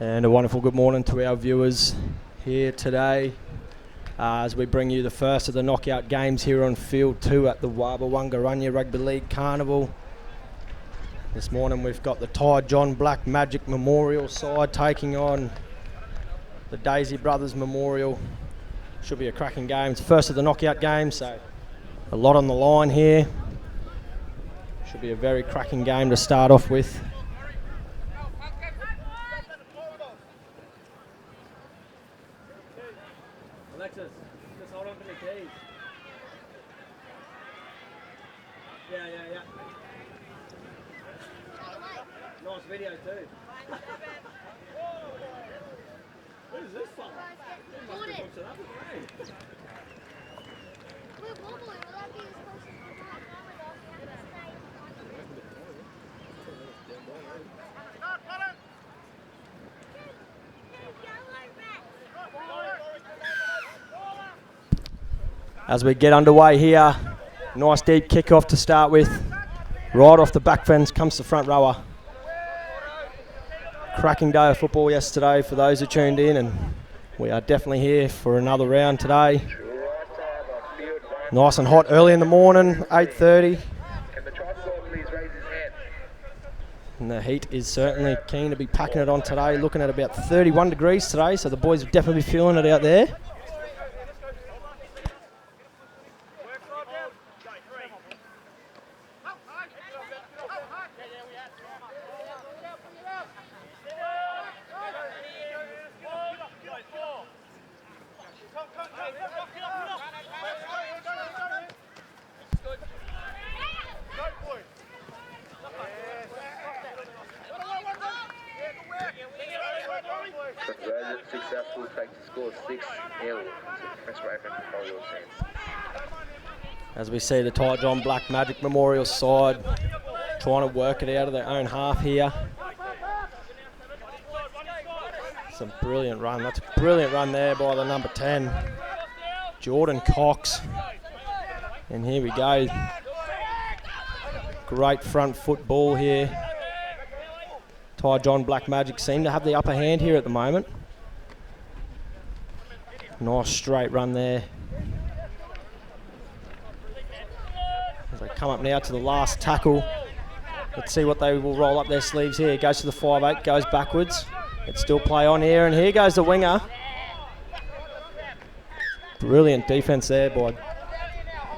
And a wonderful good morning to our viewers here today as we bring you the first of the knockout games here on Field 2 at the Warba Wangarunya Rugby League Carnival. This morning we've got the Ty John Black Magic Memorial side taking on the Daisy Brothers Memorial. Should be a cracking game. It's the first of the knockout games, so a lot on the line here. Should be a very cracking game to start off with. Alexis, just hold on to the keys. Yeah. Nice video too. Who's this fella? We're wobbly. Will that be as close as we can? As we get underway here, nice deep kick-off to start with. Right off the back fence comes the front rower. Cracking day of football yesterday for those who tuned in, and we are definitely here for another round today. Nice and hot early in the morning, 8:30. And the heat is certainly keen to be packing it on today, looking at about 31 degrees today, so the boys will definitely be feeling it out there. Successful, practice score 6-0. As we see the Ty John Black Magic Memorial side trying to work it out of their own half here. It's a brilliant run. That's a brilliant run there by the number 10, Jordan Cox. And here we go. Great front foot ball here. Ty John Black Magic seem to have the upper hand here at the moment. Nice straight run there. As they come up now to the last tackle. Let's see what they will roll up their sleeves here. Goes to the 5'8", goes backwards. It's still play on here, and here goes the winger. Brilliant defence there by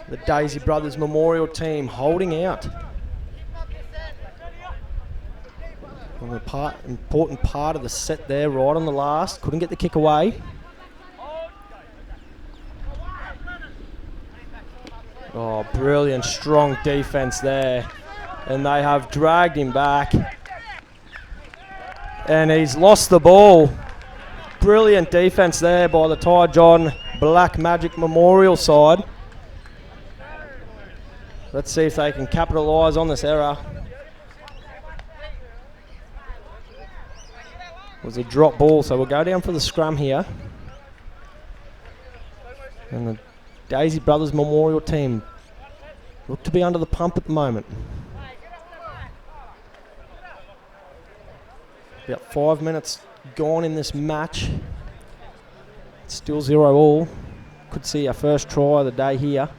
the Daisy Brothers Memorial team, holding out. Important part of the set there, right on the last. Couldn't get the kick away. Oh, brilliant, strong defence there. And they have dragged him back. And he's lost the ball. Brilliant defence there by the Ty John Black Magic Memorial side. Let's see if they can capitalise on this error. It was a drop ball, so we'll go down for the scrum here. And the Daisy Brothers Memorial team look to be under the pump at the moment. About 5 minutes gone in this match. It's still 0-all. Could see our first try of the day here.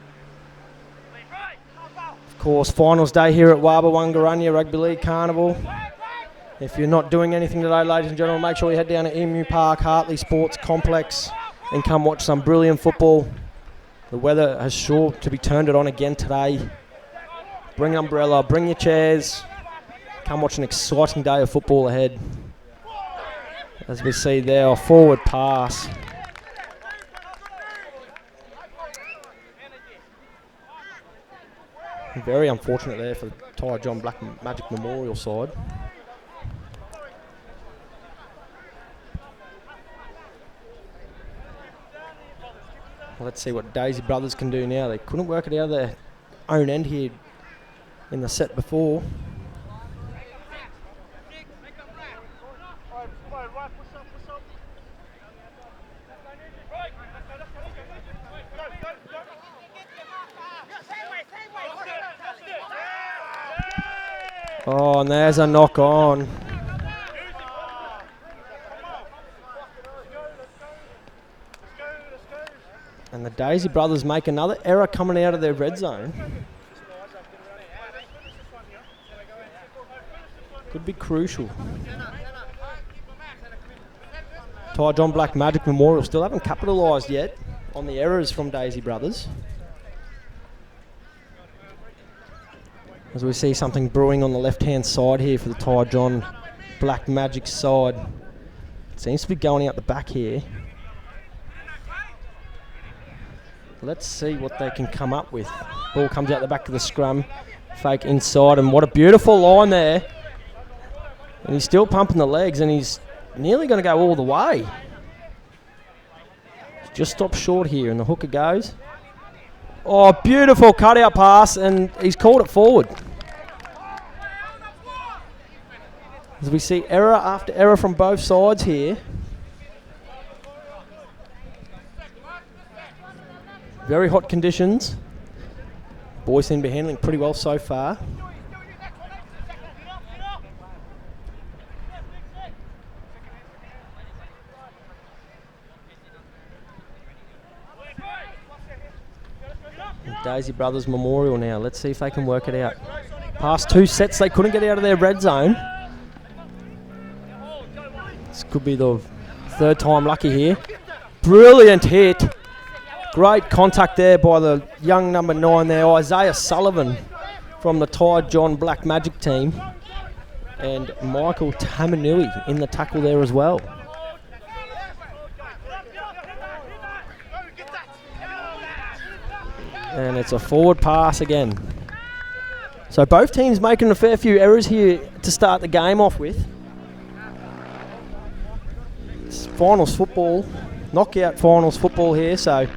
Of course, finals day here at Warba Wangarunya Rugby League Carnival. If you're not doing anything today, ladies and gentlemen, make sure you head down to Emu Park, Hartley Sports Complex, and come watch some brilliant football. The weather has sure to be turned it on again today. Bring an umbrella, bring your chairs. Come watch an exciting day of football ahead. As we see there, a forward pass. Very unfortunate there for the Ty John Black Magic Memorial side. Let's see what Daisy Brothers can do now. They couldn't work it out of their own end here in the set before. Oh, and there's a knock on. Daisy Brothers make another error coming out of their red zone. Could be crucial. Ty John Black Magic Memorial still haven't capitalised yet on the errors from Daisy Brothers. As we see something brewing on the left-hand side here for the Ty John Black Magic side. It seems to be going out the back here. Let's see what they can come up with. Ball comes out the back of the scrum. Fake inside, and what a beautiful line there. And he's still pumping the legs, and he's nearly going to go all the way. Just stops short here, and the hooker goes. Oh, beautiful cutout pass, and he's called it forward. As we see error after error from both sides here. Very hot conditions. Boys seem to be handling pretty well so far. Daisy Brothers Memorial now. Let's see if they can work it out. Past 2 sets, they couldn't get out of their red zone. This could be the 3rd time lucky here. Brilliant hit. Great contact there by the young number 9 there, Isaiah Sullivan from the Ty John Black Magic team. And Michael Tamanui in the tackle there as well. And it's a forward pass again. So both teams making a fair few errors here to start the game off with. It's finals football, knockout finals football here, so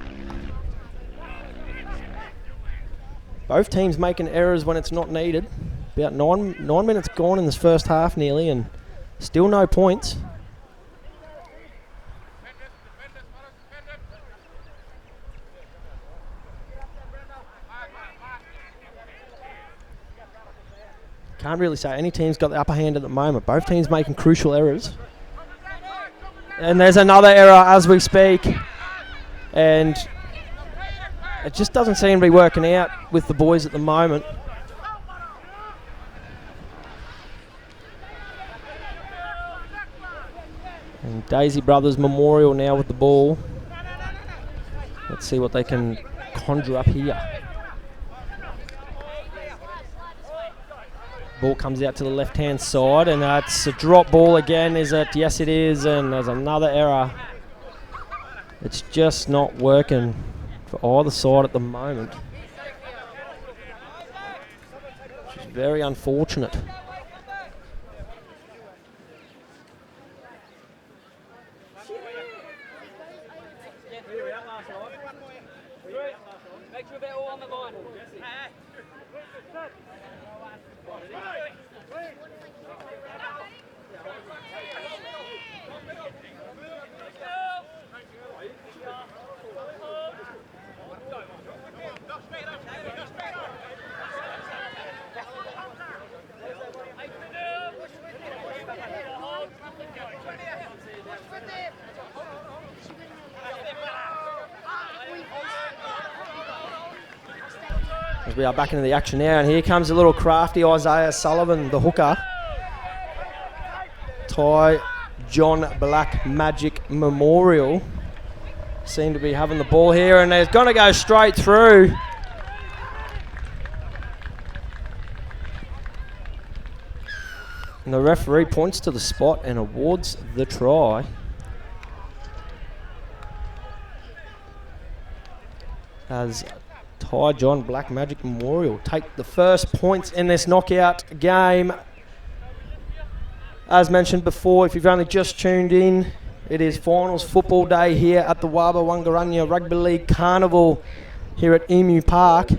both teams making errors when it's not needed. About nine minutes gone in this first half nearly, and still no points. Can't really say any team's got the upper hand at the moment. Both teams making crucial errors. And there's another error as we speak. And it just doesn't seem to be working out with the boys at the moment. And Daisy Brothers Memorial now with the ball. Let's see what they can conjure up here. Ball comes out to the left-hand side, and it's a drop ball again, is it? Yes, it is, and there's another error. It's just not working for either side at the moment. Which is very unfortunate. Make sure they're all on the line. As we are back into the action now, and here comes a little crafty Isaiah Sullivan, the hooker. Ty John Black Magic Memorial seem to be having the ball here, and they're going to go straight through. And the referee points to the spot and awards the try. As Ty John Black Magic Memorial take the first points in this knockout game. As mentioned before, if you've only just tuned in, it is finals football day here at the Warba Wangarunya Rugby League Carnival here at Emu Park.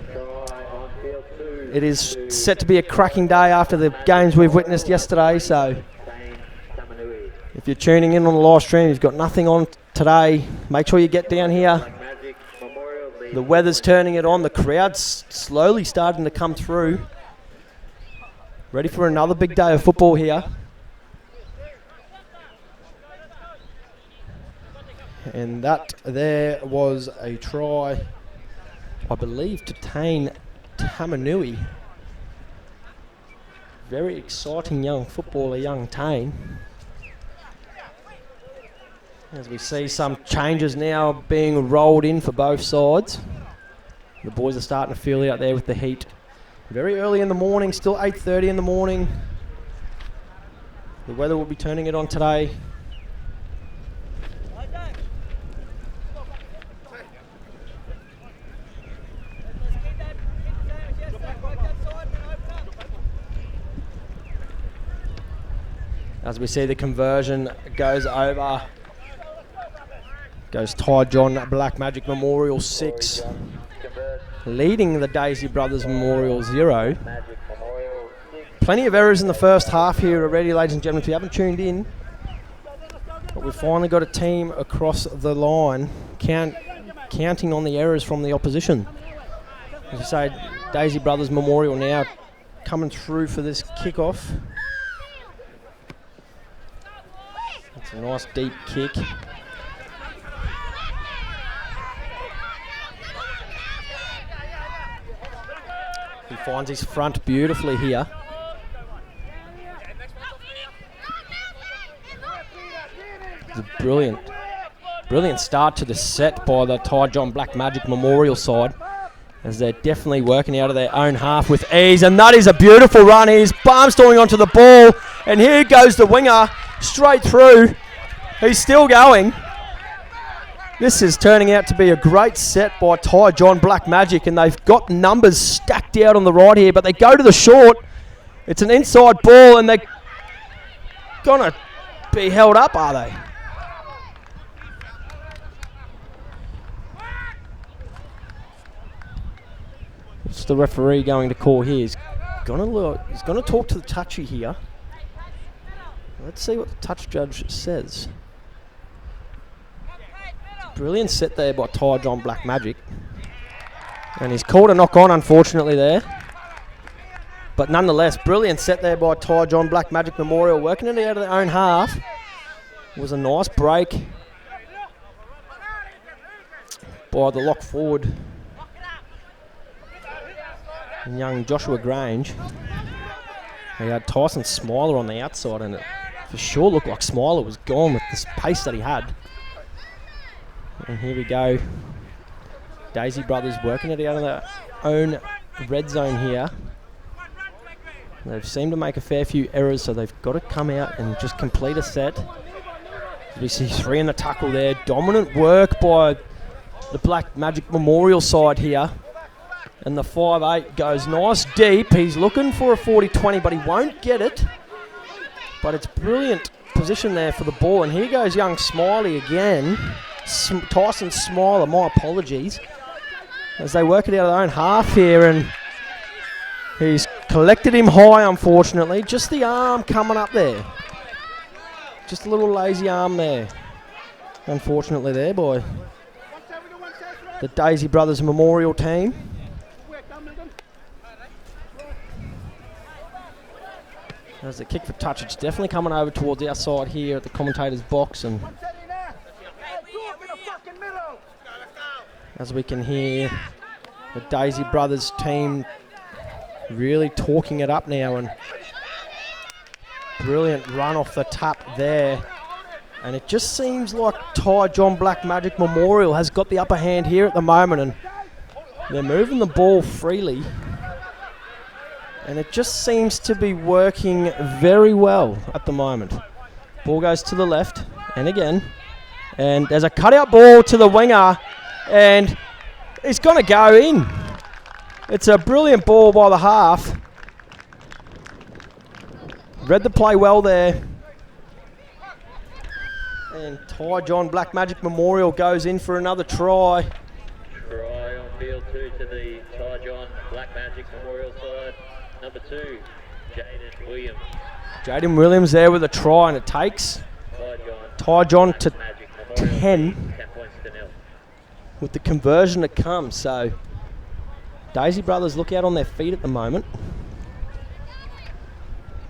It is set to be a cracking day after the games we've witnessed yesterday, so if you're tuning in on the live stream, you've got nothing on today, make sure you get down here. The weather's turning it on. The crowd's slowly starting to come through. Ready for another big day of football here. And that there was a try, I believe, to Tane Tamanui. Very exciting young footballer, young Tane. As we see some changes now being rolled in for both sides. The boys are starting to feel it out there with the heat. Very early in the morning, still 8:30 in the morning. The weather will be turning it on today. As we see the conversion goes over. Goes Ty John Black Magic Memorial 6. Leading the Daisy Brothers Memorial 0. Plenty of errors in the first half here already, ladies and gentlemen. If you haven't tuned in, but we've finally got a team across the line counting on the errors from the opposition. As you say, Daisy Brothers Memorial now coming through for this kickoff. It's a nice deep kick. He finds his front beautifully here. It's a brilliant start to the set by the Ty John Black Magic Memorial side, as they're definitely working out of their own half with ease. And that is a beautiful run. He's barnstorming onto the ball. And here goes the winger straight through. He's still going. This is turning out to be a great set by Ty John Black Magic, and they've got numbers stacked out on the right here, but they go to the short. It's an inside ball, and they're going to be held up, are they? What's the referee going to call here? He's going to talk to the touchy here. Let's see what the touch judge says. Brilliant set there by Ty John Black Magic. And he's called a knock on, unfortunately, there. But nonetheless, brilliant set there by Ty John Black Magic Memorial, working it out of their own half. It was a nice break by the lock forward, and young Joshua Grange. He had Tyson Smiler on the outside, and it for sure looked like Smiler was gone with the pace that he had. And here we go. Daisy Brothers working it out of their own red zone here. They've seemed to make a fair few errors, so they've got to come out and just complete a set. We see 3 in the tackle there. Dominant work by the Black Magic Memorial side here. And the 5'8 goes nice deep. He's looking for a 40-20, but he won't get it. But it's brilliant position there for the ball. And here goes young Smiley again. Tyson Smiler, my apologies, as they work it out of their own half here, and he's collected him high, unfortunately. Just the arm coming up there. Just a little lazy arm there, unfortunately, there by the Daisy Brothers Memorial team. As the kick for touch, it's definitely coming over towards our side here at the commentator's box, and as we can hear the Daisy Brothers team really talking it up now, and brilliant run off the tap there. And it just seems like Ty John Black Magic Memorial has got the upper hand here at the moment, and they're moving the ball freely. And it just seems to be working very well at the moment. Ball goes to the left, and again. And there's a cutout ball to the winger, and it's going to go in. It's a brilliant ball by the half. Read the play well there. And Ty John Black Magic Memorial goes in for another try. Try on field 2 to the Ty John Black Magic Memorial side. Number 2, Jaden Williams. Jaden Williams there with a try, and it takes Ty John to 10 points to nil. with the conversion to come. So Daisy Brothers look out on their feet at the moment.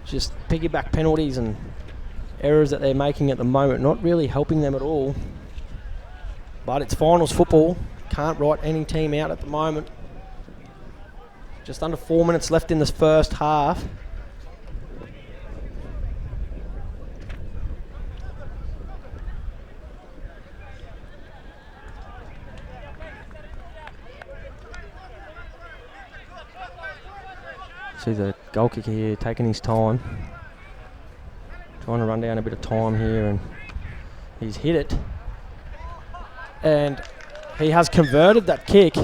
Just piggyback penalties and errors that they're making at the moment, not really helping them at all. But it's finals football. Can't write any team out at the moment. Just under 4 minutes left in this first half. See the goal kicker here taking his time. Trying to run down a bit of time here, and he's hit it. And he has converted that kick,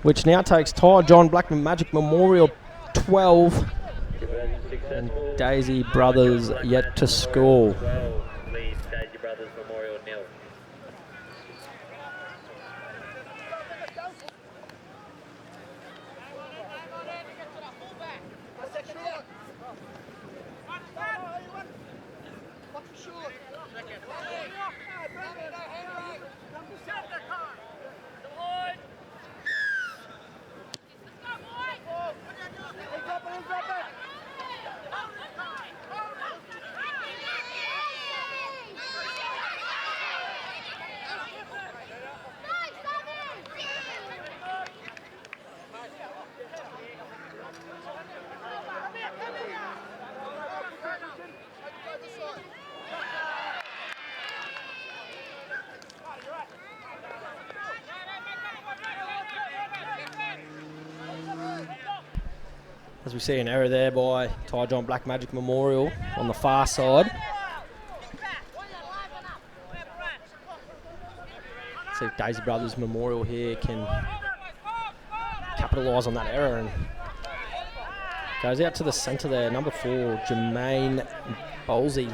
which now takes Ty John Blackman Magic Memorial 12 and Daisy Brothers yet to score. Lead Daisy Brothers Memorial 0. As we see an error there by Ty John Black Magic Memorial on the far side. See if Daisy Brothers Memorial here can capitalise on that error, and goes out to the centre there, number 4, Jermaine Bolsey.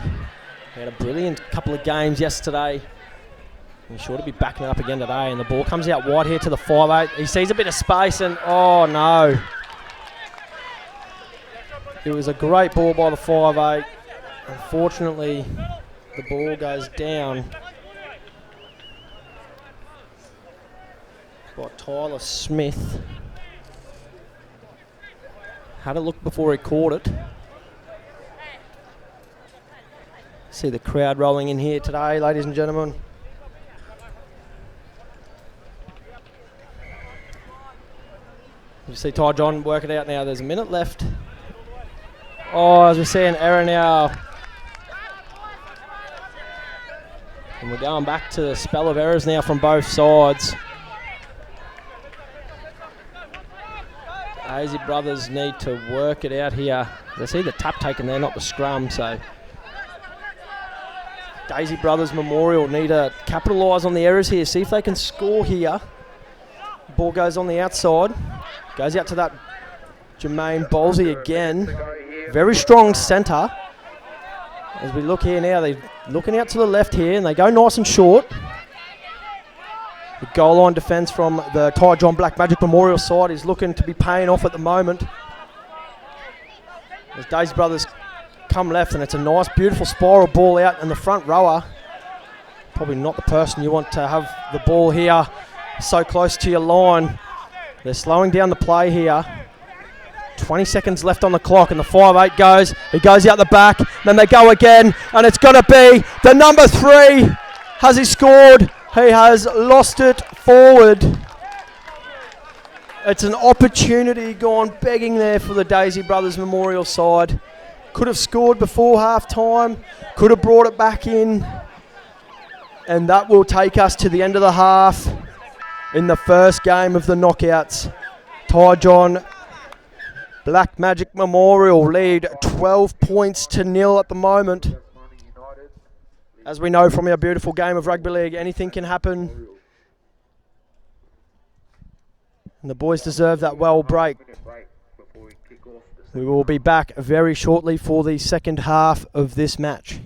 He had a brilliant couple of games yesterday. He's sure to be backing it up again today, and the ball comes out wide here to the 5'8". He sees a bit of space, and oh no. It was a great ball by the 5'8". Unfortunately, the ball goes down by Tyler Smith. Had a look before he caught it. See the crowd rolling in here today, ladies and gentlemen. You see Ty John work it out now. There's a minute left. Oh, as we see an error now. And we're going back to the spell of errors now from both sides. Daisy Brothers need to work it out here. They see the tap taken there, not the scrum, so Daisy Brothers Memorial need to capitalise on the errors here, see if they can score here. Ball goes on the outside, goes out to that Jermaine Bolsey again. Very strong centre. As we look here now, they're looking out to the left here, and they go nice and short. The goal line defence from the Ty John Black Magic Memorial side is looking to be paying off at the moment. As Daisy Brothers come left, and it's a nice, beautiful spiral ball out, and the front rower, probably not the person you want to have the ball here so close to your line. They're slowing down the play here. 20 seconds left on the clock, and the 5'8 goes. He goes out the back, then they go again, and it's going to be the number 3. Has he scored? He has lost it forward. It's an opportunity gone begging there for the Daisy Brothers Memorial side. Could have scored before half time, could have brought it back in, and that will take us to the end of the half in the first game of the knockouts. Ty John Black Magic Memorial lead 12 points to 0 at the moment. As we know from our beautiful game of rugby league, anything can happen. And the boys deserve that well break. We will be back very shortly for the second half of this match.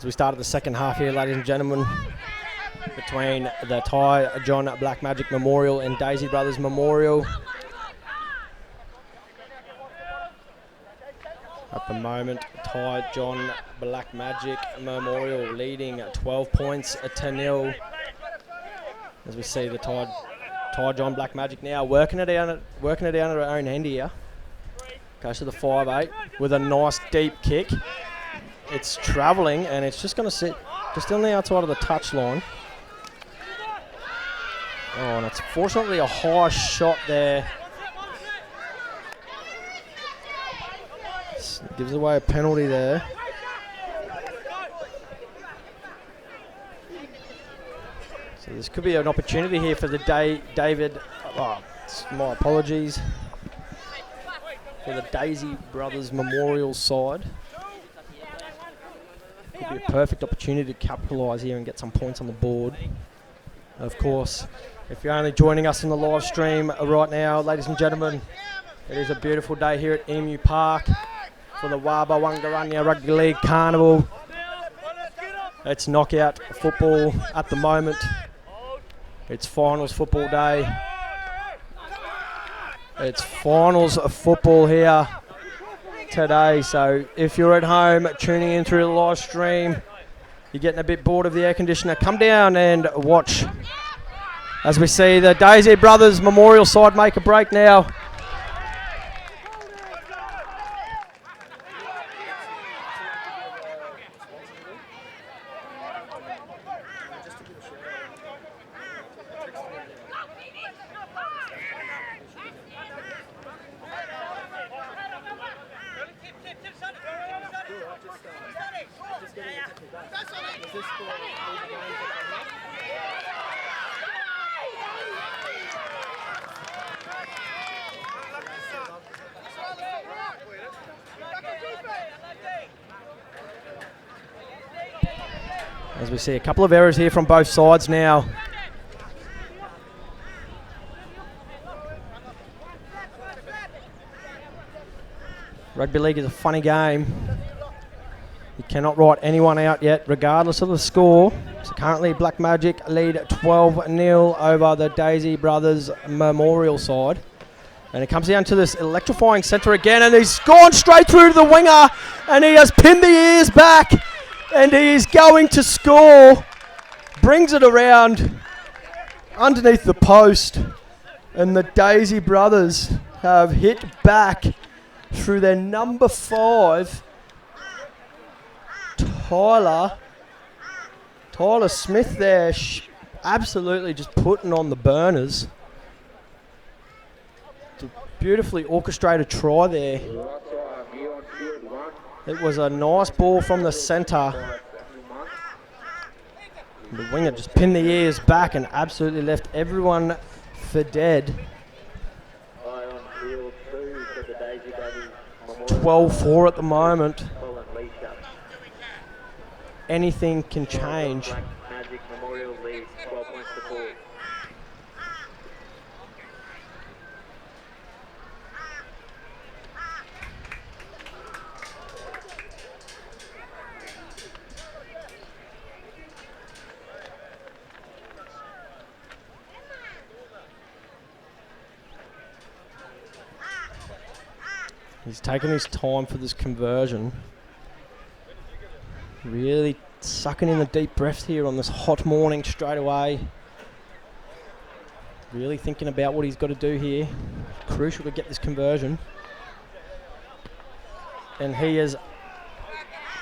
As we started the second half here, ladies and gentlemen, between the Ty John Black Magic Memorial and Daisy Brothers Memorial. At the moment, Ty John Black Magic Memorial leading 12 points to 0. As we see the Ty John Black Magic now working it down at her own end here. Goes to the 5-8 with a nice deep kick. It's travelling and it's just going to sit just on the outside of the touch line. Oh, and it's fortunately a high shot there. Gives away a penalty there. So this could be an opportunity here for the David. Oh, my apologies. For the Daisy Brothers Memorial side. Could be a perfect opportunity to capitalise here and get some points on the board. Of course, if you're only joining us in the live stream right now, ladies and gentlemen, it is a beautiful day here at Emu Park for the Warba Wangarunya Rugby League Carnival. It's knockout football at the moment. It's finals football day. It's finals of football here today. So if you're at home tuning in through the live stream, you're getting a bit bored of the air conditioner, come down and watch as we see the Daisy Brothers Memorial side make a break now. As we see a couple of errors here from both sides now. Rugby league is a funny game. You cannot write anyone out yet, regardless of the score. So currently Black Magic lead 12-0 over the Daisy Brothers Memorial side. And it comes down to this electrifying centre again, and he's gone straight through to the winger, and he has pinned the ears back. And he is going to score. Brings it around underneath the post. And the Daisy Brothers have hit back through their number 5, Tyler Smith there. Absolutely just putting on the burners. It's a beautifully orchestrated try there. It was a nice ball from the centre. The winger just pinned the ears back and absolutely left everyone for dead. 12-4 at the moment. Anything can change. He's taking his time for this conversion. Really sucking in the deep breath here on this hot morning straight away. Really thinking about what he's got to do here. Crucial to get this conversion. And he has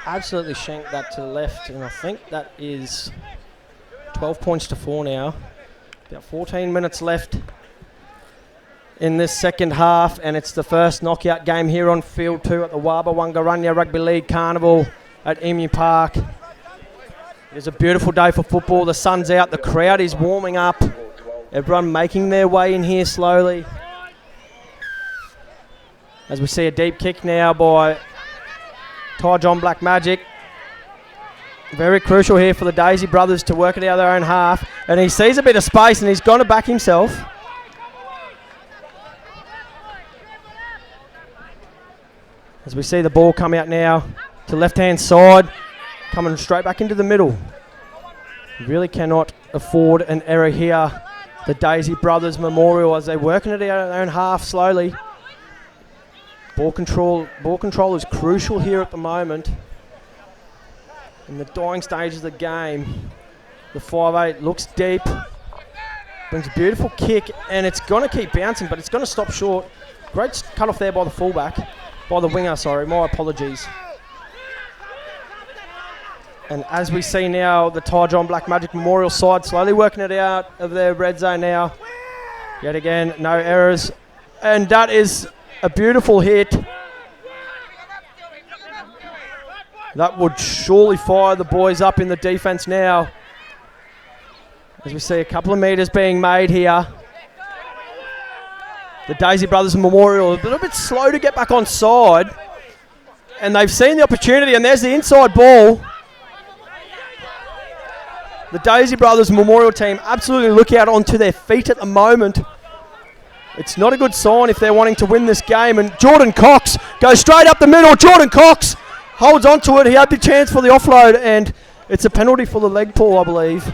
absolutely shanked that to the left. And I think that is 12 points to 4 now. About 14 minutes left in this second half, and it's the first knockout game here on Field 2 at the Warba Wangarunya Rugby League Carnival at Emu Park. It is a beautiful day for football. The sun's out, the crowd is warming up. Everyone making their way in here slowly. As we see a deep kick now by Ty John Black Magic. Very crucial here for the Daisy Brothers to work it out their own half. And he sees a bit of space and he's gone to back himself. As we see the ball come out now to left-hand side. coming straight back into the middle. Really cannot afford an error here. The Daisy Brothers Memorial as they're working it out in their own half slowly. Ball control is crucial here at the moment. In the dying stages of the game, the 5'8" looks deep, brings a beautiful kick, and it's going to keep bouncing, but it's going to stop short. Great cut off there by the fullback, by the winger, sorry, my apologies. And as we see now, the Ty John Black Magic Memorial side slowly working it out of their red zone now. Yet again, no errors. And that is a beautiful hit. That would surely fire the boys up in the defense now. As we see a couple of meters being made here. The Daisy Brothers Memorial a little bit slow to get back on side. And they've seen the opportunity, and there's the inside ball. The Daisy Brothers Memorial team absolutely look out onto their feet at the moment. It's not a good sign if they're wanting to win this game. And Jordan Cox goes straight up the middle. Jordan Cox holds onto it. He had the chance for the offload, and it's a penalty for the leg pull, I believe.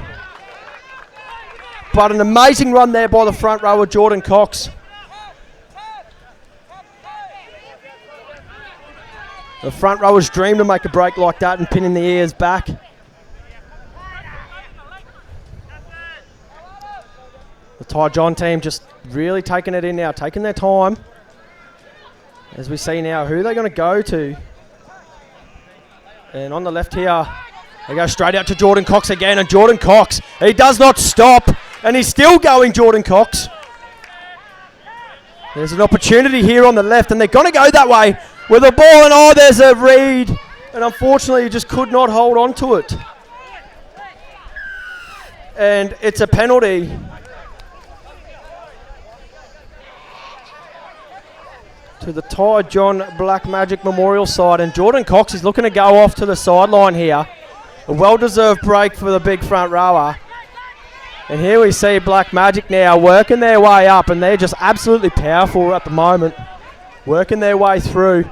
But an amazing run there by the front rower, Jordan Cox. The front rowers dream to make a break like that and pinning the ears back. The Ty John team just really taking it in now, taking their time. As we see now, who they're going to go to. And on the left here, they go straight out to Jordan Cox again. And Jordan Cox, he does not stop. And he's still going, Jordan Cox. There's an opportunity here on the left, and they're going to go that way with the ball. And oh, there's a read. And unfortunately, he just could not hold on to it. And it's a penalty. To the Ty John Black Magic Memorial side, and Jordan Cox is looking to go off to the sideline here. A well-deserved break for the big front rower. And here we see Black Magic now working their way up, and they're just absolutely powerful at the moment. Working their way through.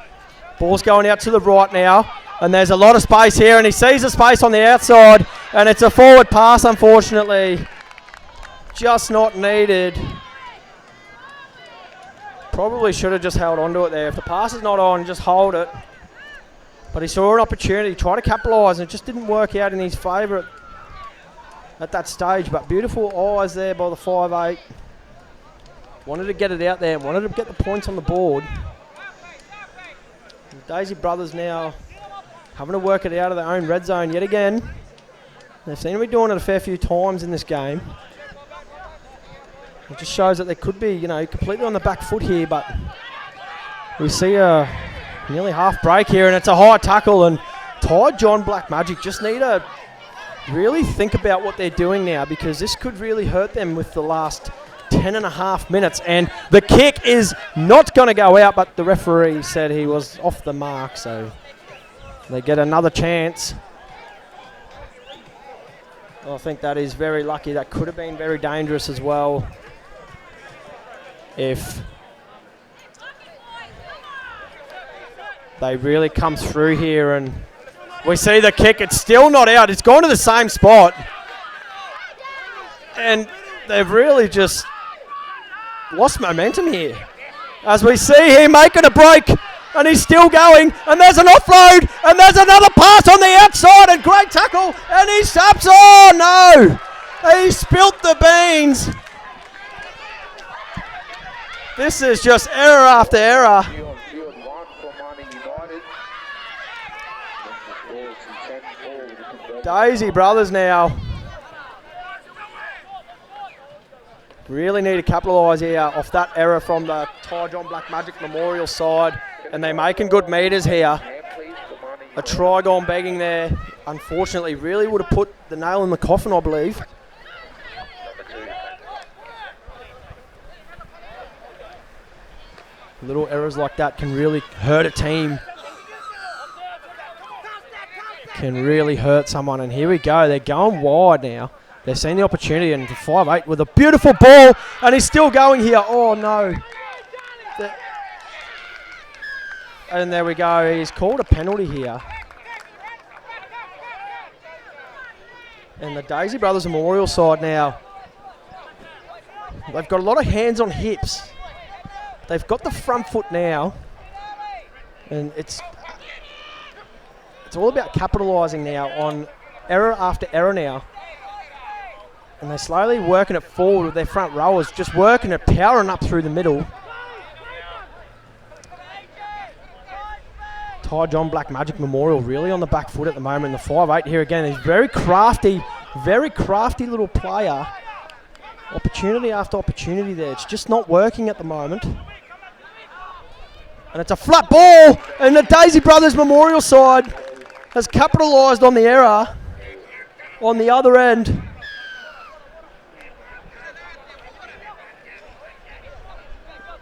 Ball's going out to the right now, and there's a lot of space here, and he sees the space on the outside, and it's a forward pass, unfortunately. Just not needed. Probably should have just held onto it there. If the pass is not on, just hold it. But he saw an opportunity, tried to capitalise, and it just didn't work out in his favour at that stage. But beautiful eyes there by the 5'8". Wanted to get it out there, wanted to get the points on the board. And Daisy Brothers now having to work it out of their own red zone yet again. They've seemed to be doing it a fair few times in this game. It just shows that they could be, completely on the back foot here, but we see a nearly half break here, and it's a high tackle, and Ty John Black Magic just need to really think about what they're doing now, because this could really hurt them with the last 10.5 minutes, and the kick is not going to go out, but the referee said he was off the mark, so they get another chance. I think that is very lucky. That could have been very dangerous as well. If they really come through here, and we see the kick, it's still not out. It's gone to the same spot. And they've really just lost momentum here. As we see him making a break, and he's still going, and there's an offload, and there's another pass on the outside, and great tackle, and he stops. Oh no! He spilt the beans. This is just error after error. Daisy Brothers now really need to capitalise here off that error from the Ty John Black Magic Memorial side, and they're making good meters here. A try gone begging there, unfortunately, really would have put the nail in the coffin, I believe. Little errors like that can really hurt a team. Can really hurt someone. And here we go. They're going wide now. They've seen the opportunity, and 5'8" with a beautiful ball, and he's still going here. Oh no. And there we go. He's called a penalty here. And the Daisy Brothers Memorial side now, they've got a lot of hands on hips. They've got the front foot now, and it's all about capitalising now on error after error now. And they're slowly working it forward with their front rowers, just working it, powering up through the middle. Ty John Black Magic Memorial really on the back foot at the moment. The 5'8" here again. He's very crafty little player. Opportunity after opportunity there. It's just not working at the moment. And it's a flat ball, and the Daisy Brothers Memorial side has capitalised on the error on the other end.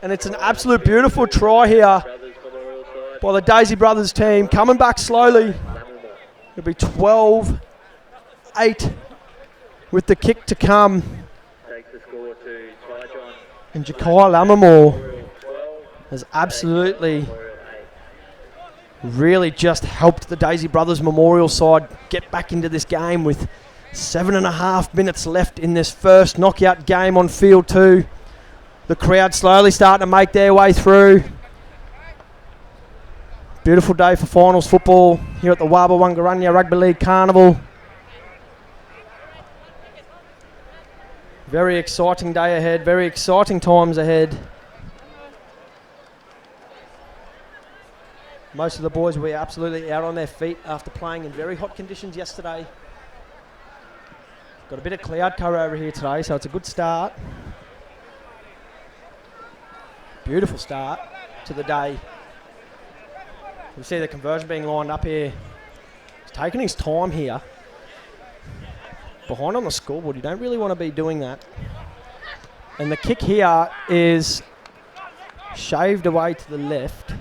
And it's an absolute beautiful try here by the Daisy Brothers team, coming back slowly. It'll be 12-8 with the kick to come. And Jakai Lammermoor has absolutely really just helped the Daisy Brothers Memorial side get back into this game with 7.5 minutes left in this first knockout game on field 2. The crowd slowly starting to make their way through. Beautiful day for finals football here at the Warba Wangarunya Rugby League Carnival. Very exciting day ahead, very exciting times ahead. Most of the boys were absolutely out on their feet after playing in very hot conditions yesterday. Got a bit of cloud cover over here today, so it's a good start. Beautiful start to the day. You see the conversion being lined up here. He's taking his time here. Behind on the scoreboard, you don't really want to be doing that. And the kick here is shaved away to the left.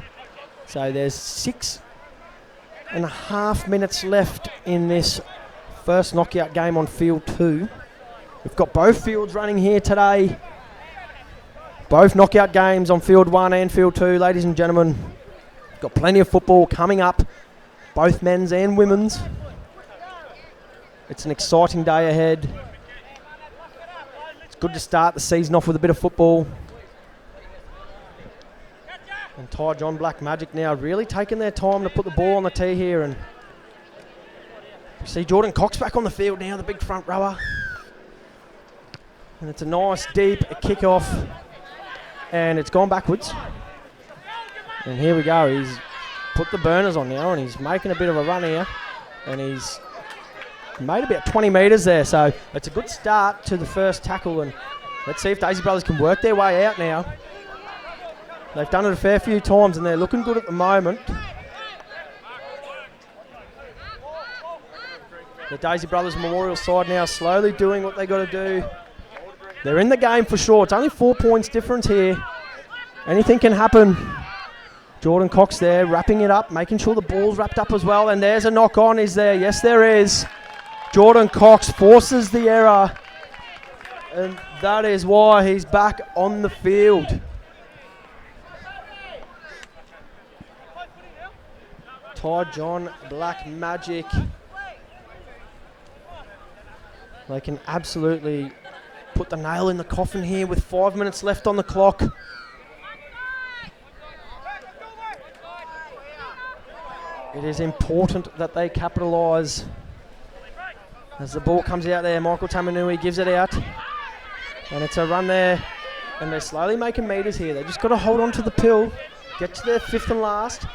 So there's 6.5 minutes left in this first knockout game on field 2. We've got both fields running here today. Both knockout games on field 1 and field 2, ladies and gentlemen. Got plenty of football coming up, both men's and women's. It's an exciting day ahead. It's good to start the season off with a bit of football. And Ty John Black Magic now really taking their time to put the ball on the tee here. And you see Jordan Cox back on the field now, the big front rower. And it's a nice deep kick-off. And it's gone backwards. And here we go. He's put the burners on now, and he's making a bit of a run here. And he's made about 20 metres there. So it's a good start to the first tackle. And let's see if Daisy Brothers can work their way out now. They've done it a fair few times, and they're looking good at the moment. The Daisy Brothers Memorial side now slowly doing what they got to do. They're in the game for sure. It's only 4 points difference here. Anything can happen. Jordan Cox there wrapping it up, making sure the ball's wrapped up as well. And there's a knock on, is there? Yes, there is. Jordan Cox forces the error. And that is why he's back on the field. Ty John Black Magic. They can absolutely put the nail in the coffin here with 5 minutes left on the clock. It is important that they capitalise. As the ball comes out there, Michael Tamanui gives it out. And it's a run there. And they're slowly making metres here. They just got to hold on to the pill, get to their 5th and last.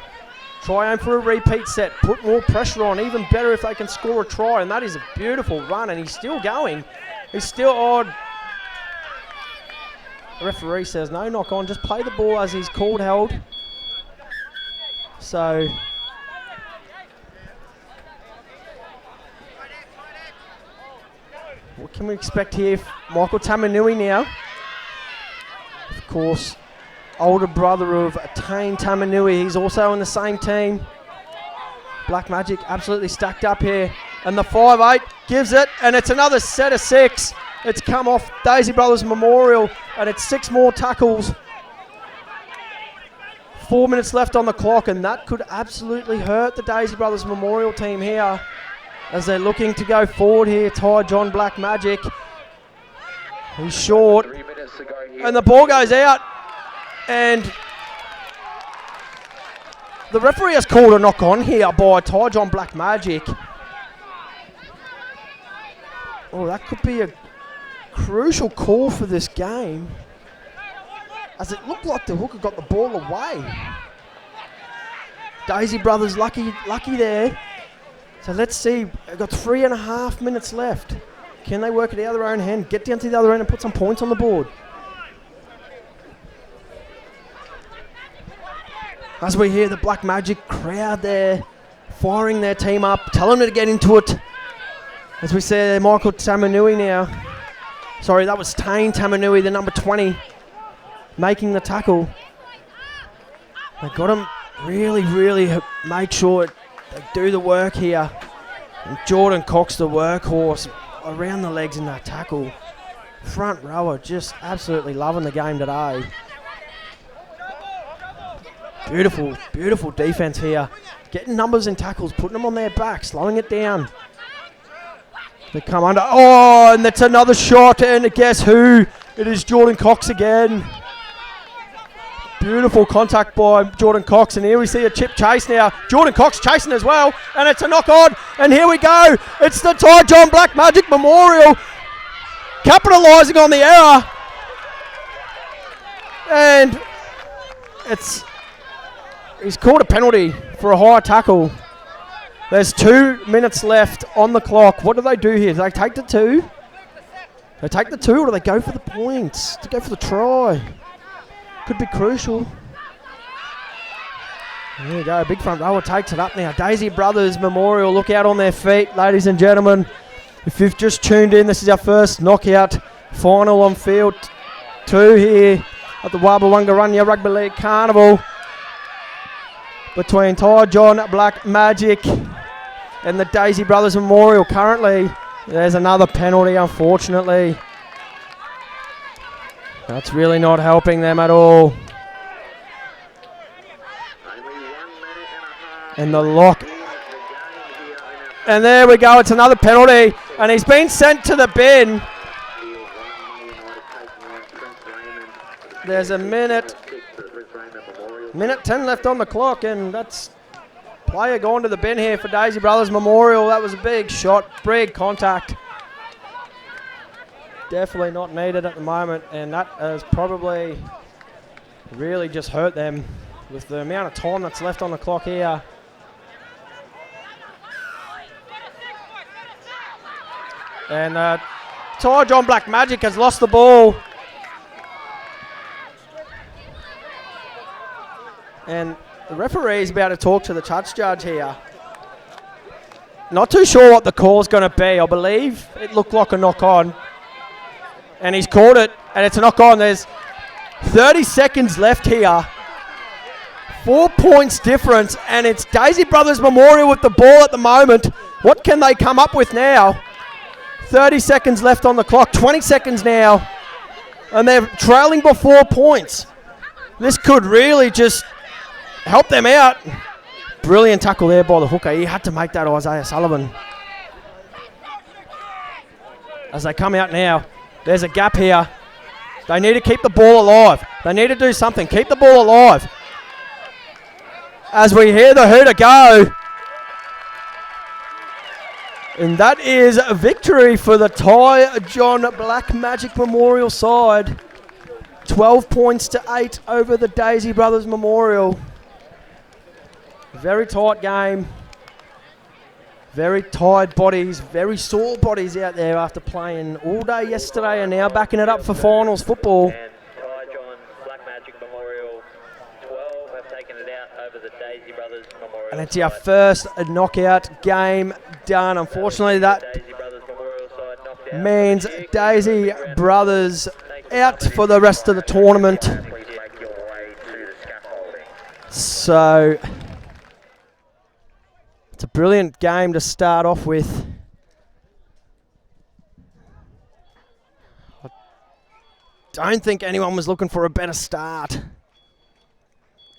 Try aim for a repeat set, put more pressure on. Even better if they can score a try. And that is a beautiful run, and he's still going. He's still odd. The referee says no knock on, just play the ball as he's called held. So what can we expect here? Michael Tamanui now. Of course, older brother of Tane Tamanui. He's also in the same team. Black Magic absolutely stacked up here. And the 5'8" gives it, and it's another set of 6. It's come off Daisy Brothers Memorial, and it's 6 more tackles. 4 minutes left on the clock, and that could absolutely hurt the Daisy Brothers Memorial team here. as they're looking to go forward here. Ty John Black Magic. He's short. 3 minutes to go here. And the ball goes out. And the referee has called a knock on here by Ty John Black Magic. Oh, that could be a crucial call for this game, as it looked like the hooker got the ball away. Daisy Brothers lucky there. So let's see, they've got 3.5 minutes left. Can they work it out of their own hand, get down to the other end and put some points on the board? As we hear the Black Magic crowd there, firing their team up, telling them to get into it. As we see Michael Tamanui now. Sorry, that was Tane Tamanui, the number 20, making the tackle. They got him really make sure they do the work here. And Jordan Cox, the workhorse, around the legs in that tackle. Front rower just absolutely loving the game today. Beautiful defense here. Getting numbers in tackles, putting them on their back, slowing it down. They come under. Oh, and that's another shot. And guess who? It is Jordan Cox again. Beautiful contact by Jordan Cox. And here we see a chip chase now. Jordan Cox chasing as well. And it's a knock on. And here we go. It's the Ty John Black Magic Memorial capitalising on the error. And he's called a penalty for a high tackle. There's 2 minutes left on the clock. What do they do here? Do they take the 2? They take the 2, or do they go for the points? To go for the try. Could be crucial. There you go. Big front rower takes it up now. Daisy Brothers Memorial. Look out on their feet, ladies and gentlemen. If you've just tuned in, this is our first knockout final on field 2 here at the Warba Wangarunya Rugby League Carnival, between Ty John Black Magic and the Daisy Brothers Memorial. Currently, there's another penalty, unfortunately. That's really not helping them at all. And the lock. And there we go, it's another penalty. And he's been sent to the bin. There's a minute 10 left on the clock, and that's player going to the bin here for Daisy Brothers Memorial. That was a big shot, big contact. Definitely not needed at the moment, and that has probably really just hurt them with the amount of time that's left on the clock here. And Ty John Black Magic has lost the ball. And the referee is about to talk to the touch judge here. Not too sure what the call's going to be. I believe it looked like a knock on. And he's called it, and it's a knock on. There's 30 seconds left here. 4 points difference, and it's Daisy Brothers Memorial with the ball at the moment. What can they come up with now? 30 seconds left on the clock, 20 seconds now. And they're trailing by 4 points. This could really just help them out. Brilliant tackle there by the hooker. He had to make that, Isaiah Sullivan. As they come out now, there's a gap here. They need to keep the ball alive. They need to do something. Keep the ball alive. As we hear the hooter go. And that is a victory for the Ty John Black Magic Memorial side. 12 points to 8 over the Daisy Brothers Memorial. Very tight game. Very tired bodies, very sore bodies out there after playing all day yesterday and now backing it up for finals football. And Ty John Black Magic Memorial 12 have taken it out over the Daisy Brothers Memorial. And it's our first knockout game done. Unfortunately, that Daisy Brothers Memorial side knocked out. means Daisy Brothers out for the rest of the tournament. So it's a brilliant game to start off with. I don't think anyone was looking for a better start.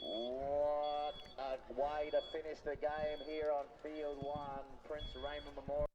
What a way to finish the game here on field 1, Prince Raymond Memorial.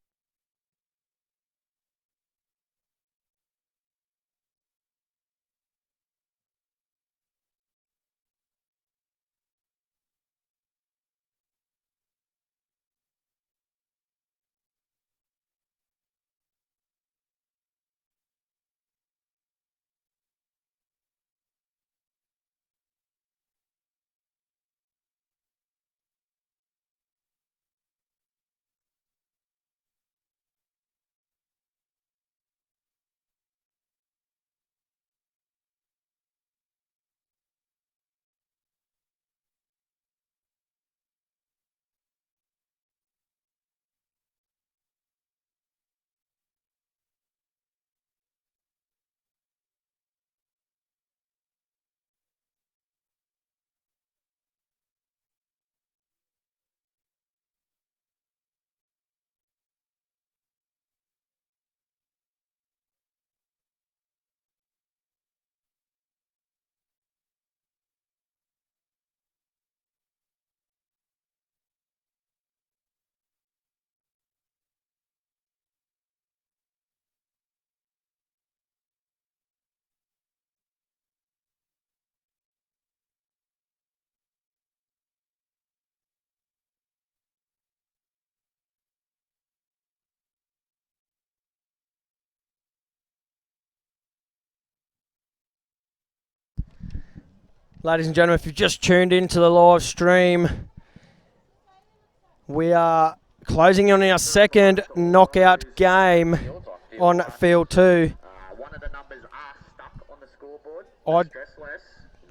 Ladies and gentlemen, if you've just tuned into the live stream, we are closing on our second knockout game on field 2. One of the numbers are stuck on the scoreboard. Odd. Stress less.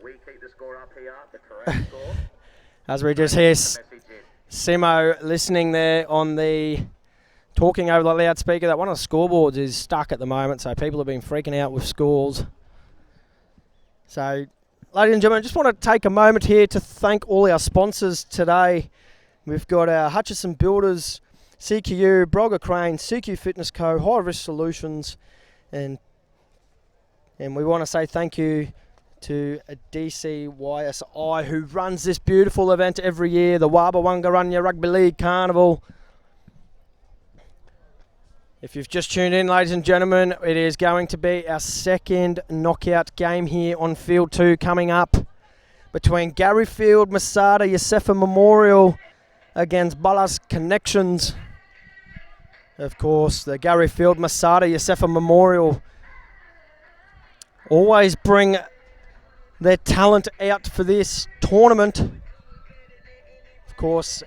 We keep the score up here, the correct score. As we just hear Message in. Simo listening there on the, talking over the loudspeaker, that one of the scoreboards is stuck at the moment, so people have been freaking out with scores. So, ladies and gentlemen, I just want to take a moment here to thank all our sponsors today. We've got our Hutchison Builders, CQU, Brogger Crane, CQ Fitness Co, High Risk Solutions, and we want to say thank you to DCYSI, who runs this beautiful event every year, the Warba Wangarunya Rugby League Carnival. If you've just tuned in, ladies and gentlemen, it is going to be our second knockout game here on Field 2 coming up between Garyfield, Masada, Yosefa Memorial against Ballas Connections. Of course, the Garyfield, Masada, Yosefa Memorial always bring their talent out for this tournament. Of course,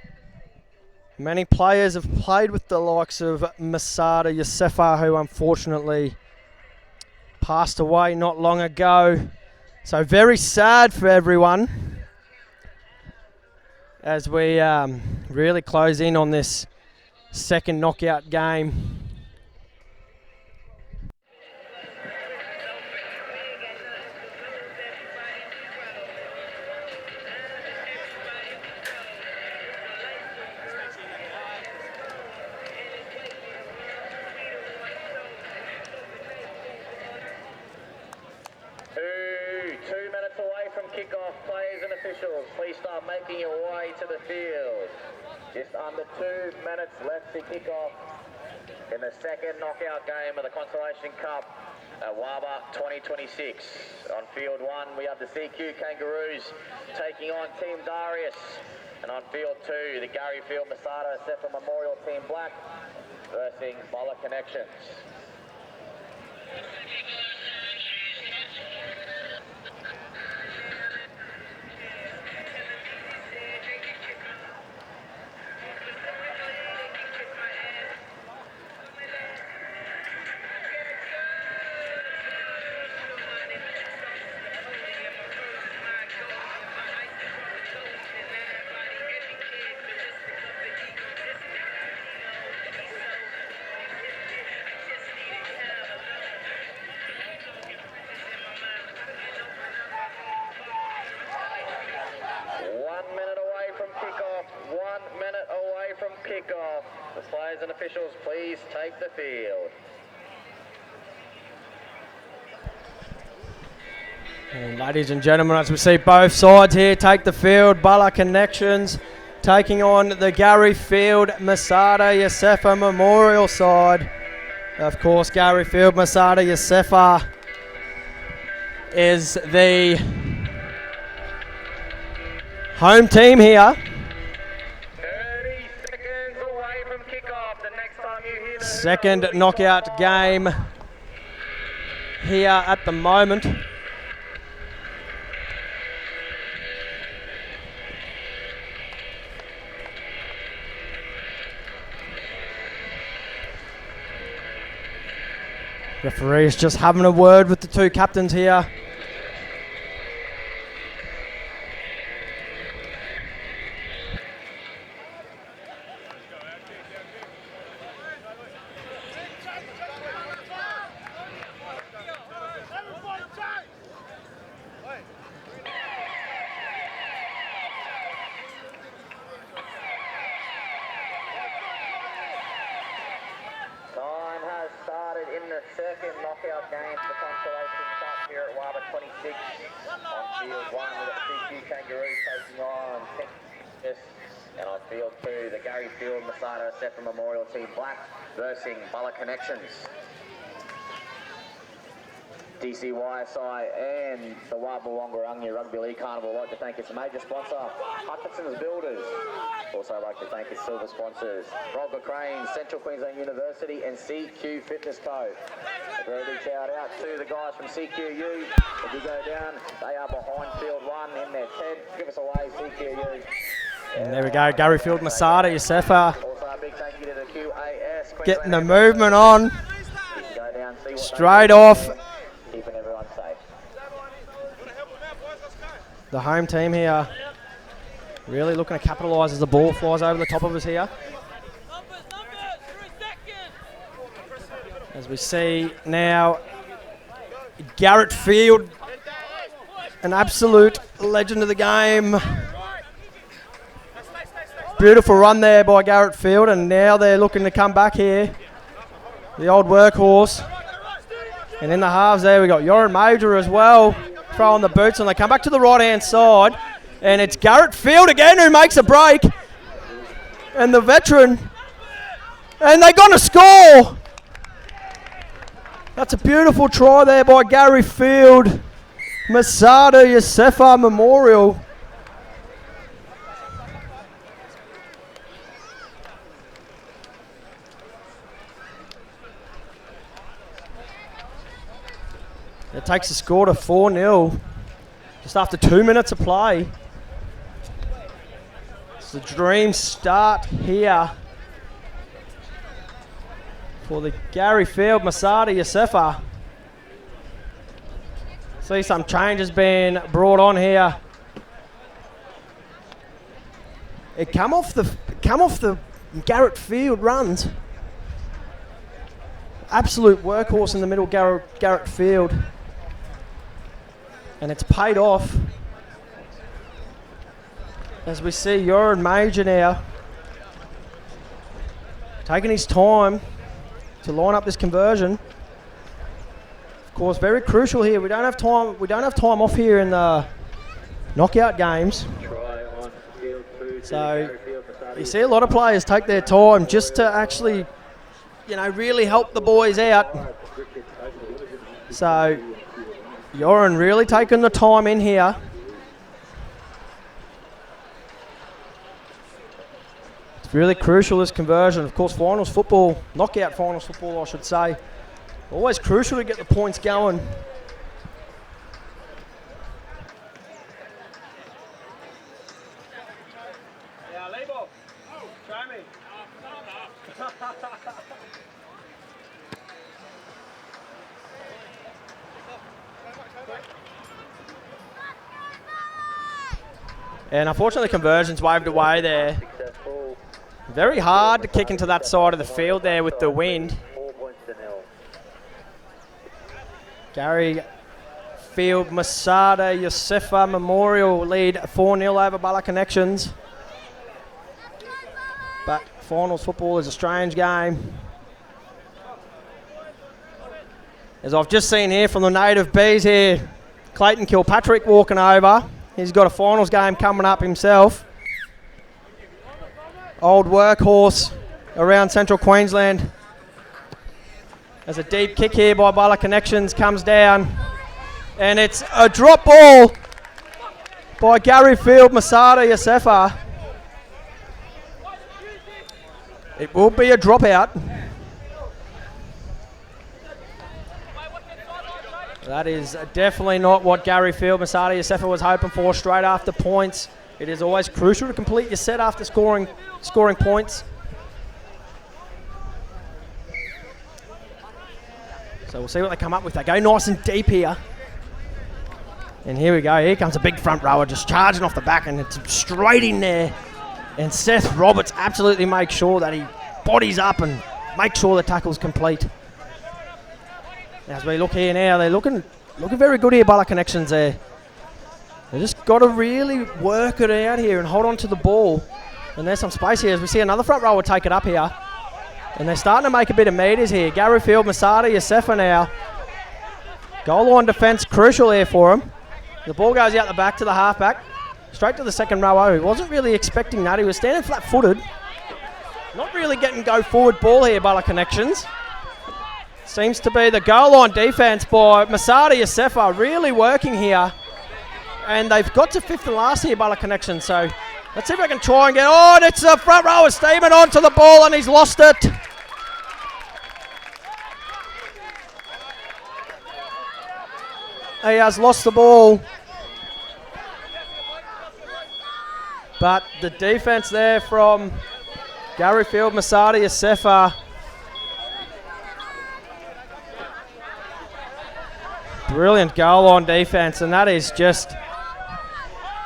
many players have played with the likes of Masada Yosefa, who unfortunately passed away not long ago. So very sad for everyone as we really close in on this second knockout game. Please start making your way to the field. Just under 2 minutes left to kick off in the second knockout game of the Consolation Cup at Warba 2026. On field 1 we have the CQ Kangaroos taking on Team Darius, and on field 2 the Garyfield Masada Yosefa Memorial Team Black versus Ballas Connections. 1 minute away from kickoff. 1 minute away from kickoff. The players and officials, please take the field. And ladies and gentlemen, as we see both sides here take the field, Ballas Connections taking on the Gary Field Masada Yosefa Memorial side. Of course, Gary Field Masada Yosefa is the home team here. 30 seconds away from kickoff. The next time you hear the Second knockout game here at the moment. Referee's just having a word with the two captains here. Time has started in the second knockout game for the Consolation Cup here at Warba 26. On field 1, we've got the CQ Kangaroos taking on Texas. And on field 2, the Gary Field Masada Yosefa Memorial Team Black versus Bulla Connections. DCYSI and the Wangarunya Rugby League Carnival would like to thank its major sponsor, Hutchinson's Builders. Also like to thank its silver sponsors, Rolga Cranes, Central Queensland University and CQ Fitness Co. A very big shout out to the guys from CQU. If you go down, they are behind field 1 in their tent. Give us a wave, CQU. And there we go, Gary Field Masada Yosefa Also a big thank you to the QAS. getting the movement on You can go down, see what straight they do. off. Keeping everyone safe. The home team here really looking to capitalise as the ball flies over the top of us here. As we see now, Garrett Field, an absolute legend of the game. Beautiful run there by Garrett Field, and now they're looking to come back here. The old workhorse. And in the halves there we got Yoran Major as well, throwing the boots, and they come back to the right-hand side. And it's Garrett Field again who makes a break. And the veteran. And they're going to score. That's a beautiful try there by Gary Field. Masada Yosefa Memorial. It takes the score to 4-0 just after 2 minutes of play. It's the dream start here for the Gary Field Masada Yosefa. See some changes being brought on here. It come off the Garrett Field runs. Absolute workhorse in the middle, Garrett Field. And it's paid off. As we see Yoran Major now taking his time to line up this conversion. Of course, very crucial here. We don't have time off here in the knockout games. So you see a lot of players take their time just to actually, really help the boys out. So Yoran really taking the time in here. It's really crucial, this conversion. Of course, finals football, knockout finals football, I should say. Always crucial to get the points going. Yeah, label. Try me. And unfortunately, the conversion's waved away there. Very hard to kick into that side of the field there with the wind. Gary Field Masada Yosefa Memorial lead 4-0 over Bulla Connections. But finals football is a strange game. As I've just seen here from the native bees here, Clayton Kilpatrick walking over. He's got a finals game coming up himself. old workhorse around Central Queensland. There's a deep kick here by Bala Connections, comes down, and it's a drop ball by Gary Field Masada Yosefa. It will be a dropout. That is definitely not what Gary Field Masada Yosefa was hoping for straight after points. It is always crucial to complete your set after scoring points. So we'll see what they come up with. They go nice and deep here. And here we go. Here comes a big front rower just charging off the back, and it's straight in there. And Seth Roberts absolutely makes sure that he bodies up and makes sure the tackle's complete. As we look here now, they're looking very good here, Bala Connections there. They just got to really work it out here and hold on to the ball. And there's some space here as we see another front rower take it up here. And they're starting to make a bit of meters here. Gary Field Masada Yosefa now. Goal line defence crucial here for him. The ball goes out the back to the halfback. Straight to the second rower. He wasn't really expecting that. He was standing flat-footed. Not really getting go-forward ball here, Bala Connections. Seems to be the goal line defence by Masada Yosefa really working here. And they've got to fifth and last here, Bala Connections. So let's see if I can try and get... Oh, and it's the front rower steaming onto the ball, and he's lost it. He has lost the ball. But the defence there from Gary Field Masada Yosefa. Brilliant goal on defence, and that is just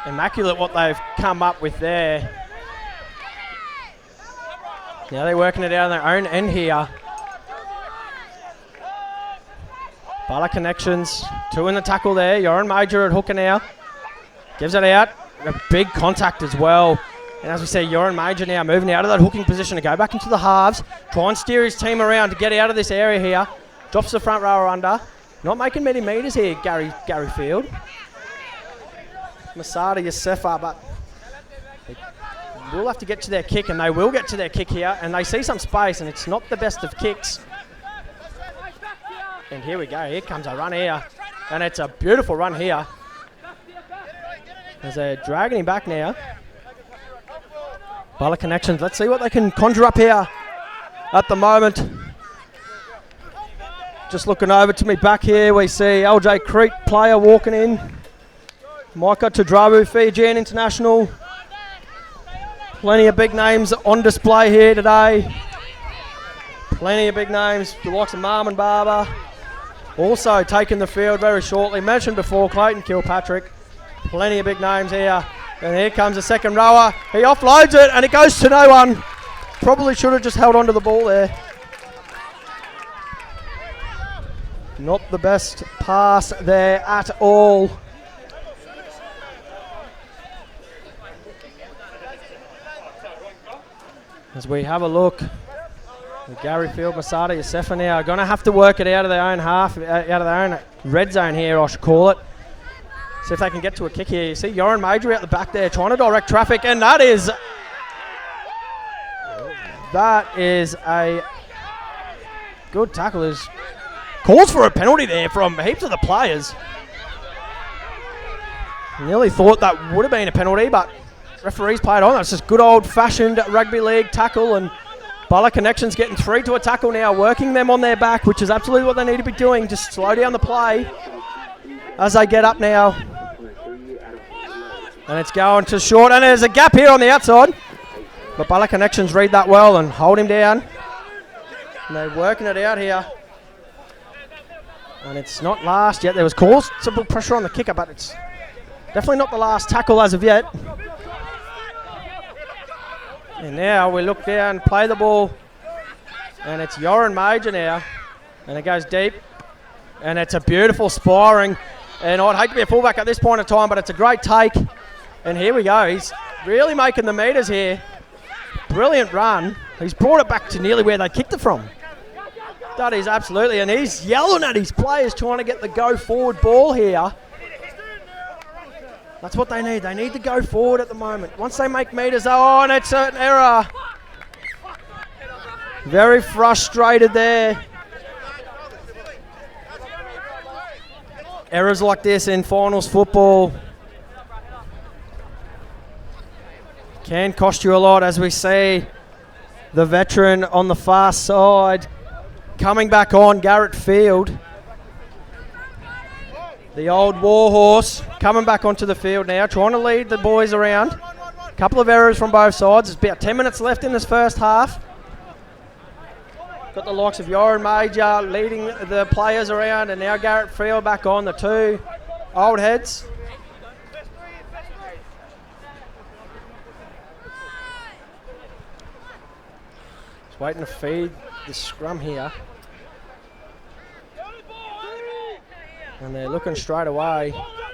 immaculate what they've come up with there. Now they're working it out on their own end here. Bala Connections, two in the tackle there. Yoran Major at hooker now. Gives it out. A big contact as well. And as we see, Yoran Major now moving out of that hooking position to go back into the halves. Try and steer his team around to get out of this area here. Drops the front rower under. Not making many meters here, Gary Field. Masada Yosefa, but they will have to get to their kick, and they will get to their kick here. And they see some space, and it's not the best of kicks. And here we go. Here comes a run here. And it's a beautiful run here. As they're dragging him back now. Bala Connections. Let's see what they can conjure up here at the moment. Just looking over to me back here, we see LJ Crete player walking in. Micah Tudrabu, Fijian international. Plenty of big names on display here today. Plenty of big names, the likes of Marmon Barber. Also taking the field very shortly. Mentioned before, Clayton Kilpatrick. Plenty of big names here. And here comes the second rower. He offloads it and it goes to no one. Probably should have just held on to the ball there. Not the best pass there at all. As we have a look, Gary Field Masada Yosefa now are going to have to work it out of their own half, out of their own red zone here, I should call it. See if they can get to a kick here. You see Yoran Major out the back there trying to direct traffic, and that is a good tackle. Calls for a penalty there from heaps of the players. Nearly thought that would have been a penalty, but referees played on. That's just good old-fashioned rugby league tackle, and Bala Connections getting three to a tackle now, working them on their back, which is absolutely what they need to be doing. Just slow down the play as they get up now. And it's going to short, and there's a gap here on the outside. But Bala Connections read that well and hold him down. And they're working it out here. And it's not last yet. There was considerable pressure on the kicker, but it's definitely not the last tackle as of yet. And now we look down, play the ball, and it's Yoran Major now. And it goes deep, and it's a beautiful spiring. And I'd hate to be a fullback at this point in time, but it's a great take. And here we go. He's really making the meters here. Brilliant run. He's brought it back to nearly where they kicked it from. That is absolutely, and he's yelling at his players trying to get the go-forward ball here. That's what they need. They need to go forward at the moment. Once they make meters, oh, and it's an error. Very frustrated there. Errors like this in finals football can cost you a lot, as we see the veteran on the far side coming back on, Garrett Field. The old warhorse coming back onto the field now, trying to lead the boys around. A couple of errors from both sides. There's about 10 minutes left in this first half. Got the likes of Yoran Major leading the players around, and now Garrett Field back on, the two old heads. Just waiting to feed the scrum here. And they're looking straight away.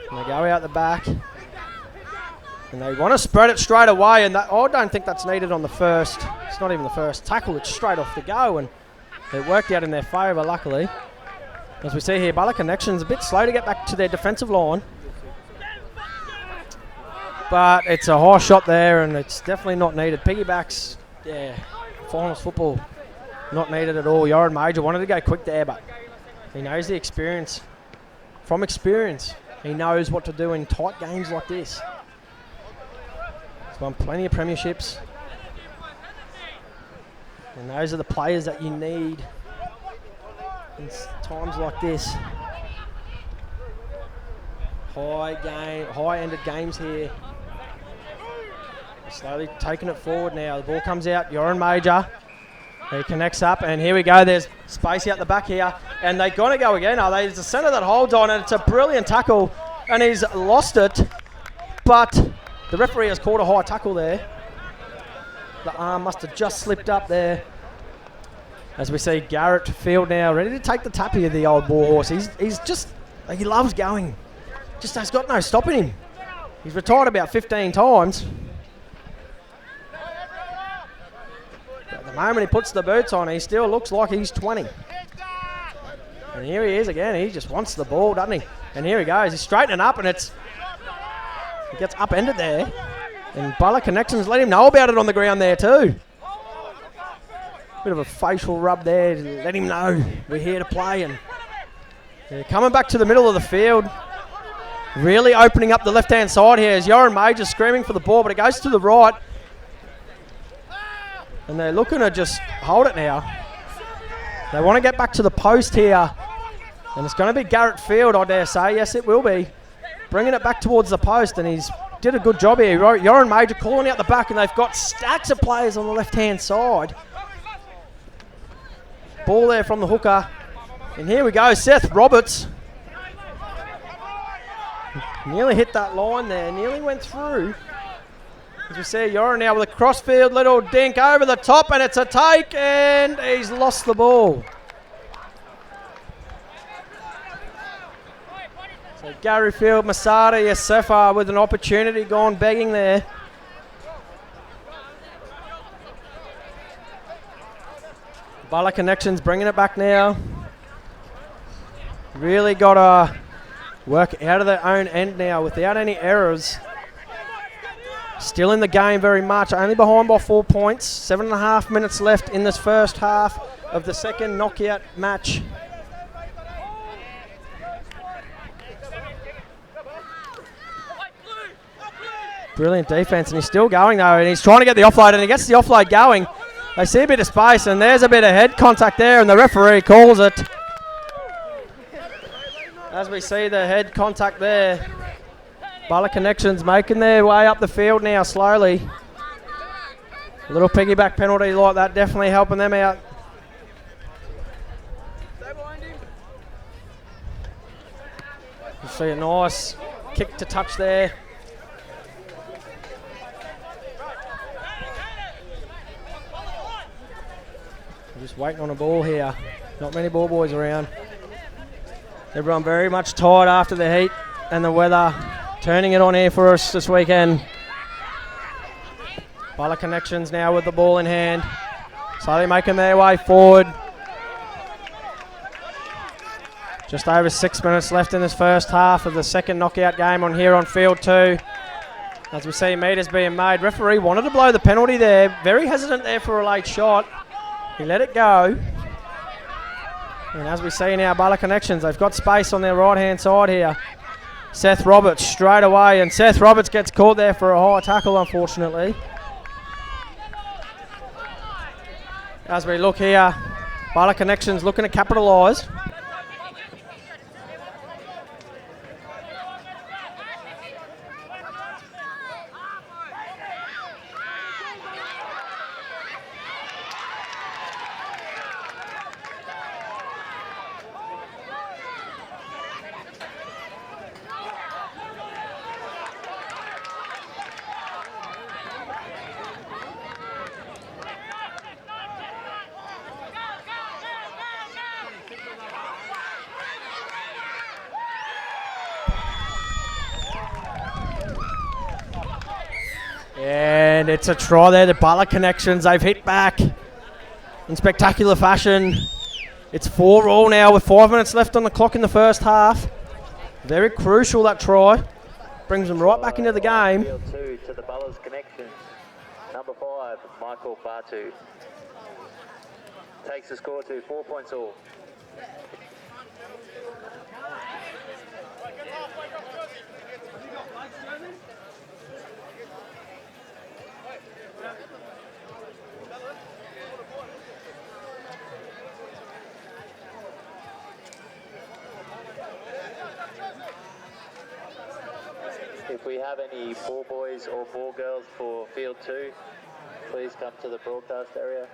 And they go out the back. And they want to spread it straight away. And I don't think that's needed on the first. It's not even the first tackle. It's straight off the go. And it worked out in their favour, luckily. As we see here, Bala Connections a bit slow to get back to their defensive line. But it's a high shot there, and it's definitely not needed. Piggybacks, yeah, finals football, not needed at all. Yoran Major wanted to go quick there, but he knows the experience. From experience, he knows what to do in tight games like this. He's won plenty of premierships. And those are the players that you need in times like this. High-ended games here. Slowly taking it forward now. The ball comes out. Yoran Major. He connects up, and here we go. There's space out the back here, and they're going to go again, are they? It's the centre that holds on, and it's a brilliant tackle, and he's lost it, but the referee has called a high tackle there. The arm must have just slipped up there. As we see Garrett Field now ready to take the tappy of the old warhorse. He's just, he loves going. Just has got no stopping him. He's retired about 15 times. But at the moment he puts the boots on, he still looks like he's 20. And here he is again. He just wants the ball, doesn't he? And here he goes. He's straightening up, and he gets upended there. And Bala Connections let him know about it on the ground there too. Bit of a facial rub there to let him know we're here to play. And they're coming back to the middle of the field. Really opening up the left-hand side here as Yoran Major screaming for the ball, but it goes to the right. And they're looking to just hold it now. They want to get back to the post here. And it's going to be Garrett Field, I dare say. Yes, it will be. Bringing it back towards the post, and he's did a good job here. Yoran Major calling out the back, and they've got stacks of players on the left-hand side. Ball there from the hooker. And here we go, Seth Roberts. Nearly hit that line there, nearly went through. As we see Yoran now with a crossfield little dink over the top, and it's a take, and he's lost the ball. So Gary Field, Masada, Yosefa with an opportunity gone begging there. Bala Connections bringing it back now. Really got to work out of their own end now without any errors. Still in the game very much, only behind by 4 points. 7.5 minutes left in this first half of the second knockout match. Brilliant defense, and he's still going though, and he's trying to get the offload, and he gets the offload going. They see a bit of space, and there's a bit of head contact there, and the referee calls it. As we see the head contact there. Bala Connections making their way up the field now slowly. A little piggyback penalty like that definitely helping them out. You see a nice kick to touch there. Just waiting on a ball here. Not many ball boys around. Everyone very much tired after the heat and the weather. Turning it on here for us this weekend. Bala Connections now with the ball in hand. Slowly making their way forward. Just over 6 minutes left in this first half of the second knockout game on here on field 2. As we see meters being made. Referee wanted to blow the penalty there. Very hesitant there for a late shot. He let it go. And as we see now, Bala Connections, they've got space on their right-hand side here. Seth Roberts straight away, and Seth Roberts gets caught there for a high tackle, unfortunately. As we look here, Bala Connections looking to capitalise. And it's a try there. The Bala Connections, they've hit back in spectacular fashion. It's 4-4 now with 5 minutes left on the clock in the first half. Very crucial, that try. Brings them right back into the game. Field 2 to the Bala Connections. Number 5, Michael Batu. Takes the score to 4 points all. If we have any ball boys or ball girls for field 2, please come to the broadcast area.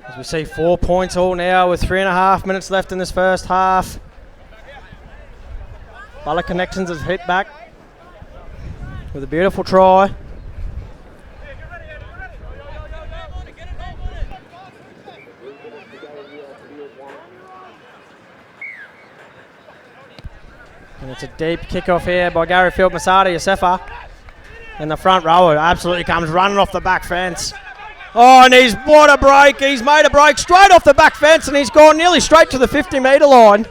As we see 4 points all now with 3.5 minutes left in this first half. Bala Connections has hit back with a beautiful try. And it's a deep kickoff here by Gary Field Masada Yosefa. And the front rower absolutely comes running off the back fence. Oh, and what a break. He's made a break straight off the back fence, and he's gone nearly straight to the 50-metre line.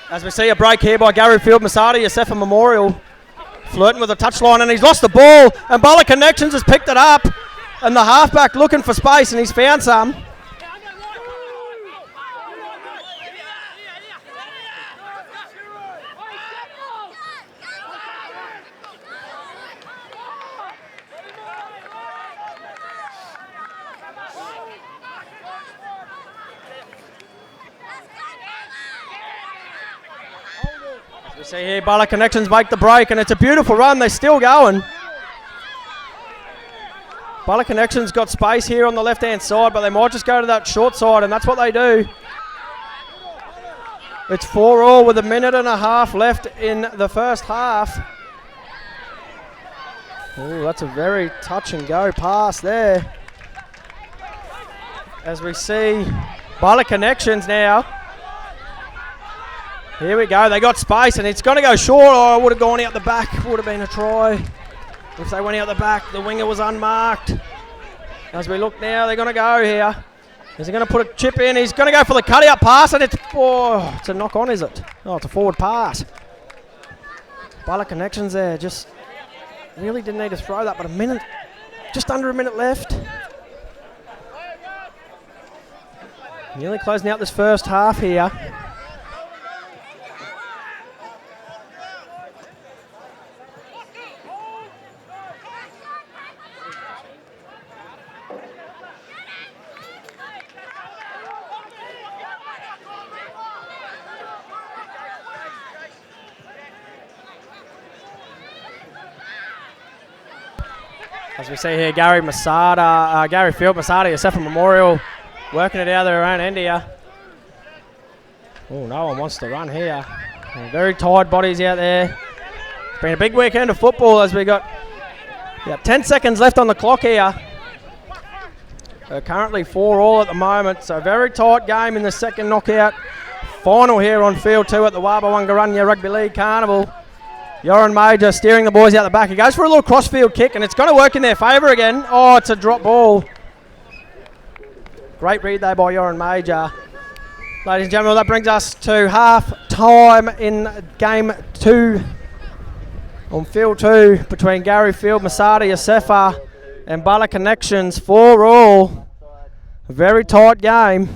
As we see a break here by Gary Field Masada Yosefa Memorial, flirting with the touchline, and he's lost the ball, and Bala Connections has picked it up, and the halfback looking for space, and he's found some. We see here Bala Connections make the break, and it's a beautiful run. They're still going. Bala Connections got space here on the left-hand side, but they might just go to that short side, and that's what they do. It's 4-4 with 1.5 minutes left in the first half. Oh, that's a very touch-and-go pass there. As we see Bala Connections now. Here we go, they got space, and it's going to go short. Oh, it would have gone out the back, would have been a try. If they went out the back, the winger was unmarked. As we look now, they're going to go here. Is he going to put a chip in? He's going to go for the cut-out pass, and it's a knock-on, is it? Oh, it's a forward pass. Bala Connections there, just really didn't need to throw that, but just under a minute left. Nearly closing out this first half here. As we see here, Gary Field Masada, Yosefa Memorial, working it out of their own end here. Oh, no one wants to run here. Very tired bodies out there. It's been a big weekend of football as we got 10 seconds left on the clock here. Currently 4-4 at the moment, so very tight game in the second knockout final here on field 2 at the Warba Wangarunya Rugby League Carnival. Yoran Major steering the boys out the back. He goes for a little crossfield kick, and it's going to work in their favour again. Oh, it's a drop ball. Great read there by Yoran Major. Ladies and gentlemen, that brings us to half time in game 2 on field 2 between Gary Field, Masada, Yosefa and Bala Connections. 4-4. A very tight game.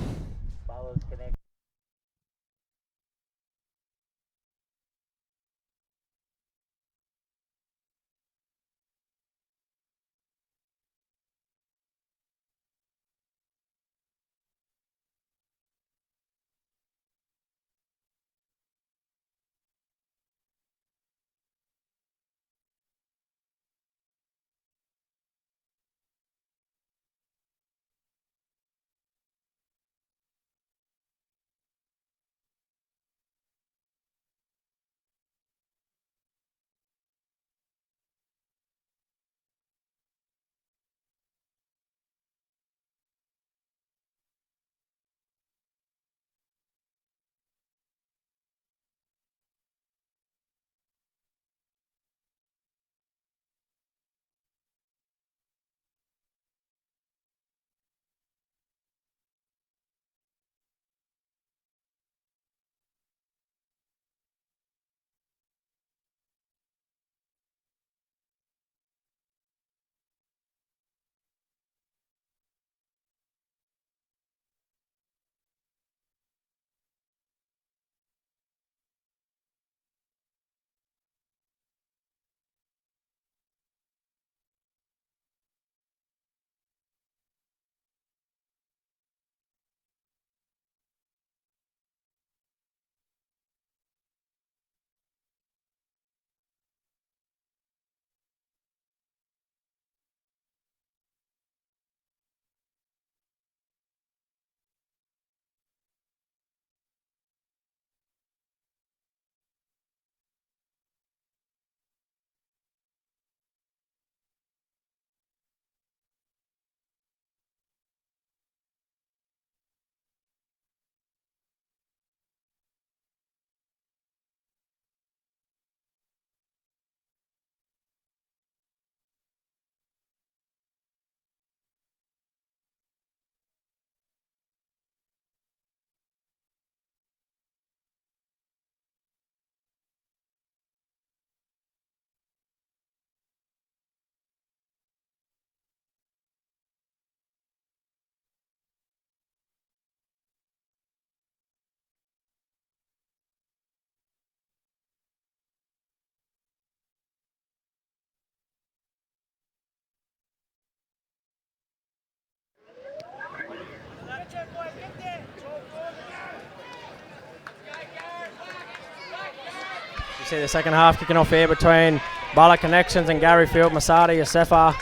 You see the second half kicking off here between Bala Connections and Gary Field, Masada, Yosefa.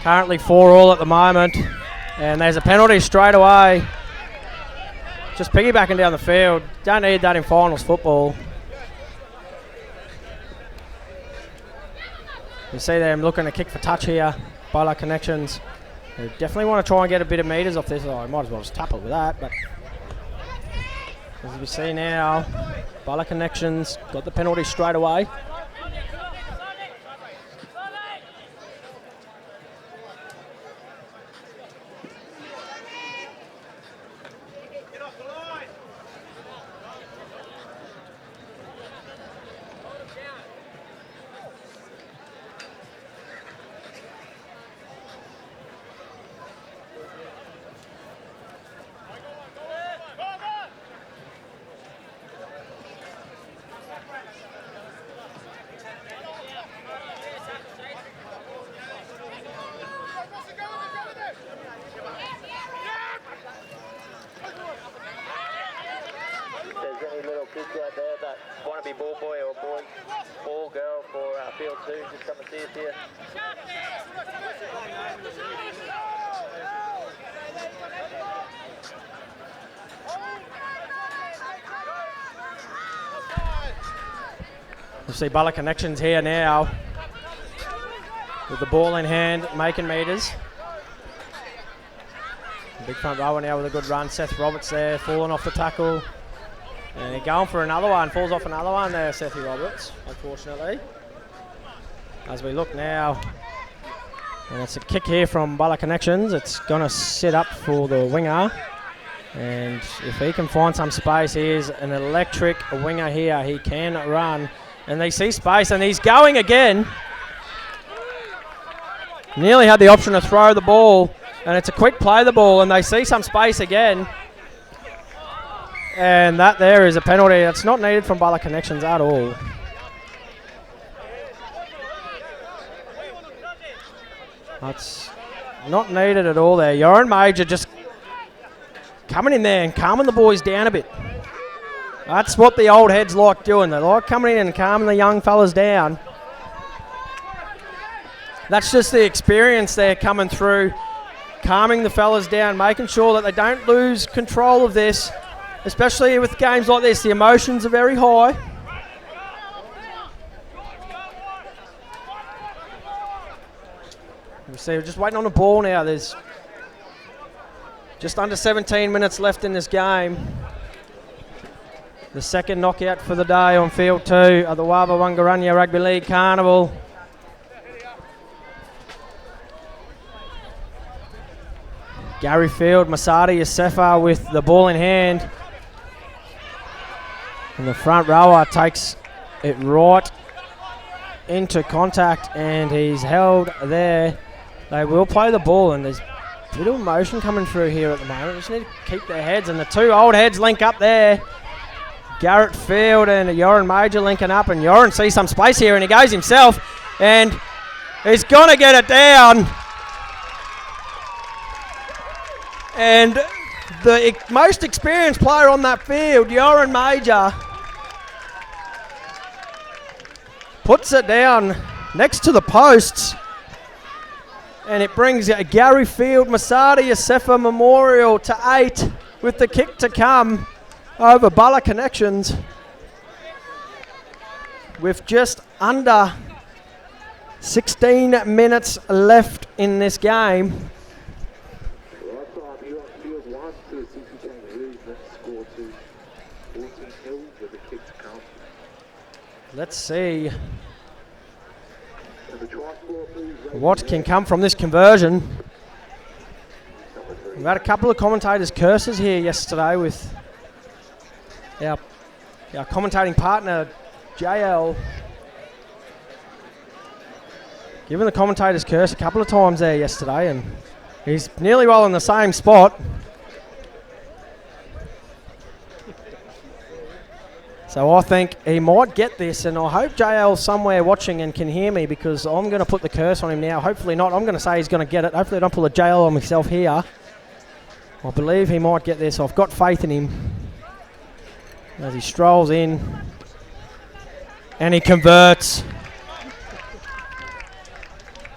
Currently 4-4 at the moment. And there's a penalty straight away. Just piggybacking down the field. Don't need that in finals football. You see them looking to kick for touch here. Bala Connections. They definitely want to try and get a bit of metres off this. I might as well just tap it with that. But as we see now, Bala Connections got the penalty straight away. ball boy or ball girl for field 2, just come and see us here. You see Bala Connections here now with the ball in hand, making meters. Big front rower now with a good run. Seth Roberts there, falling off the tackle. And he's going for another one, falls off another one there, Sethy Roberts, unfortunately. As we look now, and it's a kick here from Bala Connections. It's going to set up for the winger. And if he can find some space, here's an electric winger here. He can run. And they see space, and he's going again. Nearly had the option to throw the ball, and it's a quick play the ball, and they see some space again. And that there is a penalty. It's not needed from Bala Connections at all. That's not needed at all there. Yoran Major just coming in there and calming the boys down a bit. That's what the old heads like doing. They like coming in and calming the young fellas down. That's just the experience there coming through, calming the fellas down, making sure that they don't lose control of this, especially with games like this. The emotions are very high. You see, we're just waiting on the ball now. There's just under 17 minutes left in this game. The second knockout for the day on field 2 at the Warba Wangarunya Rugby League Carnival. Gary Field, Masada Yosefa with the ball in hand. And the front rower takes it right into contact, and he's held there. They will play the ball, and there's a bit of emotion coming through here at the moment. Just need to keep their heads, and the two old heads link up there. Garrett Field and Yoran Major linking up, and Yoran sees some space here, and he goes himself, and he's going to get it down. And the most experienced player on that field, Yoran Major, puts it down next to the posts, and it brings Gary Field Masada Yosefa Memorial to 8 with the kick to come over Bala Connections with just under 16 minutes left in this game. Let's see what can come from this conversion. We've had a couple of commentators' curses here yesterday with our commentating partner, JL, giving the commentator's curse a couple of times there yesterday, and he's nearly well in the same spot. So I think he might get this, and I hope JL's somewhere watching and can hear me, because I'm going to put the curse on him now. Hopefully not. I'm going to say he's going to get it. Hopefully I don't pull a JL on myself here. I believe he might get this. I've got faith in him. As he strolls in, and he converts,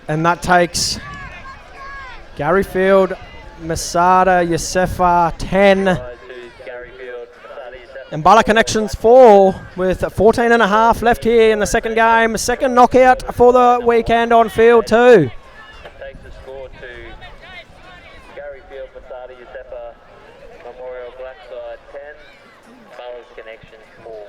and that takes Gary Field Masada Yosefa 10 and Bala Connections 4 with 14 and a half left here in the second game. Second knockout for the weekend on field 2. Takes the score to Gary Field Masada Yosefa Memorial Blackside 10. Bala's Connection 4.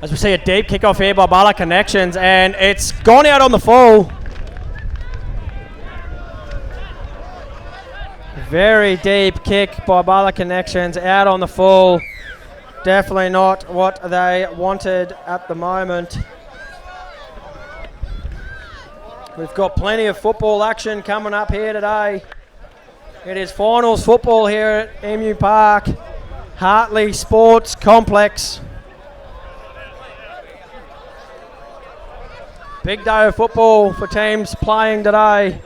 As we see a deep kickoff here by Bala Connections, and it's gone out on the full. Very deep kick by Bala Connections, out on the full. Definitely not what they wanted at the moment. We've got plenty of football action coming up here today. It is finals football here at Emu Park, Hartley Sports Complex. Big day of football for teams playing today.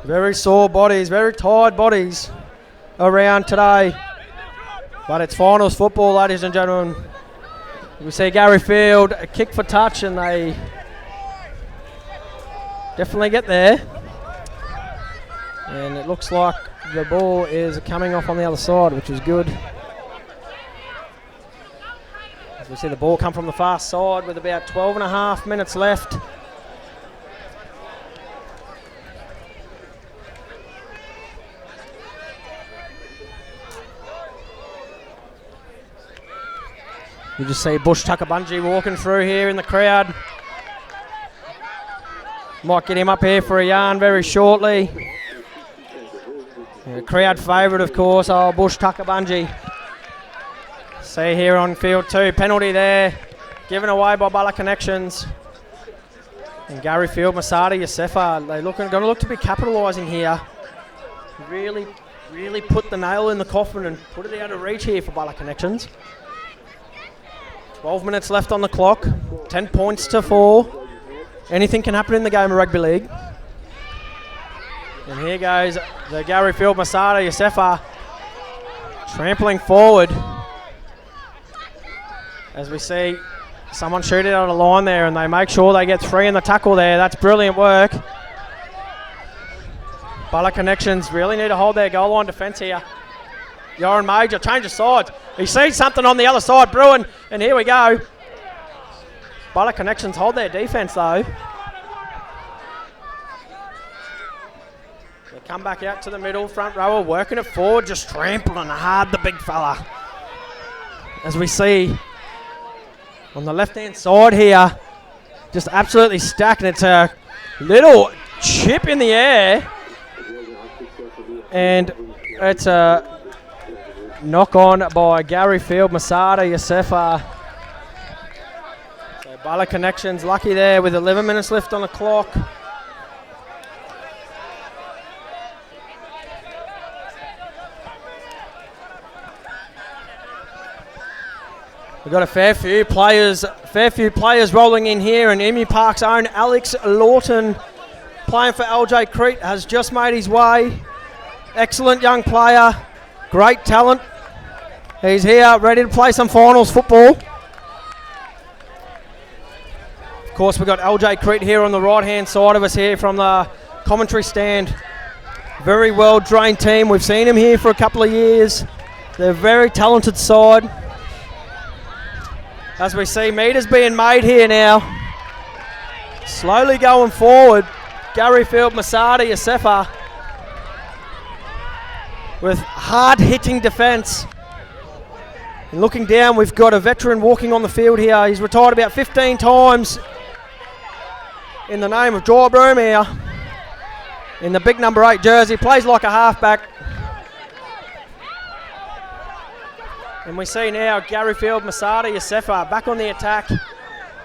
Very sore bodies, very tired bodies around today. But it's finals football, ladies and gentlemen. We see Gary Field a kick for touch, and they definitely get there. And it looks like the ball is coming off on the other side, which is good. As we see the ball come from the far side with about 12.5 minutes left. You just see Bush Tuckabunji walking through here in the crowd. Might get him up here for a yarn very shortly. Yeah, crowd favourite, of course, Bush Tuckabunji. See here on field 2, penalty there, given away by Bala Connections. And Gary Field, Masada Yosefa, they're going to look to be capitalising here. Really put the nail in the coffin and put it out of reach here for Bala Connections. 12 minutes left on the clock, 10 points to 4. Anything can happen in the game of rugby league. And here goes the Gary Field Masada Yosefa trampling forward. As we see someone shoot it out of the line there, and they make sure they get 3 in the tackle there. That's brilliant work. Bala Connections really need to hold their goal line defence here. Yoran Major, change of sides. He sees something on the other side brewing, and here we go. Bala Connections hold their defence though. They come back out to the middle, front rower, working it forward, just trampling hard the big fella. As we see on the left-hand side here, just absolutely stacked, and it's a little chip in the air. And it's a knock on by Gary Field, Masada Yosefa. So Bala Connections lucky there with 11 minutes left on the clock. We've got a fair few players rolling in here, and Emu Park's own Alex Lawton, playing for LJ Crete, has just made his way. Excellent young player, great talent. He's here ready to play some finals football. Of course, we've got LJ Crete here on the right-hand side of us here from the commentary stand. Very well-trained team. We've seen him here for a couple of years. They're a very talented side. As we see meters being made here now. Slowly going forward, Gary Field, Masada Yosefa, with hard-hitting defence. And looking down, we've got a veteran walking on the field here. He's retired about 15 times in the name of Joy Broom here. In the big number 8 jersey, plays like a halfback. And we see now Gary Field, Masada Yosefa back on the attack.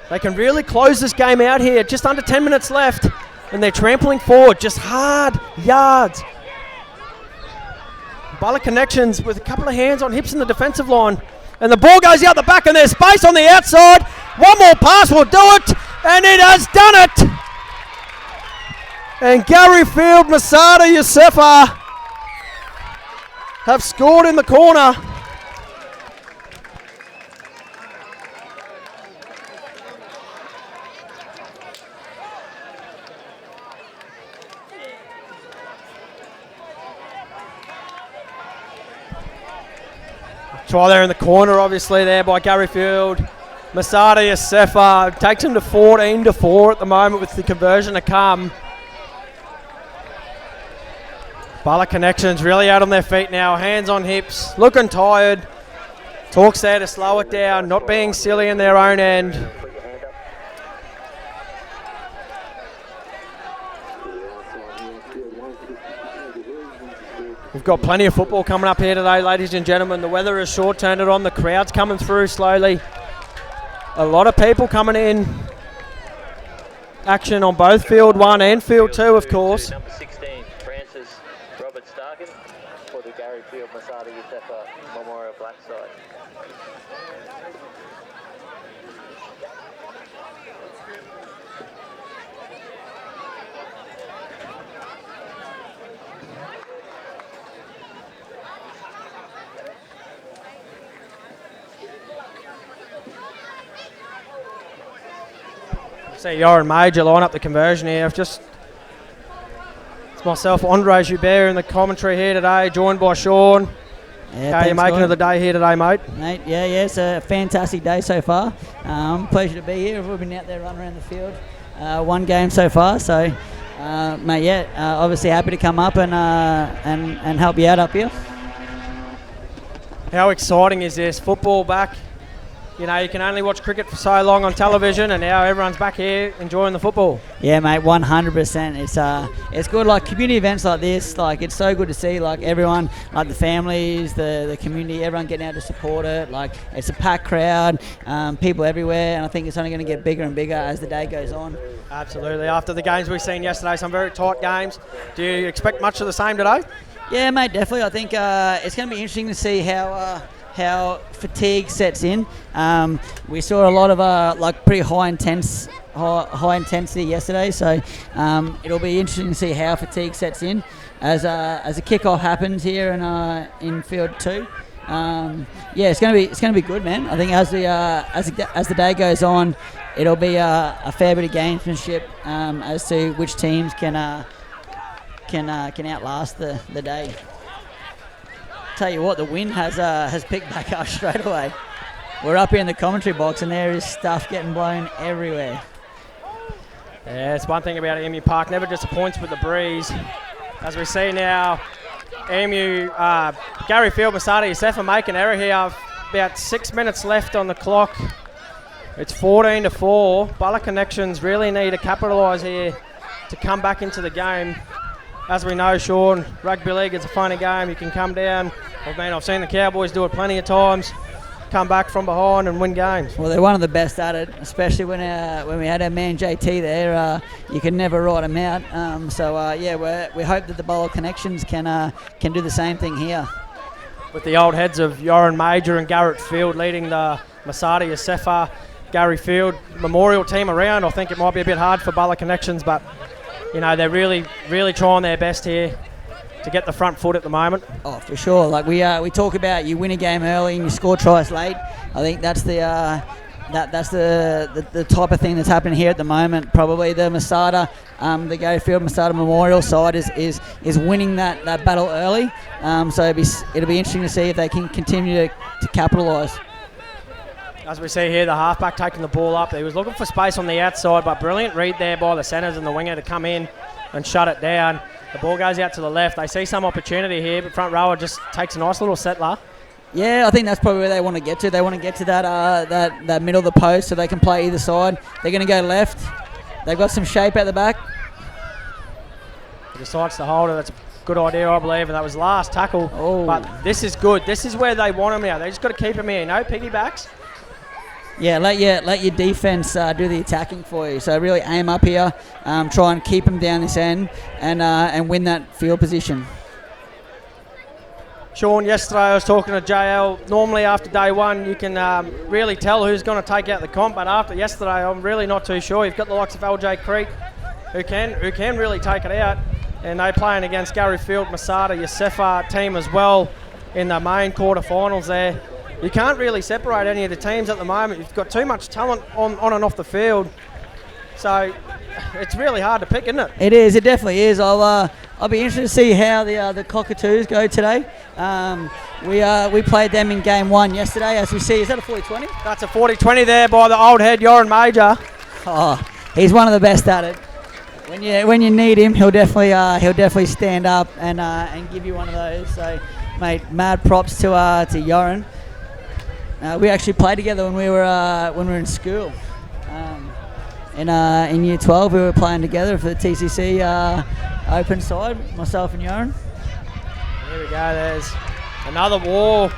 They can really close this game out here. Just under 10 minutes left. And they're trampling forward, just hard yards. Bala Connections with a couple of hands on hips in the defensive line. And the ball goes out the back, and there's space on the outside. One more pass will do it, and it has done it. And Gary Field, Masada Yosefa have scored in the corner. Try there in the corner, obviously, there by Gary Field. Masada Yosefa takes him to 14-4 at the moment with the conversion to come. Bala Connections really out on their feet now, hands on hips, looking tired. Talks there to slow it down, not being silly in their own end. We've got plenty of football coming up here today, ladies and gentlemen. The weather is short-turned on. The crowd's coming through slowly. A lot of people coming in. action on both field 1 and field 2, of course. Number 16, Francis Robert Starkin for the Gary Field Masada Yutefa Memorial Black side. See Yoran Major line up the conversion here. It's myself, Andre Joubert, in the commentary here today, joined by Sean. Yeah, How are you making Gordon. of the day here today, mate? Mate, yeah, it's a fantastic day so far. Pleasure to be here. We've been out there running around the field. One game so far, so mate, yeah, obviously happy to come up and help you out up here. How exciting is this? Football back. You know, you can only watch cricket for so long on television, and now everyone's back here enjoying the football. Yeah, mate, 100%. It's good, like community events like this. Like, it's so good to see, like everyone, like the families, the community, everyone getting out to support it. Like, it's a packed crowd, people everywhere, and I think it's only going to get bigger and bigger as the day goes on. Absolutely. After the games we've seen yesterday, some very tight games. Do you expect much of the same today? Yeah, mate, definitely. I think it's going to be interesting to see how fatigue sets in. We saw a lot of like pretty high intensity yesterday, so it'll be interesting to see how fatigue sets in as a kickoff happens here in field 2. Yeah, it's gonna be good, man. I think as the day goes on, it'll be a fair bit of gamesmanship as to which teams can outlast the day. Tell you what, the wind has picked back up straight away. We're up here in the commentary box and there is stuff getting blown everywhere. Yeah, it's one thing about Emu Park, never disappoints with the breeze. As we see now, Gary Field Masada Yutefa make an error here. About 6 minutes left on the clock. It's 14-4. Bala Connections really need to capitalise here to come back into the game. As we know, Sean, rugby league is a funny game. You can come down. I've seen the Cowboys do it plenty of times. Come back from behind and win games. Well, they're one of the best at it, especially when we had our man JT there. You can never write him out. We hope that the Bowler Connections can do the same thing here. With the old heads of Yoran Major and Garrett Field leading the Masada Yutefa Gary Field Memorial team around, I think it might be a bit hard for Bowler Connections, but you know, they're really, really trying their best here to get the front foot at the moment. Oh, for sure. Like we talk about, you win a game early and you score tries late. I think that's the type of thing that's happening here at the moment. Probably the Masada, the Gary Field Masada Memorial side is winning that battle early. So it'll be interesting to see if they can continue to capitalise. As we see here, the halfback taking the ball up. He was looking for space on the outside, but brilliant read there by the centres and the winger to come in and shut it down. The ball goes out to the left. They see some opportunity here, but front rower just takes a nice little settler. Yeah, I think that's probably where they want to get to. They want to get to that middle of the post so they can play either side. They're going to go left. They've got some shape at the back. He decides to hold it. That's a good idea, I believe, and that was last tackle. Oh. But this is good. This is where they want him now. They just got to keep him here. No piggybacks. Yeah, let your defense do the attacking for you. So really aim up here, try and keep them down this end, and win that field position. Sean, yesterday I was talking to JL. Normally after day one you can really tell who's going to take out the comp, but after yesterday I'm really not too sure. You've got the likes of LJ Creek who can really take it out, and they're playing against Gary Field Masada Yutefa team as well in the main quarterfinals there. You can't really separate any of the teams at the moment. You've got too much talent on and off the field. So it's really hard to pick, isn't it? It is. It definitely is. I'll be interested to see how the Cockatoos go today. We played them in game 1 yesterday. As we see, is that a 40-20? That's a 40-20 there by the old head, Yoran Major. Oh, he's one of the best at it. When you need him, he'll definitely stand up and give you one of those. So, mate, mad props to Yoran. We actually played together when we were in school. In year 12, we were playing together for the TCC open side, myself and Yoran. Here we go. There's another war.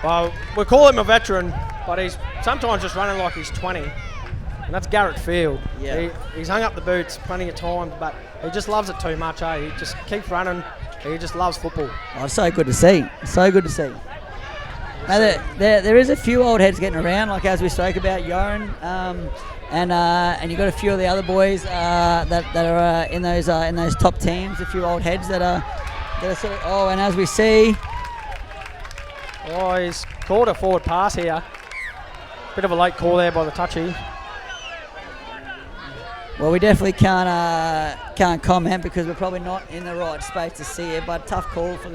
Well, we call him a veteran, but he's sometimes just running like he's 20. And that's Garrett Field. Yeah. He's hung up the boots plenty of times, but he just loves it too much, eh? He just keeps running. He just loves football. Oh, it's so good to see. So good to see. Now, there is a few old heads getting around, like as we spoke about, Yoren, and you got a few of the other boys that are in those top teams. A few old heads that are sort of. Oh, and as we see, He's called a forward pass here. Bit of a late call there by the touchy. well, we definitely can't comment because we're probably not in the right space to see it. But tough call for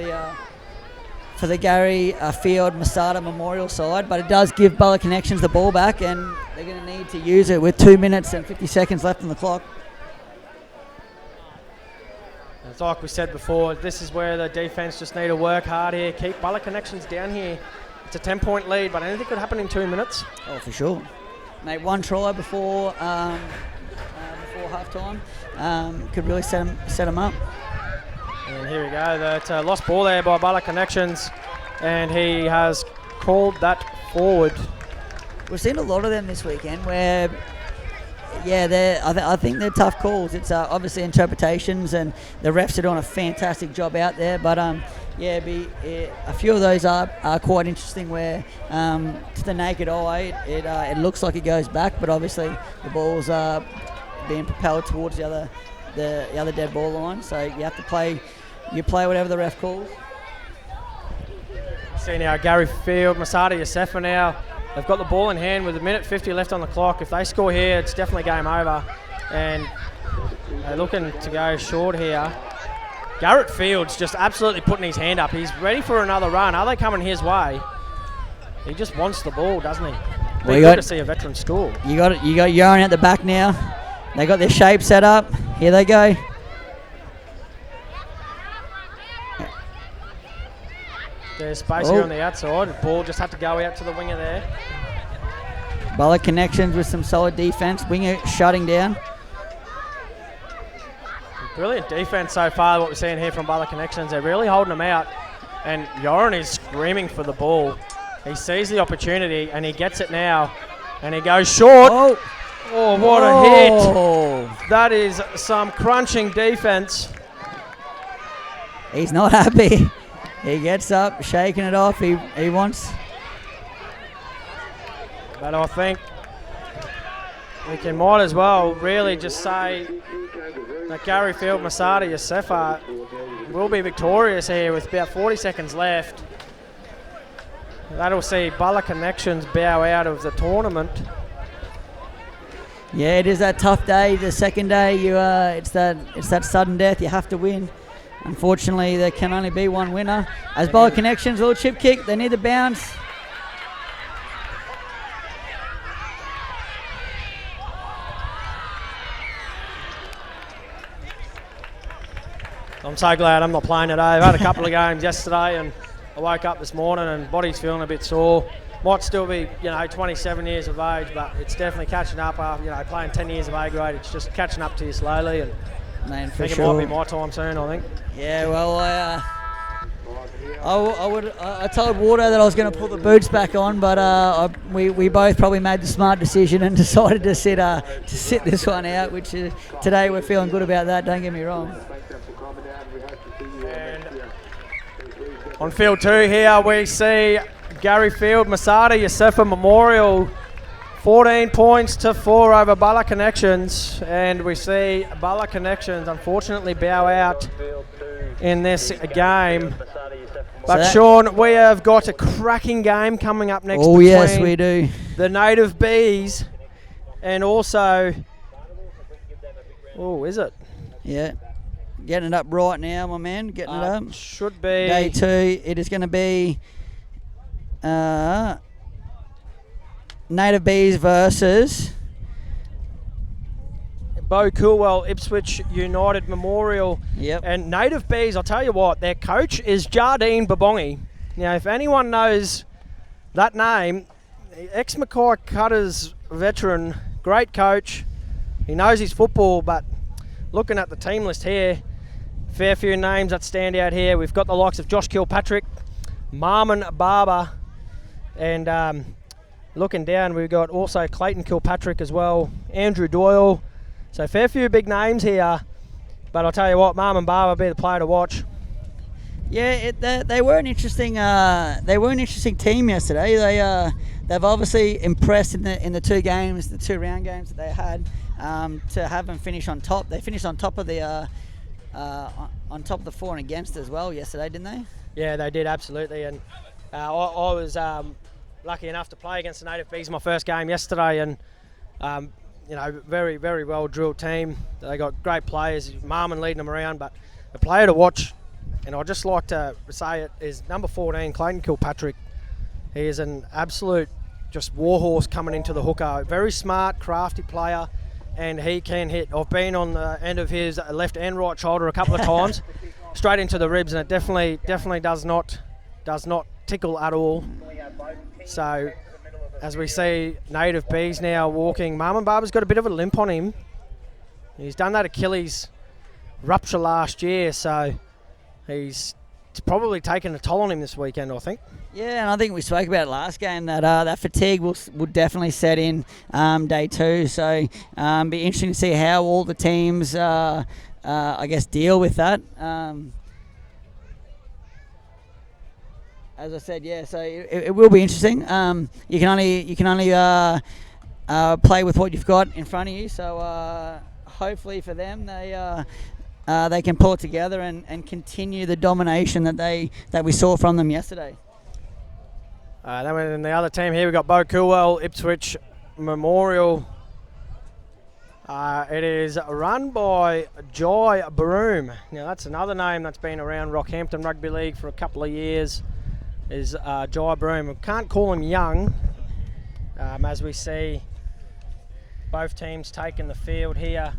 the Gary Field Masada Memorial side, but it does give Bella Connections the ball back, and they're going to need to use it with 2 minutes and 50 seconds left on the clock. It's like we said before, this is where the defence just need to work hard here. Keep Bella Connections down here. It's a 10-point lead, but anything could happen in 2 minutes. Oh, for sure. Made one try before half-time. Could really set them up. And here we go. That's a lost ball there by Bella Connections, and he has called that forward. We've seen a lot of them this weekend where, I think they're tough calls. It's obviously interpretations, and the refs are doing a fantastic job out there. But a few of those are quite interesting where to the naked eye it looks like it goes back, but obviously the ball's being propelled towards the other dead ball line. So you have to play whatever the ref calls. See now Gary Field, Masada Yosefa now. They've got the ball in hand with 1:50 left on the clock. If they score here, it's definitely game over. And they're looking to go short here. Garrett Field's just absolutely putting his hand up. He's ready for another run. Are they coming his way? He just wants the ball, doesn't he? Well, Good to see a veteran score. You got Yoren at the back now. They got their shape set up. Here they go. There's space here on the outside. The ball just had to go out to the winger there. Bella Connections with some solid defence. Winger shutting down. Brilliant defence so far, what we're seeing here from Bella Connections. They're really holding them out. And Yoren is screaming for the ball. He sees the opportunity and he gets it now. And he goes short. Oh, what a hit. That is some crunching defence. He's not happy. He gets up, shaking it off. He wants. But I think we might as well really just say that Gary Field Masada Yosefa will be victorious here with about 40 seconds left. That'll see Bella Connections bow out of the tournament. Yeah, it is that tough day. The second day, it's that sudden death. You have to win. Unfortunately, there can only be one winner. As Bella Connections, little chip kick. They need the bounce. I'm so glad I'm not playing today. I've had a couple of games yesterday, and I woke up this morning and body's feeling a bit sore. Might still be, 27 years of age, but it's definitely catching up after, playing 10 years of A grade. It's just catching up to you slowly, and Man, I for think sure. it might be my time soon, I think. Yeah, well, I told Wardo that I was going to put the boots back on, but we both probably made the smart decision and decided to sit this one out, which today we're feeling good about that, don't get me wrong. And on field 2 here, we see Gary Field, Masada Yosefa Memorial, 14 points to 4 over Bella Connections, and we see Bella Connections unfortunately bow out in this game. But Sean, we have got a cracking game coming up next. Oh yes, we do. The Native Bees, and also, is it? Yeah, getting it up right now, my man. Getting it up. Should be Day 2. It is going to be Native Bees versus Bo Coolwell, Ipswich United Memorial. Yep. And Native Bees, I'll tell you what, their coach is Jardine Babongi. Now, if anyone knows that name, ex-Mackay Cutters veteran, great coach. He knows his football, but looking at the team list here, fair few names that stand out here. We've got the likes of Josh Kilpatrick, Marmon Barber, and looking down, we've got also Clayton Kilpatrick as well, Andrew Doyle. So fair few big names here. But I'll tell you what, Mum and Barber be the player to watch. Yeah, they were an interesting. They were an interesting team yesterday. They've obviously impressed in the 2 games, the 2 round games that they had. To have them finish on top, they finished on top of the on top of the for and against as well yesterday, didn't they? Yeah, they did, absolutely. And I was lucky enough to play against the Native Bees my first game yesterday, and very, very well drilled team. They got great players, Marmon leading them around, but the player to watch, and I'd just like to say it, is number 14, Clayton Kilpatrick. He is an absolute just warhorse coming into the hooker. Very smart, crafty player, and he can hit. I've been on the end of his left and right shoulder a couple of times, straight into the ribs, and it definitely does not tickle at all. So as we see Native Bees now walking, Mum and Barber's got a bit of a limp on him. He's done that Achilles rupture last year, so it's probably taken a toll on him this weekend, I think. Yeah, and I think we spoke about it last game that that fatigue will definitely set in day 2. So be interesting to see how all the teams, I guess, deal with that. As I said, yeah. So it will be interesting. You can only play with what you've got in front of you. So hopefully for them, they can pull it together and continue the domination that we saw from them yesterday. Then in the other team here, we've got Bo Coolwell, Ipswich Memorial. It is run by Jai Broom. Now that's another name that's been around Rockhampton Rugby League for a couple of years, is Jai Broom. We can't call him young, as we see both teams taking the field here.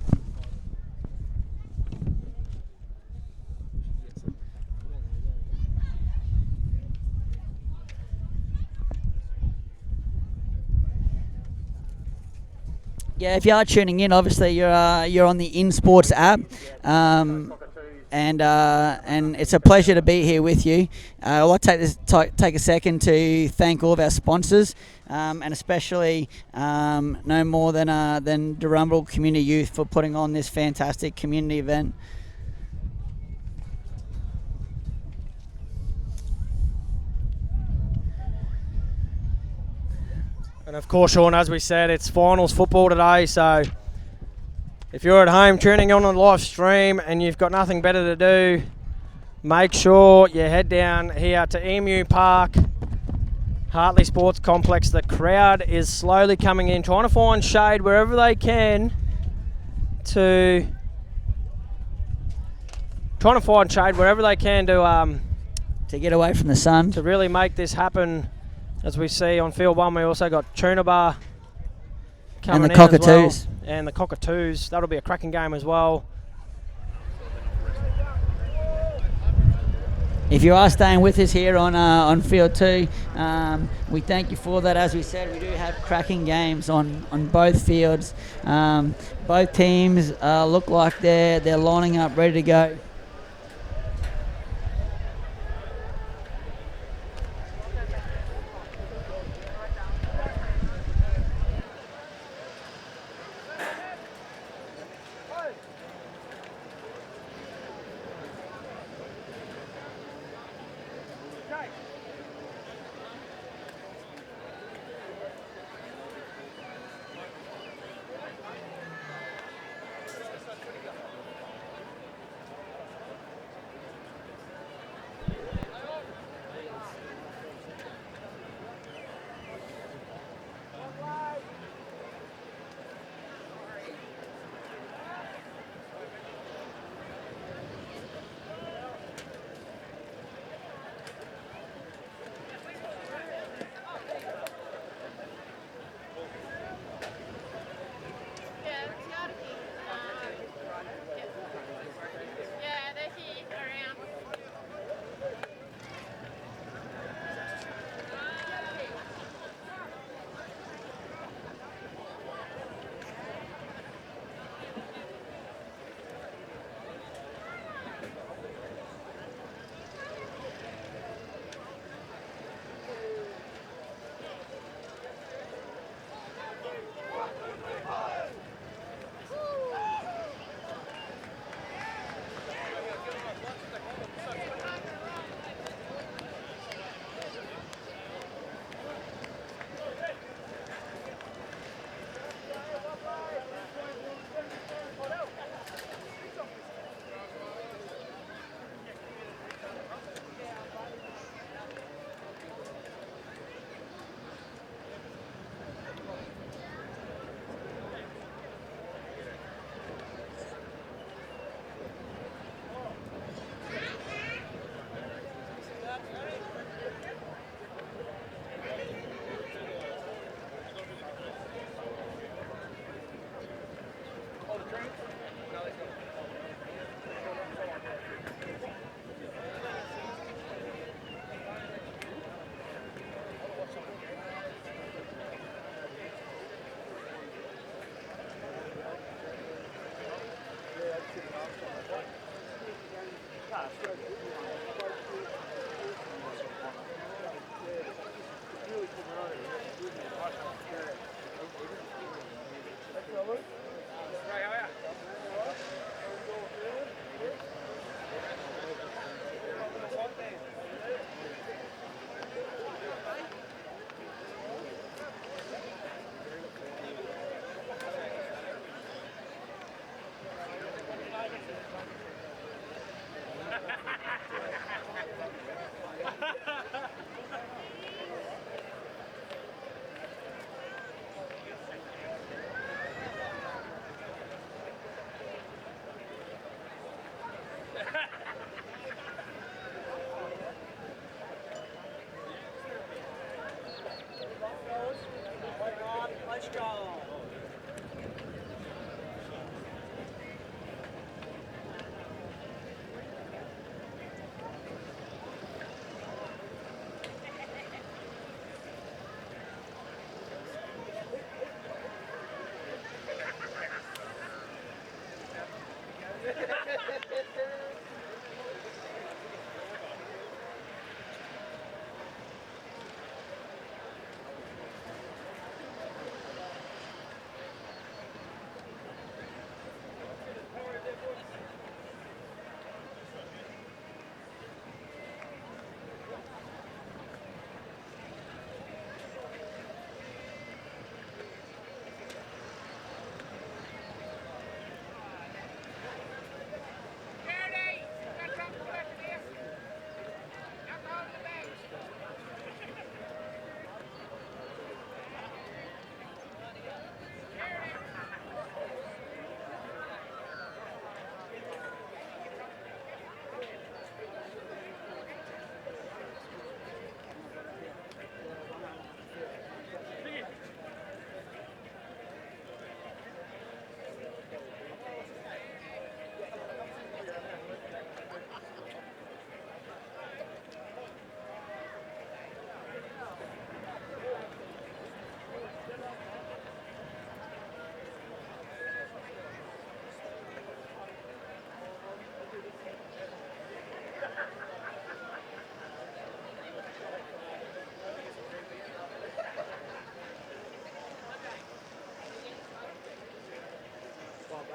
Yeah, if you are tuning in, obviously you're on the InSports app, and it's a pleasure to be here with you. I'd like to take a second to thank all of our sponsors, and especially no more than Durumble Community Youth for putting on this fantastic community event. And of course, Sean, as we said, it's finals football today, so if you're at home tuning on the live stream and you've got nothing better to do, make sure you head down here to Emu Park, Hartley Sports Complex. The crowd is slowly coming in, trying to find shade wherever they can to get away from the sun, to really make this happen. As we see on field 1, we also got Toonabar coming and the Cockatoos. Well. And the Cockatoos. That'll be a cracking game as well. If you are staying with us here on field 2, we thank you for that. As we said, we do have cracking games on both fields. Both teams look like they're lining up, ready to go.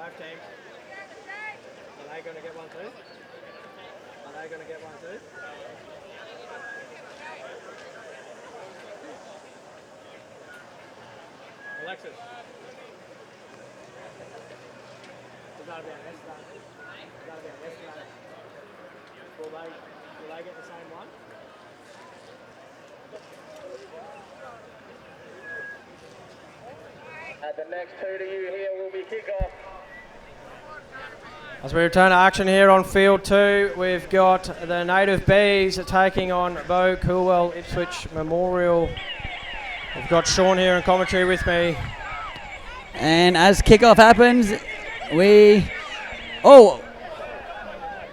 Both teams. Are they going to get one too? Are they going to get one too? Alexis. That'll be an S run. That'll be an S run. Will they get the same one? At the next two to you here will be kickoff. As we return to action here on field 2, we've got the Native Bees taking on Bo Coolwell Ipswich Memorial. We've got Sean here in commentary with me. And as kickoff happens,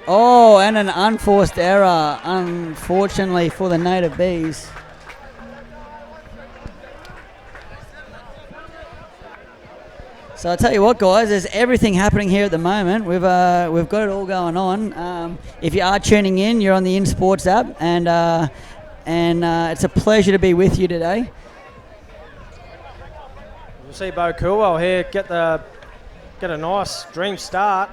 and an unforced error, unfortunately for the Native Bees. So I'll tell you what, guys, there's everything happening here at the moment. We've got it all going on. If you are tuning in, you're on the In Sports app, and it's a pleasure to be with you today. We'll see Bo Coolwell here get a nice dream start.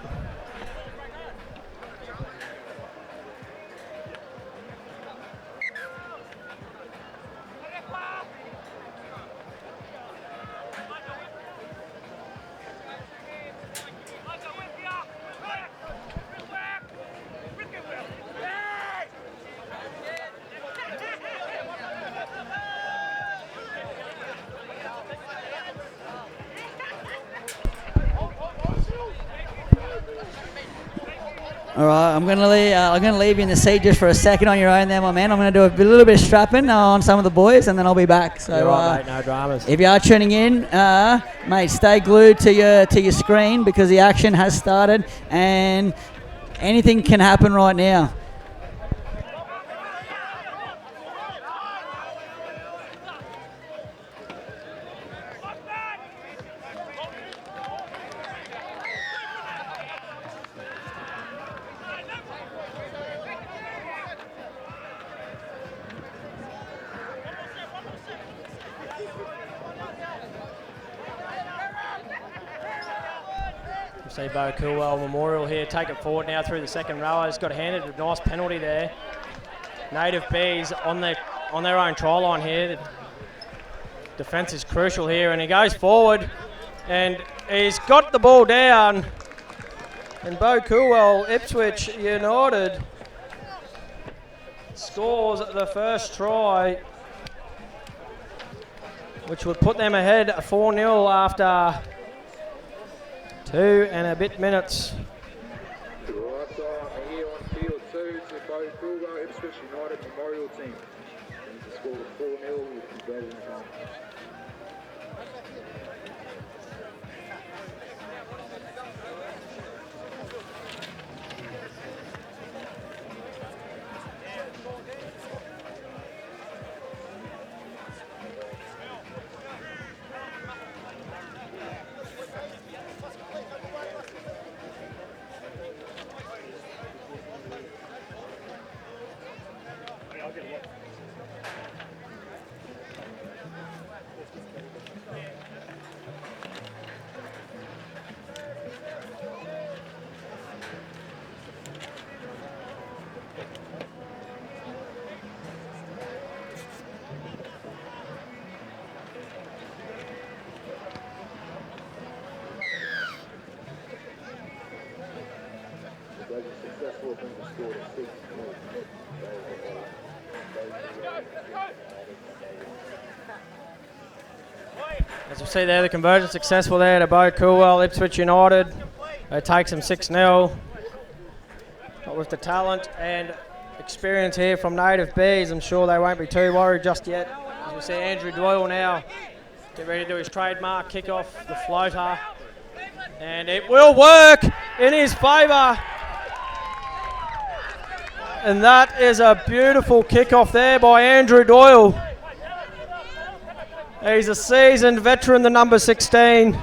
All right, I'm gonna leave you in the seat just for a second on your own there, my man. I'm gonna do a little bit of strapping on some of the boys, and then I'll be back. So, You're right, mate, no dramas. If you are tuning in, mate, stay glued to your screen because the action has started, and anything can happen right now. See Bo Coolwell Memorial here take it forward now through the second row. He's got handed a nice penalty there. Native Bees on their own try line here. Defence is crucial here, and he goes forward and he's got the ball down. And Bo Coolwell Ipswich United scores the first try, which would put them ahead 4-0 after 2 and a bit minutes. Right side here on field 2 to Bo Coolwell Ipswich United Memorial Team. And the score of 4-0 with conversion time. Successful from the score of 6. As you see there, the conversion successful there to Bo Coolwell Ipswich United. It takes them 6-0. But with the talent and experience here from Native Bees, I'm sure they won't be too worried just yet. As we see Andrew Doyle now get ready to do his trademark kickoff, the floater. And it will work in his favour. And that is a beautiful kickoff there by Andrew Doyle. He's a seasoned veteran, the number 16.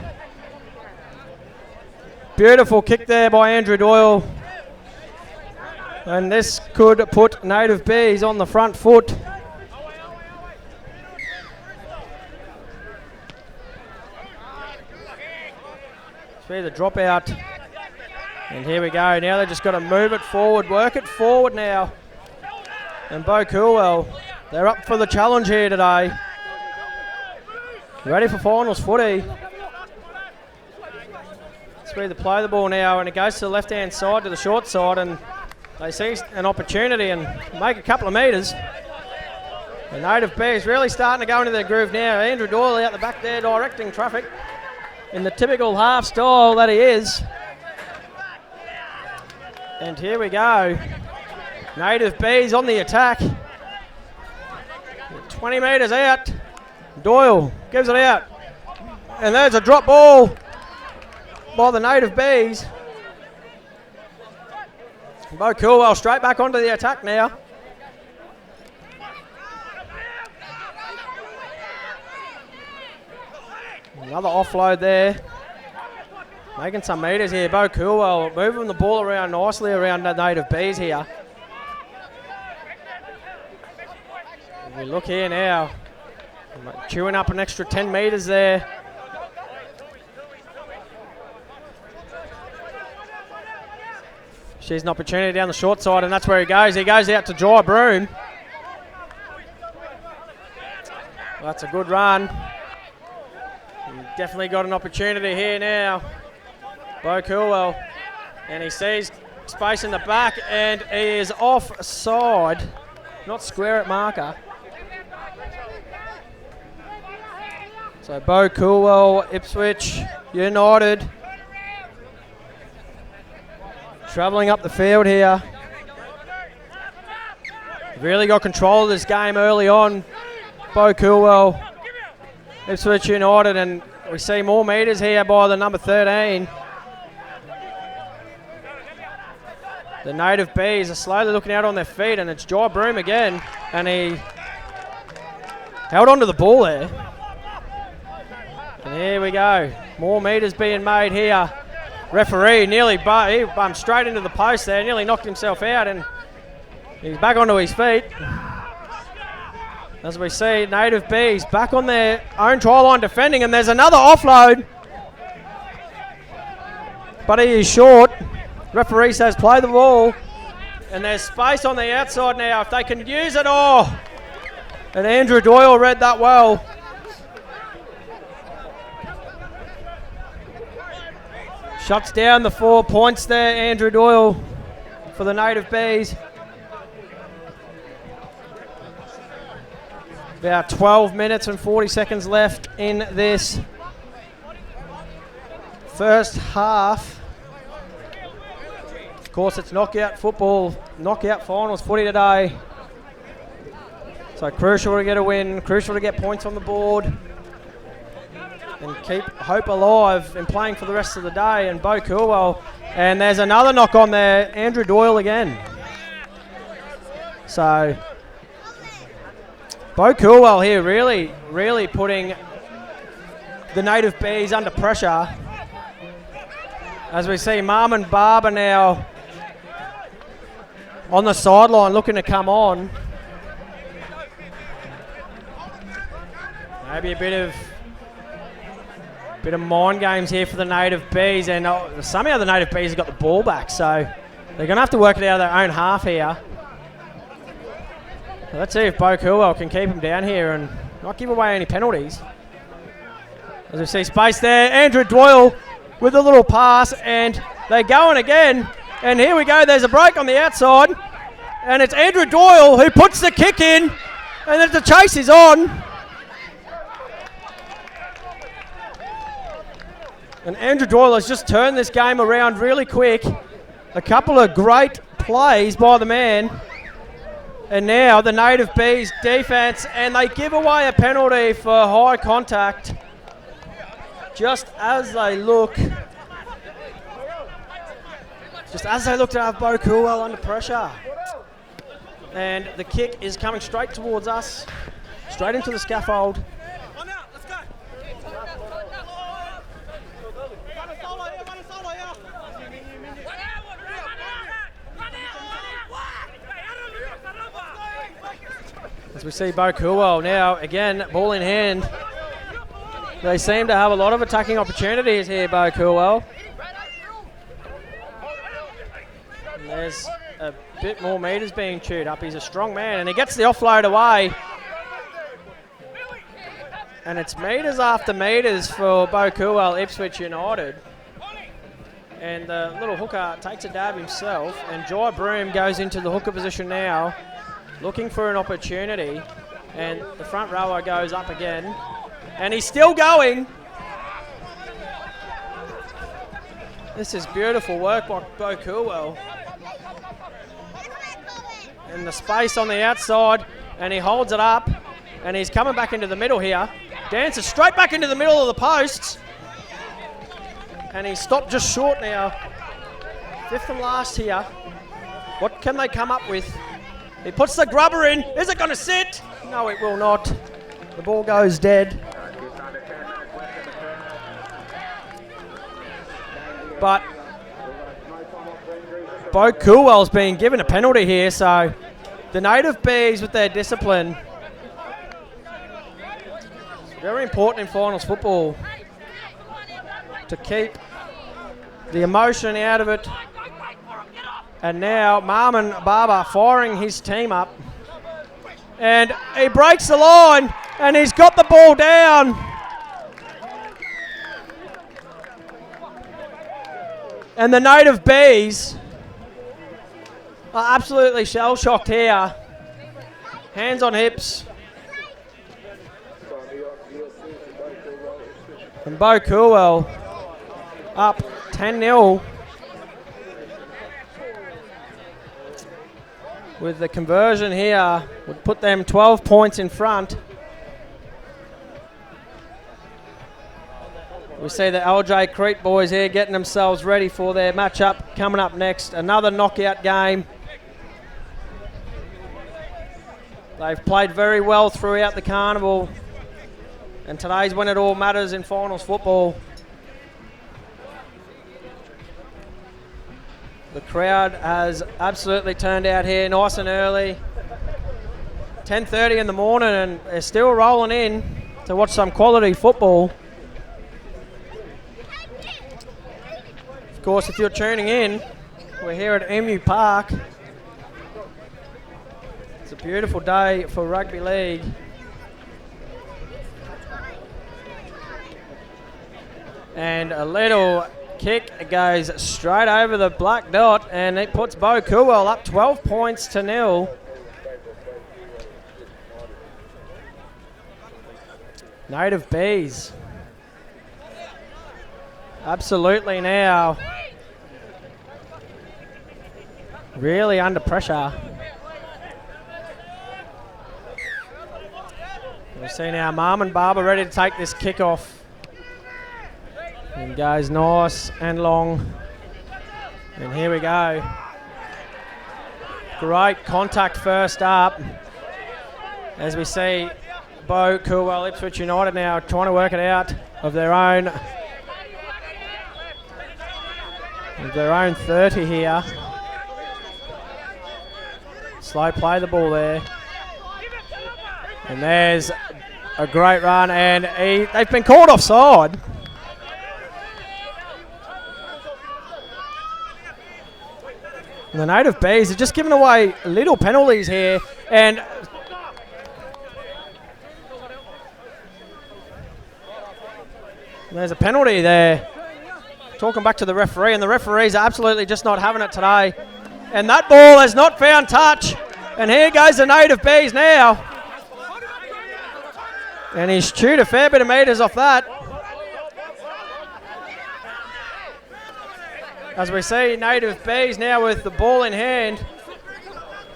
Beautiful kick there by Andrew Doyle. And this could put Native Bees on the front foot. See the dropout. And here we go. Now they've just got to move it forward, work it forward now. And Bo Coolwell, they're up for the challenge here today. Ready for finals footy. They play the ball now, and it goes to the left-hand side, to the short side, and they see an opportunity and make a couple of metres. The Native Bears really starting to go into their groove now. Andrew Doyle out the back there directing traffic in the typical half style that he is. And here we go. Native Bears on the attack. 20 metres out. Doyle gives it out. And there's a drop ball by the Native Bees. Bo Coolwell straight back onto the attack now. Another offload there. Making some metres here. Bo Coolwell moving the ball around nicely around the Native Bees here. If we look here now. Chewing up an extra 10 metres there. She's an opportunity down the short side, and that's where he goes. He goes out to dry broom. That's a good run. He definitely got an opportunity here now. Bo Coolwell. And he sees space in the back, and he is offside. Not square at marker. So Bo Coolwell, Ipswich United. Travelling up the field here. Really got control of this game early on. Bo Coolwell, Ipswich United, and we see more metres here by the number 13. The Native Bees are slowly looking out on their feet, and it's Jai Broom again, and he held onto the ball there. And here we go. More metres being made here. Referee nearly bumped straight into the post there, nearly knocked himself out, and he's back onto his feet. As we see, Native Bees back on their own try line defending, and there's another offload. But he is short. Referee says play the ball, and there's space on the outside now if they can use it. Oh, and Andrew Doyle read that well. Shuts down the 4 points there, Andrew Doyle, for the Native Bees. About 12 minutes and 40 seconds left in this first half. Of course, it's knockout football, knockout finals footy today. So crucial to get a win, crucial to get points on the board, and keep hope alive in playing for the rest of the day. And Bo Coolwell, and there's another knock on there, Andrew Doyle again. So Bo Coolwell here really putting the Native Bees under pressure. As we see Marmon Barber now on the sideline looking to come on. Maybe a bit of mind games here for the Native Bees, and somehow the Native Bees have got the ball back, so they're going to have to work it out of their own half here. Let's see if Bo Coolwell can keep him down here and not give away any penalties. As we see space there, Andrew Doyle with a little pass, and they're going again. And here we go, there's a break on the outside, and it's Andrew Doyle who puts the kick in, and then the chase is on. And Andrew Doyle has just turned this game around really quick. A couple of great plays by the man. And now the Native Bees defense, and they give away a penalty for high contact just as they look to have Bo Coolwell under pressure. And the kick is coming straight towards us, straight into the scaffold. As we see Bo Coolwell now, again, ball in hand. They seem to have a lot of attacking opportunities here, Bo Coolwell. there's a bit more metres being chewed up. He's a strong man, and he gets the offload away. And it's metres after metres for Bo Coolwell, Ipswich United. And the little hooker takes a dab himself, and Jai Broom goes into the hooker position now, looking for an opportunity. And the front rower goes up again, and he's still going. This is beautiful work by Bo Coolwell. And the space on the outside, and he holds it up, and he's coming back into the middle here. Dances straight back into the middle of the posts. And he stopped just short now. Fifth and last here. What can they come up with? He puts the grubber in. Is it going to sit? No, it will not. The ball goes dead. But Bo Coolwell's being given a penalty here, so the Native Bees with their discipline. Very important in finals football to keep the emotion out of it. And now Marman Barber firing his team up. And he breaks the line, and he's got the ball down. And the Native Bees are absolutely shell-shocked here. Hands on hips. And Bo Coolwell up 10-0 with the conversion here would put them 12 points in front. We see the LJ Crete boys here getting themselves ready for their matchup coming up next. Another knockout game. They've played very well throughout the carnival, and today's when it all matters in finals football. The crowd has absolutely turned out here nice and early. 10:30 in the morning, and they're still rolling in to watch some quality football. Of course, if you're tuning in, we're here at Emu Park. It's a beautiful day for rugby league. And a little kick goes straight over the black dot, and it puts Bo Coolwell up 12 points to 0. Native Bees. Absolutely now. Really under pressure. We see now Marman Barber ready to take this kick off. And goes nice and long. And here we go. Great contact first up. As we see Bo Coolwell, Ipswich United now trying to work it out of their own 30 here. Slow play the ball there. And there's a great run, and they've been called offside. And the Native Bees are just giving away little penalties here, and there's a penalty there. Talking back to the referee, and the referees are absolutely just not having it today. And that ball has not found touch. And here goes the Native Bees now. And he's chewed a fair bit of metres off that. As we see Native Bees now with the ball in hand.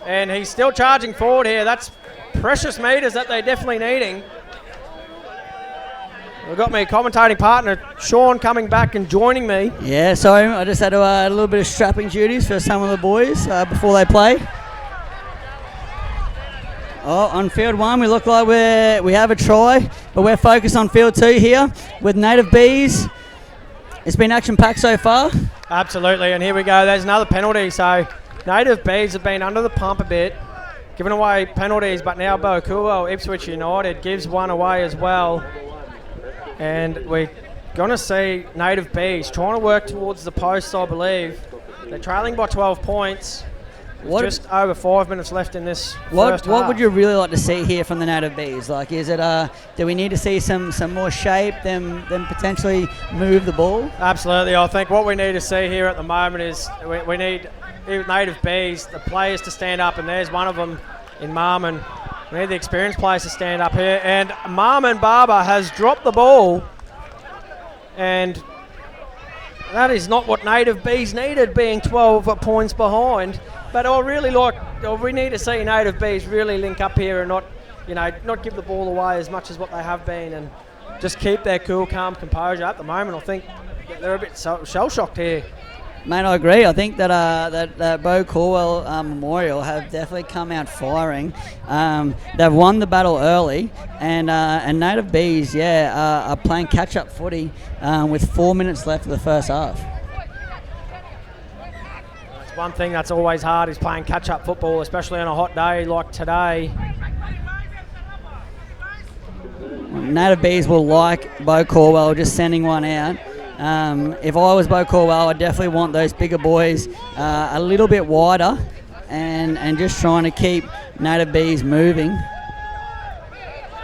And he's still charging forward here. That's precious metres that they're definitely needing. We've got my commentating partner, Sean, coming back and joining me. Yeah, sorry, I just had to a little bit of strapping duties for some of the boys before they play. Oh, on field one, we look like we have a try, but we're focused on field two here with Native Bees. It's been action-packed so far. Absolutely, and here we go. There's another penalty. So Native Bees have been under the pump a bit, giving away penalties, but now Bo Coolwell, Ipswich United, gives one away as well. And we're going to see Native Bees trying to work towards the post, I believe. They're trailing by 12 points. What- Just over 5 minutes left in this What first half. would you really like to see here from the Native Bees? Like, is it do we need to see some more shape, them potentially move the ball? Absolutely. I think what we need to see here at the moment is we need Native Bees, the players to stand up, and there's one of them in Marmon. We need the experienced players to stand up here. And Marmon Barber has dropped the ball, and that is not what Native Bees needed, being 12 points behind. But we need to see Native Bees really link up here and not give the ball away as much as what they have been, and just keep their cool, calm composure. At the moment, I think they're a bit shell-shocked here. Mate, I agree. I think that Bo Corwell Memorial have definitely come out firing. They've won the battle early, and Native Bees, are playing catch-up footy with 4 minutes left of the first half. One thing that's always hard is playing catch-up football, especially on a hot day like today. Native Bees will like Bo Corwell just sending one out. If I was Bo Corwell, I'd definitely want those bigger boys a little bit wider and just trying to keep Native Bees moving.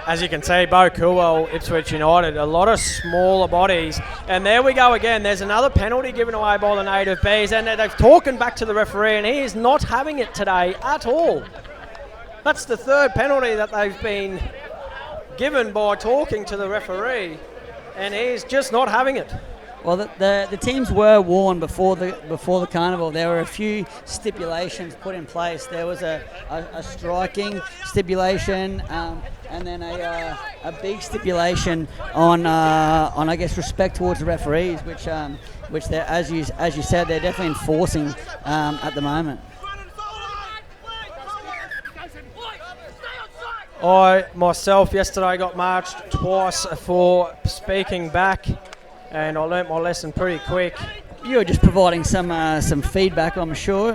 As you can see, Bo Coolwell, Ipswich United, a lot of smaller bodies. And there we go again. There's another penalty given away by the Native Bees, and they've talking back to the referee, and he is not having it today at all. That's the third penalty that they've been given by talking to the referee, and he's just not having it. Well, the teams were warned before the carnival. There were a few stipulations put in place. There was a striking stipulation, and then a big stipulation on I guess respect towards the referees, which they're, as you said, they're definitely enforcing at the moment. I myself yesterday got marched twice for speaking back, and I learnt my lesson pretty quick. You were just providing some feedback, I'm sure,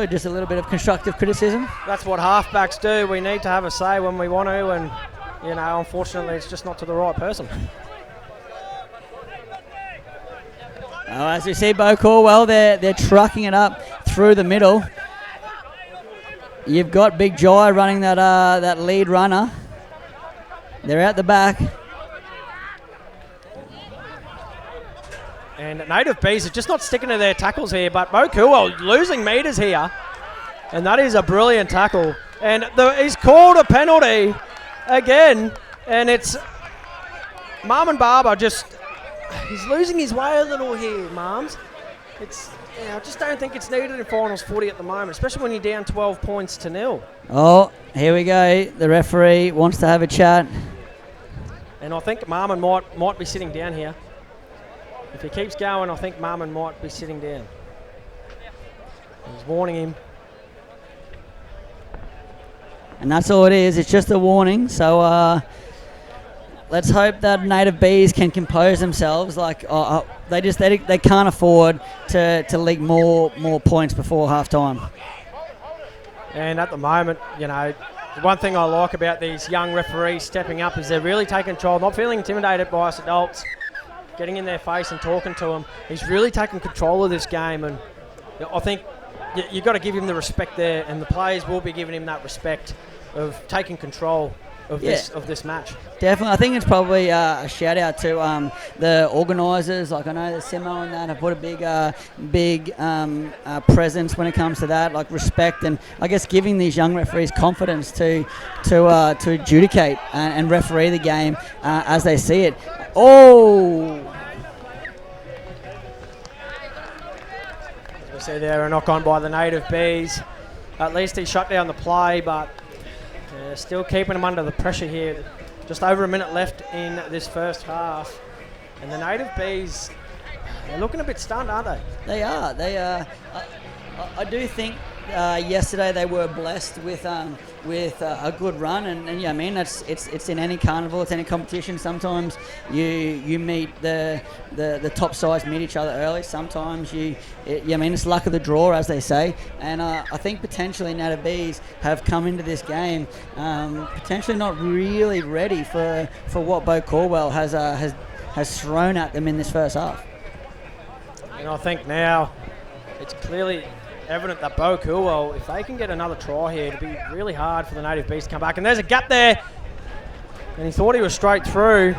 just a little bit of constructive criticism. That's what halfbacks do. We need to have a say when we want to, and unfortunately, it's just not to the right person. As we see Bo Corwell, they're trucking it up through the middle. You've got Big Jai running that lead runner. They're out the back. And Native Bees are just not sticking to their tackles here, but Bo Coolwell losing metres here. And that is a brilliant tackle. And he's called a penalty again, and it's Marmon Barber he's losing his way a little here, Marms. I just don't think it's needed in finals footy at the moment, especially when you're down 12 points to 0. Oh, here we go. The referee wants to have a chat. And I think Marmon might be sitting down here. If he keeps going, I think Marmon might be sitting down. He's warning him. And that's all it is. It's just a warning. So let's hope that Native Bees can compose themselves. Like they can't afford to leak more points before half time. And at the moment, the one thing I like about these young referees stepping up is they're really taking control, not feeling intimidated by us adults, getting in their face and talking to them. He's really taking control of this game, and I think you've got to give him the respect there, and the players will be giving him that respect of taking control of this match. Definitely. I think it's probably a shout out to the organisers. Like I know the Simo and that have put a big presence when it comes to that, like respect, and I guess giving these young referees confidence to adjudicate and referee the game as they see it. Oh! As we see there, a knock on by the Native Bees. At least he shut down the play, but still keeping them under the pressure here. Just over a minute left in this first half. And the Native Bees, they're looking a bit stunned, aren't they? They are. I do think yesterday they were blessed with a good run, and yeah, I mean it's in any carnival, it's any competition. Sometimes you meet the top sides meet each other early. Sometimes it's luck of the draw, as they say. And I think potentially Native Bees have come into this game potentially not really ready for what Bo Corwell has thrown at them in this first half. And I think now it's clearly evident that Bo Coolwell, if they can get another try here, it'll be really hard for the Native Bees to come back. And there's a gap there, and he thought he was straight through.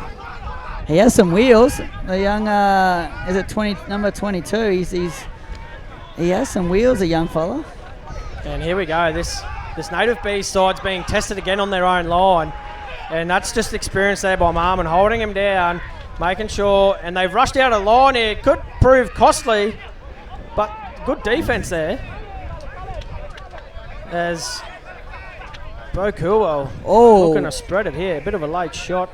He has some wheels. The young, is it number 22? He has some wheels, a young fella. And here we go. This Native Bees side's being tested again on their own line, and that's just experience there by Marmon, holding him down, making sure. And they've rushed out of line here. It could prove costly, but good defense there. As Bo Coolwell looking to spread it here. A bit of a late shot.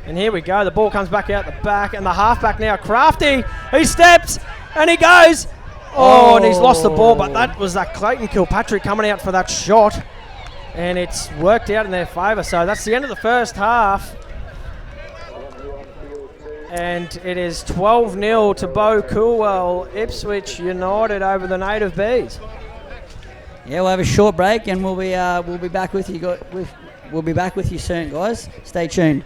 And here we go. The ball comes back out the back, and the halfback now, Crafty. He steps, and he goes. Oh, and he's lost the ball, but that was that Clayton Kilpatrick coming out for that shot. And it's worked out in their favour. So that's the end of the first half. And it is 12-0 to Bo Coolwell, Ipswich United over the Native Bees. Yeah, we'll have a short break, and we'll be back with you. We'll be back with you soon, guys. Stay tuned.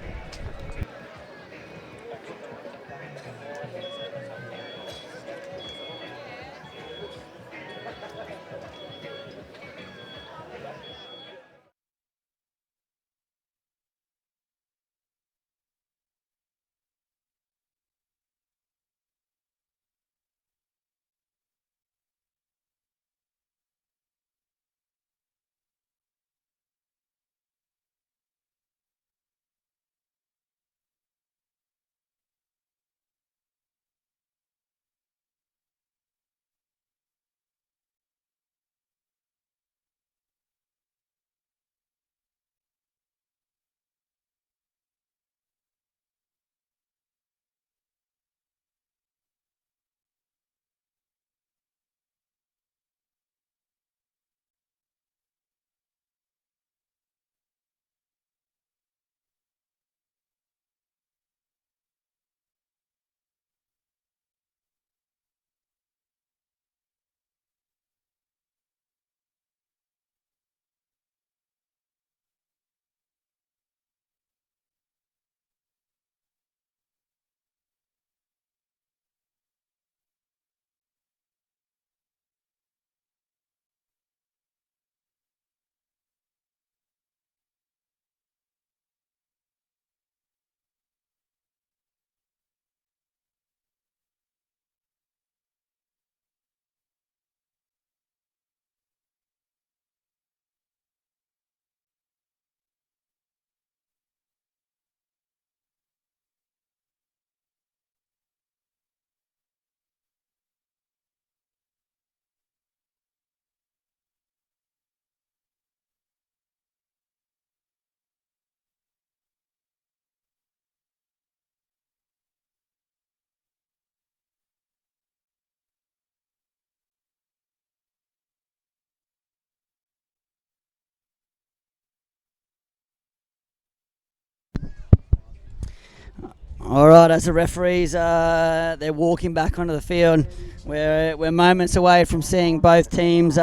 All right, as the referees, they're walking back onto the field. We're moments away from seeing both teams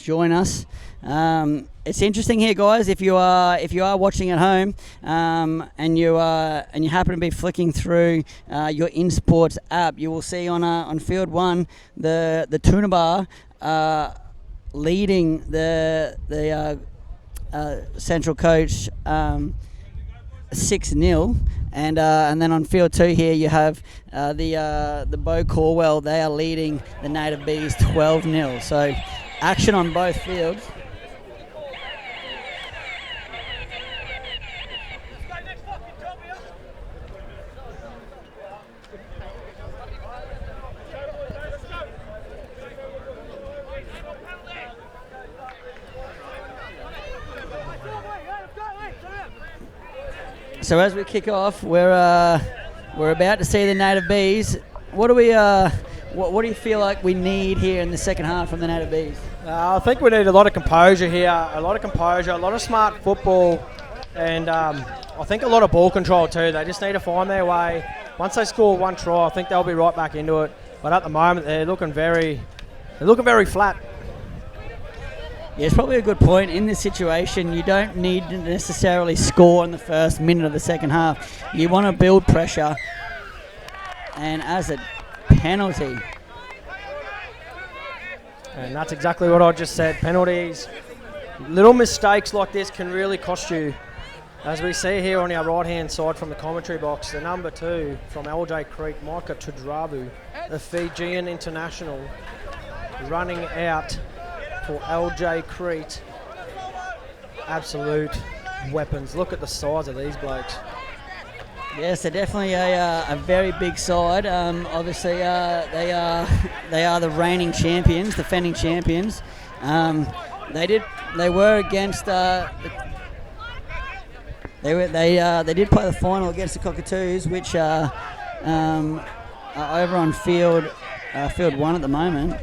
join us. It's interesting here, guys. If you are watching at home, and you happen to be flicking through your InSports app, you will see on field one the Toonabar leading the Central Coast 6-0, and then on field two here you have the Bo Coolwell. They are leading the Native Bees 12-0. So action on both fields. So as we kick off, we're about to see the Native Bees. What do you feel like we need here in the second half from the Native Bees? I think we need a lot of composure here, a lot of smart football, and I think a lot of ball control too. They just need to find their way. Once they score one try, I think they'll be right back into it. But at the moment, they're looking very flat. Yeah, it's probably a good point. In this situation, you don't need to necessarily score in the first minute of the second half. You want to build pressure. And as a penalty, And that's exactly what I just said. Penalties, little mistakes like this can really cost you. As we see here on our right-hand side from the commentary box, the number 2 from LJ Creek, Micah Tudravu, the Fijian international, running out for LJ Crete. Absolute weapons. Look at the size of these blokes. Yes, they're definitely a very big side. Obviously, they are the reigning champions, defending champions. They were against they did play the final against the Cockatoos, which are over on field 1 at the moment.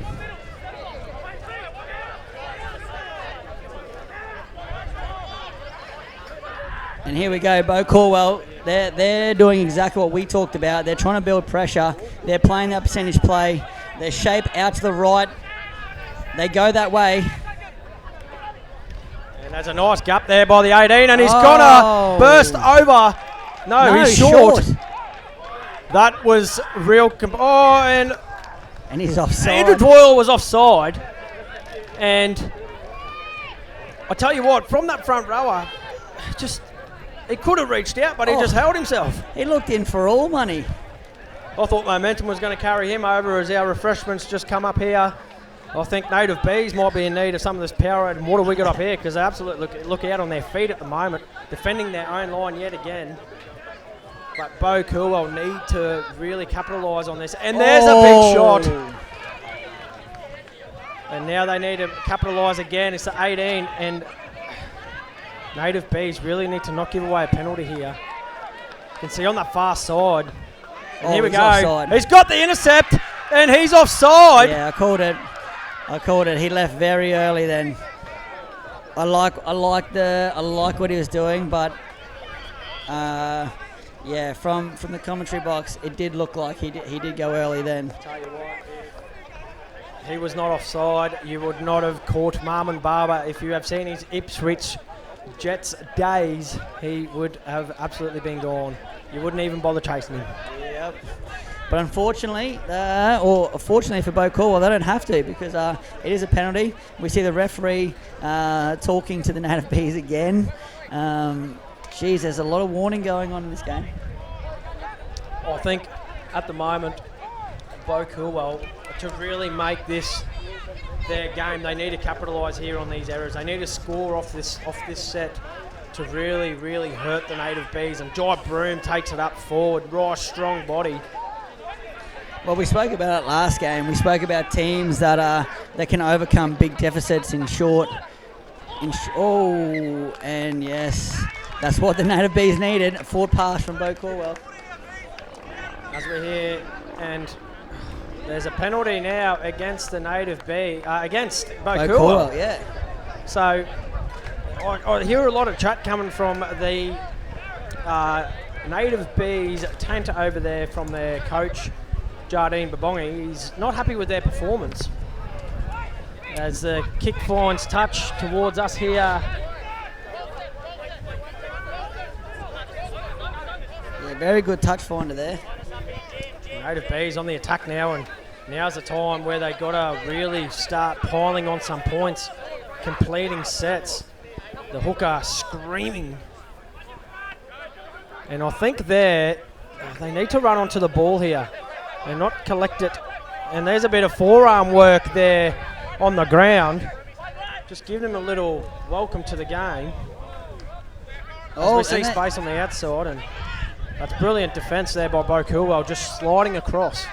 And here we go, Bo Corwell. They're doing exactly what we talked about. They're trying to build pressure. They're playing that percentage play. Their shape out to the right. They go that way. And there's a nice gap there by the 18, and he's gonna burst over. No, he's short. That was real. And he's offside. Andrew Doyle was offside. And I tell you what, from that front rower, he could have reached out, but he just held himself. He looked in for all money. I thought momentum was going to carry him over as our refreshments just come up here. I think Native Bees might be in need of some of this power. And what have we got up here? Because they absolutely look out on their feet at the moment, defending their own line yet again. But Bo Coolwell need to really capitalise on this. And there's a big shot. And now they need to capitalise again. It's the 18. And Native Bees really need to not give away a penalty here. You can see on that far side. And here we go. Offside. He's got the intercept, and he's offside. Yeah, I called it. He left very early then. I like what he was doing, but yeah, from the commentary box, it did look like he did go early then. Tell you what, if he was not offside, you would not have caught Marmon Barber. If you have seen his Ipswich Jets days, he would have absolutely been gone. You wouldn't even bother chasing him. Yep. But unfortunately, or fortunately for Bo Corwell, they don't have to, because it is a penalty. We see the referee talking to the Native Bees again. Geez, there's a lot of warning going on in this game. I think at the moment, Bo Corwell, to really make this their game, they need to capitalise here on these errors. They need to score off this set to really, really hurt the Native Bees. And Jai Broom takes it up forward, right, strong body. Well, we spoke about it last game. We spoke about teams that can overcome big deficits in short. And yes, that's what the Native Bees needed. A forward pass from Bo Corwell. As we're here, and there's a penalty now against the Native Bee, against Bo Corwell. Yeah. So I hear a lot of chat coming from the Native Bees tent over there from their coach, Jardine Babongi. He's not happy with their performance. As the kick finds touch towards us here. Yeah, very good touch finder there. Native Bees on the attack now, and now's the time where they got to really start piling on some points, completing sets. The hooker screaming. And I think they need to run onto the ball here and not collect it. And there's a bit of forearm work there on the ground. Just give them a little welcome to the game. As we see space on the outside, and that's brilliant defence there by Bo Coolwell, just sliding across.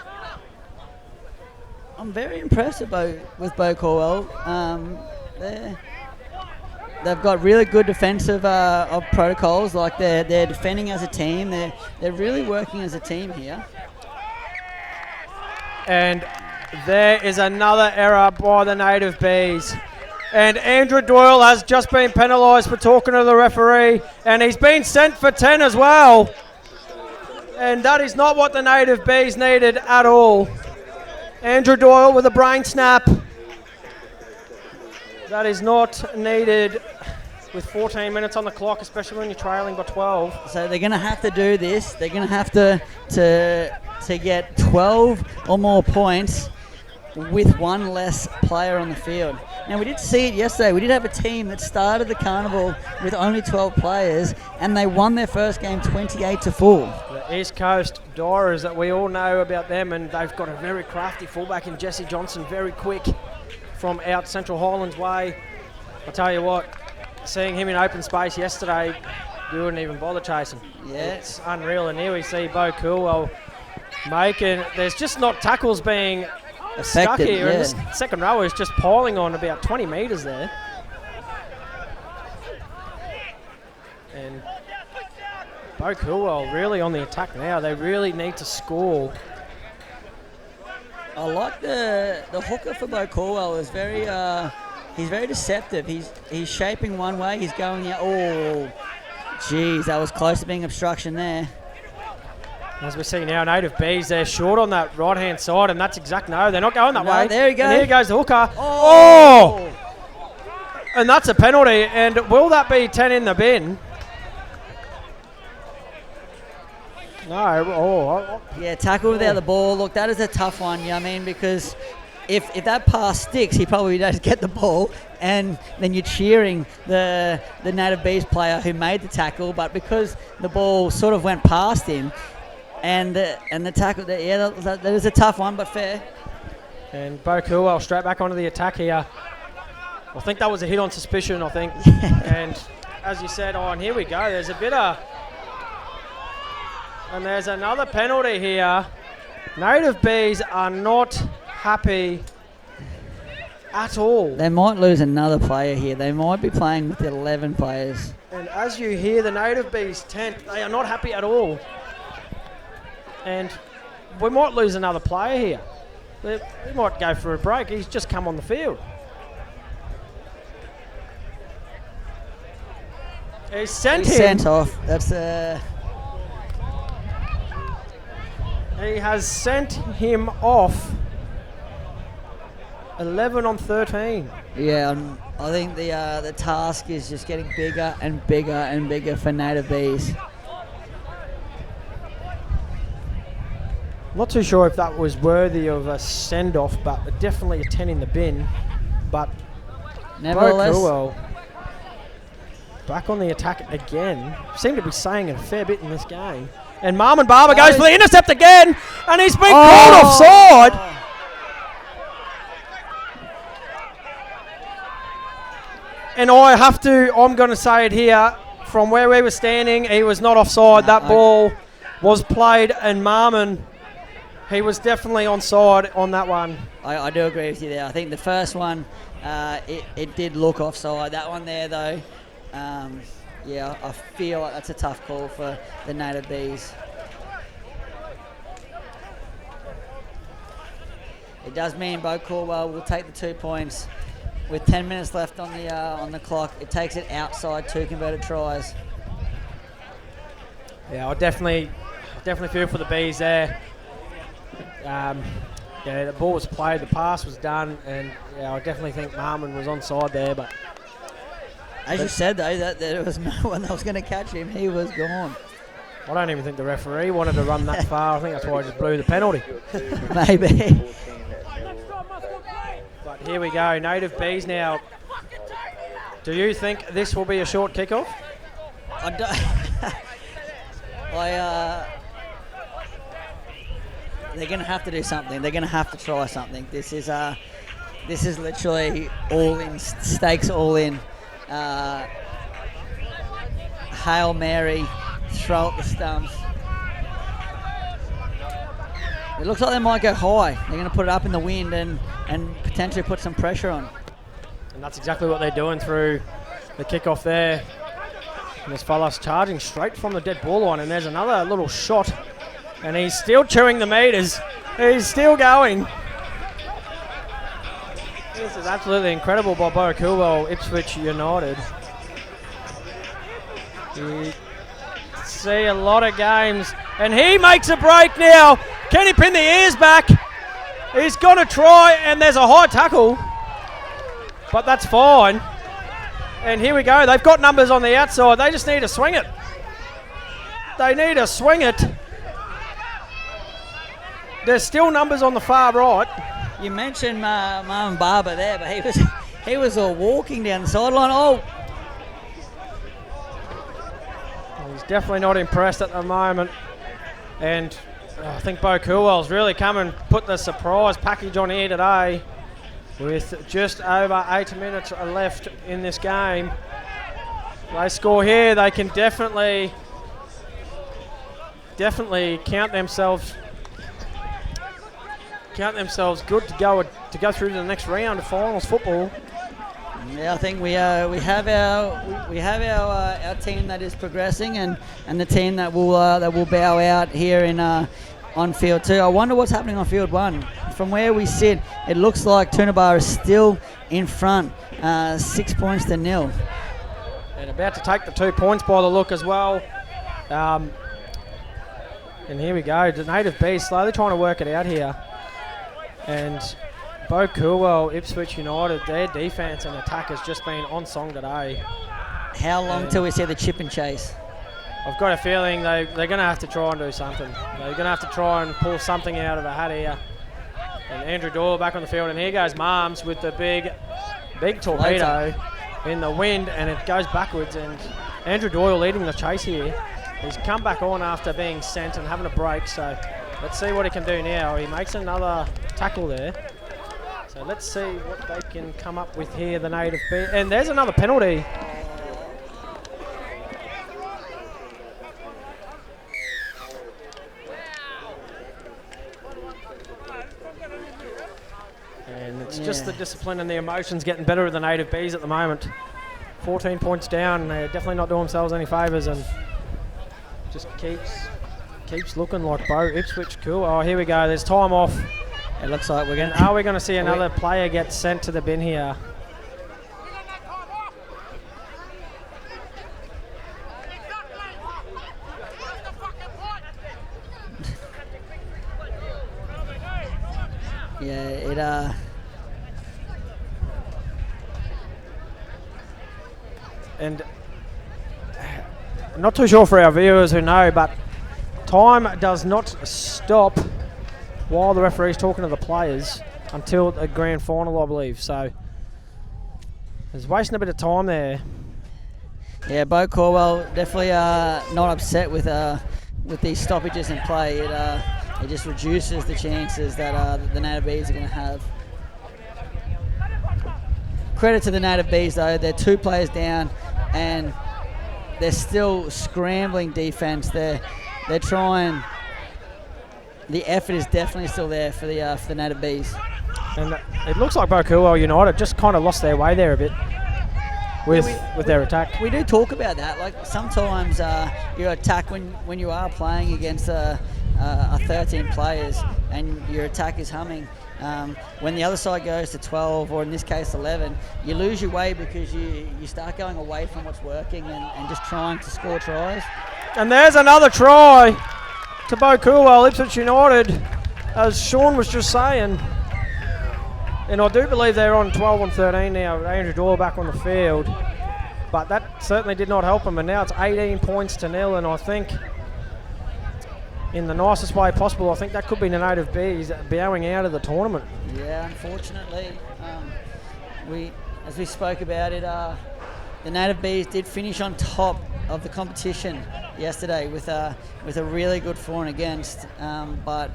I'm very impressed with Bo Corwell. They've got really good defensive of protocols. Like they're defending as a team. They're really working as a team here. And there is another error by the Native Bees. And Andrew Doyle has just been penalised for talking to the referee, and he's been sent for 10 as well. And that is not what the Native Bees needed at all. Andrew Doyle with a brain snap. That is not needed with 14 minutes on the clock, especially when you're trailing by 12. So they're going to have to do this. They're going to have to get 12 or more points with one less player on the field. Now, we did see it yesterday. We did have a team that started the Carnival with only 12 players, and they won their first game 28-4. The East Coast Dorers that we all know about them, and they've got a very crafty fullback in Jesse Johnson, very quick from out Central Highlands way. I'll tell you what, seeing him in open space yesterday, you wouldn't even bother chasing. Yeah. It's unreal, and here we see Bo Coolwell making, there's just not tackles being stuck Affected, here, yeah. and this second row is just piling on about 20 metres there. And Bo Coolwell really on the attack now. They really need to score. I like the hooker for Bo Corwell is very he's very deceptive. He's shaping one way, he's going the oh geez, that was close to being obstruction there. As we see now, Native Bees, they're short on that right-hand side, and that's exact. No, they're not going that way. There you go. And here goes the hooker. Oh! And that's a penalty, and will that be 10 in the bin? No. Yeah, tackle without the ball. Look, that is a tough one, you know what I mean? Because if that pass sticks, he probably does get the ball, and then you're cheering the Native Bees player who made the tackle, but because the ball sort of went past him, and the tackle, that is a tough one, but fair. And Bo Coolwell straight back onto the attack here. I think that was a hit on suspicion, I think. And as you said, and here we go. There's a bit of... And there's another penalty here. Native Bees are not happy at all. They might lose another player here. They might be playing with 11 players. And as you hear the Native Bees tent, they are not happy at all. And we might lose another player here. We might go for a break. He's just come on the field. He's sent off. That's He has sent him off. 11 on 13. Yeah, I think the task is just getting bigger and bigger and bigger for Native Bees. Not too sure if that was worthy of a send-off, but definitely a 10 in the bin. But Nevertheless, Bo Coolwell back on the attack again. Seem to be saying it a fair bit in this game. And Marmon Barber goes for the intercept again, and he's been called offside. And I'm going to say it here, from where we were standing, he was not offside. That ball was played, and Marmon, he was definitely onside on that one. I do agree with you there. I think the first one, it did look offside. That one there, though, yeah, I feel like that's a tough call for the Native Bees. It does mean Bo Corwell will take the 2 points. With 10 minutes left on the clock, it takes it outside 2 converted tries. Yeah, I definitely feel for the Bees there. Yeah, the ball was played, the pass was done, and yeah, I definitely think Marmon was onside there. But as you said, though, that there was no one that was going to catch him. He was gone. I don't even think the referee wanted to run that far. I think that's why he just blew the penalty. Maybe. But here we go, Native Bees now. Do you think this will be a short kickoff? I don't. They're going to have to do something. They're going to have to try something. This is literally all in, stakes all in. Hail Mary, throw at the stumps. It looks like they might go high. They're going to put it up in the wind and potentially put some pressure on. And that's exactly what they're doing through the kickoff there. And this fella's charging straight from the dead ball line, and there's another little shot. And he's still chewing the meters. He's still going. This is absolutely incredible by Bo Coolwell, Ipswich United. You see a lot of games. And he makes a break now. Can he pin the ears back? He's going to try, and there's a high tackle. But that's fine. And here we go. They've got numbers on the outside. They just need to swing it. They need to swing it. There's still numbers on the far right. You mentioned Marvin Barber there, but he was all walking down the sideline. Oh, He's definitely not impressed at the moment. And I think Bo Coolwell's really come and put the surprise package on here today with just over 8 minutes left in this game. If they score here, they can definitely count themselves good to go through to the next round of finals football. yeah, I think we have our team that is progressing and the team that will bow out here in on field 2. I wonder what's happening on field 1. From where we sit, it looks like Toonabar is still in front, 6 points to 0. And about to take the 2 points by the look as well. And here we go. The Native Bees slowly trying to work it out here. And Bo Coolwell, Ipswich United, their defence and attack has just been on song today. How long till we see the chip and chase? I've got a feeling they're going to have to try and do something. They're going to have to try and pull something out of a hat here. And Andrew Doyle back on the field. And here goes Marms with the big torpedo in the wind. And it goes backwards. And Andrew Doyle leading the chase here. He's come back on after being sent and having a break. So let's see what he can do now. He makes another tackle there. So let's see what they can come up with here, the Native Bees. And there's another penalty. And it's just the discipline and the emotions getting better with the Native Bees at the moment. 14 points down. They're definitely not doing themselves any favours and just keeps looking like Bo Ipswich. Cool. Oh, here we go. There's time off. It looks like we're going. Are we going to see another player get sent to the bin here? Yeah, And I'm not too sure for our viewers who know, but time does not stop while the referee's talking to the players until the grand final, I believe. So there's wasting a bit of time there. Yeah, Bo Corwell definitely not upset with these stoppages in play. It just reduces the chances that the Native Bees are going to have. Credit to the Native Bees though, they're 2 players down and they're still scrambling defence. They're trying. The effort is definitely still there for the Native Bees. And it looks like Bo Coolwell United just kind of lost their way there a bit with their attack. We do talk about that. Like sometimes your attack when you are playing against 13 players and your attack is humming. When the other side goes to 12 or in this case 11, you lose your way because you start going away from what's working and just trying to score tries. And there's another try to Bo Coolwell, Ipswich United, as Sean was just saying. And I do believe they're on 12 and 13 now. Andrew Doyle back on the field. But that certainly did not help them. And now it's 18 points to 0. And I think in the nicest way possible, I think that could be the Native Bees bowing out of the tournament. Yeah, unfortunately. As we spoke about it, the Native Bees did finish on top of the competition yesterday with a really good for and against, but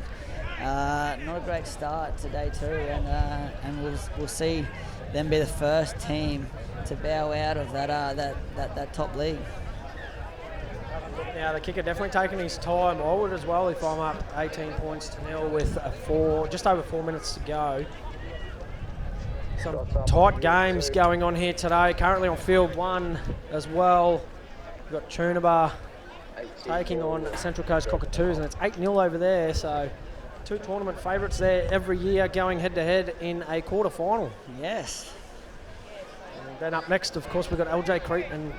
not a great start to day 2, and we'll see them be the first team to bow out of that top league. Now the kicker definitely taking his time. I would as well if I'm up 18 points to 0 with just over 4 minutes to go. Some tight games going on here today. Currently on field 1 as well. We've got Toonabar taking on Central Coast Cockatoos, and it's 8-0 over there. So 2 tournament favourites there every year going head-to-head in a quarter-final. Yes. And then up next, of course, we've got LJ Crete and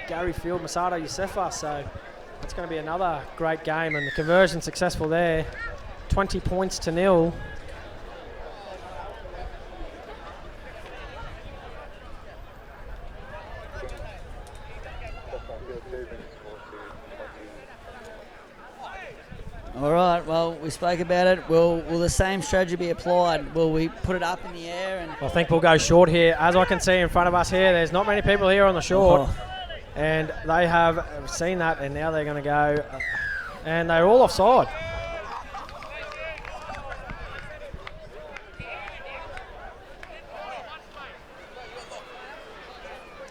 Gary Field, Masada Yusefa. So it's going to be another great game, and the conversion successful there. 20 points to 0. All right. Well, we spoke about it. Will the same strategy be applied? Will we put it up in the air? And I think we'll go short here. As I can see in front of us here, there's not many people here on the short. And they have seen that, and now they're going to go. And they're all offside.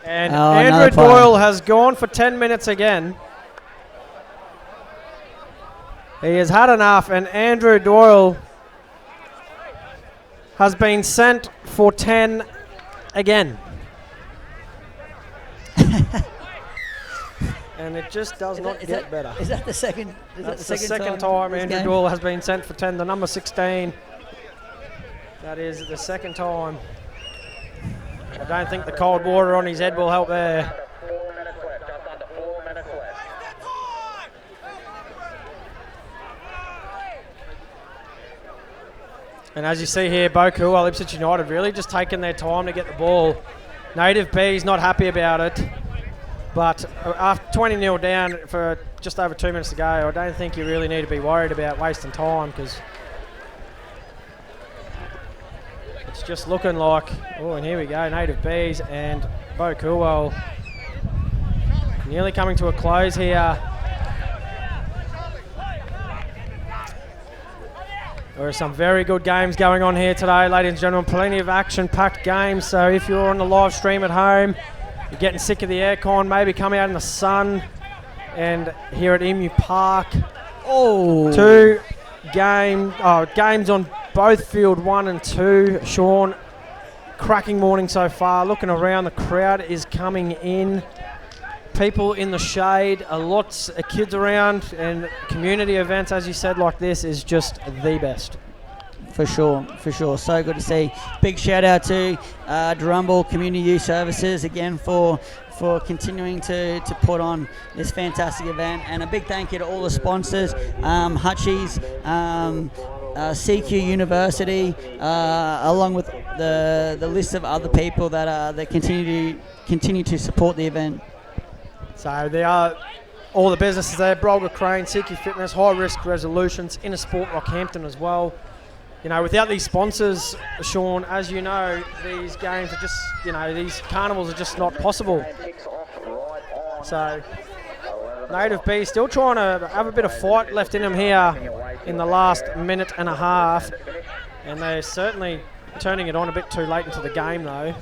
And Andrew Doyle has gone for 10 minutes again. He has had enough, and Andrew Doyle has been sent for 10 again. And it just does not get better. Is that the second? That's the second time Andrew Doyle has been sent for 10. The number 16. That is the second time. I don't think the cold water on his head will help there. 4 minutes left, just under 4 minutes left. And as you see here, Bokuel, Ipswich United really just taking their time to get the ball. Native B's not happy about it. But after 20-0 down for just over 2 minutes to go, I don't think you really need to be worried about wasting time, because it's just looking like, oh, and here we go, Native Bees and Bokuel nearly coming to a close here. There are some very good games going on here today, ladies and gentlemen. Plenty of action-packed games. So if you're on the live stream at home, you're getting sick of the aircon, maybe come out in the sun. And here at Emu Park, two games on both field 1 and 2. Sean, cracking morning so far. Looking around, the crowd is coming in. People in the shade, lots of kids around, and community events, as you said, like this is just the best. For sure. So good to see. Big shout out to Durumble Community Youth Services again for continuing to put on this fantastic event, and a big thank you to all the sponsors, Hutchies, CQ University, along with the list of other people that continue to support the event. So there are all the businesses there: Brolga Crane, CQ Fitness, High Risk Resolutions, Inner Sport Rockhampton as well. You know, without these sponsors, Sean, as you know, these games are just, these carnivals are just not possible. So Native B still trying to have a bit of fight left in them here in the last minute and a half. And they're certainly turning it on a bit too late into the game, though.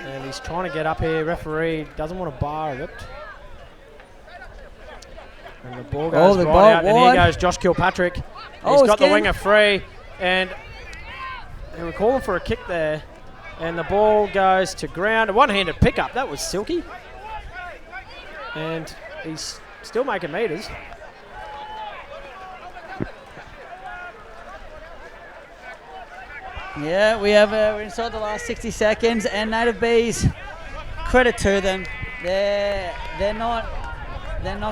And he's trying to get up here. Referee doesn't want to bar it. And the ball goes out. And here goes Josh Kilpatrick. He's got the winger free. And they were calling for a kick there. And the ball goes to ground. A one-handed pickup. That was silky. And he's still making meters. Yeah, we're inside the last 60 seconds, and Native Bees, credit to them. They're not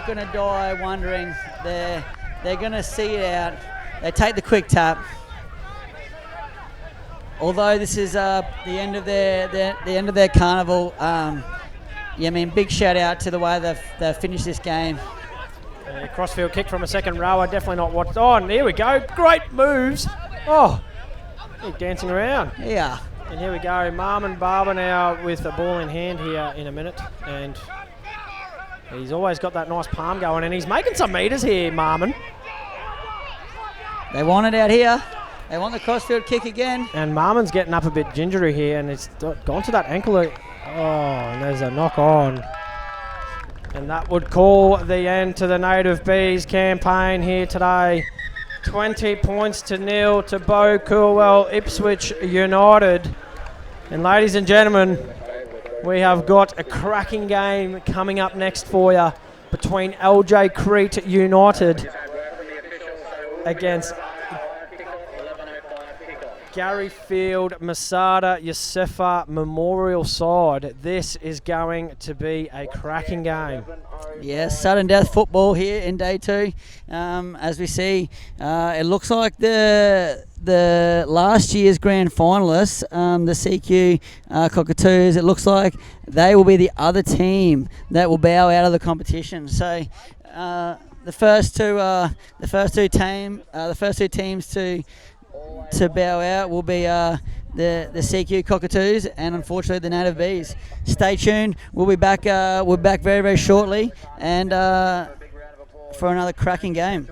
going to die wondering. They're going to see it out. They take the quick tap. Although this is the end of their carnival, big shout out to the way they've finished this game. Crossfield kick from a second rower, definitely not what. Oh, and here we go. Great moves. Oh. He's dancing around. Yeah. And here we go. Marmon Barber now with the ball in hand here in a minute. And he's always got that nice palm going. And he's making some meters here, Marmon. They want it out here. They want the crossfield kick again. And Marmon's getting up a bit gingery here. And it's gone to that ankle. Oh, and there's a knock on. And that would call the end to the Native Bees campaign here today. 20 points to 0 to Bokuel, Ipswich United. And ladies and gentlemen, we have got a cracking game coming up next for you between LJ Crete United against Garyfield Masada Yosefa Memorial side. This is going to be a cracking game. Yes, sudden death football here in day 2. As we see, it looks like the last year's grand finalists, the CQ Cockatoos, it looks like they will be the other team that will bow out of the competition. So the first two teams to bow out will be the CQ Cockatoos and unfortunately the Native Bees. Stay tuned. We'll be back. We're back very, very shortly, and for another cracking game.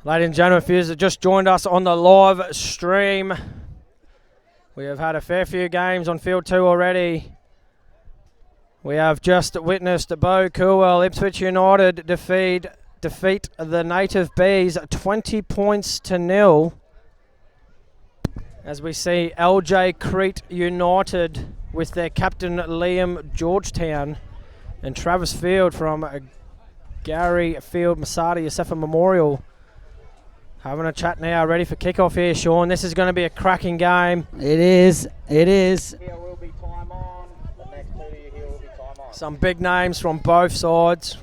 Ladies and gentlemen, if you've just joined us on the live stream, We have had a fair few games on field 2 already. We have just witnessed Bo Coolwell, Ipswich United defeat the Native Bees 20 points to 0. As we see LJ Crete United with their captain Liam Georgetown and Travis Field from Gary Field Masada Yosefa Memorial having a chat now, ready for kickoff here, Sean. This is going to be a cracking game. It is. It is. Here will be time on. The next 2 here will be time on. Some big names from both sides.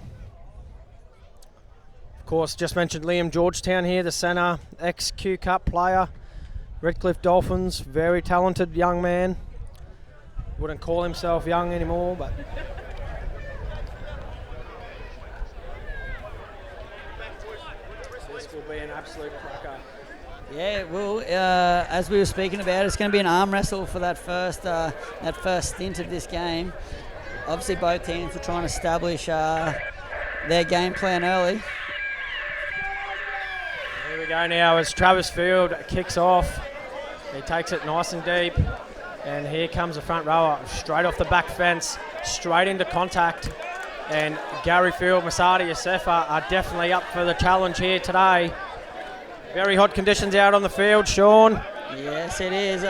Of course, just mentioned Liam Georgetown here, the centre, ex-Q Cup player. Redcliffe Dolphins, very talented young man. Wouldn't call himself young anymore, but... this will be an absolute cracker. Yeah, well, as we were speaking about, it's going to be an arm wrestle for that first stint of this game. Obviously, both teams were trying to establish their game plan early. Here we go now as Travis Field kicks off. He takes it nice and deep. And here comes the front rower, straight off the back fence, straight into contact. And Gary Field, Masada Yosefa are definitely up for the challenge here today. Very hot conditions out on the field, Sean. Yes, it is.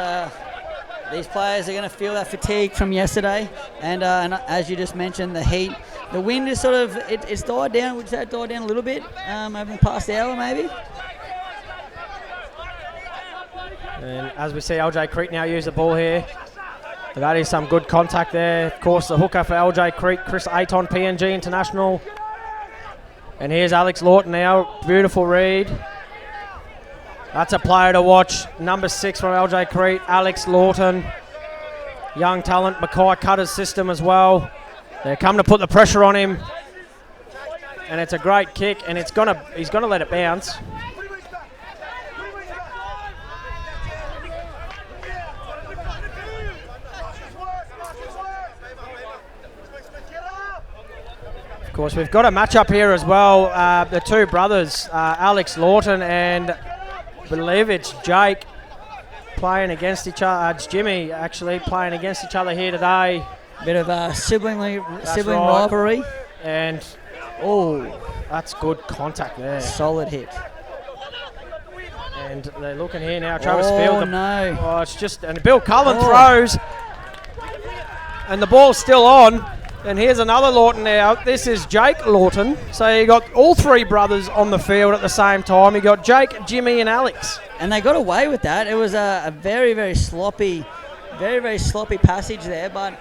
These players are going to feel that fatigue from yesterday. And as you just mentioned, the heat. The wind is sort of, it's died down. Would you say it died down a little bit over the past hour maybe? And as we see LJ Crete now use the ball here. That is some good contact there. Of course, the hooker for LJ Crete, Chris Ayton, PNG International. And here's Alex Lawton now. Beautiful read. That's a player to watch. Number 6 from LJ Crete, Alex Lawton. Young talent, Mackay Cutter's system as well. They come to put the pressure on him. And it's a great kick, and he's gonna let it bounce. Of course, we've got a matchup here as well. The two brothers, Alex Lawton and I believe it's Jake, playing against each other. It's Jimmy actually playing against each other here today. Bit of a sibling rivalry. And oh, that's good contact there. Solid hit. And they're looking here now. Travis Field. Oh no! Oh, it's just, and Bill Cullen throws, and the ball's still on. And here's another Lawton now. This is Jake Lawton. So you got all three brothers on the field at the same time. You got Jake, Jimmy, and Alex. And they got away with that. It was a very, very sloppy passage there, but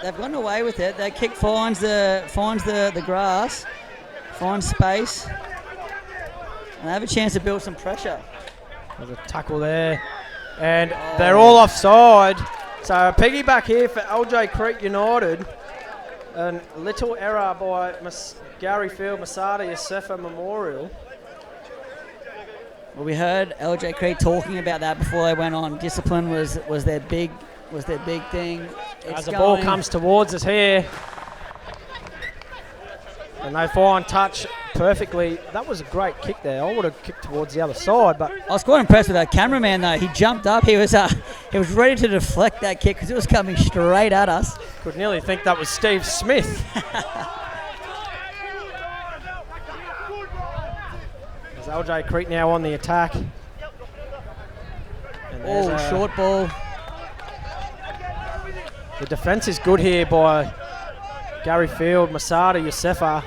they've gotten away with it. Their kick finds the grass, finds space, and they have a chance to build some pressure. There's a tackle there, and they're all offside. So a piggyback here for LJ Crete United. A little error by Gary Field, Masada Yosefa Memorial. Well, we heard LJ Crete talking about that before they went on. Discipline was their big thing. As the ball comes towards us here, and they find touch perfectly. That was a great kick there. I would have kicked towards the other side, but I was quite impressed with that cameraman though. He jumped up. He was ready to deflect that kick because it was coming straight at us. Could nearly think that was Steve Smith. There's LJ Crete now on the attack. And short ball. The defence is good here by Gary Field, Masada Yosefa.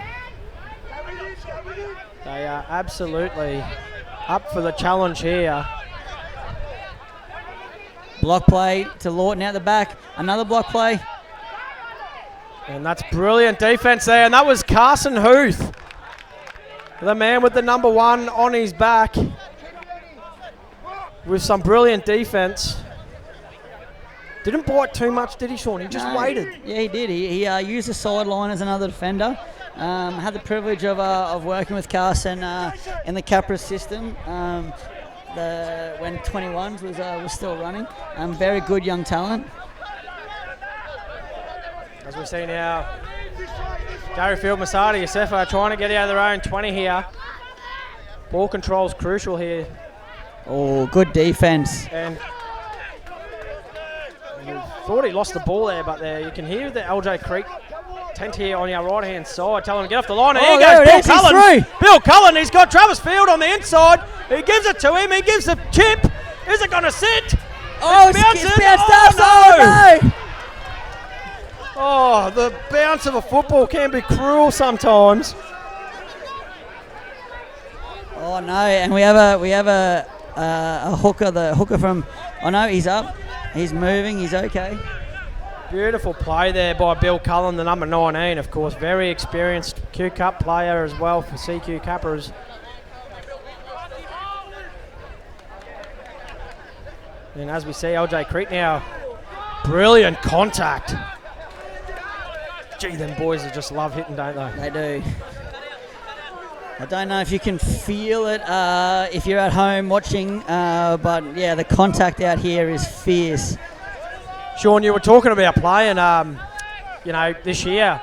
They are absolutely up for the challenge here. Block play to Lawton out the back. Another block play. And that's brilliant defence there. And that was Carson Huth, the man with the number 1 on his back, with some brilliant defence. Didn't bite too much, did he, Sean? He just waited. Yeah, he did. He used the sideline as another defender. Had the privilege of working with Carson in the Capra system when 21s was still running. Very good young talent. As we see now, Gary Field, Masada Yosefa trying to get out of their own 20 here. Ball control's crucial here. Oh, good defence. And thought he lost the ball there, but there you can hear the LJ Creek tent here on our right-hand side telling him to get off the line. And Oh, here there it goes is, Bill he's Cullen. through. Bill Cullen, he's got Travis Field on the inside. He gives it to him. He gives the chip. Is it going to sit? Oh, it's bounced up. Oh, no. Oh, the bounce of a football can be cruel sometimes. Oh no! And we have a hooker. The hooker from. Oh no, he's up. He's moving. He's okay. Beautiful play there by Bill Cullen, the number 19, of course. Very experienced Q Cup player as well for CQ Cappers. And as we see, LJ Creek now, brilliant contact. Gee, them boys just love hitting, don't they? They do. I don't know if you can feel it if you're at home watching, but yeah, the contact out here is fierce. Sean, you were talking about playing, this year.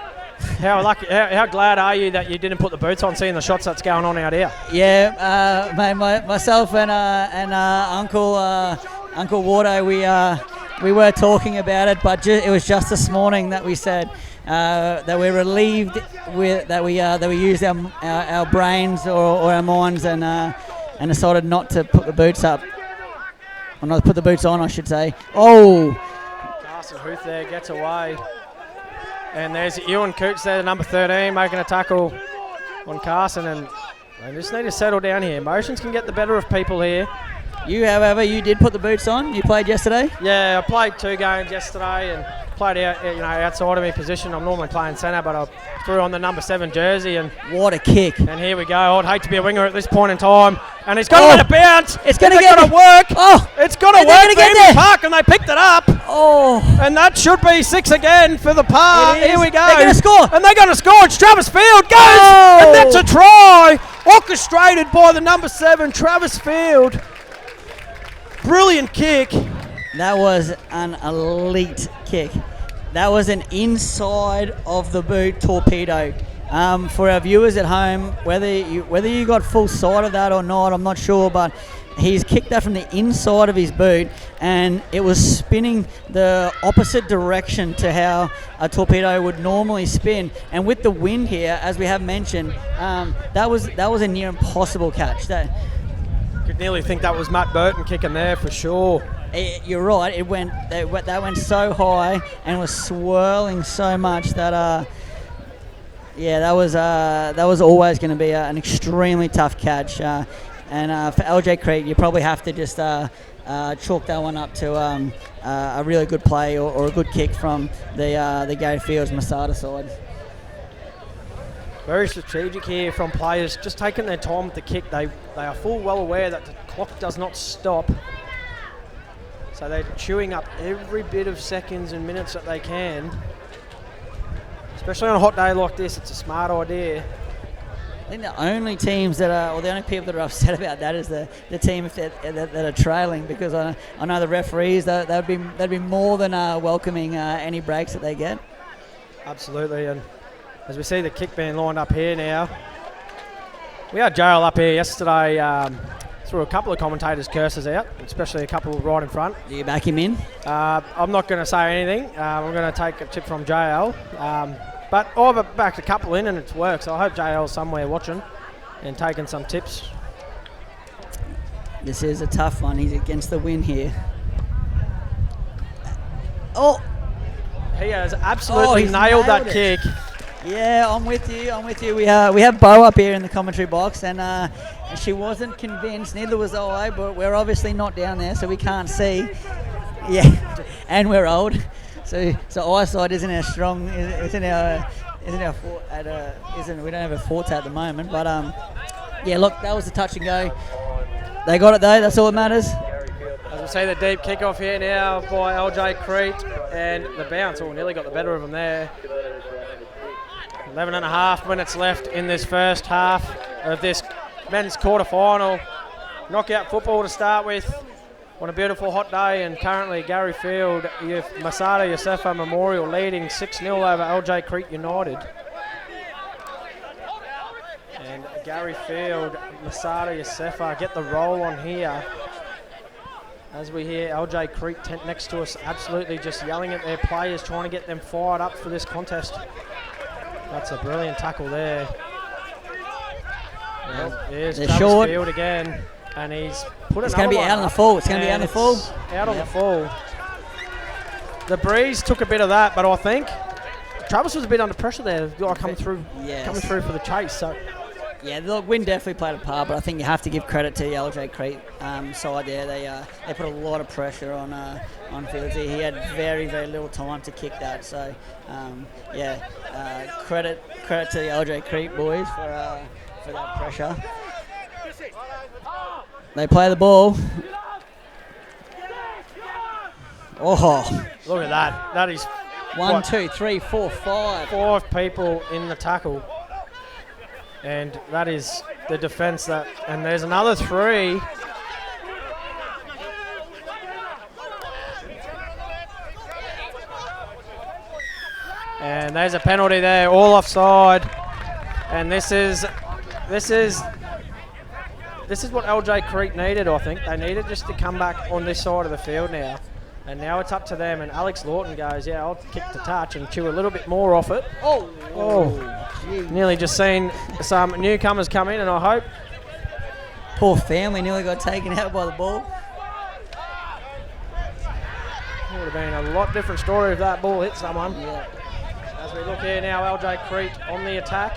How glad are you that you didn't put the boots on, seeing the shots that's going on out here? Yeah, myself and Uncle Wardo, we were talking about it, but it was just this morning that we said that we're relieved that we used our brains or our minds and decided not to put the boots up, or not put the boots on, I should say. Oh. Carson Huth there gets away. And there's Ewan Coots there, the number 13, making a tackle on Carson. And they just need to settle down here. Emotions can get the better of people here. You, however, you did put the boots on. You played yesterday? Yeah, I played 2 games yesterday and played out, outside of my position. I'm normally playing centre, but I threw on the number 7 jersey. And what a kick. And here we go. I'd hate to be a winger at this point in time. And he's got a bounce. It's going to work. Oh, it's going to work for Henry Park, and they picked it up. Oh. And that should be 6 again for the Park. Here we go. They're going to score. And they're going to score. It's Travis Field. Goes. And that's a try. Orchestrated by the number 7, Travis Field. Brilliant kick. That was an elite kick. That was an inside of the boot torpedo. For our viewers at home, whether you got full sight of that or not, I'm not sure, but he's kicked that from the inside of his boot, and it was spinning the opposite direction to how a torpedo would normally spin. And with the wind here, as we have mentioned, that was a near impossible catch. Could nearly think that was Matt Burton kicking there for sure. You're right. That went so high and was swirling so much that that was always going to be an extremely tough catch. And for LJ Creek, you probably have to just chalk that one up to a really good play or a good kick from the Gary Fields Masada side. Very strategic here from players, just taking their time with the kick. They are full well aware that the clock does not stop. So they're chewing up every bit of seconds and minutes that they can. Especially on a hot day like this, it's a smart idea. I think the only teams the only people that are upset about that is the team that are trailing, because I know the referees, they'd be more than welcoming any breaks that they get. Absolutely, and as we see the kick being lined up here now. We had Jail up here yesterday, threw a couple of commentators' curses out, especially a couple right in front. Do you back him in? I'm not going to say anything. I'm going to take a tip from JL. But I've backed a couple in and it's worked, so I hope JL's somewhere watching and taking some tips. This is a tough one. He's against the wind here. Oh! He has absolutely nailed that kick. Yeah, I'm with you. We have Bo up here in the commentary box, and she wasn't convinced. Neither was I, but we're obviously not down there, so we can't see. Yeah, and we're old, so eyesight isn't as strong. We don't have a forte at the moment, but yeah. Look, that was a touch and go. They got it though. That's all that matters. As we see the deep kickoff here now by LJ Crete, and the bounce nearly got the better of them there. 11 and a half minutes left in this first half of this men's quarterfinal. Knockout football to start with on a beautiful hot day, and currently Gary Field, Masada Yosefa Memorial leading 6-0 over LJ Crete United. And Gary Field, Masada Yosefa get the roll on here. As we hear LJ Creek tent next to us, absolutely just yelling at their players, trying to get them fired up for this contest. That's a brilliant tackle there. And here's They're Travis short. Field again, and he's put It's another going to be one out on the up, full. It's going to be out on and the full. it's out on the full. The breeze took a bit of that, but I think Travis was a bit under pressure there, coming through for the chase. So. Yeah, the wind definitely played a part, but I think you have to give credit to the LJ Crete side there. They put a lot of pressure on Fields. He had very, very little time to kick that. So, credit to the LJ Crete boys for that pressure. They play the ball. Oh, Look at that. That is 1, 2, 3, 4, 5. 5 people in the tackle. And that is the defence that, and there's another 3. And there's a penalty there, all offside. And this is what LJ Creek needed, I think. They needed just to come back on this side of the field now. And now it's up to them, and Alex Lawton goes, yeah, I'll kick the touch and chew a little bit more off it. Nearly just seen some newcomers come in, and I hope. Poor family nearly got taken out by the ball. It would have been a lot different story if that ball hit someone. Yeah. As we look here now, LJ Creek on the attack.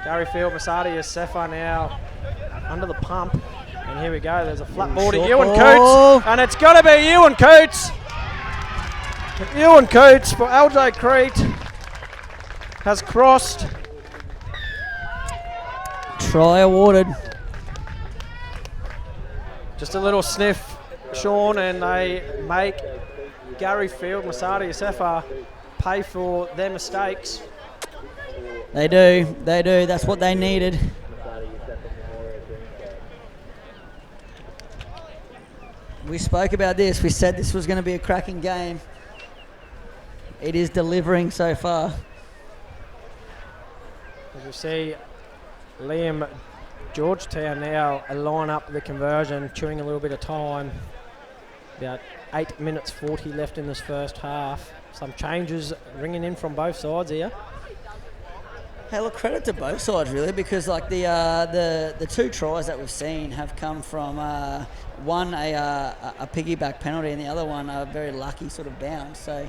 Gary Field, Masadi Yosefa now under the pump. And here we go, there's a flat ball to Ewan Coots, and it's got to be Ewan Coots. Ewan Coots for LJ Crete has crossed. Try awarded. Just a little sniff, Sean, and they make Gary Field, Masadi Yosefa pay for their mistakes. They do. That's what they needed. We spoke about this. We said this was going to be a cracking game. It is delivering so far. As you see, Liam Georgetown now line up the conversion, chewing a little bit of time. About 8 minutes 40 left in this first half. Some changes ringing in from both sides here. Hey, look, credit to both sides really, because like the 2 tries that we've seen have come from one a piggyback penalty and the other one a very lucky sort of bounce. So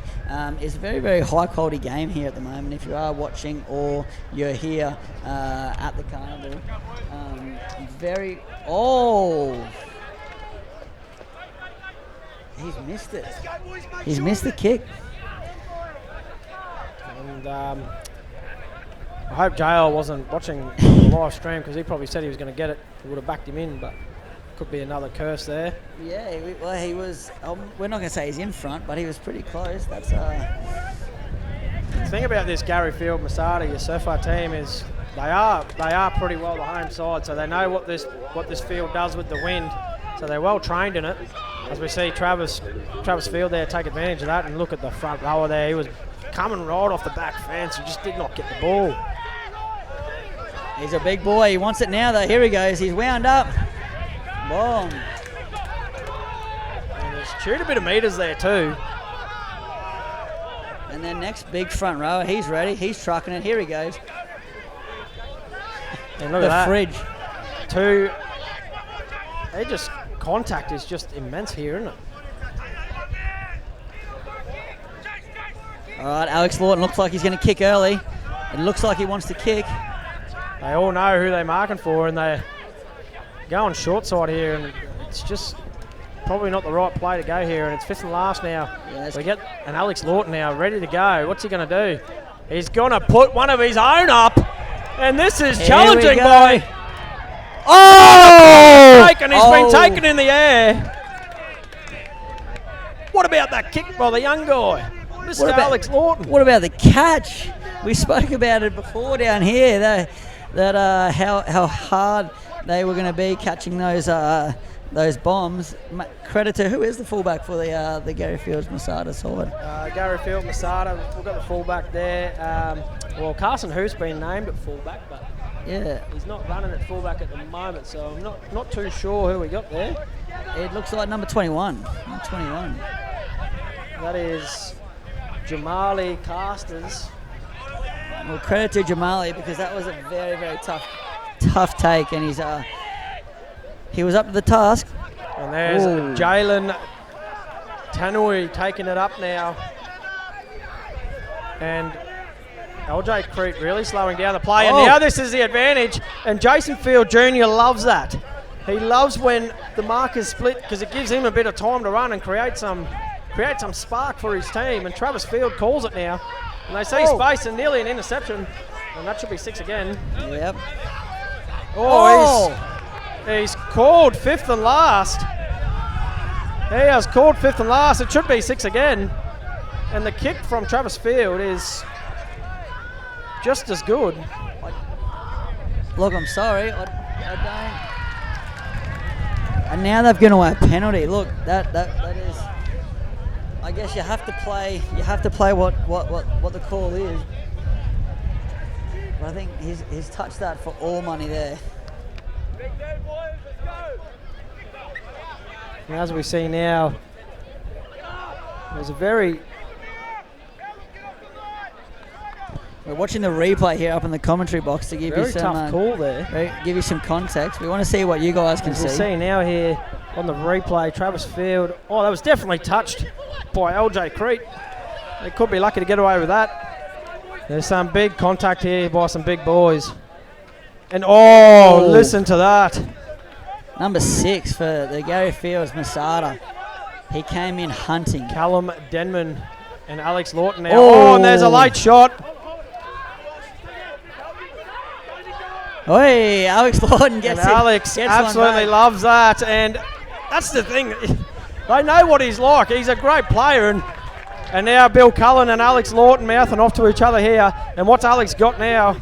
it's a very, very high quality game here at the moment. If you are watching or you're here at the Carnival, he's missed it. He's missed the kick. And I hope JL wasn't watching the live stream, because he probably said he was going to get it. He would have backed him in, but could be another curse there. Yeah, well, he was. We're not going to say he's in front, but he was pretty close. That's. The thing about this Gary Field Masada Yosefa team is they are pretty well the home side, so they know what this field does with the wind. So they're well trained in it. As we see Travis Field there take advantage of that, and look at the front rower there. He was coming right off the back fence. He just did not get the ball. He's a big boy. He wants it now, though. Here he goes. He's wound up. Boom. And he's chewed a bit of meters there too. And then next big front rower. He's ready. He's trucking it. Here he goes. And look the at that. Fridge. Contact is just immense here, isn't it? All right, Alex Lawton looks like he's going to kick early. It looks like he wants to kick. They all know who they're marking for, and they're going short side here, and it's just probably not the right play to go here, and it's 5th and last now. Yeah, we get an Alex Lawton now ready to go. What's he going to do? He's going to put one of his own up, and this is challenging by... Oh! He's been taken in the air. What about that kick by the young guy? Mr. Alex Lawton. What about the catch? We spoke about it before down here, that how hard they were going to be catching those bombs. Credit to, who is the fullback for the Gary Fields Masada side? Gary Field Masada. We've got the fullback there. Carson Hoos been named at fullback, but Yeah, He's not running at fullback at the moment, so I'm not too sure who we got there. it looks like number 21. Number 21. That is Jamali Casters. Well, credit to Jamali because that was a very, very tough take, and he was up to the task. And there's Ooh. Jalen Tanui taking it up now. And LJ Crete really slowing down the play. And Oh. now this is the advantage. And Jason Field Jr. loves that. He loves when the markers split because it gives him a bit of time to run and create some spark for his team. And Travis Field calls it now. And they see space and nearly an interception. And that should be 6 again. Yep. Oh, he's called 5th and last. He has called 5th and last. It should be 6 again. And the kick from Travis Field is just as good. Look, I'm sorry. I don't. And now they've given away a penalty. Look, that is. I guess you have to play. You have to play what the call is. But I think he's touched that for all money there. And as we see now, there's a very. We're watching the replay here up in the commentary box to give Very you some tough call there. give you some context. We want to see what you guys can As we see. see now here on the replay, Travis Field. Oh, that was definitely touched by LJ Crete. They could be lucky to get away with that. There's some big contact here by some big boys. And listen to that. Number 6 for the Gary Fields, Masada. He came in hunting. Callum Denman and Alex Lawton now. Oh, and there's a late shot. Oi, Alex Lawton gets And it. Alex Gets one absolutely back. loves that. And that's the thing. They know what he's like. He's a great player. And now Bill Cullen and Alex Lawton mouthing off to each other here. And what's Alex got now?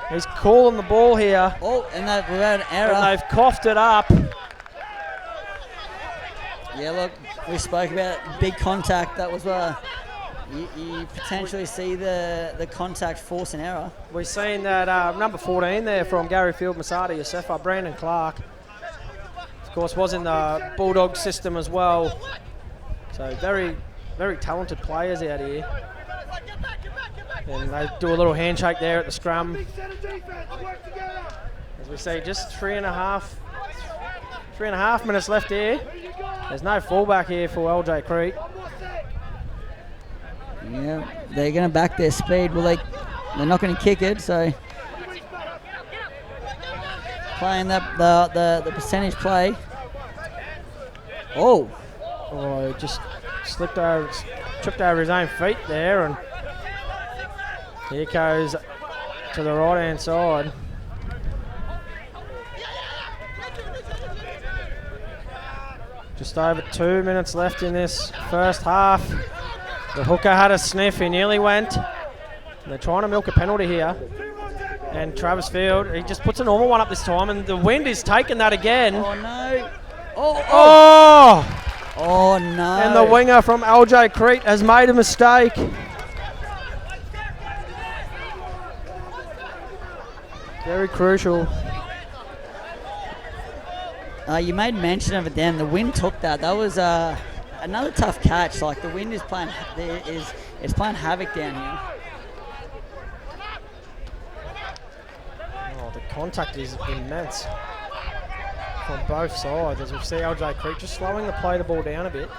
He's calling the ball here. Oh, and we've had an error. And they've coughed it up. Yeah, look, we spoke about big contact. That was you potentially see the contact force an error. We've seen that number 14 there from Gary Field Masada, Yosefa, Brandon Clark. Of course, was in the Bulldog system as well. So very, very talented players out here. And they do a little handshake there at the scrum. As we see, just three and a half minutes left here. There's no fullback here for LJ Crete. Yeah, they're going to back their speed. Well, they're not going to kick it, so playing the percentage play. Oh, he just tripped over his own feet there, and here goes to the right hand side. Just over 2 minutes left in this first half. The hooker had a sniff, he nearly went. And they're trying to milk a penalty here. And Travis Field, he just puts a normal one up this time, and the wind is taking that again. oh no. Oh no. And the winger from LJ Crete has made a mistake. Very crucial. You made mention of it then. The wind took that. That was another tough catch. Like the wind is playing havoc down here. Oh, the contact is immense from both sides, as we see LJ Crete just slowing the play the ball down a bit.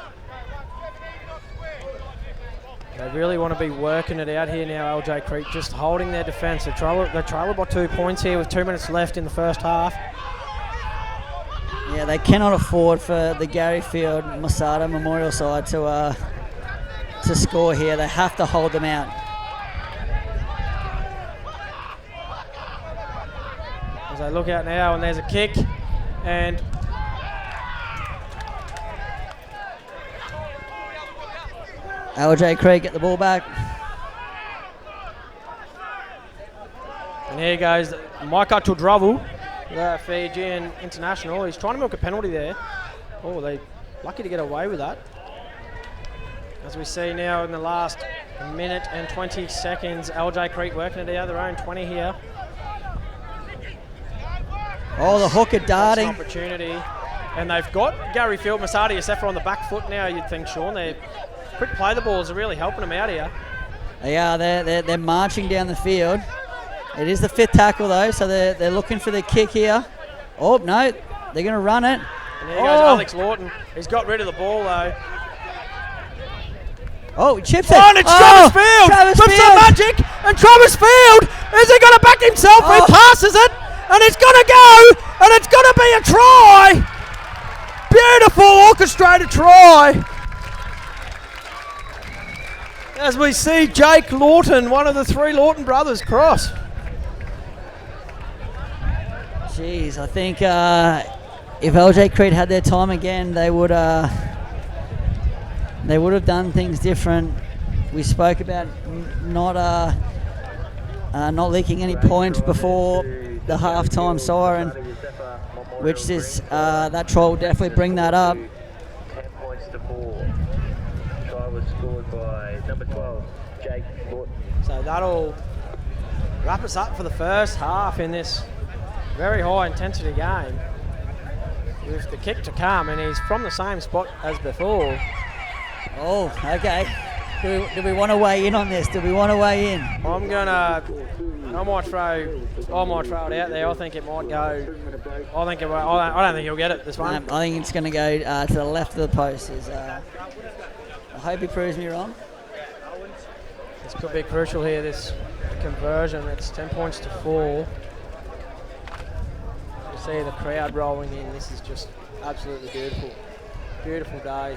They really want to be working it out here now, LJ Crete, just holding their defence. They're trailing by 2 points here with 2 minutes left in the first half. Yeah, they cannot afford for the Gary Field Masada Memorial side to score here. They have to hold them out. As they look out now, and there's a kick, and LJ Crete get the ball back. And here goes Micah Tudravu, the Fijian international. He's trying to milk a penalty there. Oh, they're lucky to get away with that. As we see now in the last minute and 20 seconds, LJ Crete working it out their own 20 here. Oh, the hooker That's an darting. opportunity. And they've got Gary Field, Masada Yosefa on the back foot now, you'd think, Sean. They're quick play the balls are really helping them out here. They are. They're marching down the field. It is the 5th tackle, though, so they're looking for the kick here. Oh, no. They're going to run it. And here goes Alex Lawton. He's got rid of the ball, though. Oh, he chips it. Oh, and it's Travis Field Travis with Field. some magic. And Travis Field, is he going to back himself? Oh. He passes it, and it's going to go, and it's going to be a try. Beautiful orchestrated try. As we see Jake Lawton, one of the 3 Lawton brothers, cross. Jeez, I think if LJ Crete had their time again, they would have done things different. We spoke about not leaking any points before the halftime siren, which is that try will definitely bring that up. 10 points to 4. Try was scored by number 12, Jake Lawton. So that'll wrap us up for the first half in this very high intensity game. With the kick to come, and he's from the same spot as before. Oh, okay. Do we want to weigh in on this? Do we want to weigh in? I might throw it out there. I think it might go. I don't think he'll get it this one. I think it's going to go to the left of the post. I hope he proves me wrong. This could be crucial here. This conversion. It's 10 points to 4. You see the crowd rolling in. This is just absolutely beautiful. Beautiful day.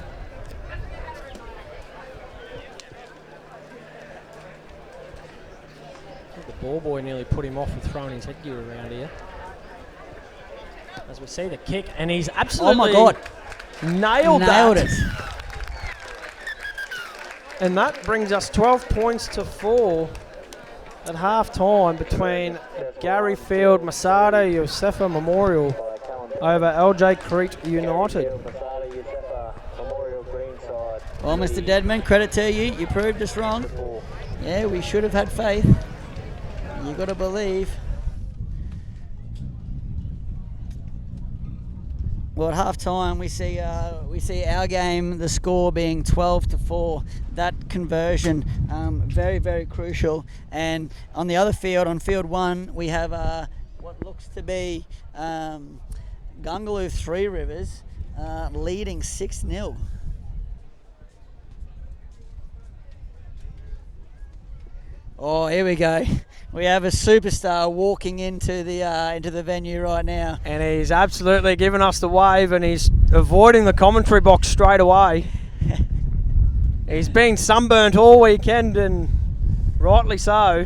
The ball boy nearly put him off with throwing his headgear around here. As we see the kick, and he's absolutely Oh my God. nailed Nailed that. it. And that brings us 12 points to 4 at half time between Gary Field, Masada Yosefa Memorial over LJ Crete United. Well, Mr. Deadman, credit to you. You proved us wrong. Yeah, we should have had faith. You got to believe. Well, at half time, we see our game, the score being 12 to 4. That conversion, very, very crucial. And on the other field, on field 1, we have what looks to be Gungaloo 3 Rivers leading 6-0. Oh, here we go. We have a superstar walking into the venue right now. And he's absolutely giving us the wave, and he's avoiding the commentary box straight away. He's been sunburnt all weekend, and rightly so.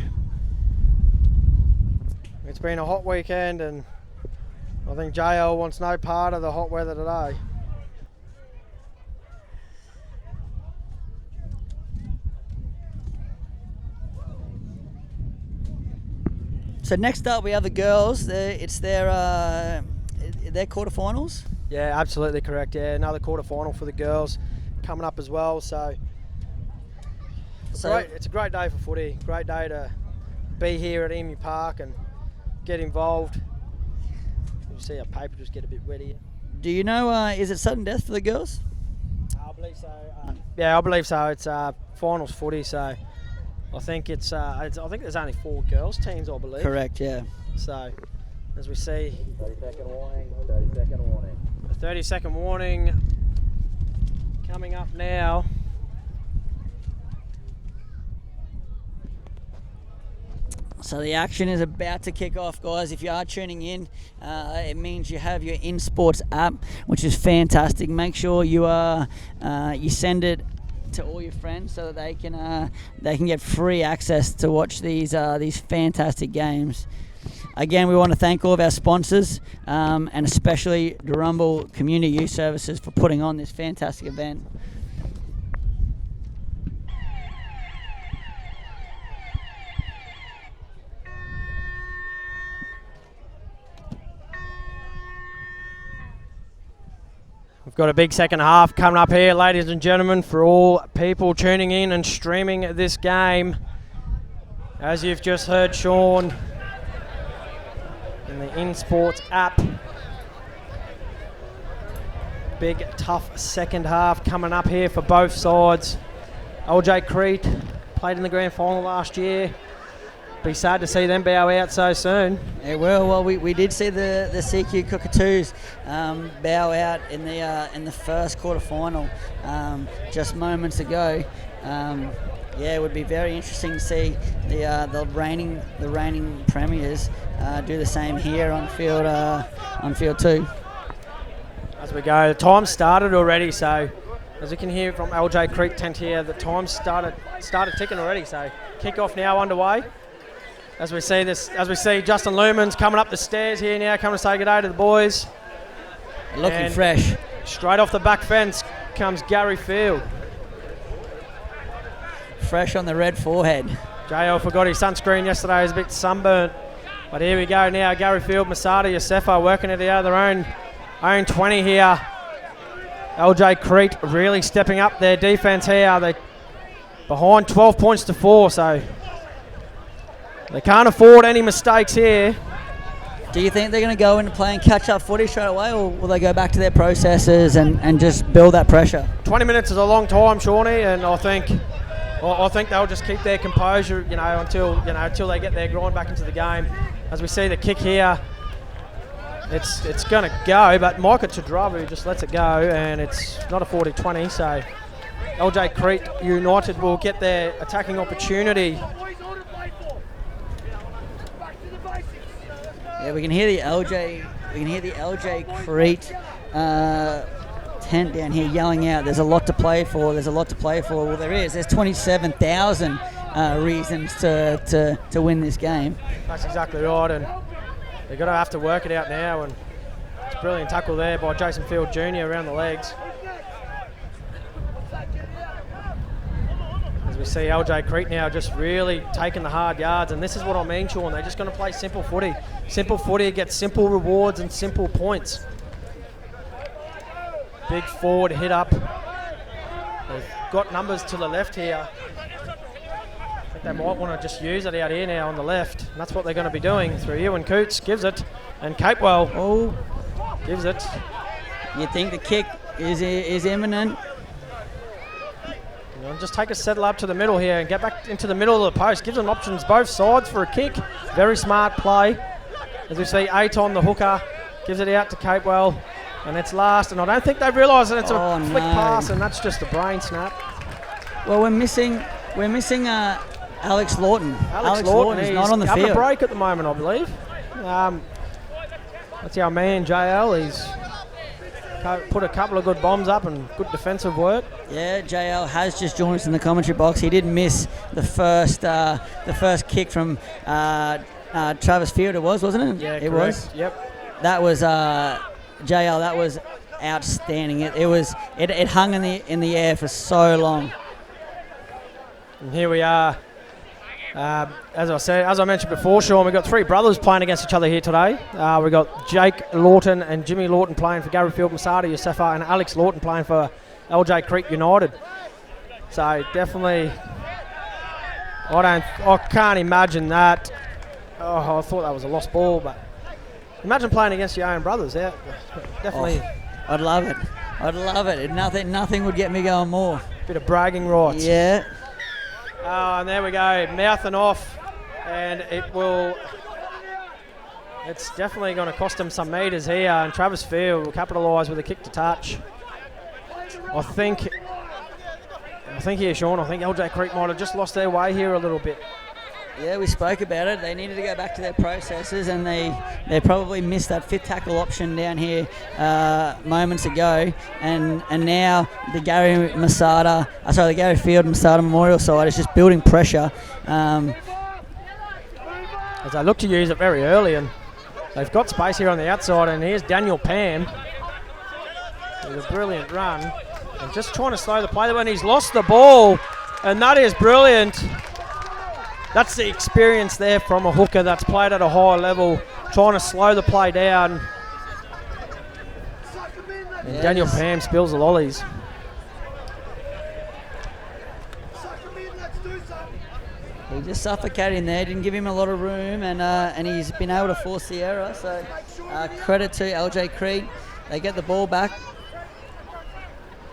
It's been a hot weekend, and I think JL wants no part of the hot weather today. So next up we have the girls. It's their quarterfinals. Yeah, absolutely correct. Yeah, another quarterfinal for the girls coming up as well. So it's a great day for footy. Great day to be here at Emu Park and get involved. You see our paper just get a bit wet here. Do you know, is it sudden death for the girls? I believe so. Yeah, I believe so. It's finals footy, so I think I think there's only 4 girls teams, I believe. Correct, yeah. So, as we see, 30-second warning, 30-second warning. a 30-second warning coming up now. So the action is about to kick off, guys. If you are tuning in, it means you have your InSports app, which is fantastic. Make sure you send it to all your friends so that they can get free access to watch these fantastic games. Again, we want to thank all of our sponsors, and especially Durumble Community Youth Services for putting on this fantastic event. We've got a big second half coming up here, ladies and gentlemen, for all people tuning in and streaming this game. As you've just heard Sean in the InSports app. Big, tough second half coming up here for both sides. LJ Crete played in the grand final last year. Be sad to see them bow out so soon. Yeah, well, we did see the CQ Cockatoos bow out in the first quarter final just moments ago. Yeah, it would be very interesting to see the reigning premiers do the same here on field 2. As we go, the time started already, so as you can hear from LJ Crete tent here, the time started ticking already. So kick-off now underway. As we see Justin Lumans coming up the stairs here now, coming to say good day to the boys. Looking and fresh. Straight off the back fence comes Gary Field. Fresh on the red forehead. JL forgot his sunscreen yesterday, he's a bit sunburnt. But here we go now, Gary Field, Masada, Yosefa working it out of their own 20 here. LJ Crete really stepping up their defence here. They behind 12 points to 4, so they can't afford any mistakes here. Do you think they're going to go into playing catch-up footy straight away, or will they go back to their processes and just build that pressure? 20 minutes is a long time, Shawnee, and I think they'll just keep their composure, until they get their grind back into the game. As we see the kick here, it's going to go, but Micah Tudravu just lets it go, and it's not a 40-20, so LJ Crete United will get their attacking opportunity. Yeah, we can hear the LJ Crete tent down here yelling out. There's a lot to play for. Well, there is. There's 27,000 reasons to win this game. That's exactly right, and they're going to have to work it out now. And it's a brilliant tackle there by Jason Field Jr. around the legs. As we see LJ Crete now just really taking the hard yards, and this is what I mean, Sean. They're just going to play simple footy. Simple footy gets simple rewards and simple points. Big forward hit up. They've got numbers to the left here. I think they might want to just use it out here now on the left. And that's what they're going to be doing through Ewan Coots. Gives it. And Capewell gives it. You think the kick is imminent? Just take a settle up to the middle here and get back into the middle of the post. Gives them options both sides for a kick. Very smart play. As we see, Aton, the hooker, gives it out to Capewell. And it's last, and I don't think they realise that it's a flick pass, and that's just a brain snap. Well, we're missing Alex Lawton. Alex Lawton is not on the field. Having a break at the moment, I believe. That's our man JL. He's put a couple of good bombs up and good defensive work. Yeah, JL has just joined us in the commentary box. He did miss the first kick from Travis Field. It was, wasn't it? Yeah, it correct. was. Yep. That was JL. That was outstanding. It hung in the air for so long. And here we are. As I mentioned before, Sean, we've got three brothers playing against each other here today. We've got Jake Lawton and Jimmy Lawton playing for Gary Field, Masada, Yosefa, and Alex Lawton playing for LJ Crete United. So definitely, I can't imagine that. Oh, I thought that was a lost ball, but imagine playing against your own brothers. Yeah, definitely. Oh, I'd love it. Nothing would get me going more. Bit of bragging rights. Yeah. Oh, and there we go, mouthing off, and it's definitely going to cost him some metres here, and Travis Field will capitalise with a kick to touch. I think here, Sean, I think LJ Crete might have just lost their way here a little bit. Yeah, we spoke about it. They needed to go back to their processes, and they probably missed that fifth tackle option down here moments ago. And now the Gary Field Masada Memorial side is just building pressure. As they look to use it very early, and they've got space here on the outside. And here's Daniel Pam with a brilliant run, and just trying to slow the play when he's lost the ball, and that is brilliant. That's the experience there from a hooker that's played at a high level, trying to slow the play down. And Daniel Pam spills the lollies. just suffocating there. Didn't give him a lot of room, and he's been able to force the error. So credit to LJ Crete. They get the ball back.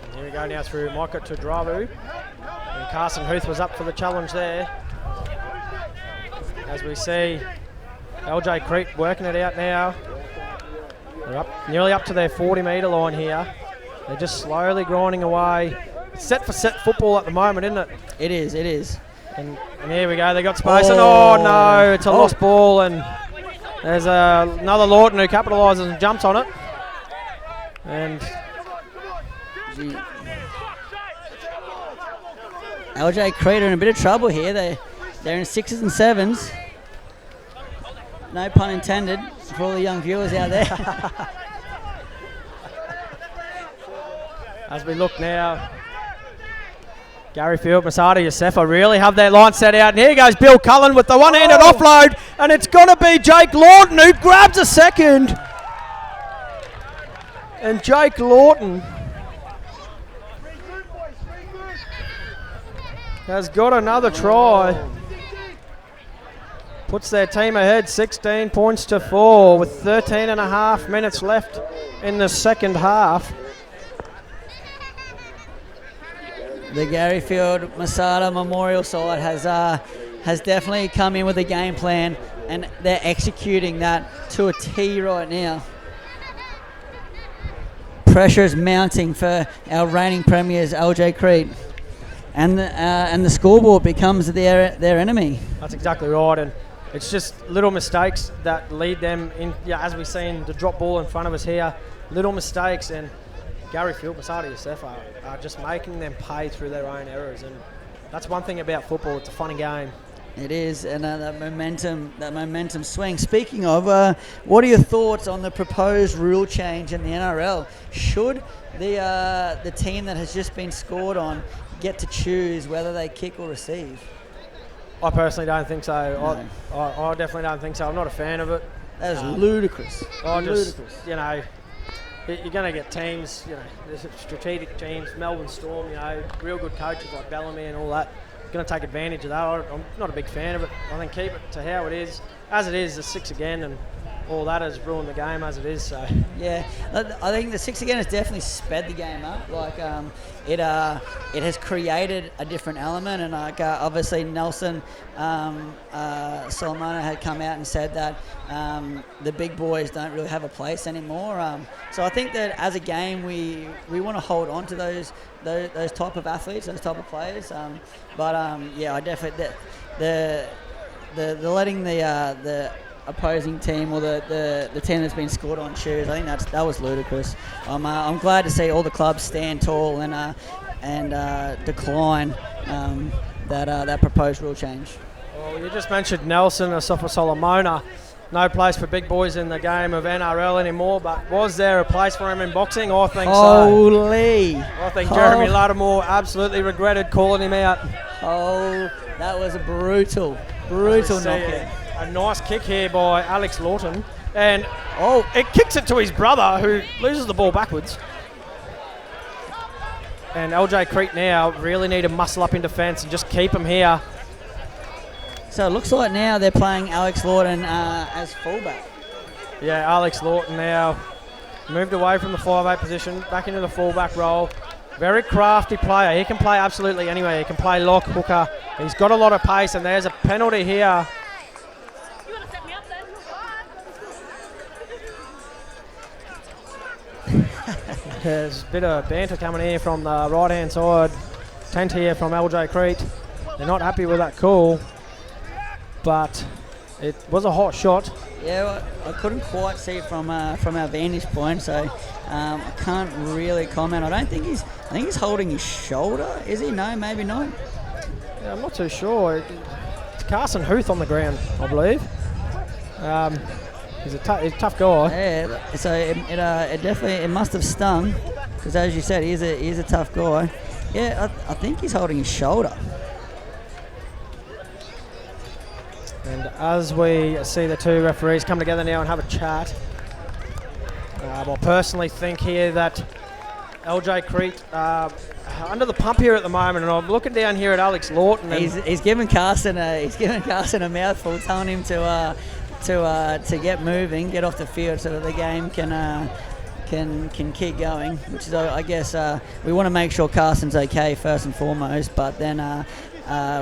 And here we go now through Micah to Dravu. And Carson Huth was up for the challenge there. As we see LJ Crete working it out now. They're up, nearly up to their 40-metre line here. They're just slowly grinding away. It's set for set football at the moment, isn't it? It is. And here we go, they got space, and oh no, it's a lost ball, and there's another Lawton who capitalises and jumps on it. And LJ Crete are in a bit of trouble here. They're in 6s and 7s. No pun intended for all the young viewers out there. as we look now, Gary Field, Masada, Yosefa really have their line set out. And here goes Bill Cullen with the one-handed offload. And it's going to be Jake Lawton who grabs a second. And Jake Lawton has got another try. Puts their team ahead 16 points to 4 with 13 and a half minutes left in the second half. The Gary Field Masada Memorial side has definitely come in with a game plan, and they're executing that to a T right now. Pressure is mounting for our reigning premiers, LJ Crete, and the scoreboard becomes their enemy. That's exactly right, and it's just little mistakes that lead them in. Yeah, as we've seen the drop ball in front of us here, little mistakes, and Gary Field, Masada, Yosefa are just making them pay through their own errors, and that's one thing about football. It's a funny game. It is, and that momentum swing. Speaking of, what are your thoughts on the proposed rule change in the NRL? Should the team that has just been scored on get to choose whether they kick or receive? I personally don't think so. No. I definitely don't think so. I'm not a fan of it. That is ludicrous. Ludicrous. You know, you're going to get teams, you know, there's strategic teams, Melbourne Storm, you know, real good coaches like Bellamy and all that, going to take advantage of that. I'm not a big fan of it. I think keep it to how it is. As it is, the 6 again, and all that has ruined the game as it is. So yeah, I think the 6 again has definitely sped the game up. Like it has created a different element, and like obviously Nelson Solomona had come out and said that the big boys don't really have a place anymore. So I think that as a game we want to hold on to those type of athletes, those type of players. Yeah, I definitely the letting the opposing team or the team that's been scored on choose. I think that was ludicrous. I'm glad to see all the clubs stand tall and decline that proposed rule change. Well, you just mentioned Nelson Asafa Solomona. No place for big boys in the game of NRL anymore, but was there a place for him in boxing? I think Holy. so. I think Jeremy Lattimore absolutely regretted calling him out. Oh, that was a brutal knockout. A nice kick here by Alex Lawton, and it kicks it to his brother who loses the ball backwards. And LJ Crete now really need to muscle up in defence and just keep him here. So it looks like now they're playing Alex Lawton as fullback. Yeah, Alex Lawton now moved away from the 5'8" position, back into the fullback role. Very crafty player. He can play absolutely anywhere. He can play lock, hooker. He's got a lot of pace, and there's a penalty here. There's a bit of banter coming here from the right-hand side. Tent here from LJ Crete. They're not happy with that call, but it was a hot shot. Yeah, well, I couldn't quite see it from our vantage point, so I can't really comment. I think he's holding his shoulder. Is he? No, maybe not. Yeah, I'm not too sure. It's Carson Huth on the ground, I believe. He's a tough guy. Yeah, so it definitely must have stung, because as you said, he's a tough guy. Yeah, I think he's holding his shoulder. And as we see the two referees come together now and have a chat, I personally think here that LJ Crete under the pump here at the moment, and I'm looking down here at Alex Lawton. And He's giving Carson a mouthful, telling him to get moving, get off the field, so that the game can keep going. Which is, I guess, we want to make sure Carson's okay first and foremost, but then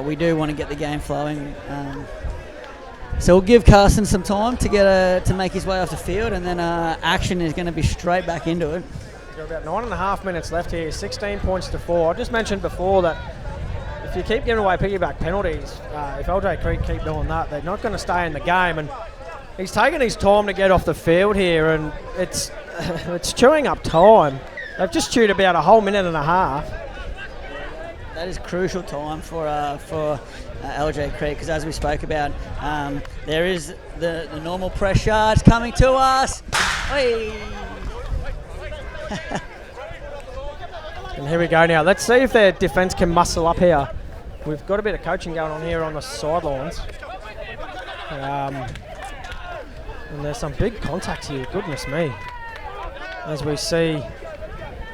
we do want to get the game flowing. So we'll give Carson some time to make his way off the field, and then action is going to be straight back into it. We've got about 9.5 minutes left here, 16 points to 4. I just mentioned before that if you keep giving away piggyback penalties, if LJ Creek keep doing that, they're not going to stay in the game. And he's taking his time to get off the field here, and it's chewing up time. They've just chewed about a whole minute and a half. That is crucial time for LJ Creek, because as we spoke about, there is the normal pressure. It's coming to us. Hey. And here we go now. Let's see if their defence can muscle up here. We've got a bit of coaching going on here on the sidelines. And there's some big contacts here, goodness me. As we see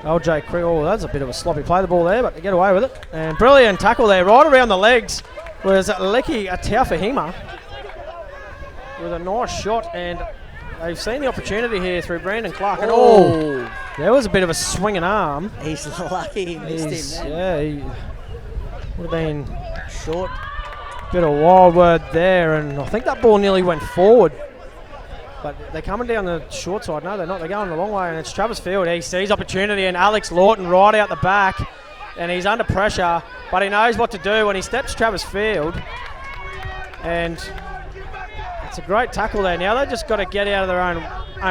LJ Creek, oh, that's a bit of a sloppy play the ball there, but they get away with it. And brilliant tackle there, right around the legs, was Leki Ataufahima with a nice shot, and they've seen the opportunity here through Brandon Clark. And oh, there was a bit of a swinging arm. He's lucky he missed him. Yeah, he would have been short. Bit of wild word there, and I think that ball nearly went forward. But they're coming down the short side. No, they're not. They're going the long way, and it's Travis Field. He sees opportunity, and Alex Lawton right out the back, and he's under pressure, but he knows what to do when he steps Travis Field. And it's a great tackle there. Now they've just got to get out of their own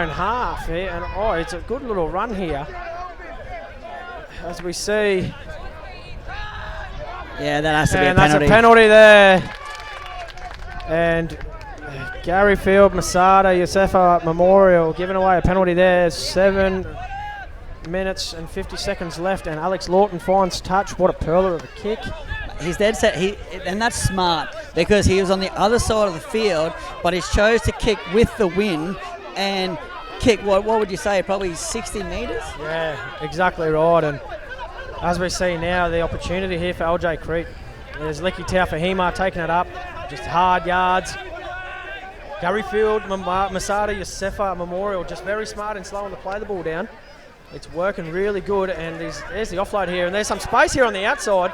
half here, and oh, it's a good little run here. As we see. Yeah, that has to be a and penalty. That's a penalty there. And Gary Field, Masada, Yosefa Memorial giving away a penalty there. 7 minutes and 50 seconds left, and Alex Lawton finds touch. What a pearler of a kick. He's dead set, and that's smart, because he was on the other side of the field, but he chose to kick with the wind and kick, what would you say, probably 60 metres? Yeah, exactly right. And as we see now, the opportunity here for LJ Creek. There's Leki Taufahima taking it up, just hard yards. Gary Field, Masada, Yosefa Memorial, just very smart and slow on to play the ball down. It's working really good, and there's the offload here, and there's some space here on the outside,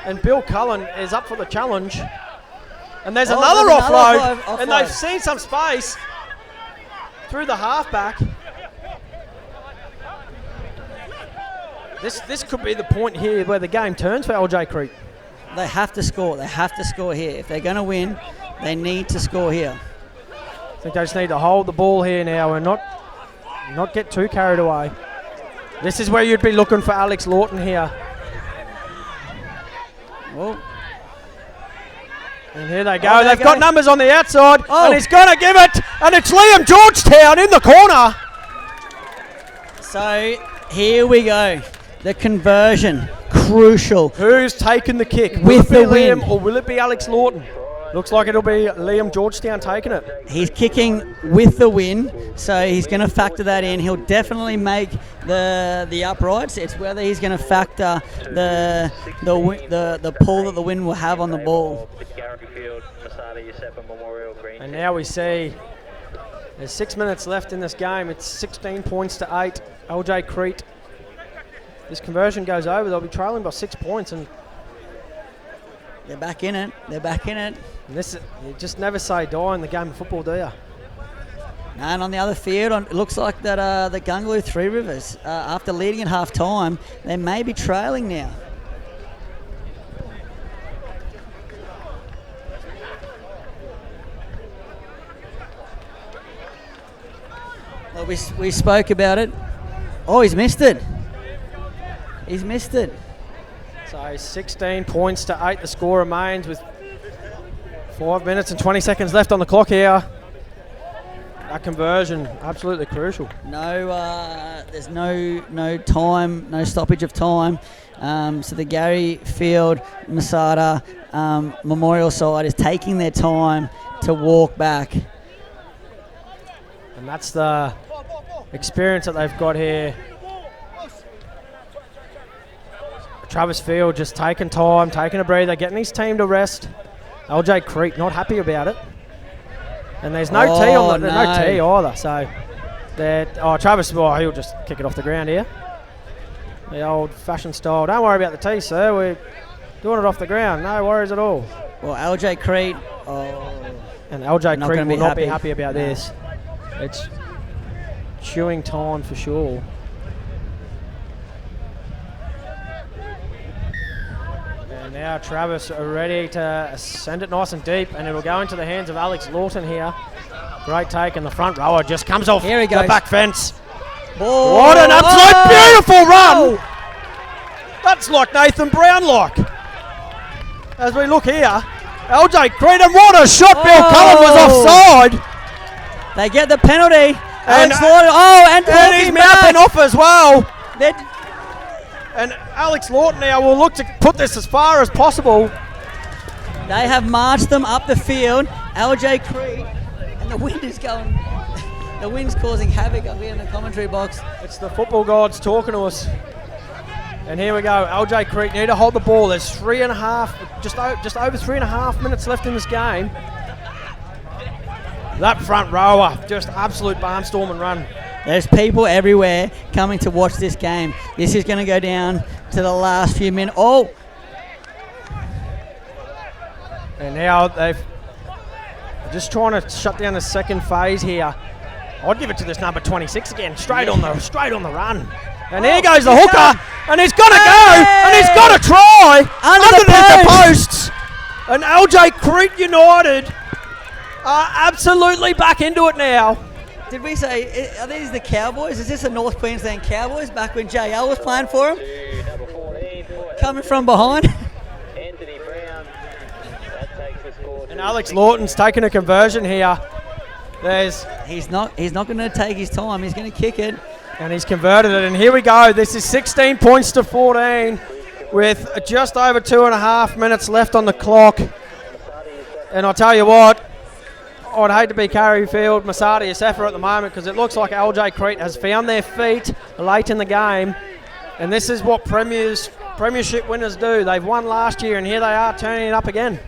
and Bill Cullen is up for the challenge. And there's another offload, and they've seen some space through the halfback. This could be the point here where the game turns for LJ Creek. They have to score. They have to score here. If they're going to win, they need to score here. I think they just need to hold the ball here now and not get too carried away. This is where you'd be looking for Alex Lawton here. Well, and here they go. They've got numbers on the outside, and he's going to give it, and it's Liam Georgetown in the corner. So here we go. The conversion, crucial. Who's taking the kick? With the Liam, win. or will it be Alex Lawton? Looks like it'll be Liam Georgetown taking it. He's kicking with the win, so he's going to factor that in. He'll definitely make the uprights. It's whether he's going to factor the pull that the wind will have on the ball. And now we see there's 6 minutes left in this game. It's 16 points to 8. LJ Crete. This conversion goes over. They'll be trailing by 6 points, and they're back in it. They're back in it. And you just never say die in the game of football, do you? And on the other field, it looks like that the Gungaloo Three Rivers, after leading at half time, they may be trailing now. Well, we spoke about it. Oh, he's missed it. He's missed it. So 16 points to 8. The score remains with 5 minutes and 20 seconds left on the clock here. That conversion, absolutely crucial. There's no time, no stoppage of time. So the Gary Field, Masada Memorial side is taking their time to walk back. And that's the experience that they've got here. Travis Field just taking time, taking a breather, getting his team to rest. LJ Creek not happy about it. And there's no tee on there's no tee either. So Travis, he'll just kick it off the ground here. The old-fashioned style. Don't worry about the tee, sir. We're doing it off the ground. No worries at all. Well, LJ Creek. And LJ Creek will not be happy about No. this. It's chewing time for sure. And now Travis are ready to send it nice and deep, and it'll go into the hands of Alex Lawton here. Great take, and the front rower just comes off Here he the goes. back fence. Oh, What an absolute beautiful run! Oh. That's like Nathan Brown-like. As we look here, LJ Creek, and what a shot! Bill Cullen was offside. They get the penalty. And, Alex Lawton. And he's talking mouthing back. off as well. They're- And Alex Lawton now will look to put this as far as possible. They have marched them up the field. LJ Creek, and the wind is going. The wind's causing havoc up here in the commentary box. It's the football gods talking to us. And here we go. LJ Creek need to hold the ball. There's just over 3.5 minutes left in this game. That front rower, just absolute barnstorm and run. There's people everywhere coming to watch this game. This is going to go down to the last few minutes. Oh! And now they're just trying to shut down the second phase here. I'd give it to this number 26 again, straight on the run. And here goes the hooker, and he's got to go, and he's got to try underneath the posts. And LJ Creek United are absolutely back into it now. Did we say, are these the Cowboys? Is this the North Queensland Cowboys back when JL was playing for them? Number 14, Coming from behind. Anthony Brown. That takes the score. And Alex Lawton's taking a conversion here. He's not going to take his time. He's going to kick it. And he's converted it, and here we go. This is 16 points to 14 with just over 2.5 minutes left on the clock. And I'll tell you what, I'd hate to be Carrifield, Masadi, Yosefa at the moment, because it looks like LJ Creek has found their feet late in the game. And this is what premiership winners do. They've won last year, and here they are turning it up again.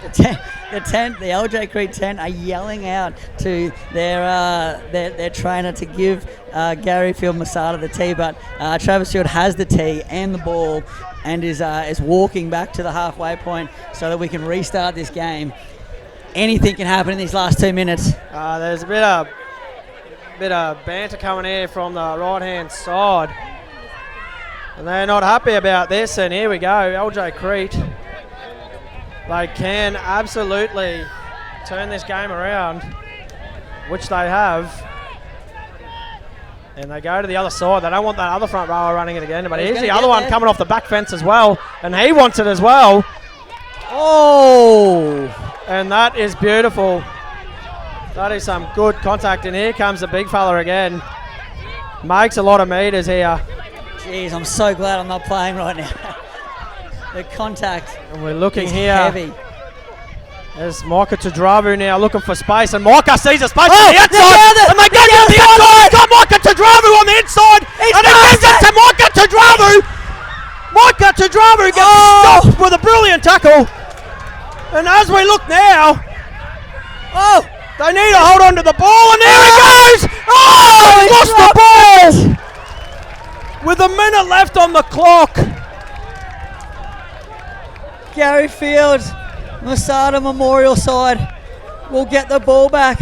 The LJ Creek 10 are yelling out to their trainer to give Gary Field Masada the tee, but Travis Field has the tee and the ball and is walking back to the halfway point so that we can restart this game. Anything can happen in these last 2 minutes. There's a bit of banter coming here from the right-hand side, and they're not happy about this. And here we go, LJ Creek. They can absolutely turn this game around, which they have. And they go to the other side. They don't want that other front rower running it again. But here's the other one coming off the back fence as well. And he wants it as well. Oh! And that is beautiful. That is some good contact. And here comes the big fella again. Makes a lot of meters here. Jeez, I'm so glad I'm not playing right now. The contact. And we're looking here. Heavy. There's Micah Tudravu now looking for space, and Micah sees a space on the outside, and they go down the outside. Got Micah Tudravu on the inside, and he gives it to Micah Tudravu. Micah Tudravu gets stopped with a brilliant tackle. And as we look now, they need to hold on to the ball, and there he goes. He lost the ball with a minute left on the clock. Gary Field, Masada Memorial side will get the ball back.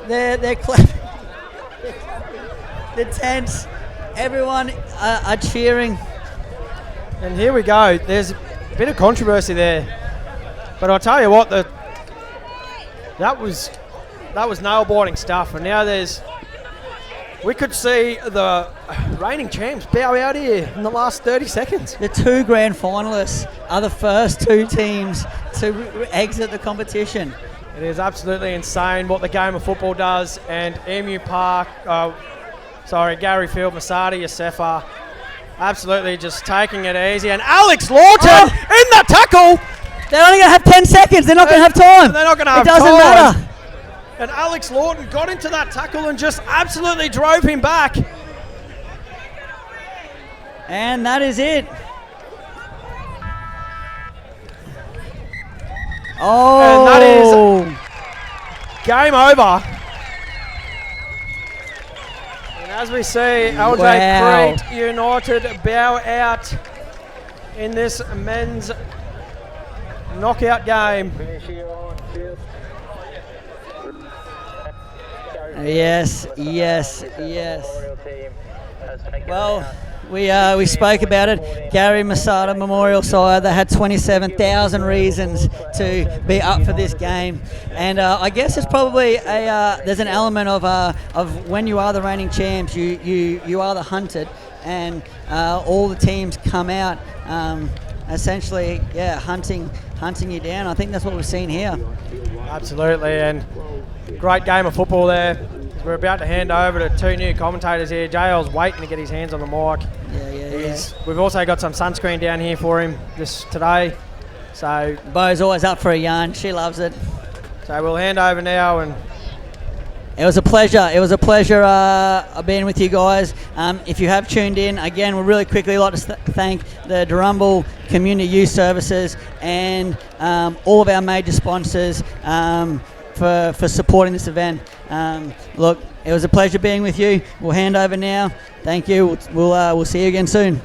They're clapping. The tents, everyone are cheering. And here we go. There's a bit of controversy there, but I'll tell you what, that was nail-biting stuff. And now we could see the reigning champs bow out here in the last 30 seconds. The two grand finalists are the first two teams to exit the competition. It is absolutely insane what the game of football does. And Gary Field, Masadi, Yosefa, absolutely just taking it easy. And Alex Lawton in the tackle. They're only going to have 10 seconds. They're not going to have time. They're not going to have time. It doesn't matter. And Alex Lawton got into that tackle and just absolutely drove him back. And that is it. Oh. And that is game over. And as we see, LJ Wow. Crete United bow out in this men's knockout game. Yes. Well, we spoke about it. Gary Masada Memorial Side, they had 27,000 reasons to be up for this game, and I guess it's probably there's an element of when you are the reigning champs, you are the hunted, and all the teams come out essentially, hunting you down. I think that's what we've seen here. Absolutely, and great game of football there. We're about to hand over to two new commentators here. JL's waiting to get his hands on the mic. Yeah. We've also got some sunscreen down here for him today. So Bo's always up for a yarn. She loves it. So we'll hand over now, and it was a pleasure. Being with you guys. If you have tuned in, again, we'd really quickly like to thank the Durrumbal Community Youth Services and all of our major sponsors for supporting this event. Look, it was a pleasure being with you. We'll hand over now. Thank you. We'll see you again soon.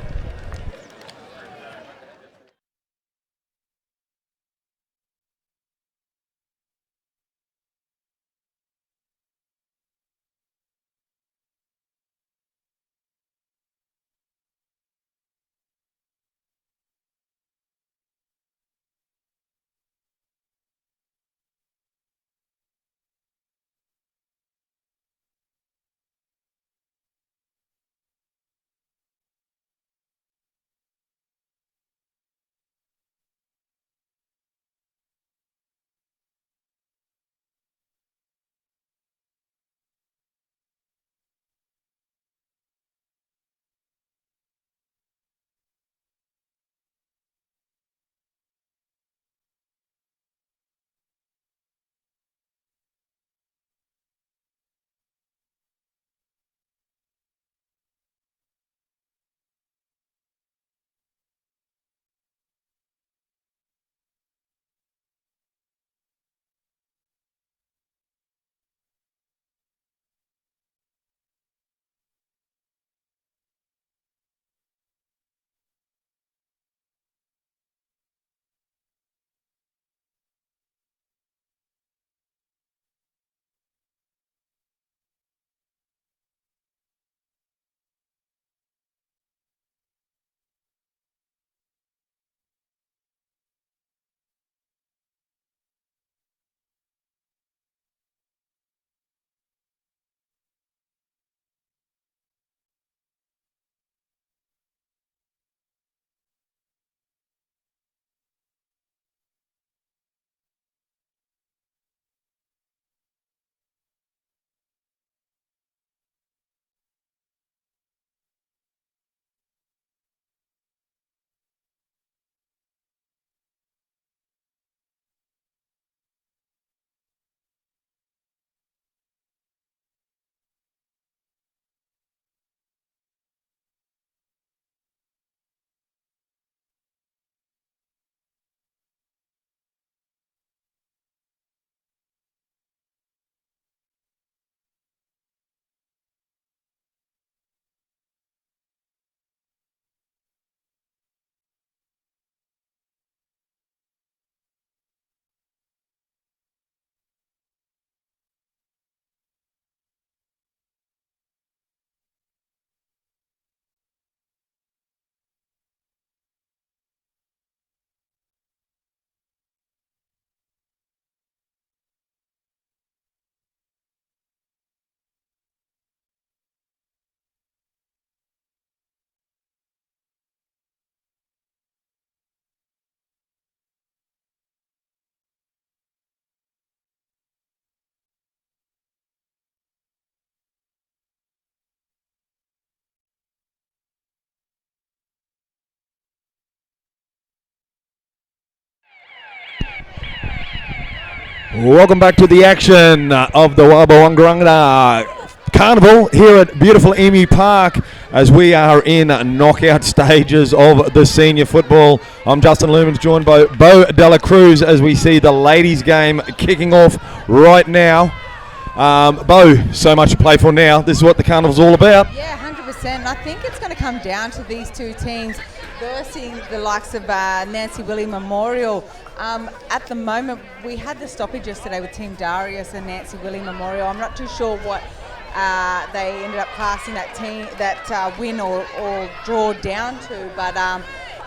Welcome back to the action of the Warba Wangarunya Carnival here at beautiful Emu Park. as we are in knockout stages of the senior football. I'm Justin Lumens, joined by Bo Dela Cruz, as we see the ladies' game kicking off right now. Bo, so much to play for now. This is what the Carnival's all about. Yeah, 100%. I think it's going to come down to these two teams versing the likes of Nancy Willie Memorial. At the moment, we had the stoppage yesterday with Team Darius and Nancy Willie Memorial. I'm not too sure what they ended up passing that win or draw down to, but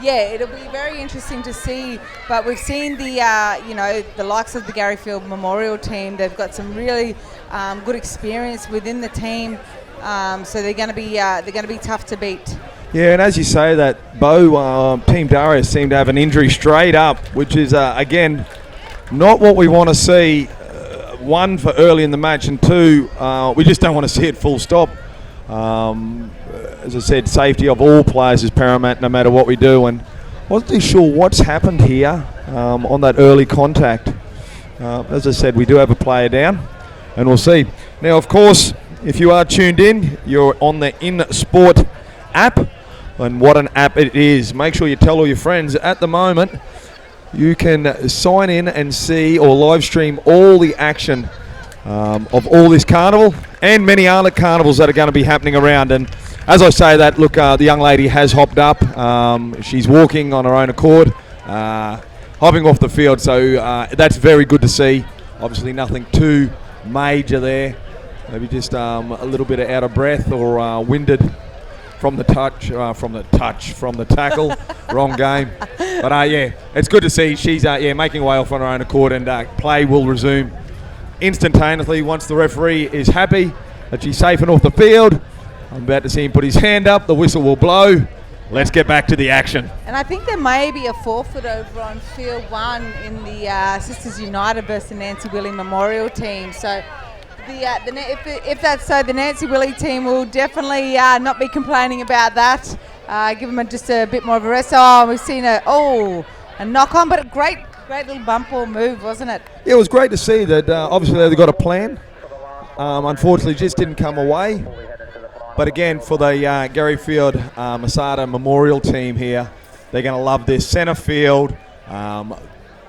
yeah, it'll be very interesting to see. But we've seen the likes of the Garryfield Memorial team. They've got some really good experience within the team, so they're going to be tough to beat. Yeah, and as you say that, Bo, Team Darius seemed to have an injury straight up, which is, again, not what we want to see. One, for early in the match, and two, we just don't want to see it full stop. As I said, safety of all players is paramount no matter what we do, and wasn't too sure what's happened here on that early contact. As I said, we do have a player down, and we'll see. Now, of course, if you are tuned in, you're on the InSport app, and what an app it is. Make sure you tell all your friends. At the moment, you can sign in and see or live stream all the action of all this carnival and many other carnivals that are going to be happening around. And as I say that, look, the young lady has hopped up. She's walking on her own accord, hopping off the field, so that's very good to see. Obviously nothing too major there. Maybe just a little bit of out of breath or winded from the tackle. Wrong game. But yeah, it's good to see she's making way off on her own accord, and play will resume instantaneously once the referee is happy that she's safe and off the field. I'm about to see him put his hand up. The whistle will blow. Let's get back to the action. And I think there may be a forfeit over on field one in the Sisters United versus the Nancy Willie Memorial team. So if that's so, the Nancy Willie team will definitely not be complaining about that. Give them just a bit more of a rest. Oh, we've seen a knock on, but a great little bump ball move, wasn't it? Yeah, it was great to see that. Obviously, they've got a plan. Unfortunately, just didn't come away. But again, for the Garryfield Masada Memorial team here, they're going to love this. Centre field,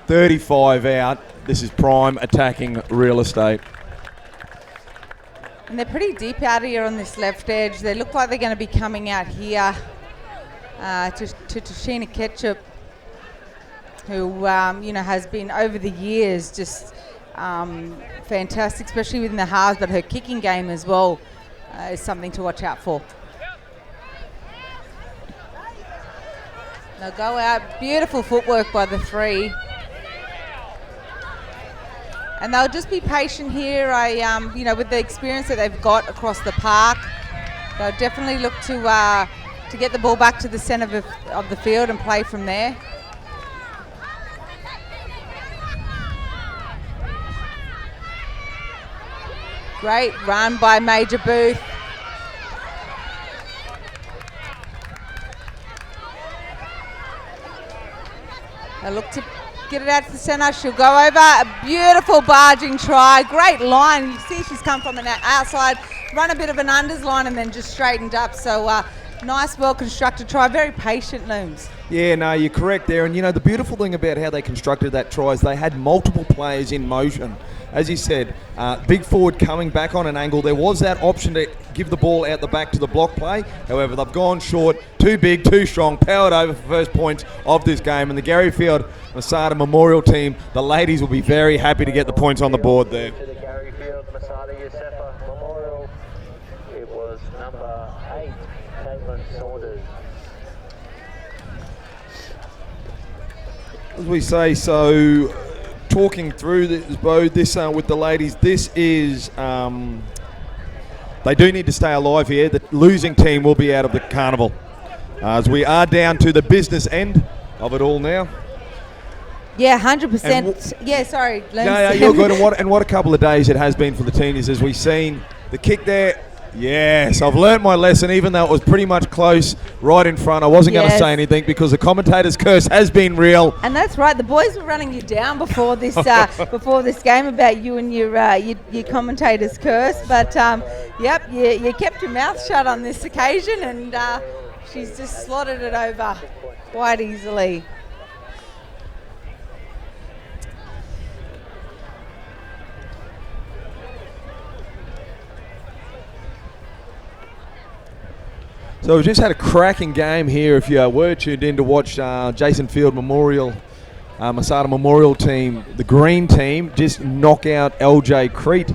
35 out. This is prime attacking real estate. And they're pretty deep out here on this left edge. They look like they're going to be coming out here to Tashina Ketchup, who has been over the years just fantastic, especially within the halves, but her kicking game as well is something to watch out for. They'll go out. Beautiful footwork by the three. And they'll just be patient here. With the experience that they've got across the park, they'll definitely look to get the ball back to the centre of the field and play from there. Great run by Major Booth. They look to get it out to the centre. She'll go over. A beautiful barging try. Great line. You see she's come from an outside, run a bit of an unders line and then just straightened up. So nice, well-constructed try. Very patient, Looms. Yeah, no, you're correct there. And, the beautiful thing about how they constructed that try is they had multiple players in motion. As you said, big forward coming back on an angle. There was that option to give the ball out the back to the block play. However, they've gone short, too big, too strong, powered over for first points of this game. And the Garryfield Masada Memorial team, the ladies will be very happy to get the points on the board there. To the Garryfield Masada Yosefa Memorial, it was number 8, Caitlin Saunders. As we say, so talking through this, Bo, with the ladies, this is, they do need to stay alive here. The losing team will be out of the carnival. As we are down to the business end of it all now. Yeah, 100%. Yeah, sorry. No, you're good. And what a couple of days it has been for the teams, as we've seen the kick there. Yes, I've learnt my lesson, even though it was pretty much close right in front. I wasn't going to say anything because the commentator's curse has been real. And that's right. The boys were running you down before this game about you and your commentator's curse. But Yep, you kept your mouth shut on this occasion, and she's just slotted it over quite easily. So we've just had a cracking game here. If you were tuned in to watch Jason Field Memorial, Masada Memorial team, the green team, just knock out LJ Crete,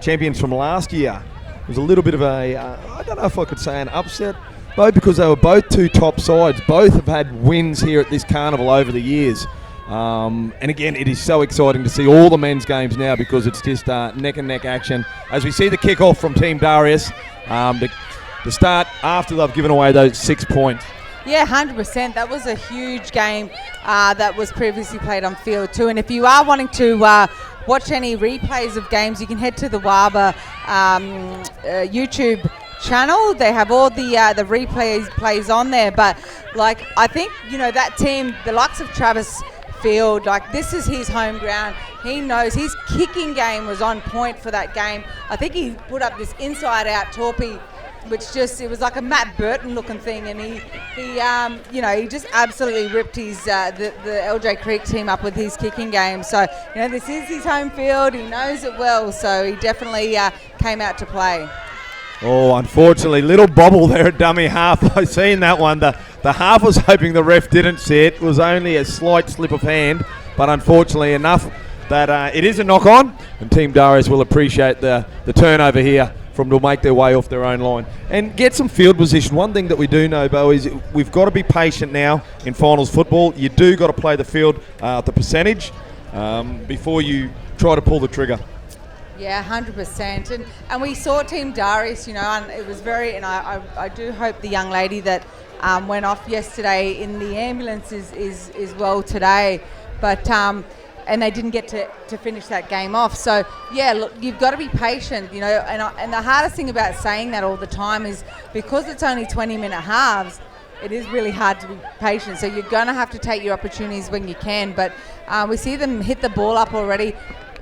champions from last year. It was a little bit of a, I don't know if I could say an upset, both because they were both two top sides. Both have had wins here at this carnival over the years. And again, it is so exciting to see all the men's games now because it's just neck and neck action. As we see the kick-off from Team Darius, the start after they've given away those 6 points. Yeah, 100%. That was a huge game that was previously played on Field 2. And if you are wanting to watch any replays of games, you can head to the Warba YouTube channel. They have all the replays on there. But, like, I think, you know, that team, the likes of Travis Field, like, this is his home ground. He knows his kicking game was on point for that game. I think he put up this inside-out torpy, which just, it was like a Matt Burton looking thing, and he just absolutely ripped his the LJ Creek team up with his kicking game. So, you know, this is his home field. He knows it well, so he definitely came out to play. Oh, unfortunately, little bobble there at dummy half. I've seen that one. The half was hoping the ref didn't see it. It was only a slight slip of hand, but unfortunately enough that it is a knock-on, and Team Darius will appreciate the turnover here to make their way off their own line and get some field position. One thing that we do know, Bo, is we've got to be patient now in finals football. You do got to play the field at the percentage before you try to pull the trigger. Yeah, 100%. And we saw Team Darius, you know, and it was very, and I do hope the young lady that went off yesterday in the ambulance is well today. But and they didn't get to finish that game off. So, yeah, look, you've got to be patient, you know, and the hardest thing about saying that all the time is because it's only 20-minute halves, it is really hard to be patient. So you're going to have to take your opportunities when you can. But we see them hit the ball up already.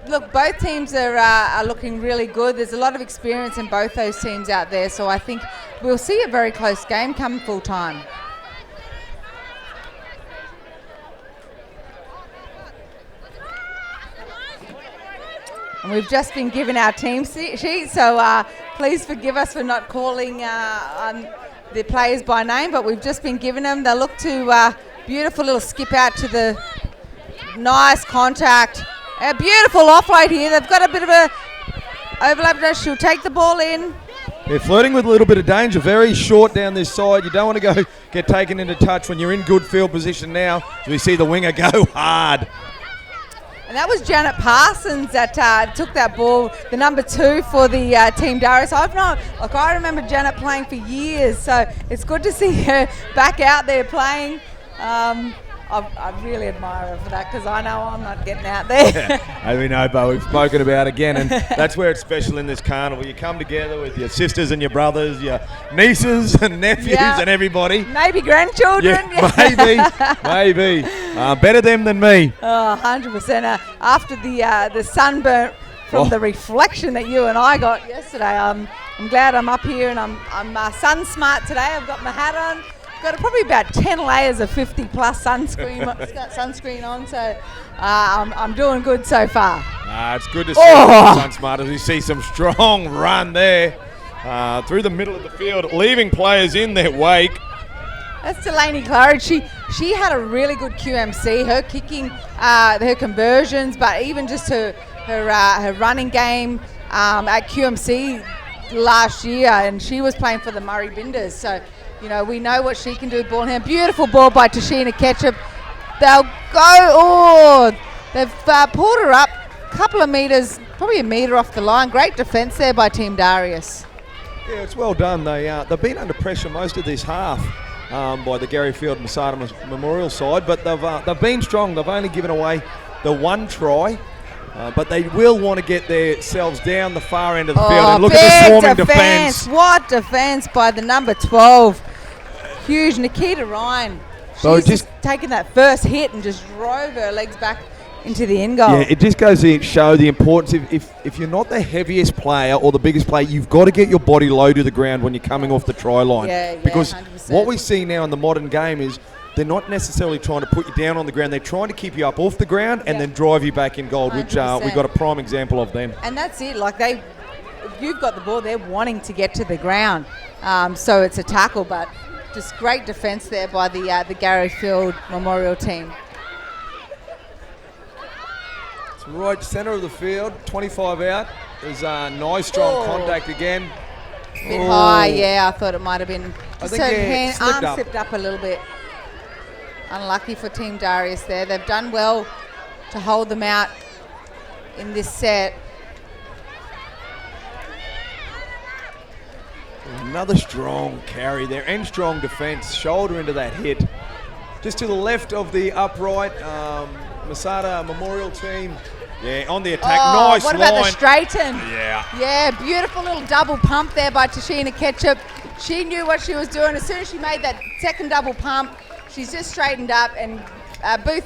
Look, both teams are looking really good. There's a lot of experience in both those teams out there. So I think we'll see a very close game come full time. And we've just been given our team sheet, so please forgive us for not calling the players by name, but we've just been given them. They look to beautiful little skip out to the nice contact. A beautiful offload here. They've got a bit of a overlap. She'll take the ball in. They're flirting with a little bit of danger. Very short down this side. You don't want to get taken into touch when you're in good field position now. So we see the winger go hard. And that was Janet Parsons that took that ball, the number 2 for the Team Darius. I remember Janet playing for years, so it's good to see her back out there playing. I really admire her for that because I know I'm not getting out there. As we know, Bo, we've spoken about again, and that's where it's special in this carnival. You come together with your sisters and your brothers, your nieces and nephews and everybody. Maybe grandchildren. Yeah, maybe. Better them than me. Oh, 100%. After the sunburn from the reflection that you and I got yesterday, I'm glad I'm up here and I'm sun smart today. I've got my hat on. Got probably about 10 layers of 50 plus sunscreen on, so I'm doing good so far. It's good to see Sunsmart as we see some strong run there through the middle of the field, leaving players in their wake. That's Delaney Claridge. She had a really good QMC, her kicking, her conversions, but even just her running game at QMC last year, and she was playing for the Murray Binders, so you know, we know what she can do with ball in hand. Beautiful ball by Tashina Ketchup. They'll go, they've pulled her up a couple of metres, probably a metre off the line. Great defence there by Team Darius. Yeah, it's well done. They've been under pressure most of this half by the Gary Field Masada Memorial side, but they've been strong. They've only given away the 1 try. But they will want to get themselves down the far end of the field. And look at the swarming defence. What defence by the number 12. Huge. Nikita Ryan. She's just taken that first hit and just drove her legs back into the in goal. Yeah, it just goes to show the importance. If you're not the heaviest player or the biggest player, you've got to get your body low to the ground when you're coming off the try line. Yeah, because 100%. what we see now in the modern game is they're not necessarily trying to put you down on the ground. They're trying to keep you up off the ground and then drive you back in goal, which 100%. we've got a prime example of them. And that's it. Like if you've got the ball, they're wanting to get to the ground. So it's a tackle, but just great defence there by the Gary Field Memorial team. It's right centre of the field, 25 out. There's a nice strong contact again. Bit high, yeah. I thought it might have been. Just think, her slipped arm up. slipped up a little bit. Unlucky for Team Darius there. They've done well to hold them out in this set. Another strong carry there and strong defence. Shoulder into that hit. Just to the left of the upright, Masada Memorial team. Yeah, on the attack. Nice what line. about the straighten? Yeah. Yeah, beautiful little double pump there by Tashina Ketchup. She knew what she was doing. As soon as she made that second double pump, she's just straightened up. And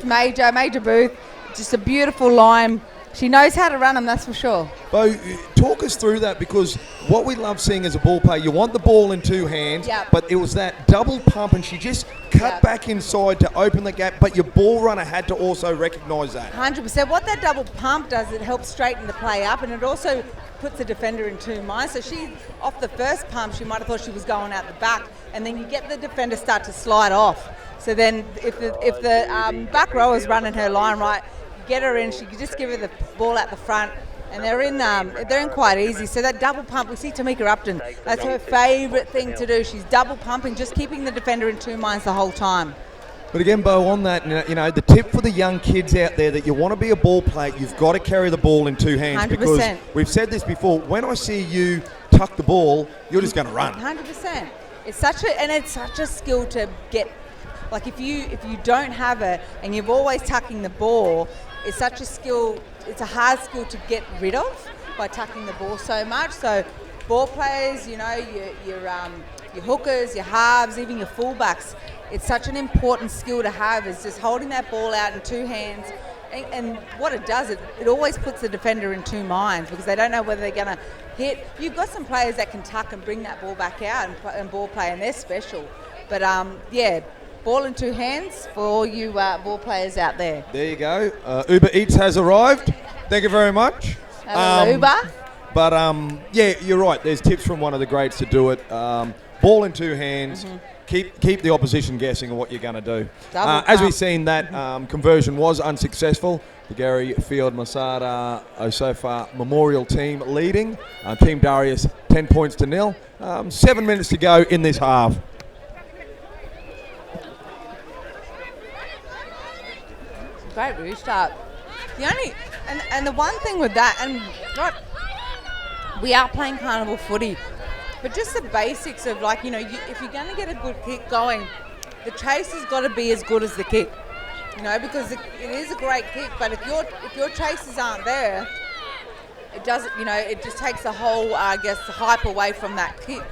Major Booth, just a beautiful line. She knows how to run them, that's for sure. Bo, talk us through that, because what we love seeing as a ball player, you want the ball in two hands, Yep. but it was that double pump and she just cut back inside to open the gap, but your ball runner had to also recognise that. 100%. What that double pump does, it helps straighten the play up, and it also puts the defender in two minds. So she, off the first pump, she might have thought she was going out the back, and then you get the defender start to slide off. So then if the back row is running her line right, get her in, she could just give her the ball out the front, and they're in quite easy. So that double pump, we see Tamika Upton, that's her favourite thing to do. She's double pumping, just keeping the defender in two minds the whole time. But again, Bo, on that, the tip for the young kids out there that you want to be a ball player, you've got to carry the ball in two hands. 100%. Because we've said this before, when I see you tuck the ball, you're just going to run. 100%. It's such a skill to get. Like if you don't have it and you've always tucking the ball, it's such a skill. It's a hard skill to get rid of by tucking the ball so much. So ball players, your hookers, your halves, even your fullbacks, it's such an important skill to have, is just holding that ball out in two hands. And what it does, it always puts the defender in two minds, because they don't know whether they're going to hit. You've got some players that can tuck and bring that ball back out and ball play, and they're special. But ball in two hands for all you ball players out there. There you go. Uber Eats has arrived. Thank you very much. Uber. But you're right. There's tips from one of the greats to do it. Ball in two hands. Mm-hmm. Keep the opposition guessing on what you're going to do. Double As we've seen, that conversion was unsuccessful. The Gary Field Masada Osofa Memorial team leading. Team Darius 10 points to 0. 7 minutes to go in this half. Great restart. The only and the one thing with that, and we are playing carnival footy, but just the basics of if you're going to get a good kick going, the chase has got to be as good as the kick. Because it is a great kick, but if your chases aren't there, it doesn't. It just takes the whole, hype away from that kick.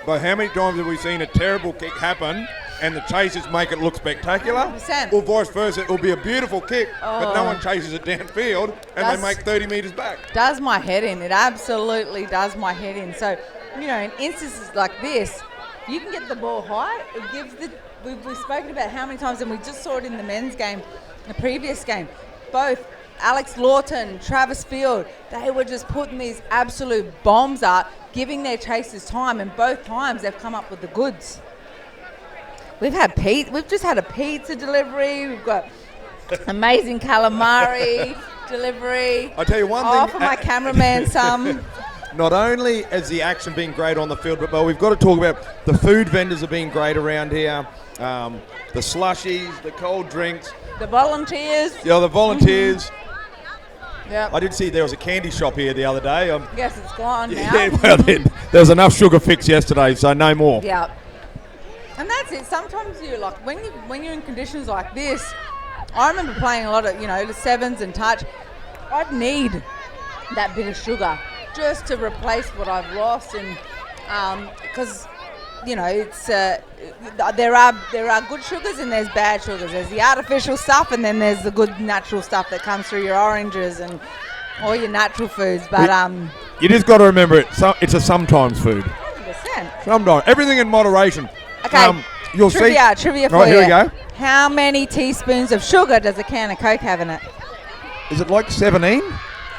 But how many times have we seen a terrible kick happen and the chasers make it look spectacular? 100%. Or vice versa, it'll be a beautiful kick, but no one chases it downfield and they make 30 metres back. Does my head in. It absolutely does my head in. So, in instances like this, you can get the ball high. It gives we've spoken about how many times, and we just saw it in the men's game, the previous game. Both Alex Lawton, Travis Field, they were just putting these absolute bombs up, giving their chasers time, and both times they've come up with the goods. We've just had a pizza delivery. We've got amazing calamari delivery. I tell you one thing. For my cameraman some. Not only has the action been great on the field, but we've got to talk about the food vendors have been great around here. The slushies, the cold drinks. The volunteers. Yeah, the volunteers. Yep. I did see there was a candy shop here the other day. Yes, it's gone now. Yeah, well, there was enough sugar fix yesterday, so no more. Yeah. And that's it. Sometimes when you're in conditions like this, I remember playing a lot of, the sevens and touch. I'd need that bit of sugar just to replace what I've lost, and because you know, it's there are good sugars and there's bad sugars. There's the artificial stuff, and then there's the good natural stuff that comes through your oranges and all your natural foods. But you just got to remember it's a sometimes food. 100%. Sometimes everything in moderation. Okay. You'll trivia see. for right, you. here we go. How many teaspoons of sugar does a can of Coke have in it? Is it like 17?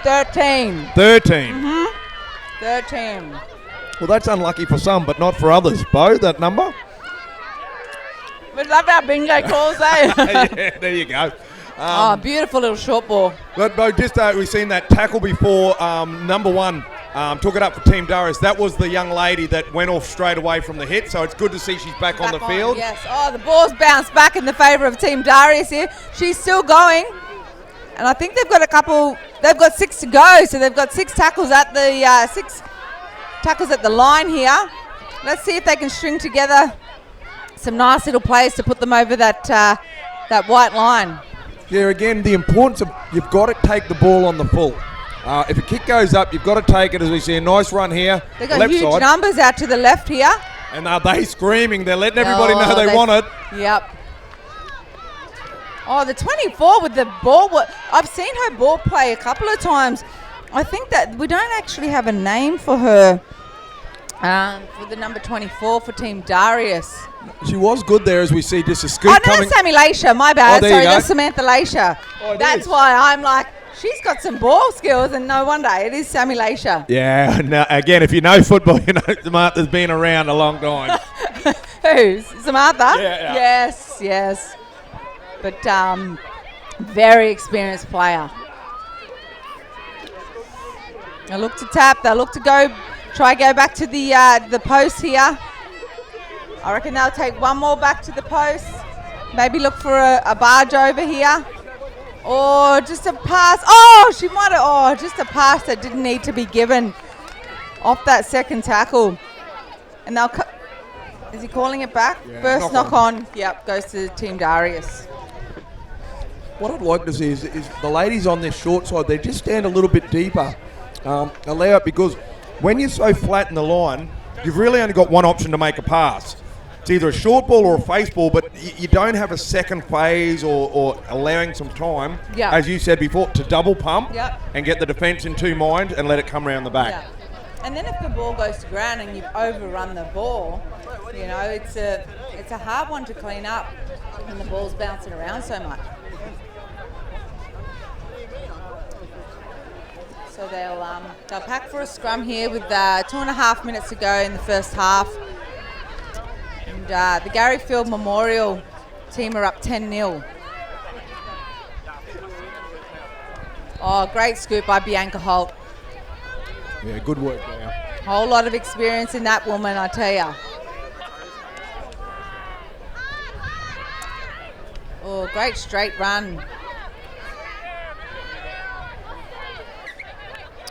13. 13. 13. Well, that's unlucky for some, but not for others. Bo, that number? We love our bingo calls, eh? Yeah, there you go. Beautiful little short ball. But Bo, just we've seen that tackle before. Number one took it up for Team Darius. That was the young lady that went off straight away from the hit. So it's good to see she's back on the field. Yes. Oh, the ball's bounced back in the favour of Team Darius here. She's still going. And I think they've got 6 to go. So they've got 6 tackles at the line here. Let's see if they can string together some nice little plays to put them over that white line. Yeah, again, the importance of you've got to take the ball on the full. If a kick goes up, you've got to take it, as we see a nice run here. They've got left huge side. numbers out to the left here. And are they screaming? They're letting everybody know they want it. Yep. Oh, the 24 with the ball. I've seen her ball play a couple of times. I think that we don't actually have a name for her, for the number 24 for Team Darius. She was good there, as we see just a scoop coming. coming. Sammy Leisha, my bad. Oh, Sorry, that's Samantha Leisha. Oh, that's why I'm like, she's got some ball skills, and no wonder it is Sammy Leisha. Yeah, now, again, if you know football, you know Samantha's been around a long time. Who? Samantha? Yeah. Yes. But very experienced player. They look to tap. They look to go back to the post here. I reckon they'll take one more back to the post. Maybe look for a barge over here. Or just a pass. Oh, she might have. Oh, just a pass that didn't need to be given off that second tackle. And they'll. Is he calling it back? Yeah, First knock on. Yep, goes to Team Darius. What I'd like to see is the ladies on this short side, they just stand a little bit deeper. Allow it, because when you're so flat in the line, you've really only got one option to make a pass. It's either a short ball or a face ball, but you don't have a second phase or allowing some time, as you said before, to double pump and get the defence in two minds and let it come around the back. Yeah. And then if the ball goes to ground and you've overrun the ball, you know, it's a hard one to clean up when the ball's bouncing around so much. So they'll pack for a scrum here with 2.5 minutes to go in the first half. And the Garryfield Memorial team are up 10-0. Oh, great scoop by Bianca Holt. Yeah, good work there. Whole lot of experience in that woman, I tell ya. Oh, great straight run.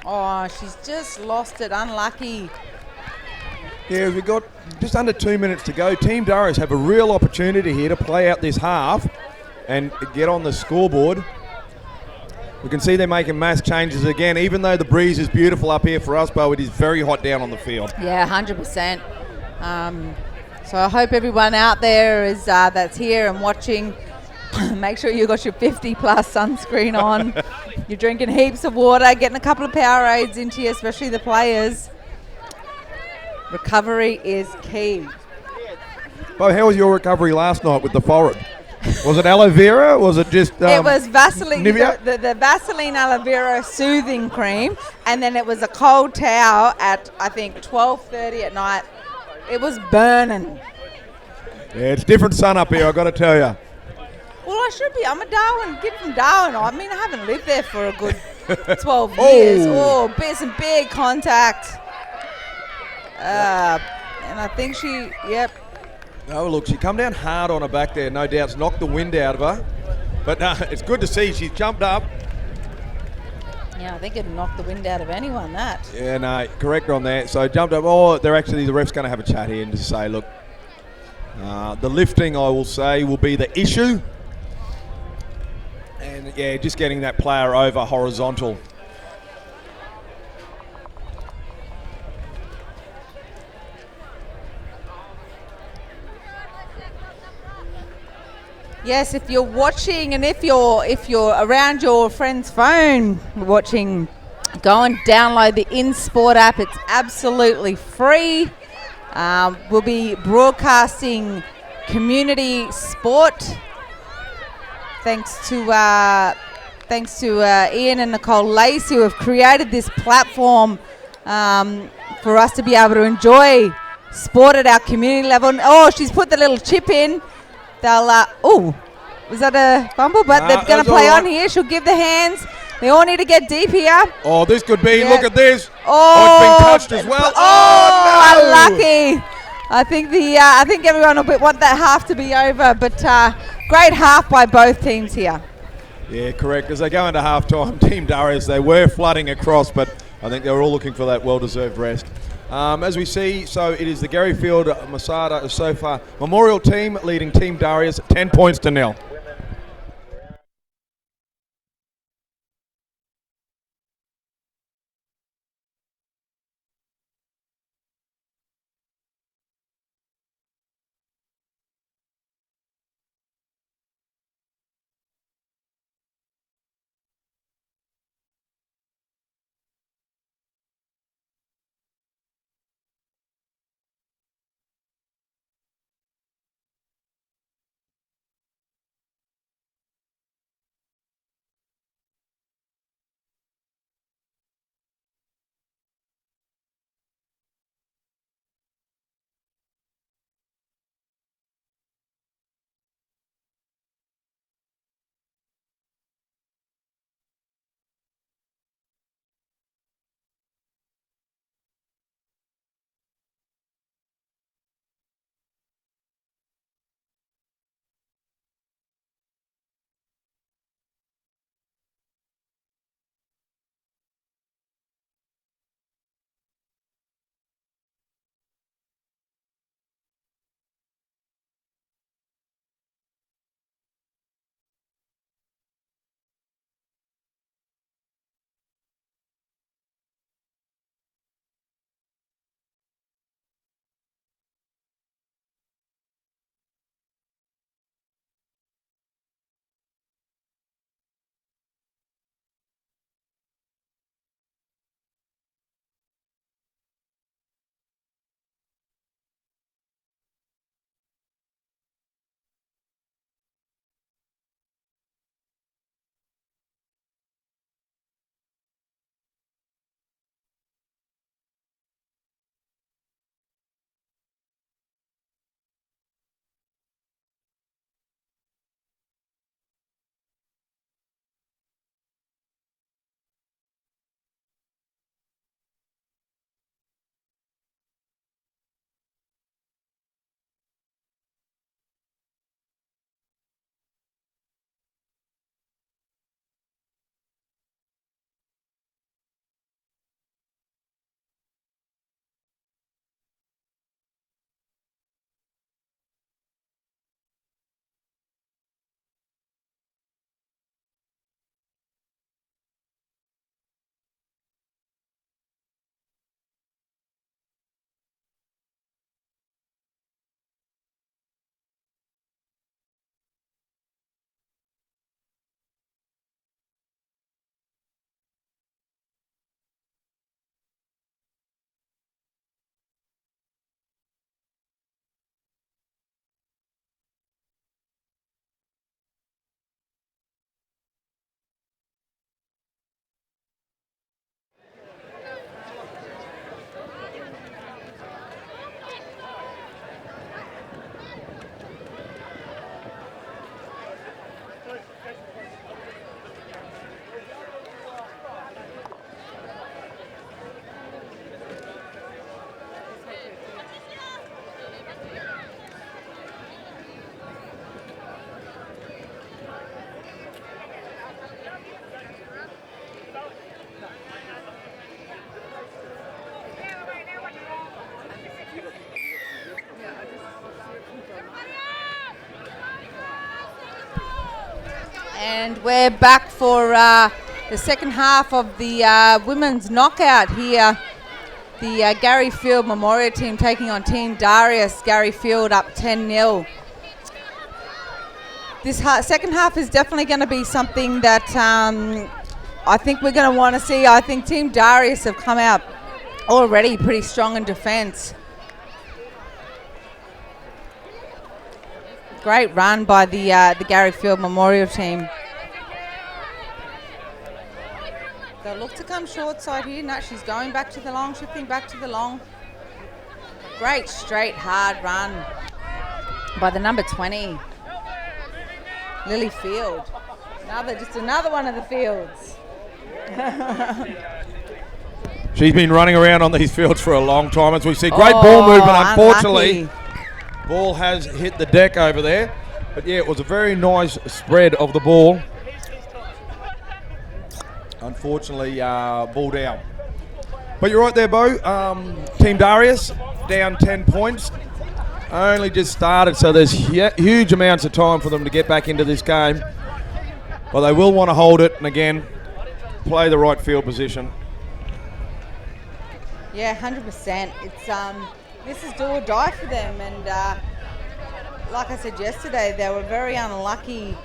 Oh, she's just lost it. Unlucky. Yeah, we've got just under 2 minutes to go. Team Darius have a real opportunity here to play out this half and get on the scoreboard. We can see they're making mass changes again. Even though the breeze is beautiful up here for us, but it is very hot down on the field. Yeah, 100%. So I hope everyone out there is that's here and watching. Make sure you got your 50+ sunscreen on. You're drinking heaps of water, getting a couple of Powerades into you, especially the players. Recovery is key. Bo, how was your recovery last night with the forehead? Was it aloe vera? Or was it just it was Vaseline, Nivea? the Vaseline aloe vera soothing cream, and then it was a cold towel at, I think, 12:30 at night. It was burning. Yeah, it's different sun up here, I've got to tell you. Well, I should be. I'm a Darwin kid from Darwin. I mean, I haven't lived there for a good 12 years. Oh, some big contact. And I think yep. Oh, look, she come down hard on her back there, no doubt. It's knocked the wind out of her. But it's good to see she's jumped up. Yeah, I think it'd knock the wind out of anyone, that. Yeah, no, correct on that. So jumped up. Oh, the ref's going to have a chat here and just say, look, the lifting, I will say, will be the issue. And, yeah, just getting that player over horizontal. Yes, if you're watching and if you're around your friend's phone watching, go and download the InSport app. It's absolutely free. We'll be broadcasting community sport. Thanks to Ian and Nicole Lacey, who have created this platform for us to be able to enjoy sport at our community level. Oh, she's put the little chip in. They'll, was that a fumble? But they're going to play on here. She'll give the hands. They all need to get deep here. Oh, this could be, look at this. Oh, it's been touched as well. Oh, no. Unlucky. I think everyone will want that half to be over, but great half by both teams here. Yeah, correct. As they go into half-time, Team Darius, they were flooding across, but I think they were all looking for that well-deserved rest. As we see, so it is the Garyfield Masada Sofa Memorial team leading Team Darius 10 points to 0. And we're back for the second half of the women's knockout here. The Garyfield Memorial team taking on Team Darius. Garyfield up 10-0. this second half is definitely going to be something that I think we're going to want to see. I think Team Darius have come out already pretty strong in defence. Great run by the Gary Field Memorial team. They'll look to come short side here. No, she's going back to the long, shifting back to the long. Great straight hard run by the number 20, Lily Field. Just another one of the fields. She's been running around on these fields for a long time, as we see. Great ball movement, unfortunately. Unlucky. Ball has hit the deck over there. But yeah, it was a very nice spread of the ball. Unfortunately, ball down. But you're right there, Bo. Team Darius down 10 points. Only just started, so there's huge amounts of time for them to get back into this game. But they will want to hold it, and again, play the right field position. Yeah, 100%. It's this is do or die for them, and like I said yesterday, they were very unlucky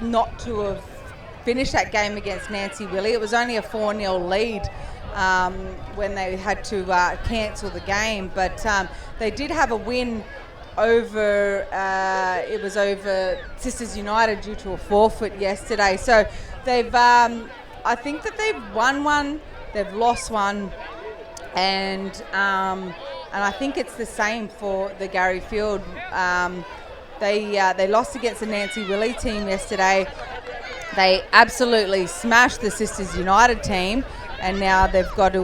not to have finished that game against Nancy Willie. It was only a 4-0 lead when they had to cancel the game, but they did have a win over. It was over Sisters United due to a forfeit yesterday. So they've. I think that they've won one. They've lost one, and I think it's the same for the Gary Field. They lost against the Nancy Willie team yesterday. They absolutely smashed the Sisters United team, and now they've got to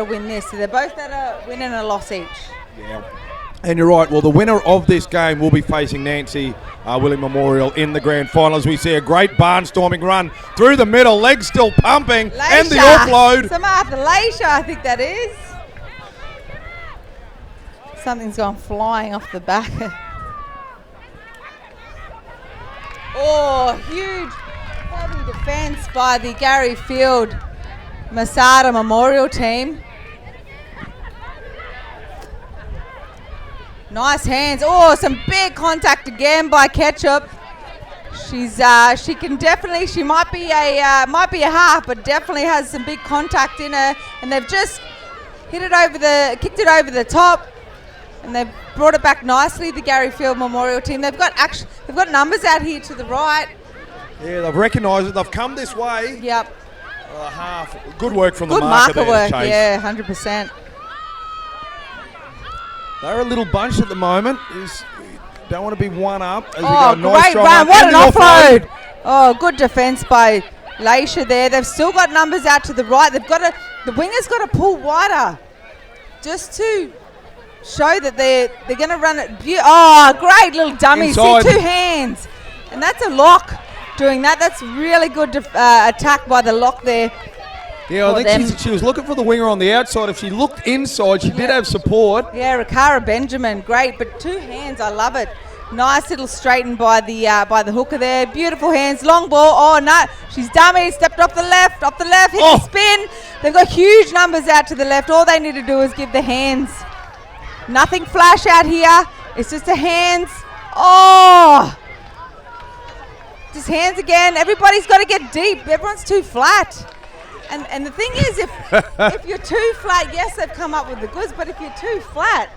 win this. So they're both at a win and a loss each. Yeah. And you're right. Well, the winner of this game will be facing Nancy Willie Memorial in the grand final. As we see a great barnstorming run through the middle, legs still pumping, and the offload. Samantha Leisha, I think that is. Something's gone flying off the back. Oh, huge heavy defence by the Gary Field Masada Memorial team. Nice hands. Oh, some big contact again by Ketchup. She can definitely. She might be a half, but definitely has some big contact in her. And they've just kicked it over the top, and they've brought it back nicely. The Gary Field Memorial team. They've got numbers out here to the right. Yeah, they've recognised it. They've come this way. Yep. Half. Good work from the Good marker work. Chase. Yeah, 100%. They're a little bunch at the moment. Don't want to be one up. As Oh, we go. Nice great run. run. What an offload. Oh, good defence by Leisha there. They've still got numbers out to the right. The winger's got to pull wider just to show that they're going to run it. Oh, great little dummy. Inside. See, 2 hands. And that's a lock doing that. That's really good attack by the lock there. Yeah, I think she was looking for the winger on the outside. If she looked inside, she did have support. Yeah, Rikara Benjamin, great, but 2 hands, I love it. Nice little straighten by the hooker there. Beautiful hands, long ball. Oh no, she's dummy. Stepped off the left, hit the spin. They've got huge numbers out to the left. All they need to do is give the hands. Nothing flash out here. It's just a hands. Oh, just hands again. Everybody's got to get deep. Everyone's too flat. And the thing is, if you're too flat, yes, they've come up with the goods, but if you're too flat,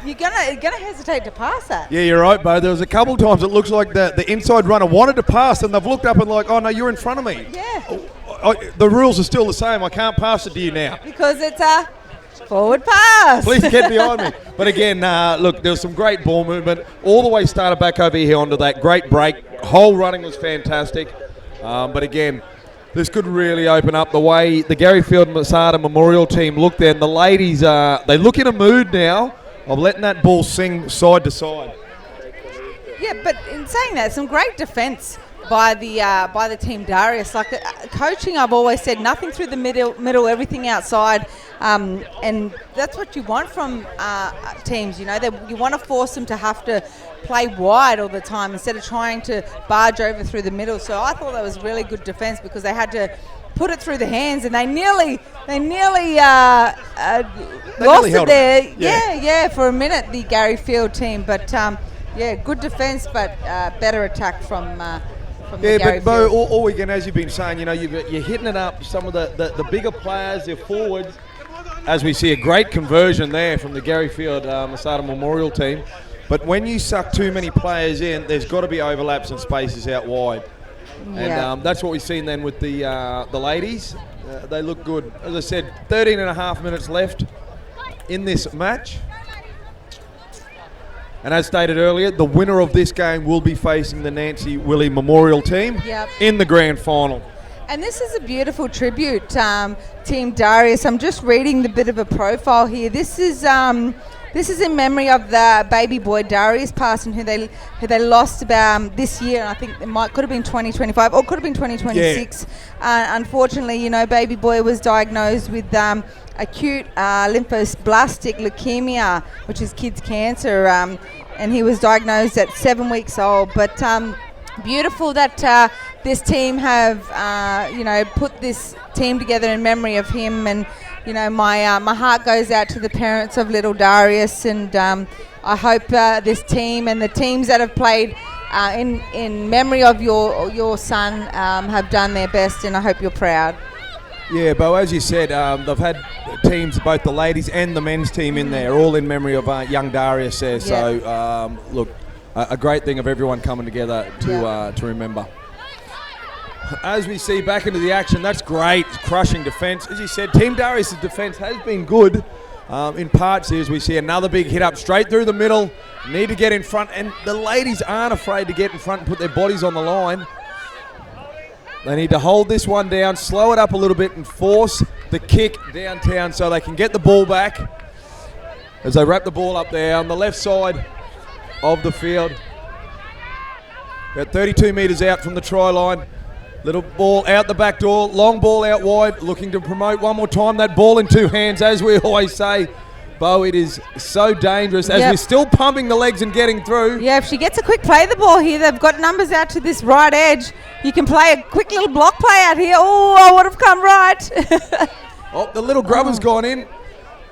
you're gonna hesitate to pass that. Yeah, you're right, Bo. There was a couple of times it looks like the inside runner wanted to pass, and they've looked up and like, oh no, you're in front of me. Yeah. The rules are still the same. I can't pass it to you now. Because it's a forward pass. Please get behind me. But again, look, there was some great ball movement. All the way started back over here onto that great break. Whole running was fantastic. But again, this could really open up the way the Gary Field Masada Memorial team look there. And the ladies, they look in a mood now of letting that ball sing side to side. Yeah, but in saying that, some great defence by the team Darius. Like coaching, I've always said nothing through the middle, everything outside, and that's what you want from teams. You know, you want to force them to have to play wide all the time instead of trying to barge over through the middle. So I thought that was really good defense because they had to put it through the hands, and they nearly lost it there. Yeah, for a minute, the Gary Field team. But good defense, but better attack from the Gary but Bo, Field. all weekend, as you've been saying, you know, you're hitting it up. Some of the bigger players, their forwards, as we see a great conversion there from the Gary Field Masada Memorial team. But when you suck too many players in, there's got to be overlaps and spaces out wide. And that's what we've seen then with the ladies. They look good. As I said, 13 and a half minutes left in this match. And as stated earlier, the winner of this game will be facing the Nancy Willie Memorial team in the grand final. And this is a beautiful tribute, Team Darius. I'm just reading the bit of a profile here. This is in memory of the baby boy Darius passing, who they lost about this year. I think could have been 2025 or could have been 2026. Unfortunately, you know, baby boy was diagnosed with acute lymphoblastic leukemia, which is kids' cancer, and he was diagnosed at 7 weeks old. But beautiful that this team have put this team together in memory of him. And you know, my heart goes out to the parents of little Darius, and I hope this team and the teams that have played in memory of your son have done their best, and I hope you're proud. Yeah, Bo, as you said, they've had teams, both the ladies and the men's team in there, all in memory of young Darius there. So, look, a great thing of everyone coming together to remember. As we see back into the action, that's great, crushing defence. As you said, Team Darius' defence has been good in parts here, as we see another big hit up straight through the middle. Need to get in front, and the ladies aren't afraid to get in front and put their bodies on the line. They need to hold this one down, slow it up a little bit, and force the kick downtown so they can get the ball back as they wrap the ball up there on the left side of the field. About 32 metres out from the try line. Little ball out the back door, long ball out wide, looking to promote one more time. That ball in two hands, as we always say. Bo, it is so dangerous as we're still pumping the legs and getting through. Yeah, if she gets a quick play the ball here, they've got numbers out to this right edge. You can play a quick little block play out here. Oh, I would have come right. Oh, the little grubber's gone in.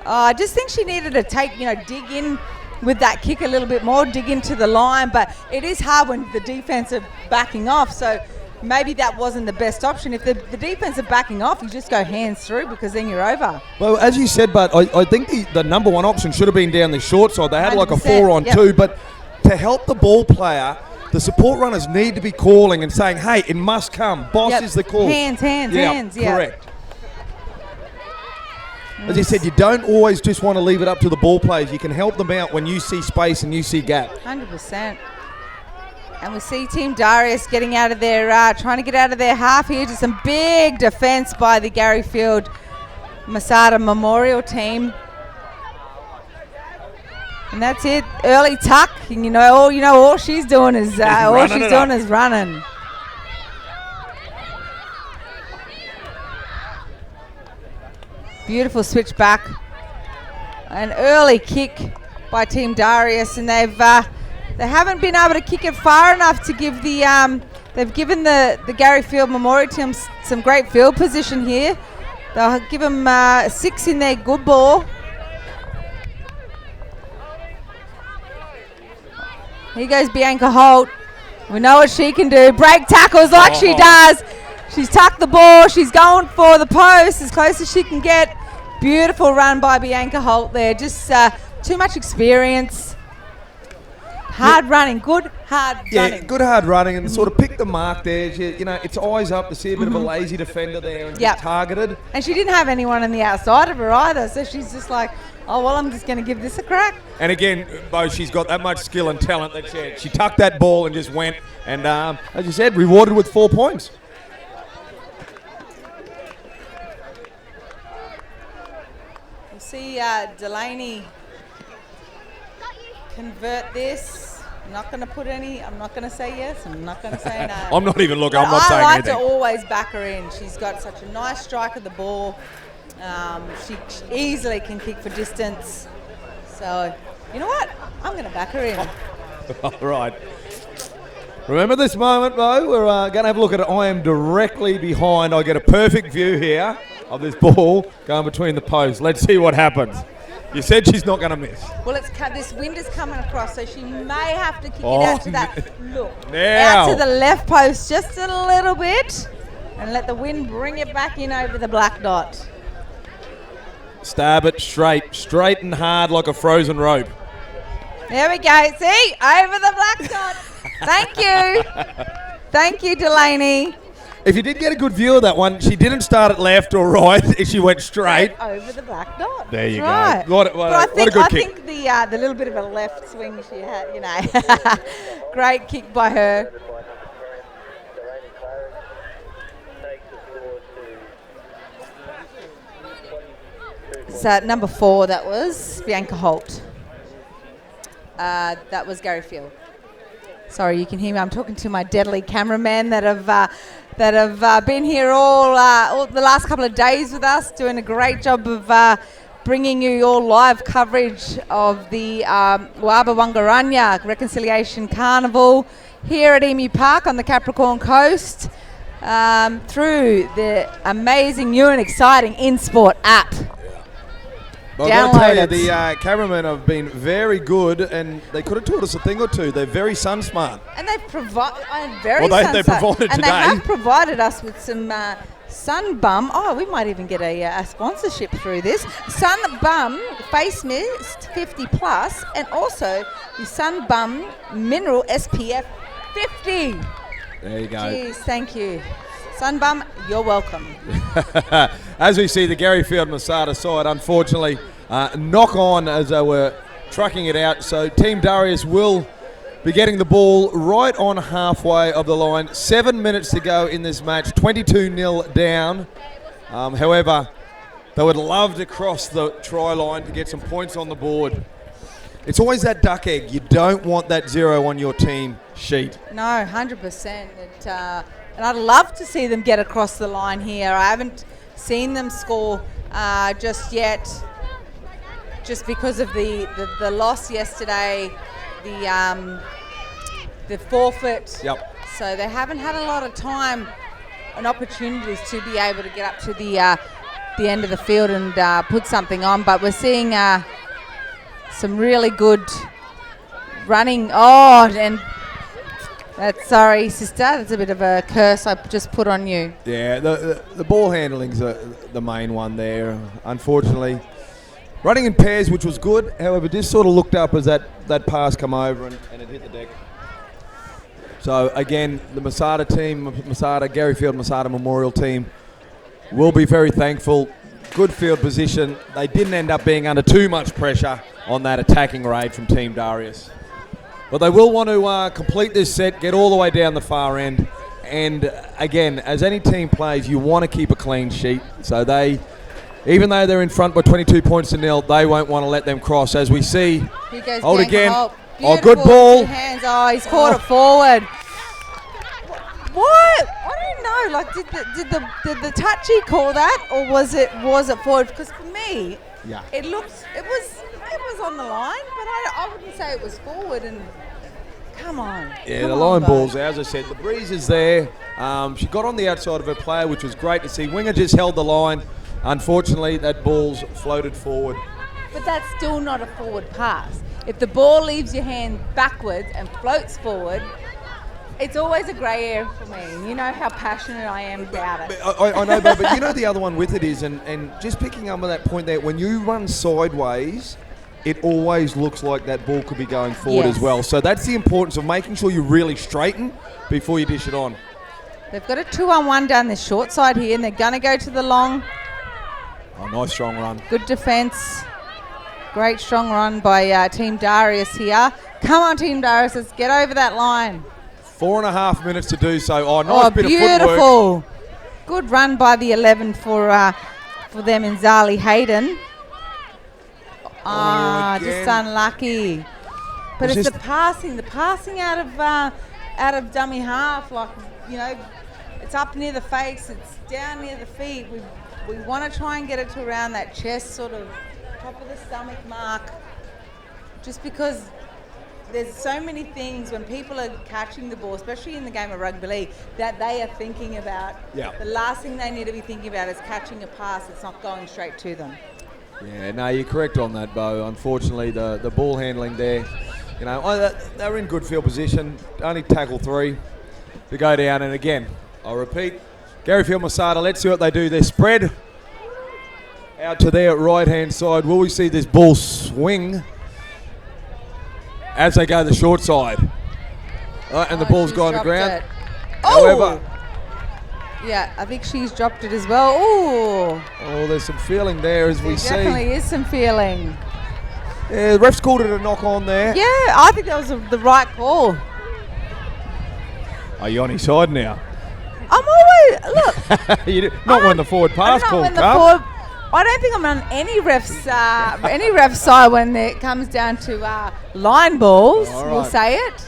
I just think she needed to dig in with that kick a little bit more, dig into the line. But it is hard when the defense are backing off. So maybe that wasn't the best option. If the defense are backing off, you just go hands through because then you're over. Well, as you said, but I think the number one option should have been down the short side. They had like a 4-on-2, but to help the ball player, the support runners need to be calling and saying, hey, it must come. Boss is the call. Hands. Correct. As you said, you don't always just want to leave it up to the ball players. You can help them out when you see space and you see gap. 100%. And we see Team Darius getting out of their, trying to get out of their half here. Just some big defense by the Gary Field Masada Memorial team. And that's it. Early tuck. And all she's doing is running. Beautiful switch back. An early kick by Team Darius, and they haven't been able to kick it far enough to give they've given the Gary Field Memorial team some great field position here. They'll give them 6 in their good ball. Here goes Bianca Holt. We know what she can do. Break tackles like she does. She's tucked the ball. She's going for the post as close as she can get. Beautiful run by Bianca Holt there. Just too much experience. Hard running, good hard running. Yeah, good hard running, and sort of pick the mark there. It's eyes up to see a bit of a lazy defender there and get targeted. And she didn't have anyone on the outside of her either, so she's just like, oh, well, I'm just going to give this a crack. And again, Bo, she's got that much skill and talent that she tucked that ball and just went. And as you said, rewarded with 4 points. We'll see Delaney convert this. I'm not going to put any. I'm not going to say yes. I'm not going to say no. I'm not even looking. But I'm not saying I like anything. to always back her in. She's got such a nice strike of the ball. She easily can kick for distance. So, you know what? I'm going to back her in. All right. Remember this moment, though. We're going to have a look at it. I am directly behind. I get a perfect view here of this ball going between the posts. Let's see what happens. You said she's not going to miss. Well, this wind is coming across, so she may have to kick it out to that. Look, now. out to the left post just a little bit, and let the wind bring it back in over the black dot. Stab it straight and hard like a frozen rope. There we go. See, over the black dot. Thank you. Thank you, Delaney. If you did get a good view of that one, she didn't start at left or right. She went straight. Over the black dot. There you That's go. right. What a good I kick. think the little bit of a left swing she had, great kick by her. So number 4, that was Bianca Holt. That was Gary Field. Sorry, you can hear me. I'm talking to my deadly cameramen that have been here all the last couple of days with us, doing a great job of bringing you all live coverage of the Warba Wangarunya Reconciliation Carnival here at Emu Park on the Capricorn Coast through the amazing new and exciting InSport app. Well, I've got to tell you, the cameramen have been very good, and they could have taught us a thing or two. They're very sun smart. And they've provided they provided and today. they have provided us with some Sun Bum. Oh, we might even get a sponsorship through this. Sun Bum Face Mist 50 Plus, and also the Sun Bum Mineral SPF 50. There you go. Jeez, thank you. Sun Bum, you're welcome. As we see the Gary Field Masada side, unfortunately, knock on as they were trucking it out. So Team Darius will be getting the ball right on halfway of the line. 7 minutes to go in this match, 22-0 down. However, they would love to cross the try line to get some points on the board. It's always that duck egg. You don't want that 0 on your team sheet. No, 100%. And I'd love to see them get across the line here. I haven't seen them score just yet, just because of the loss yesterday, the forfeit. Yep. So they haven't had a lot of time and opportunities to be able to get up to the end of the field and put something on. But we're seeing some really good running. Oh, and sorry, sister. That's a bit of a curse I just put on you. Yeah, the ball handling's the main one there. Unfortunately, running in pairs, which was good. However, just sort of looked up as that pass come over and it hit the deck. So again, the Masada team, Gary Field Masada Memorial team, will be very thankful. Good field position. They didn't end up being under too much pressure on that attacking raid from Team Darius. But they will want to complete this set, get all the way down the far end. And again, as any team plays, you want to keep a clean sheet. So even though they're in front by 22 points to 0, they won't want to let them cross. As we see, Here goes hold Bianca again. Holt. Oh, good ball. Hands. Oh, he's caught it forward. What? I don't know. Like, did the touchy call that, or was it forward? Because for me, yeah, it was on the line, but I wouldn't say it was forward. And come on. Yeah, the line ball's, as I said, the breeze is there. She got on the outside of her player, which was great to see. Winger just held the line. Unfortunately, that ball's floated forward. But that's still not a forward pass. If the ball leaves your hand backwards and floats forward, it's always a grey area for me. You know how passionate I am about it. I know, but you know the other one with it is, and just picking up on that point there, when you run sideways, it always looks like that ball could be going forward as well. So that's the importance of making sure you really straighten before you dish it on. They've got a 2-on-1 down the short side here, and they're going to go to the long. Oh, nice strong run. Good defence. Great strong run by Team Darius here. Come on, Team Darius, let's get over that line. 4.5 minutes to do so. Oh, nice bit beautiful. of footwork. Good run by the 11 for them in Zali Hayden. Just unlucky. But Was it's this- the passing out of dummy half, like, you know, it's up near the face, it's down near the feet. We want to try and get it to around that chest, sort of top of the stomach mark, just because there's so many things when people are catching the ball, especially in the game of rugby league, that they are thinking about. Yeah. The last thing they need to be thinking about is catching a pass. It's not going straight to them. Yeah, no, you're correct on that, Bo. Unfortunately, the ball handling there, you know, they were in good field position. Only tackle 3 to go down. And again, I'll repeat, Garyfield Masada, let's see what they do. They're spread out to their right-hand side. Will we see this ball swing as they go the short side? And the ball's She's gone to dropped ground. it. However, Yeah, I think she's dropped it as well. Ooh. oh, there's some feeling there as we There see. definitely is some feeling. Yeah, the ref's called it a knock on there. Yeah, I think that was the right call. Are you on his side now? I'm always, look. Not when the forward pass I'm call not when the comes. forward, I don't think I'm on any ref's side when it comes down to line balls. All We'll right. say it.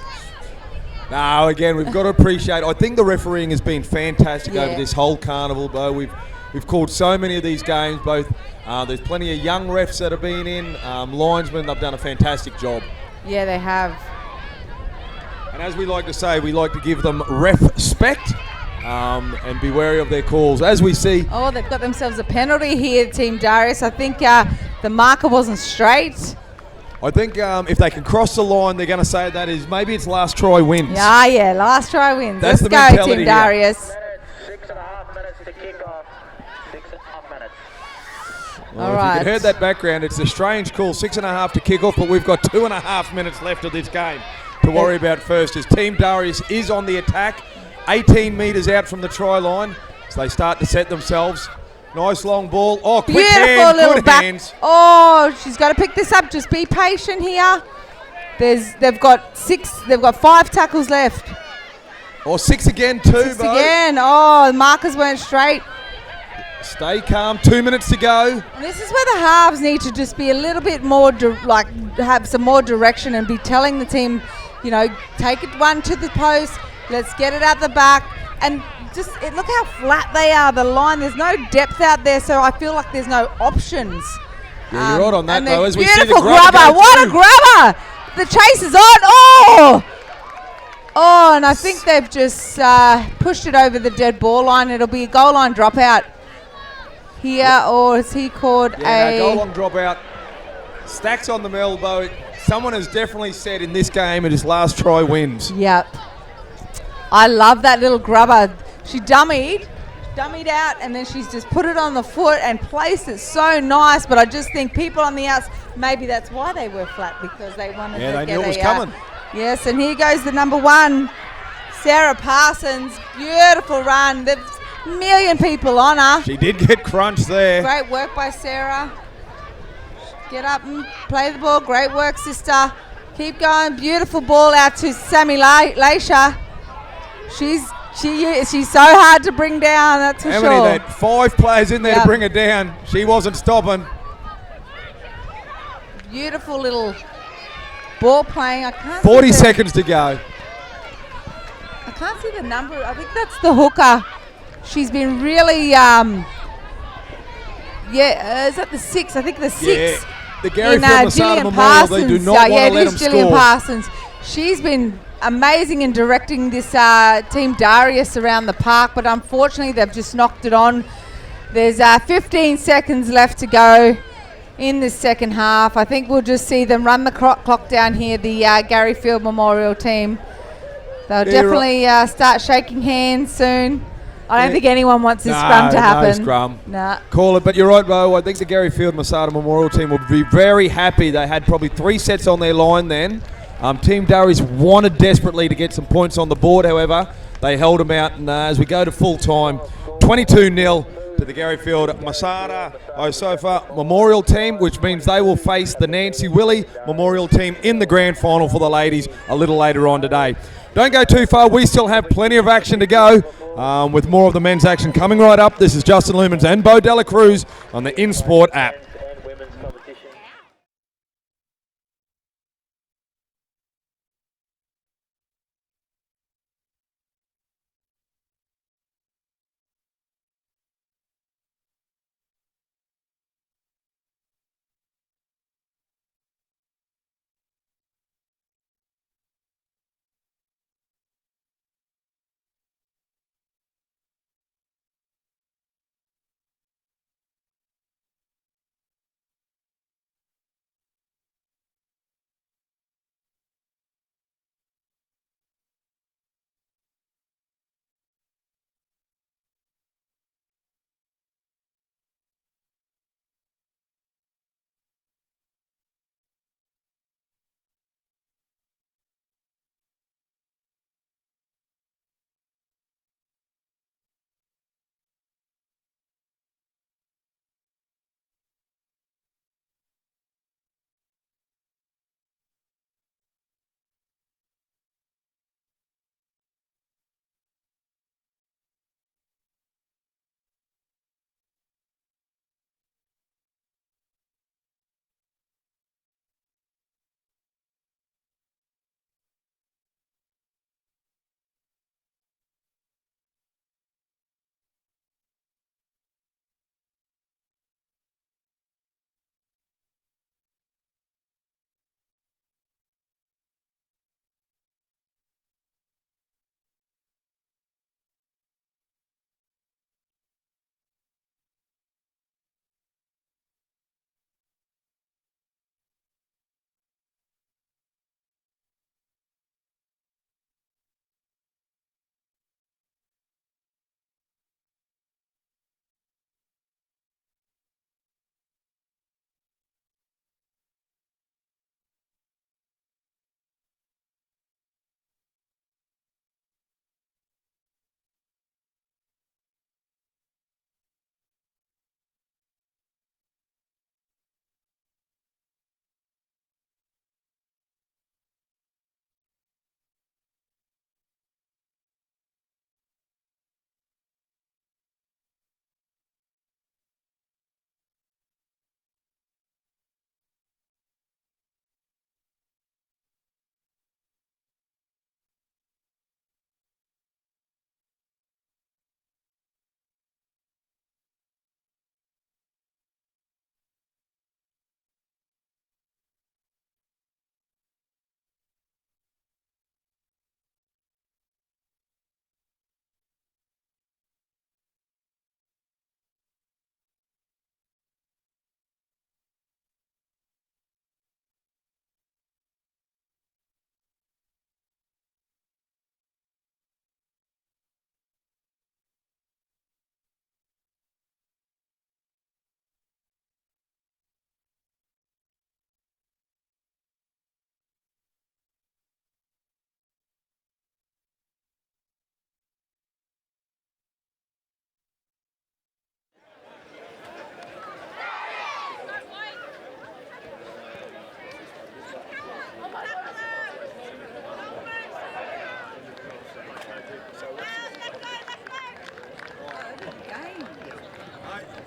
No, again, we've got to appreciate. I think the refereeing has been fantastic Yeah. over this whole carnival, Bo. We've called so many of these games. Both there's plenty of young refs that have been in, linesmen. They've done a fantastic job. Yeah, they have. And as we like to say, we like to give them ref-spect and be wary of their calls. As we see, Oh, they've got themselves a penalty here, Team Darius. I think the marker wasn't straight. I think if they can cross the line, they're going to say that is maybe it's last try wins. Yeah, last try wins. That's Let's the go, mentality Team here. Darius. 6.5 minutes to kick off. 6.5 minutes. Well, All if right. you could heard that background, it's a strange call. 6.5 to kick off, but we've got 2.5 minutes left of this game to worry about first. As Team Darius is on the attack, 18 metres out from the try line, so they start to set themselves. Nice long ball. Oh, quick Beautiful hand, little good back. hands. Oh, she's got to pick this up. Just be patient here. They've got 5 tackles left. Or 6 again, too, 6 Bo. again. Oh, the markers weren't straight. Stay calm. 2 minutes to go. And this is where the halves need to just be a little bit more, have some more direction and be telling the team, you know, take it one to the post. Let's get it out the back. And just look how flat they are, the line. There's no depth out there, so I feel like there's no options. Yeah, you're right on that, and though. the As we see the beautiful grubber grubber. go What a through. grubber! The chase is on. Oh, and I think they've just pushed it over the dead ball line. It'll be a goal line dropout here, or has he called Yeah, a... no, goal long dropout. Stacks on the elbow. Someone has definitely said in this game it is last try wins. Yep. I love that little grubber. She dummied out, and then she's just put it on the foot and placed it so nice. But I just think people on the outs, maybe that's why they were flat, because they wanted Yeah, to they get knew it was a, coming. Yes, and here goes the number 1, Sarah Parsons. Beautiful run. There's a million people on her. She did get crunched there. Great work by Sarah. Get up and play the ball. Great work, sister. Keep going. Beautiful ball out to Sammy Leisha. She's so hard to bring down, that's for How sure. many? They had 5 players in there to Yep. bring her down. She wasn't stopping. Beautiful little ball playing. I can't 40 see seconds to go. I can't see the number. I think that's the hooker. She's been really, is that the 6? I think the 6. Yeah. The Gary in Field Masada Gillian Memorial, Parsons. they do not want yeah, to let it them is Gillian score. Parsons. She's been amazing in directing this Team Darius around the park, but unfortunately they've just knocked it on. There's 15 seconds left to go in the second half. I think we'll just see them run the clock down here, the Gary Field Memorial team. They'll definitely start shaking hands soon. I don't think anyone wants this scrum to happen. No scrum. Nah. Call it, but you're right, Bo. I think the Gary Field Masada Memorial team will be very happy. They had probably 3 sets on their line then. Team Darius wanted desperately to get some points on the board, however. They held them out, and as we go to full time, 22-0 to the Gary Field Masada Osofa Memorial team, which means they will face the Nancy Willie Memorial team in the grand final for the ladies a little later on today. Don't go too far. We still have plenty of action to go with more of the men's action coming right up. This is Justin Lumens and Bo Dela Cruz on the InSport app.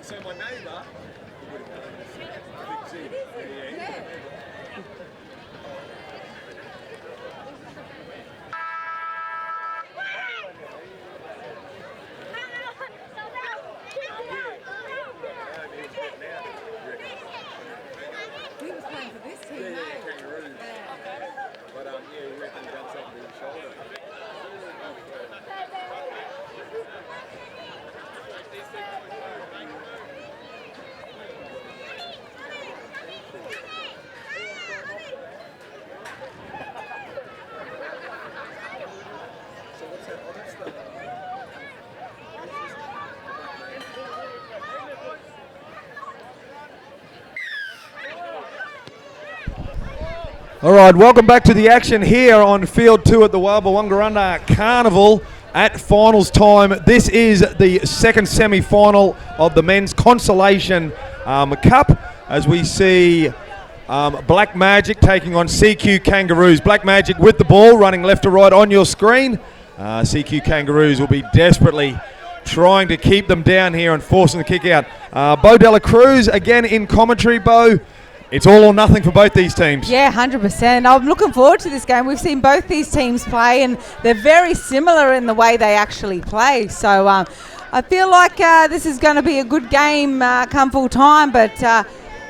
So my neighbour. He was playing for this team, Kangaroos. But yeah, he reckon he done something to his shoulder. All right, welcome back to the action here on Field 2 at the Wangarunya Carnival at finals time. This is the second semi-final of the Men's Consolation Cup, as we see Black Magic taking on CQ Kangaroos. Black Magic with the ball, running left to right on your screen. CQ Kangaroos will be desperately trying to keep them down here and forcing the kick out. Bo Dela Cruz again in commentary. Bo, it's all or nothing for both these teams. Yeah, 100%. I'm looking forward to this game. We've seen both these teams play, and they're very similar in the way they actually play. So I feel like this is going to be a good game come full time, but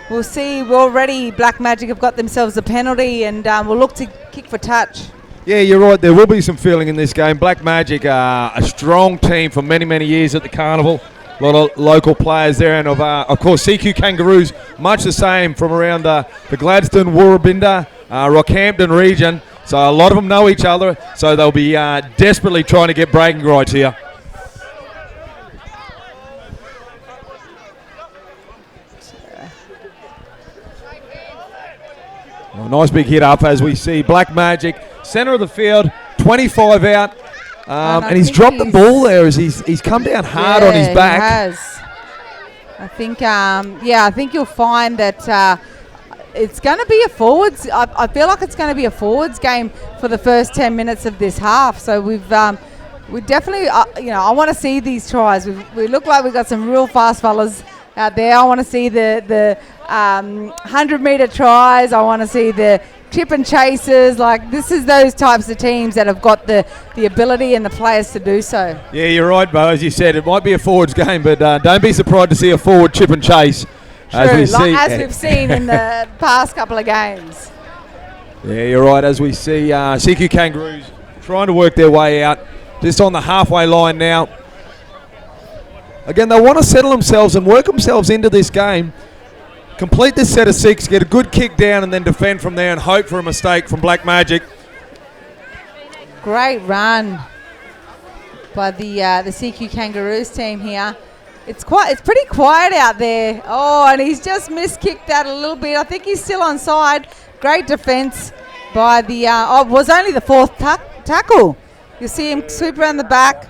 we'll see. Already Black Magic have got themselves a penalty, and we'll look to kick for touch. Yeah, you're right. There will be some feeling in this game. Black Magic are a strong team for many, many years at the Carnival. A lot of local players there, and of course CQ Kangaroos, much the same from around the Gladstone, Warrabinda, Rockhampton region. So a lot of them know each other, so they'll be desperately trying to get bragging rights here. Well, nice big hit up as we see Black Magic, centre of the field, 25 out. And he's dropped the ball there as he's come down hard on his back. He has. I think, I think you'll find that it's going to be a forwards. I feel like it's going to be a forwards game for the first 10 minutes of this half. So we definitely, I want to see these tries. We look like we've got some real fast fellas out there. I want to see the 100-metre tries. I want to see the chip and chases. Like, this is those types of teams that have got the ability and the players to do so. Yeah, you're right, Bo. As you said, it might be a forwards game, but don't be surprised to see a forward chip and chase. True, as we've seen in the past couple of games. Yeah, you're right. As we see CQ Kangaroos trying to work their way out, just on the halfway line now. Again, they want to settle themselves and work themselves into this game. Complete this set of 6, get a good kick down, and then defend from there and hope for a mistake from Black Magic. Great run by the CQ Kangaroos team here. It's pretty quiet out there. Oh, and he's just miskicked that a little bit. I think he's still onside. Great defence by the. It was only the 4th tackle. You see him sweep around the back.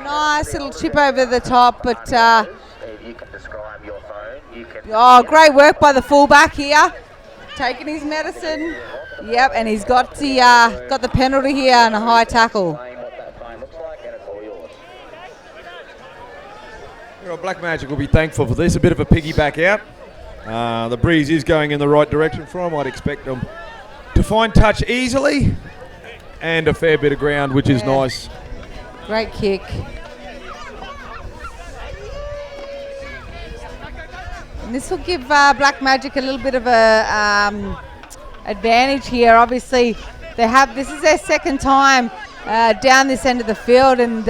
Nice little chip over the top, but. You can describe your phone. Oh, great work by the fullback here, taking his medicine. Yep, and he's got the penalty here and a high tackle. Black Magic will be thankful for this. A bit of a piggyback out. The breeze is going in the right direction for them. I'd expect them to find touch easily and a fair bit of ground, which is nice. Great kick. And this will give Black Magic a little bit of a advantage here. Obviously, this is their second time down this end of the field, and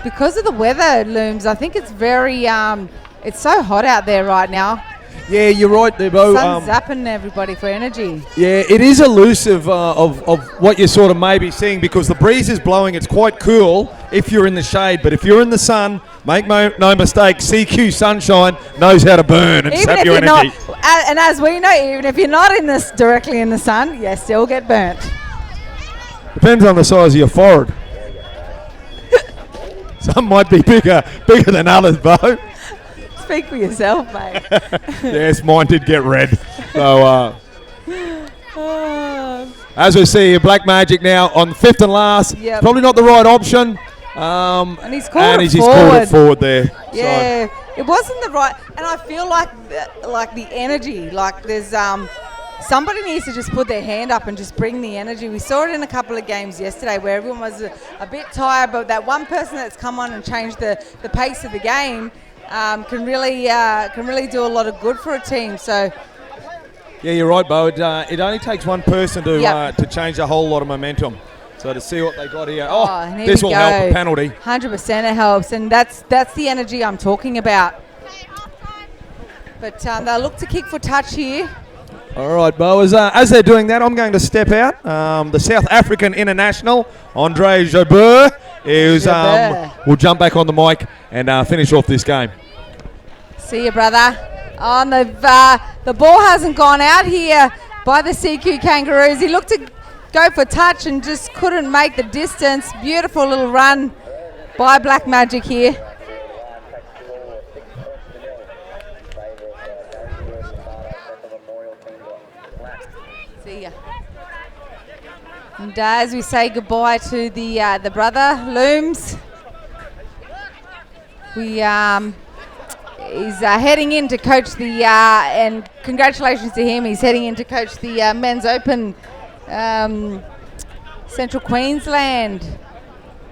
because of the weather looms, I think it's very it's so hot out there right now. Yeah, you're right there, Bo. Sun's zapping everybody for energy. Yeah, it is elusive of what you're sort of maybe seeing, because the breeze is blowing. It's quite cool if you're in the shade, but if you're in the sun, make no mistake, CQ Sunshine knows how to burn and sap your energy. And as we know, even if you're not directly in the sun, you still get burnt. Depends on the size of your forehead. Some might be bigger than others, Bo. Speak for yourself, mate. Yes, mine did get red. So, as we see, Black Magic now on 5th and last. Yep. Probably not the right option. And he's called it he's called it forward there. Yeah, it wasn't the right, and I feel like the energy, like there's somebody needs to just put their hand up and just bring the energy. We saw it in a couple of games yesterday where everyone was a bit tired, but that one person that's come on and changed the pace of the game can really do a lot of good for a team. So. Yeah, you're right, Bo. It only takes one person to change a whole lot of momentum. So to see what they got here. Here this will help a penalty. 100% it helps, and that's the energy I'm talking about. But they'll look to kick for touch here. All right, Bo. As they're doing that, I'm going to step out. The South African international, Andre Jobert, will jump back on the mic and finish off this game. See you, brother. Oh, the ball hasn't gone out here by the CQ Kangaroos. He looked to go for touch and just couldn't make the distance. Beautiful little run by Black Magic here. See ya. And as we say goodbye to the brother, Looms, he's heading in to coach and congratulations to him, he's heading in to coach the Men's Open Central Queensland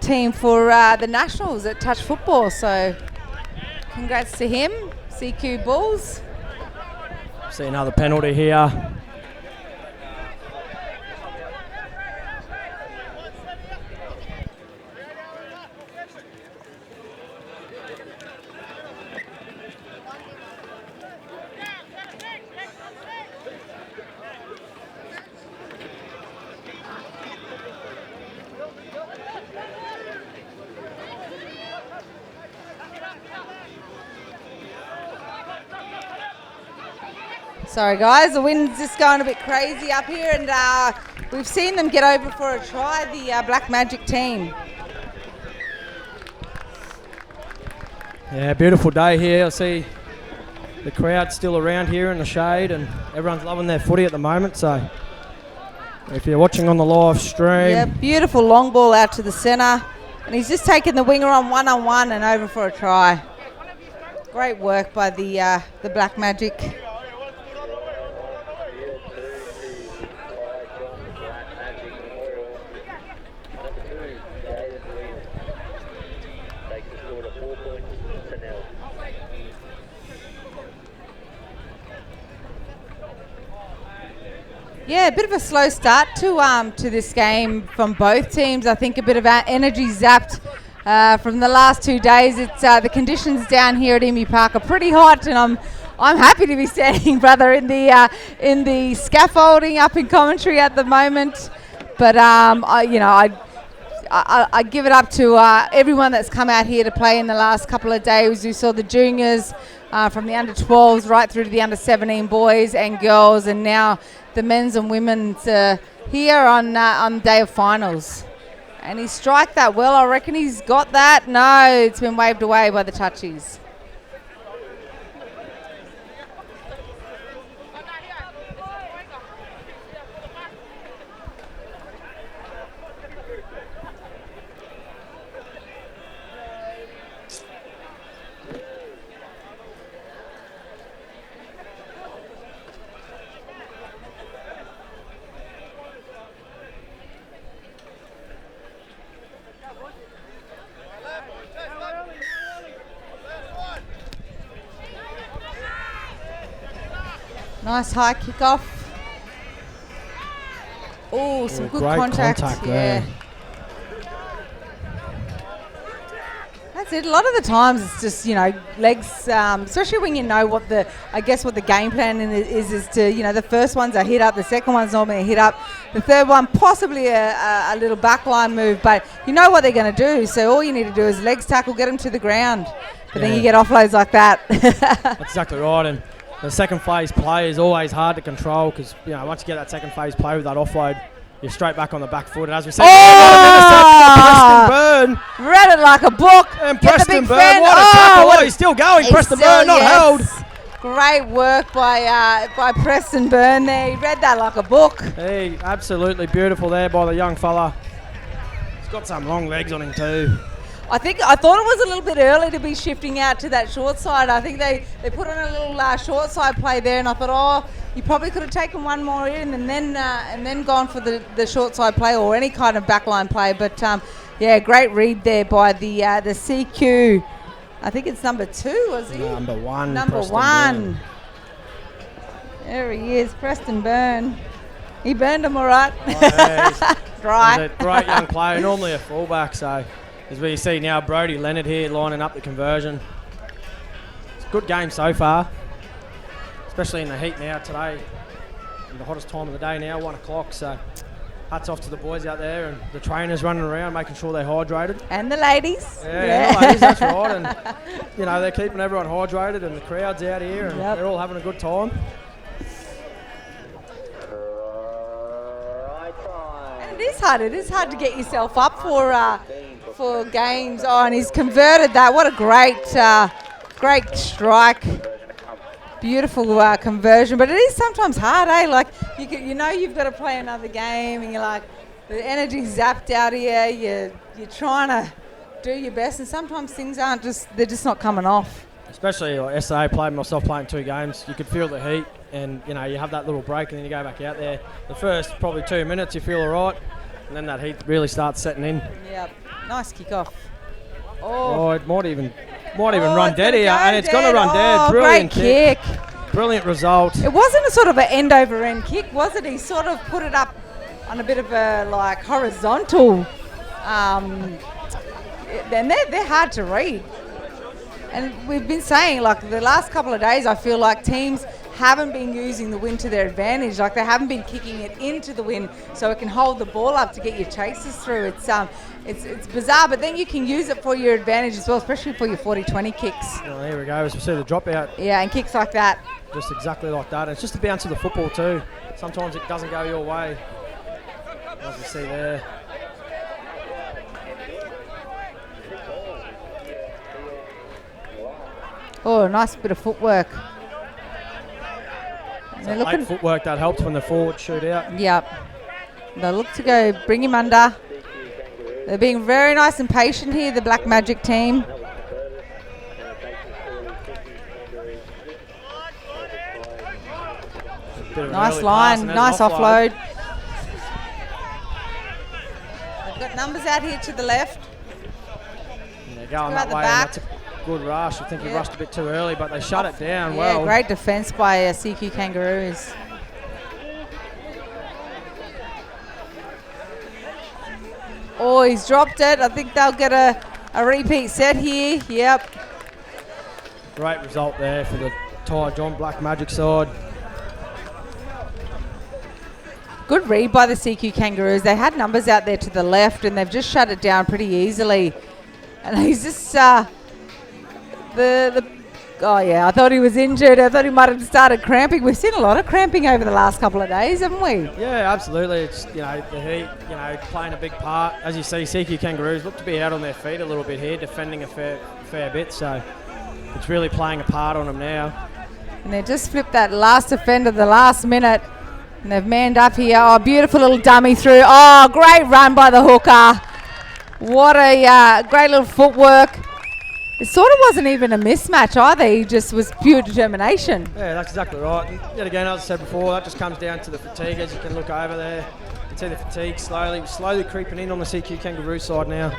team for the Nationals at touch football. So congrats to him, CQ Bulls. See another penalty here. Sorry guys, the wind's just going a bit crazy up here, and we've seen them get over for a try, the Black Magic team. Yeah, beautiful day here. I see the crowd still around here in the shade, and everyone's loving their footy at the moment. So if you're watching on the live stream. Yeah, beautiful long ball out to the centre, and he's just taken the winger on one and over for a try. Great work by the Black Magic. Yeah, a bit of a slow start to this game from both teams. I think a bit of energy zapped from the last 2 days. It's the conditions down here at Emu Park are pretty hot, and I'm happy to be standing, brother, in the scaffolding up in commentary at the moment. But I give it up to everyone that's come out here to play in the last couple of days. We saw the juniors from the under 12s right through to the under 17 boys and girls, and now the men's and women's here on day of finals. And he striked that well. I reckon he's got that. No, it's been waved away by the touchies. Nice high kickoff. Oh, some good contact. Yeah. There. That's it. A lot of the times it's just, legs, especially when you know what the game plan is to, the first one's a hit up, the second one's normally a hit up, the third one possibly a little backline move, but you know what they're going to do. So all you need to do is legs tackle, get them to the ground. But then you get offloads like that. That's exactly right. And the second phase play is always hard to control because, once you get that second phase play with that offload, you're straight back on the back foot. And as we said, Preston Byrne. Read it like a book. And Preston Byrne, what a tackle. He's still going. Preston Byrne not held. Great work by Preston Byrne there. He read that like a book. Hey, absolutely beautiful there by the young fella. He's got some long legs on him too. I thought it was a little bit early to be shifting out to that short side. I think they put on a little short side play there, and I thought, oh, you probably could have taken one more in and then gone for the short side play or any kind of backline play. But yeah, great read there by the CQ. I think it's number 2, was he? Number 1. Number Preston 1. Byrne. There he is, Preston Byrne. He burned him all right. Oh, yeah, he's Dry. a great young player, normally a fullback. So as we see now, Brodie Leonard here lining up the conversion. It's a good game so far, especially in the heat now today. In the hottest time of the day now, 1 o'clock. So hats off to the boys out there and the trainers running around, making sure they're hydrated. And the ladies. Yeah, the ladies, that's right. And you know, they're keeping everyone hydrated, and the crowd's out here, and they're all having a good time. It is hard to get yourself up for games. Oh, and he's converted that. What a great strike. Beautiful conversion, but it is sometimes hard, eh? Like you know you've got to play another game, and you're like the energy's zapped out of you. You're trying to do your best, and sometimes things they're just not coming off. Especially like SA playing 2 games, you could feel the heat, and you know you have that little break, and then you go back out there. The first probably 2 minutes you feel alright, and then that heat really starts setting in. Yep, nice kick off. Oh, it might even run dead here, and it's going to run dead. Brilliant great kick. Brilliant result. It wasn't a sort of an end over end kick, was it? He sort of put it up on a bit of a like horizontal. And they're hard to read. And we've been saying, like, the last couple of days, I feel like teams haven't been using the wind to their advantage. Like, they haven't been kicking it into the wind so it can hold the ball up to get your chases through. It's bizarre, but then you can use it for your advantage as well, especially for your 40-20 kicks. Oh, here we go. As we see the drop out. Yeah, and kicks like that. Just exactly like that. And it's just the bounce of the football too. Sometimes it doesn't go your way, as we see there. Oh, nice bit of footwork. Late footwork that helps when the forward shoot out. Yep. They look to go bring him under. They're being very nice and patient here, the Black Magic team. Nice line, nice offload. They've got numbers out here to the left. And they're going that way, and that's a good rush. I think he rushed a bit too early, but they shut it down well. Yeah, great defence by CQ Kangaroos. Oh, he's dropped it. I think they'll get a repeat set here. Yep. Great result there for the Ty John Black Magic side. Good read by the CQ Kangaroos. They had numbers out there to the left, and they've just shut it down pretty easily. And he's just oh yeah, I thought he was injured. I thought he might have started cramping. We've seen a lot of cramping over the last couple of days, haven't we? Yeah, absolutely. It's, you know, the heat, you know, playing a big part. As you see, CQ Kangaroos look to be out on their feet a little bit here, defending a fair bit. So it's really playing a part on them now. And they just flipped that last defender the last minute. And they've manned up here. Oh, beautiful little dummy through. Oh, great run by the hooker. What a great little footwork. It sort of wasn't even a mismatch either. He just was pure determination. Yeah, that's exactly right. And yet again, as I said before, that just comes down to the fatigue. As you can look over there, you can see the fatigue slowly creeping in on the CQ Kangaroo side now.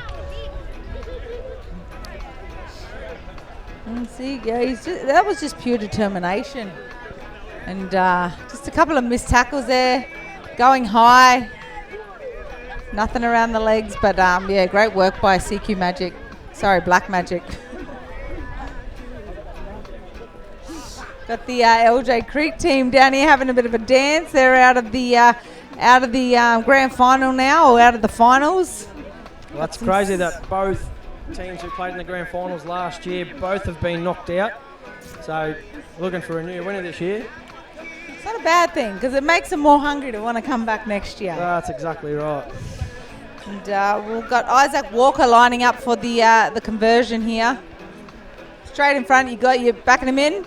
And see, yeah, that was just pure determination. And just a couple of missed tackles there, going high. Nothing around the legs, but yeah, great work by CQ Magic. Sorry, Black Magic. Got the LJ Creek team down here having a bit of a dance. They're out of the grand final now, or out of the finals. Well, that's crazy that both teams who played in the grand finals last year, both have been knocked out. So looking for a new winner this year. It's not a bad thing, because it makes them more hungry to want to come back next year. That's exactly right. And we've got Isaac Walker lining up for the conversion here. Straight in front, you're backing him in.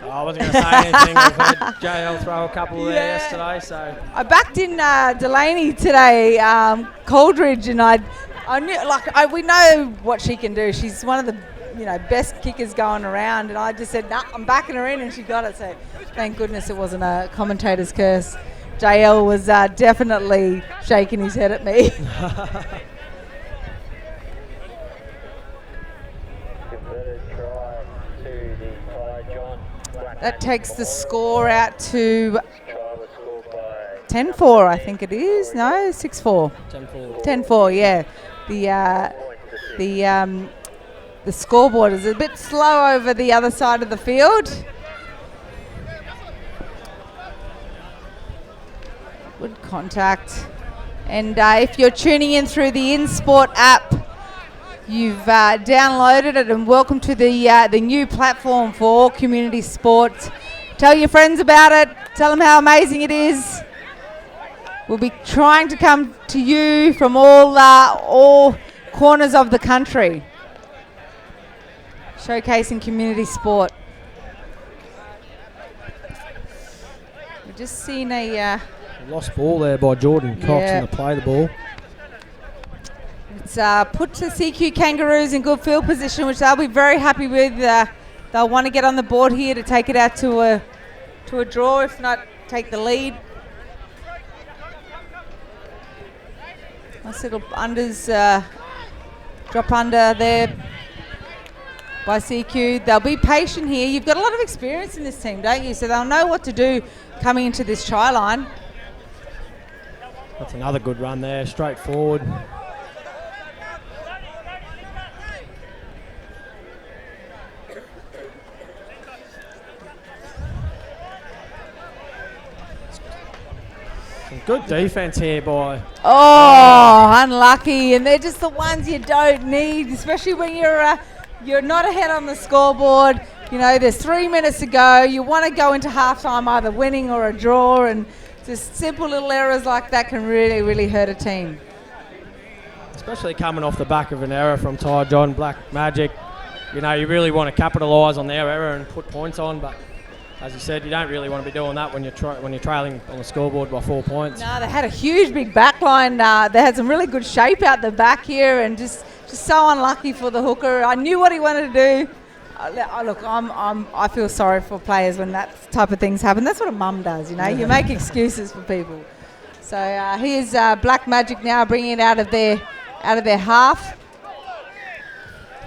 Oh, I wasn't going to say anything. We've had JL throw a couple there yesterday, so. I backed in Delaney today, Coldridge, and I I knew, we know what she can do. She's one of the, best kickers going around. And I just said, nah, I'm backing her in, and she got it. So thank goodness it wasn't a commentator's curse. JL was definitely shaking his head at me. That takes the score out to 10-4, I think it is. No, 6-4. 10-4. 10-4, yeah. The scoreboard is a bit slow over the other side of the field. Good contact. And if you're tuning in through the InSport app, you've downloaded it, and welcome to the new platform for all community sports. Tell your friends about it. Tell them how amazing it is. We'll be trying to come to you from all corners of the country, showcasing community sport. We've just seen a lost ball there by Jordan Cox in the play the ball. It's put to CQ Kangaroos in good field position, which they'll be very happy with. They'll want to get on the board here to take it out to a draw, if not take the lead. Nice little unders, drop under there by CQ. They'll be patient here. You've got a lot of experience in this team, don't you? So they'll know what to do coming into this try line. That's another good run there, straight forward. Some good defense here by... Oh, unlucky. And they're just the ones you don't need, especially when you're not ahead on the scoreboard. There's 3 minutes to go. You want to go into halftime either winning or a draw, and just simple little errors like that can really, really hurt a team. Especially coming off the back of an error from Ty John, Black Magic. You really want to capitalise on their error and put points on, but as you said, you don't really want to be doing that when you're trailing on the scoreboard by 4 points. No, they had a huge big back line. They had some really good shape out the back here, and just so unlucky for the hooker. I knew what he wanted to do. Look, I feel sorry for players when that type of things happen. That's what a mum does, You make excuses for people. So here's Black Magic now bringing it out of their half.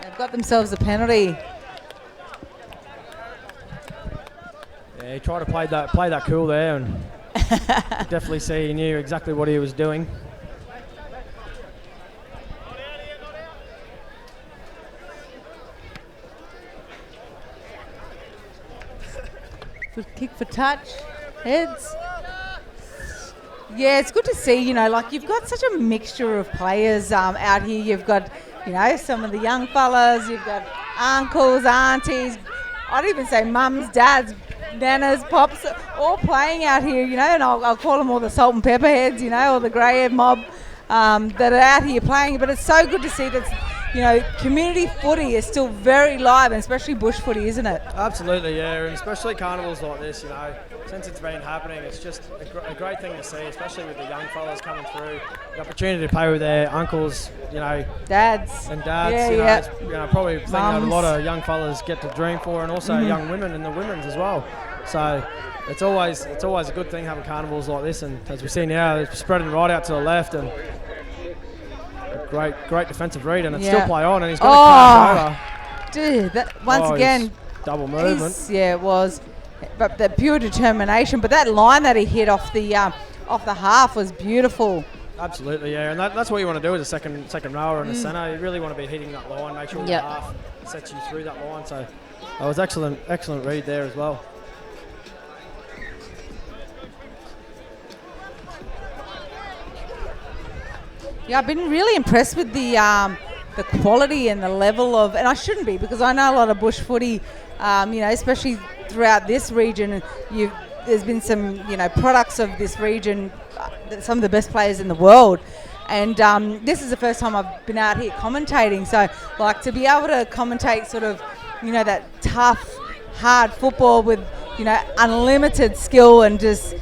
They've got themselves a penalty. Yeah, he tried to play that cool there, and definitely see he knew exactly what he was doing. Good kick for touch. Heads. Yeah, it's good to see, you've got such a mixture of players out here. You've got, some of the young fellas. You've got uncles, aunties. I'd even say mums, dads, nanas, pops, all playing out here, and I'll call them all the salt and pepper heads, or the grey-haired mob that are out here playing. But it's so good to see that, community footy is still very live, and especially bush footy, isn't it? Absolutely, yeah, and especially carnivals like this, since it's been happening, it's just a great thing to see, especially with the young fellas coming through. The opportunity to play with their uncles, dads. And dads, Yeah, it's, probably a thing that a lot of young fellas get to dream for, and also young women in the women's as well. So it's always a good thing having carnivals like this, and as we see now, it's spreading right out to the left, and a great defensive read, and it's still play on, and he's going to crash over. Dude, that once again, double movement. Yeah, it was, but the pure determination. But that line that he hit off the half was beautiful. Absolutely, yeah, and that's what you want to do as a second rower in the centre. You really want to be hitting that line, make sure the half sets you through that line. So that was excellent read there as well. Yeah, I've been really impressed with the quality and the level of, and I shouldn't be, because I know a lot of bush footy, especially throughout this region. There's been some, products of this region, some of the best players in the world. And this is the first time I've been out here commentating. So, to be able to commentate sort of, that tough, hard football with, unlimited skill and just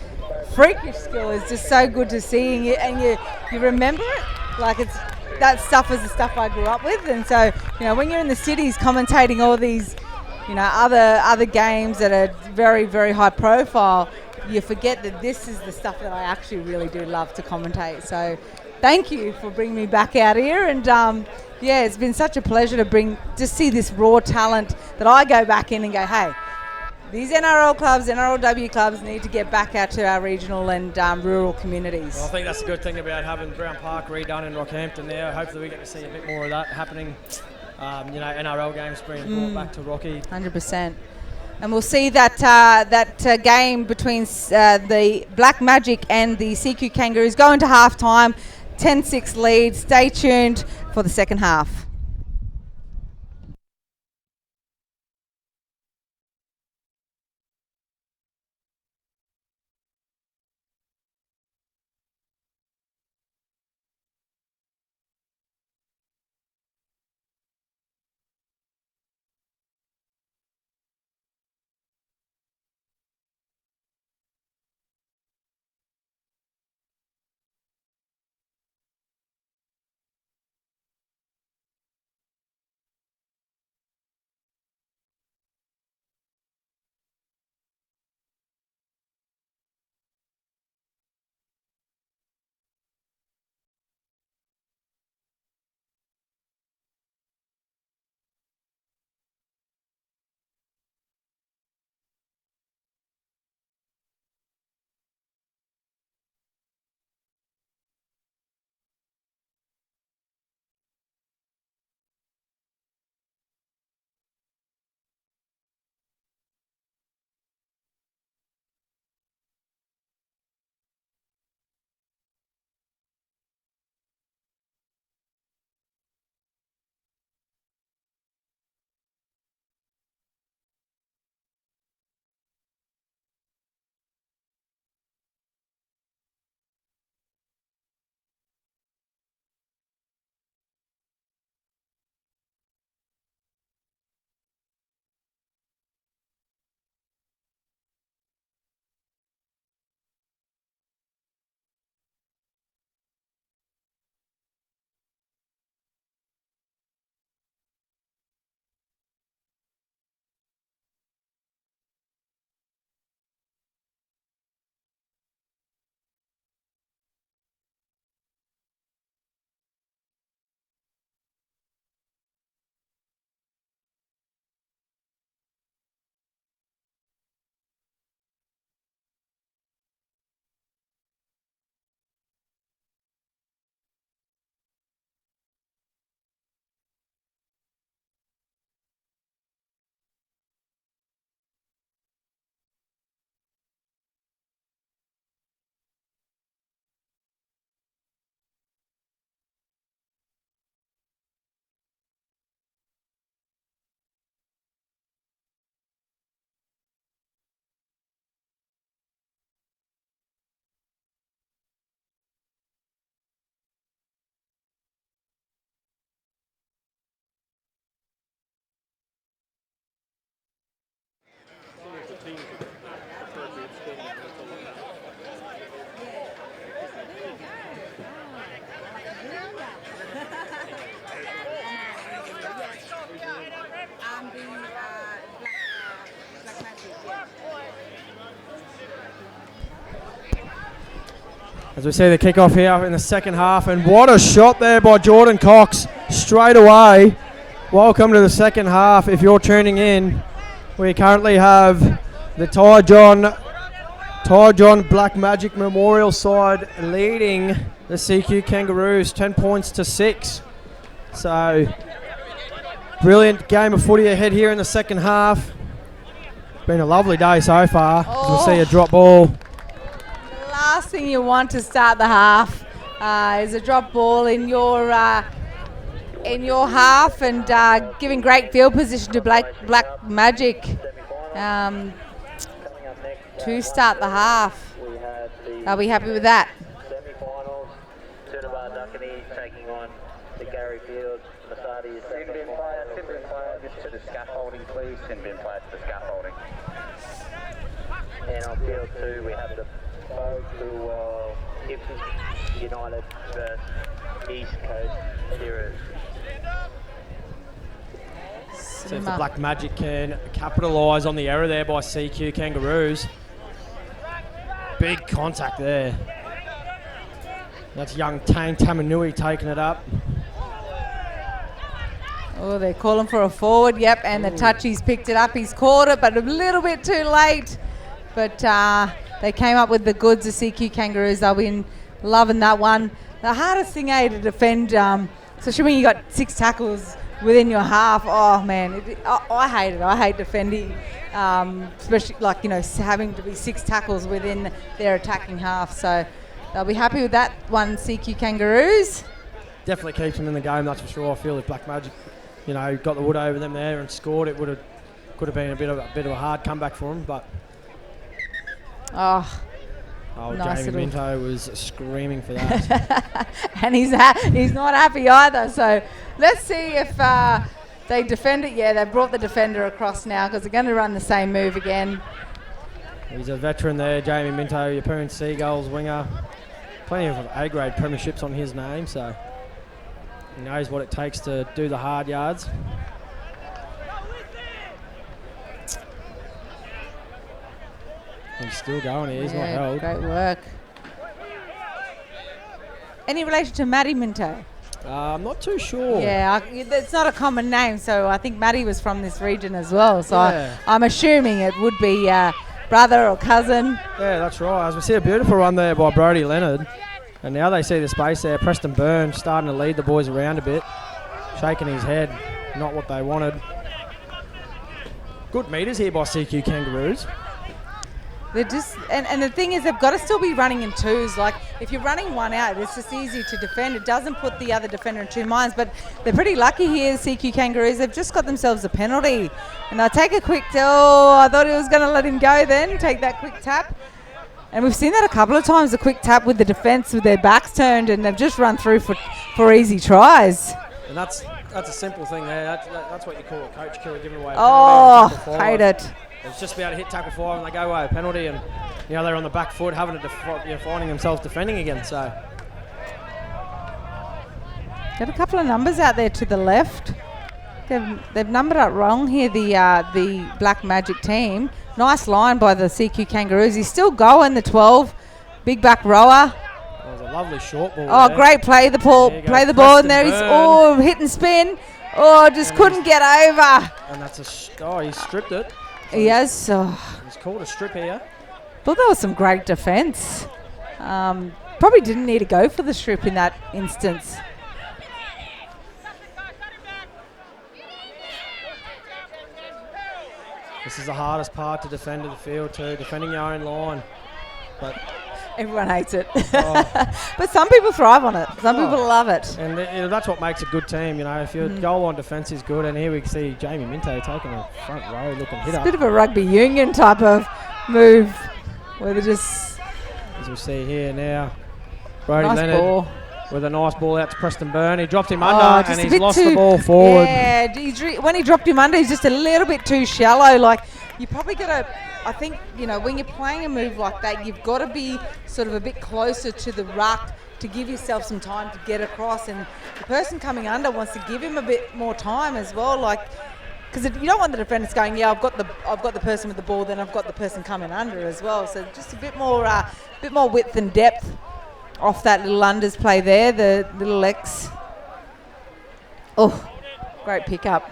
freakish skill is just so good to see. And you remember it. that stuff was the stuff I grew up with. And so, you know, when you're in the cities commentating all these, you know, other games that are very, very high profile, you forget that this is the stuff that I actually really do love to commentate. So thank you for bringing me back out here. And yeah, it's been such a pleasure to see this raw talent that I go back in and go, hey, these NRL clubs, NRLW clubs need to get back out to our regional and rural communities. Well, I think that's a good thing about having Brown Park redone in Rockhampton there. Hopefully we get to see a bit more of that happening. You know, NRL games being brought back to Rocky. 100%. And we'll see that game between the Black Magic and the CQ Kangaroos go into half-time, 10-6 lead. Stay tuned for the second half. As we see the kickoff here in the second half, and what a shot there by Jordan Cox straight away. Welcome to the second half. If you're tuning in, we currently have the Ty John Black Magic Memorial side leading the CQ Kangaroos 10 points to 6. So brilliant game of footy ahead here in the second half. Been a lovely day so far. As we see a drop ball. Last thing you want to start the half is a drop ball in your half, and giving great field position to Black Magic to start the half. Are we happy with that? Semi-finals, taking on the Gary Fields. Sin bin player, just to the scaffolding, please. Sin bin player to the scaffolding. And on field 2, we have the folks who Gibson United versus East Coast Heroes. See if the Black Magic can capitalise on the error there by CQ Kangaroos. Big contact there. That's young Tang Tamanui taking it up. Oh, they're calling for a forward, yep, and the touchy's picked it up. He's caught it, but a little bit too late. But they came up with the goods, the CQ Kangaroos. They'll be loving that one. The hardest thing, to defend, especially when you got 6 tackles within your half. Oh, man, I hate it. I hate defending, especially, like, having to be 6 tackles within their attacking half. So they'll be happy with that one, CQ Kangaroos. Definitely keeps them in the game, that's for sure. I feel if Black Magic, got the wood over them there and scored, it could have been a bit of a hard comeback for them. But nice Jamie Minto was screaming for that. And he's not happy either. So let's see if they defend it. Yeah, they've brought the defender across now because they're going to run the same move again. He's a veteran there, Jamie Minto, Yeppoon Seagulls winger. Plenty of A-grade premierships on his name, so he knows what it takes to do the hard yards. He's still going here, he's not held. Great work. Any relation to Matty Minto? I'm not too sure. Yeah, it's not a common name, so I think Matty was from this region as well. So Yeah. I'm assuming it would be brother or cousin. Yeah, that's right. As we see a beautiful run there by Brodie Leonard. And now they see the space there. Preston Byrne starting to lead the boys around a bit. Shaking his head. Not what they wanted. Good meters here by CQ Kangaroos. They're just, and the thing is, they've got to still be running in twos. Like, if you're running one out, it's just easy to defend. It doesn't put the other defender in 2 minds. But they're pretty lucky here, CQ Kangaroos. They've just got themselves a penalty. And they'll take a quick, I thought he was going to let him go then, take that quick tap. And we've seen that a couple of times, a quick tap with the defence with their backs turned, and they've just run through for easy tries. And that's a simple thing there. That's what you call a coach killer, giving away a penalty. Oh, hate it. It's just about to hit tackle 5 and they go away a penalty, and they're on the back foot having to finding themselves defending again. So got a couple of numbers out there to the left. They've numbered up wrong here, the Black Magic team. Nice line by the CQ Kangaroos. He's still going, the 12. Big back rower. That was a lovely short ball. Oh, there. Great play the ball. Play the ball, and there he's hit and spin. Just couldn't get over. And that's he stripped it. So he has. He's called a strip here. Thought that was some great defence. Probably didn't need to go for the strip in that instance. This is the hardest part to defend in the field too, defending your own line. But everyone hates it. But some people thrive on it. Some people love it. And that's what makes a good team, if your goal line defence is good. And here we see Jamie Minto taking a front row looking hit up. It's a bit of a rugby union type of move where they just... As we see here now, Brodie nice Leonard ball. With a nice ball out to Preston Byrne. He dropped him under and he's lost the ball forward. Yeah, when he dropped him under, he's just a little bit too shallow. Like, you probably got to, I think, when you're playing a move like that, you've got to be sort of a bit closer to the ruck to give yourself some time to get across. And the person coming under wants to give him a bit more time as well. Like, because you don't want the defenders going, I've got the person with the ball, then I've got the person coming under as well. So just a bit more width and depth off that little unders play there, the little X. Oh, great pickup.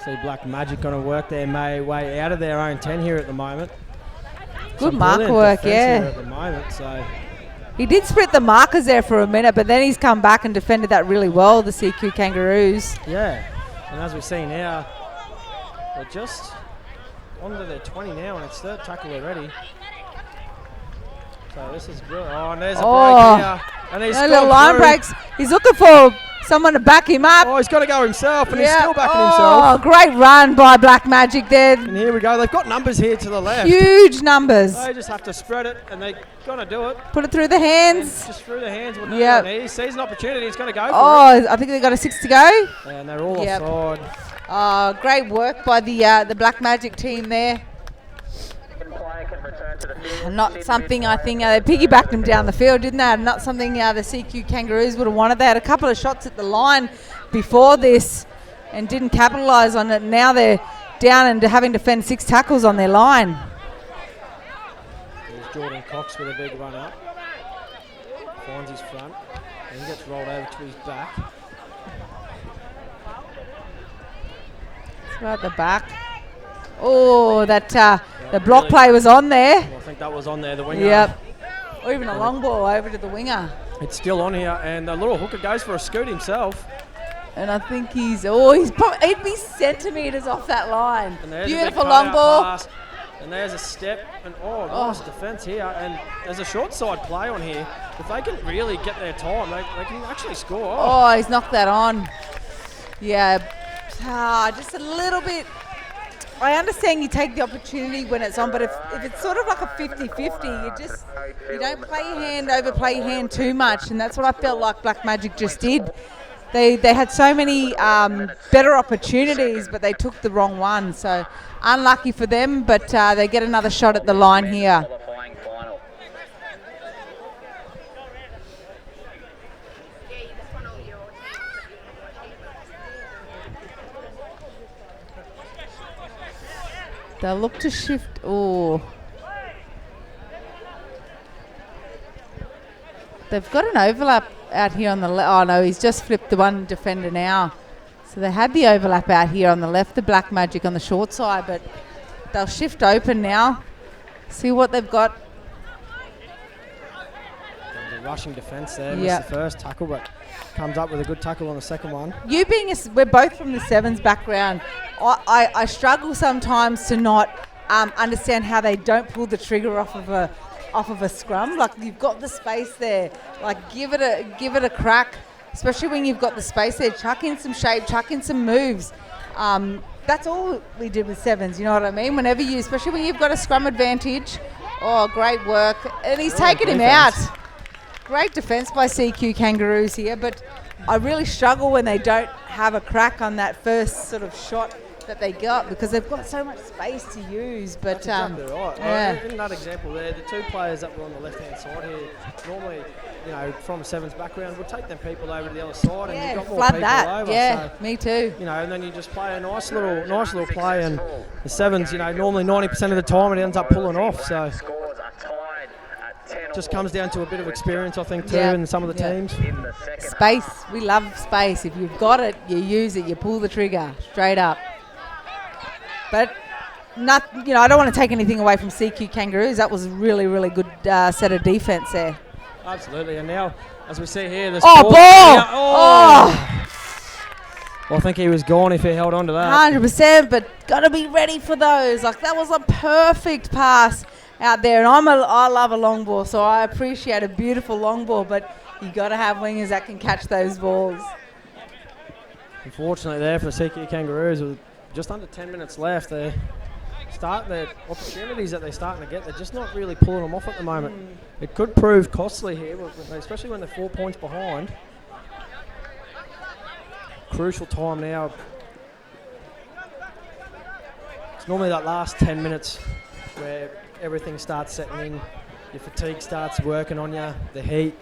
See Black Magic going to work their way out of their own 10 here at the moment. Good marker work, yeah. Here at the moment, so. He did split the markers there for a minute, but then he's come back and defended that really well, the CQ Kangaroos. Yeah, and as we see now, they're just onto their 20 now, and it's third tackle already. So this is good. Oh, and there's a break here. And he's little line breaks. He's looking for someone to back him up. Oh, he's got to go himself, and he's still backing himself. Oh, great run by Black Magic there. And here we go. They've got numbers here to the left. Huge numbers. They just have to spread it, and they're going to do it. Put it through the hands. Just through the hands. Yeah. He sees an opportunity. He's going to go for it. I think they've got a 6 to go. And they're all offside. Oh, great work by the Black Magic team there. Player can return to the field. not something I think they piggybacked him down the field, didn't they? Not something the CQ Kangaroos would have wanted. They had a couple of shots at the line before this and didn't capitalise on it. Now they're down and having to fend 6 tackles on their line. There's Jordan Cox with a big run up. Finds his front and gets rolled over to his back. It's right at the back. Oh, that the block play was on there. Well, I think that was on there, the winger. Yep. Or even a long ball over to the winger. It's still on here, and the little hooker goes for a scoot himself. And I think he'd be centimetres off that line. And there's Beautiful a big long cutout ball. pass, and there's a step, and nice defence here. And there's a short side play on here. If they can really get their time, they can actually score. Oh, he's knocked that on. Yeah, just a little bit. I understand you take the opportunity when it's on, but if it's sort of like a 50-50, you don't overplay your hand too much, and that's what I felt like Black Magic just did. They had so many better opportunities, but they took the wrong one. So unlucky for them, but they get another shot at the line here. They'll look to shift. Oh. They've got an overlap out here on the left. Oh, no, he's just flipped the one defender now. So they had the overlap out here on the left, the Black Magic on the short side, but they'll shift open now. See what they've got. The rushing defence there. Missed the first tackle, but comes up with a good tackle on the second one. We're both from the sevens background. I struggle sometimes to not understand how they don't pull the trigger off of a scrum. Like, you've got the space there. Like, give it a crack, especially when you've got the space there. Chuck in some shape, chuck in some moves. That's all we did with sevens. You know what I mean? Especially when you've got a scrum advantage. Oh, great work! And he's taken him out. Great defence by CQ Kangaroos here, but I really struggle when they don't have a crack on that first sort of shot that they got, because they've got so much space to use. But that's exactly right. Yeah. In that example there, the 2 players that were on the left-hand side here, normally, from a sevens background, would take them people over to the other side, and you've got more flood people that. over. Yeah, so, me too. And then you just play a nice little play, and the sevens, normally 90% of the time it ends up pulling off. So just comes down to a bit of experience, I think, too, in some of the teams. Space. We love space. If you've got it, you use it. You pull the trigger straight up. But I don't want to take anything away from CQ Kangaroos. That was a really, really good set of defence there. Absolutely. And now, as we see here, this ball! Yeah, oh! Well, I think he was gone if he held on to that. 100%, but got to be ready for those. Like, that was a perfect pass out there. And I love a long ball, so I appreciate a beautiful long ball, but you got to have wingers that can catch those balls. Unfortunately there for the CQ Kangaroos, with just under 10 minutes left, their opportunities that they're starting to get, they're just not really pulling them off at the moment. It could prove costly here, especially when they're 4 points behind. Crucial time now. It's normally that last 10 minutes where everything starts setting in. Your fatigue starts working on you, the heat.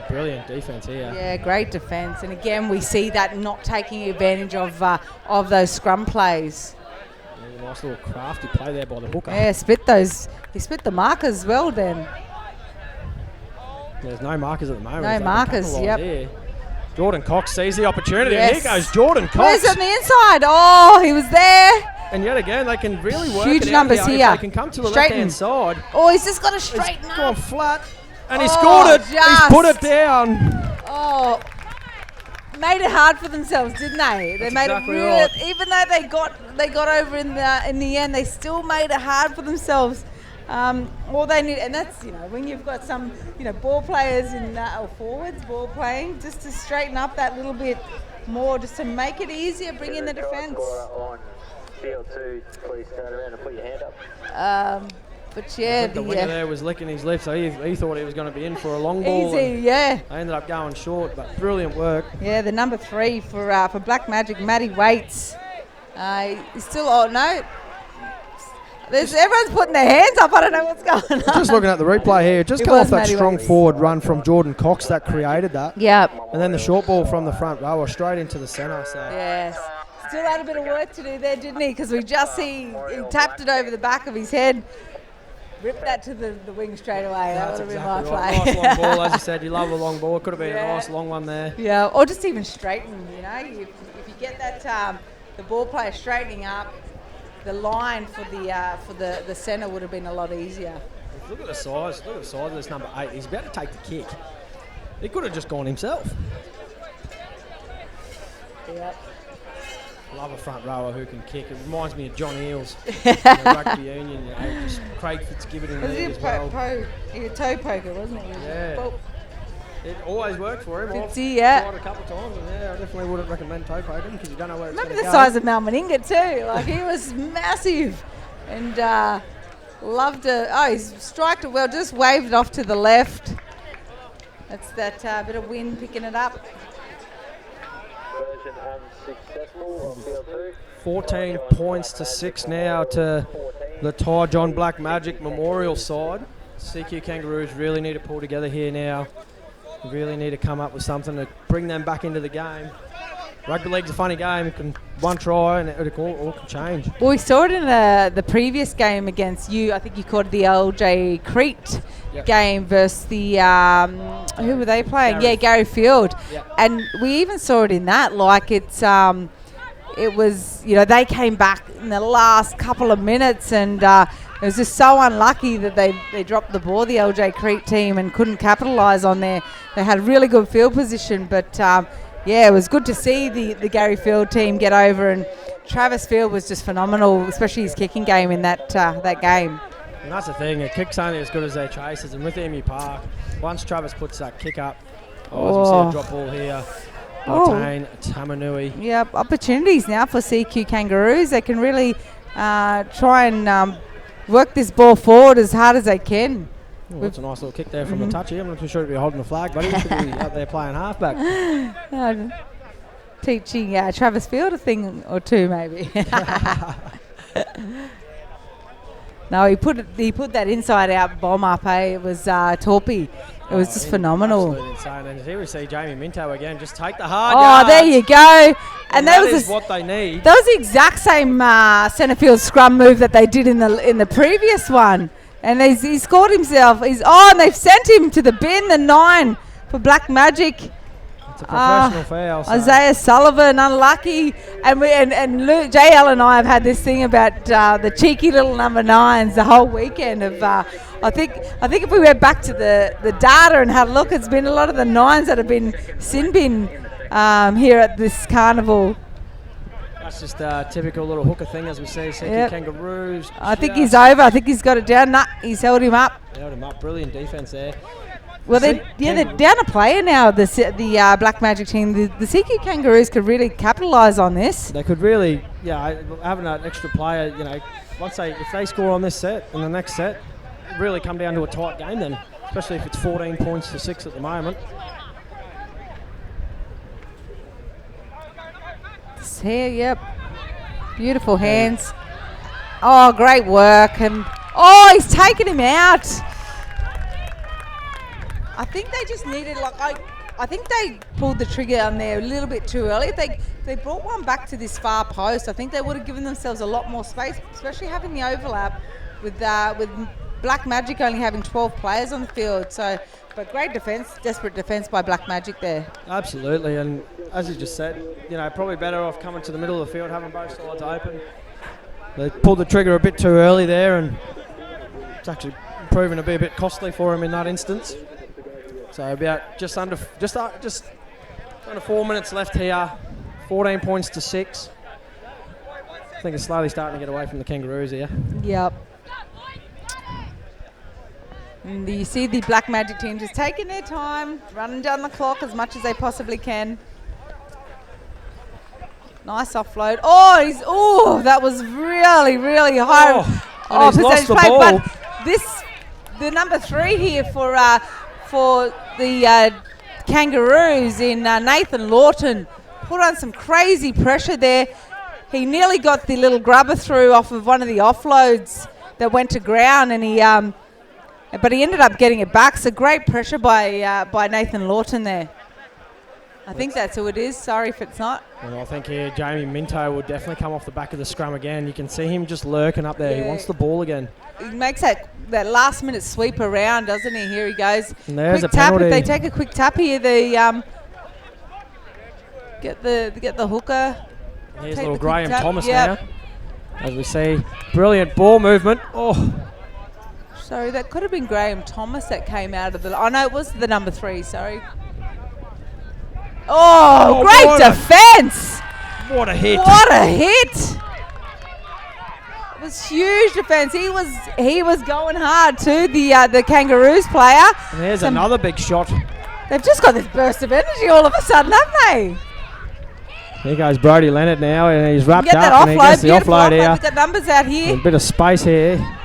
Brilliant defence here. Yeah, great defence. And again, we see that not taking advantage of those scrum plays. Yeah, nice little crafty play there by the hooker. Yeah, he split the markers as well then. There's no markers at the moment. No markers, yep. Here. Jordan Cox sees the opportunity. Yes. And here goes Jordan Cox. Where's on the inside? Oh, he was there. And yet again, they can really work Huge it numbers out here. They can come to the left-hand side. Oh, he's just got to straighten He's up. gone flat. And he scored it. He's put it down. Oh, made it hard for themselves, didn't they? They made exactly it really, right. even though they got over in the end, they still made it hard for themselves. All they need, and that's when you've got some ball players or forwards ball playing, just to straighten up that little bit more, just to make it easier, bring in the defence. On field 2, please turn around and put your hand up. But yeah, the winger there was licking his lips, so he thought he was going to be in for a long ball. Easy, yeah. They ended up going short, but brilliant work. Yeah, the number 3 for Black Magic, Matty Waits. He's still, Everyone's putting their hands up. I don't know what's going on. Just looking at the replay here, just It come was off that Matty strong Wales. forward run from Jordan Cox that created that. Yep. And then the short ball from the front rower straight into the centre. So Yes. Still had a bit of work to do there, didn't he? Because we just see he tapped it over the back of his head, ripped that to the wing straight away. That would have been my play. Nice long ball, as you said. You love a long ball. It could have been Yeah. a nice long one there. Yeah, or just even straighten. You know, if you get that the ball player straightening up, the line for the centre would have been a lot easier. Look at the size. Look at the size of this number 8. He's about to take the kick. He could have just gone himself. Yep. Love a front rower who can kick. It reminds me of John Eales, the rugby union. You know, just Craig Fitzgibbon in Was he there a as well. he a toe poker, wasn't he? Yeah. Well, It always worked for him. Fitzy, I've yeah. tried a couple of times, and I definitely wouldn't recommend toe poking because you don't know where it's going remember to the go. size of Mal Meninga too. Like he was massive, and loved to. Oh, he's striked it well. Just waved it off to the left. That's that bit of wind picking it up. Version unsuccessful on field 2. 14 points to 6 now to the Ty John Black Magic Memorial side. CQ Kangaroos really need to pull together here now. Really need to come up with something to bring them back into the game. Rugby league's a funny game. It can one try and it all can change. Well, we saw it in the previous game against you. I think you called it the LJ Crete Yep. game versus the who were they playing? Gary. Yeah, Gary Field. Yep. And we even saw it in that. Like it was, you know, they came back in the last couple of minutes, and it was just so unlucky that they dropped the ball, the LJ Crete team, and couldn't capitalise on there. They had really good field position, but yeah, it was good to see the Gary Field team get over, and Travis Field was just phenomenal, especially his kicking game in that game. And that's the thing, a kick's only as good as their chasers, and with Emu Park, once Travis puts that kick up, as we see a drop ball here, Tane Tamanui. Yep, opportunities now for CQ Kangaroos. They can really try and work this ball forward as hard as they can. Oh, that's a nice little kick there from the touchy. I'm not too sure to be holding the flag, but he should be out there playing halfback. Teaching Travis Field a thing or two, maybe. No, he put that inside out bomb up. It was Torpy. It was just phenomenal. Absolutely insane. And here we see Jamie Minto again. Just take the hard Oh, yards. there you go. And that is what they need. That was the exact same centre field scrum move that they did in the previous one. And he scored himself. And they've sent him to the bin, the 9 for Black Magic. It's a professional foul. So. Isaiah Sullivan, unlucky. And JL and I have had this thing about the cheeky little number 9s the whole weekend. I think if we went back to the data and had a look, it's been a lot of the 9s that have been sin bin here at this carnival. That's just a typical little hooker thing, as we see. CQ Kangaroos. I think he's over. I think he's got it down. Nah, he's held him up. Held him up. Brilliant defence there. Well, they're down a player now, the Black Magic team. The CQ Kangaroos could really capitalise on this. They could really, having an extra player, if they score on this set and the next set, really come down to a tight game then, especially if it's 14 points to 6 at the moment. This here, yep. Beautiful hands. Oh, great work. And he's taken him out. I think they just needed, I think they pulled the trigger on there a little bit too early. If they brought one back to this far post, I think they would have given themselves a lot more space, especially having the overlap with Black Magic only having 12 players on the field. So, but great defence, desperate defence by Black Magic there. Absolutely, and as you just said, probably better off coming to the middle of the field, having both sides open. They pulled the trigger a bit too early there, and it's actually proven to be a bit costly for them in that instance. So about just under 4 minutes left here, 14 points to 6. I think it's slowly starting to get away from the Kangaroos here. Yep. And you see the Black Magic team just taking their time, running down the clock as much as they possibly can. Nice offload. That was really, really high. He's lost the ball. But the number 3 here for the Kangaroos in Nathan Lawton put on some crazy pressure there. He nearly got the little grubber through off of one of the offloads, that went to ground, and but he ended up getting it back. So great pressure by Nathan Lawton there. I think that's who it is. Sorry if it's not. Well, I think here Jamie Minto will definitely come off the back of the scrum again. You can see him just lurking up there. Yeah. He wants the ball again. He makes that last minute sweep around, doesn't he? Here he goes. And there's Quick a tap. penalty. If they take a quick tap here, they get the hooker. Here's Take little the quick Graham tap. Thomas Yep. now. As we see, brilliant ball movement. Oh, Sorry, that could have been Graham Thomas that came out of the. Oh no, it was the number 3. Sorry. Oh, what great a- defence! what a hit. What a hit! It was huge defence. He was going hard too. The Kangaroos player. And there's another big shot. They've just got this burst of energy all of a sudden, haven't they? Here goes Brody Leonard now, and he's wrapped Get that up, and he offload. gets the Beautiful offload offload. here. We've got numbers out here. A bit of space here.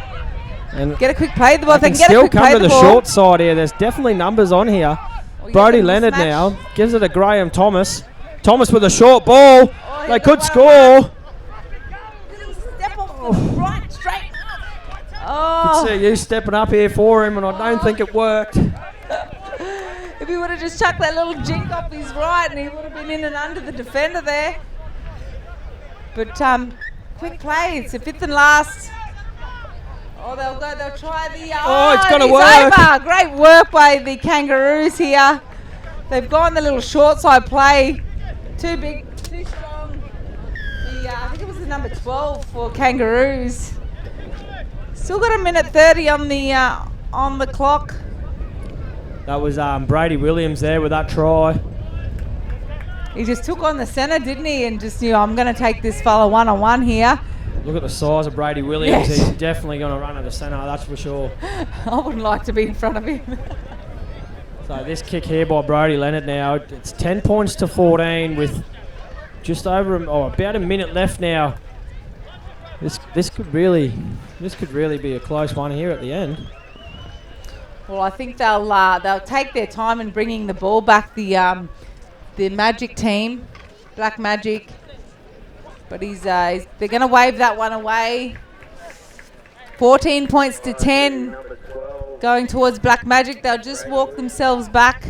And Get a quick play of the ball. they They can can get a still quick come play to of the the ball. short side here. There's definitely numbers on here. Oh, you Brody get them Leonard mismatched. now gives it to Graham Thomas. Thomas with a short ball. Oh, They he's could got score. Little step off the right, straight up. Could Oh, see you stepping up here for him, and I don't think it worked. if he would have just chucked that little jink off his right, and he would have been in and under the defender there. But quick play. It's the 5th and last. Oh, they'll try the. Oh, it's gonna he's work. Over. Great work by the Kangaroos here. They've gone the little short side play. Too big, too strong. I think it was the number 12 for Kangaroos. Still got a minute 30 on the clock. That was Brady Williams there with that try. He just took on the centre, didn't he? And just knew, I'm going to take this fella one-on-one here. Look at the size of Brady Williams. Yes. He's definitely going to run at the centre, that's for sure. I wouldn't like to be in front of him. So this kick here by Brody Leonard now, it's 10 points to 14 with just over about a minute left now. This could really be a close one here at the end. Well, I think they'll take their time in bringing the ball back. The Magic team, Black Magic, but they're going to wave that one away. 14 points to 10, going towards Black Magic. They'll just walk themselves back.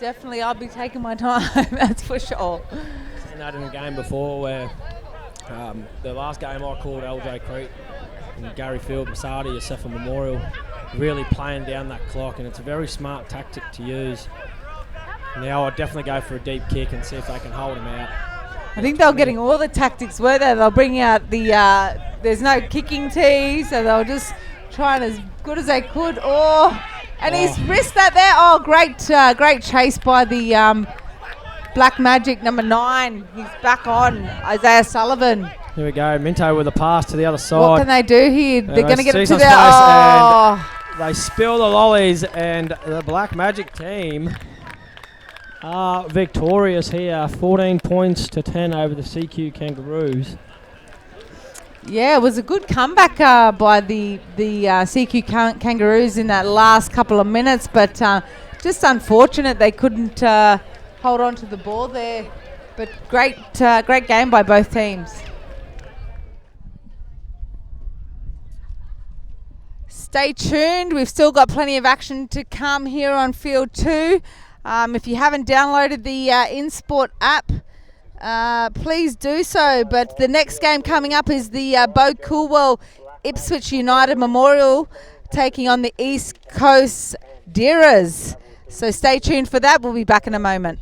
Definitely, I'll be taking my time. That's for sure. Seen that in a game before where the last game I called LJ Creek and Gary Field, Masada, Yosefa Memorial, really playing down that clock, and it's a very smart tactic to use. Now I'd definitely go for a deep kick and see if they can hold him out. I think they're getting all the tactics, were they? They'll bring out there's no kicking tee, so they'll just try and as good as they could. And he's risked that there. Oh, great chase by the Black Magic, number 9. He's back on, Isaiah Sullivan. Here we go, Minto with a pass to the other side. What can they do here? They're going to get it to some the... space, Oh, and they spill the lollies, and the Black Magic team are victorious here. 14 points to 10 over the CQ Kangaroos. yeah, it was a good comeback by the CQ Kangaroos in that last couple of minutes, but just unfortunate they couldn't hold on to the ball there. But great game by both teams. Stay tuned. We've still got plenty of action to come here on Field 2. If you haven't downloaded the InSport app, please do so. But the next game coming up is the Bo Coolwell Ipswich United Memorial taking on the East Coast Deerers. So stay tuned for that. We'll be back in a moment.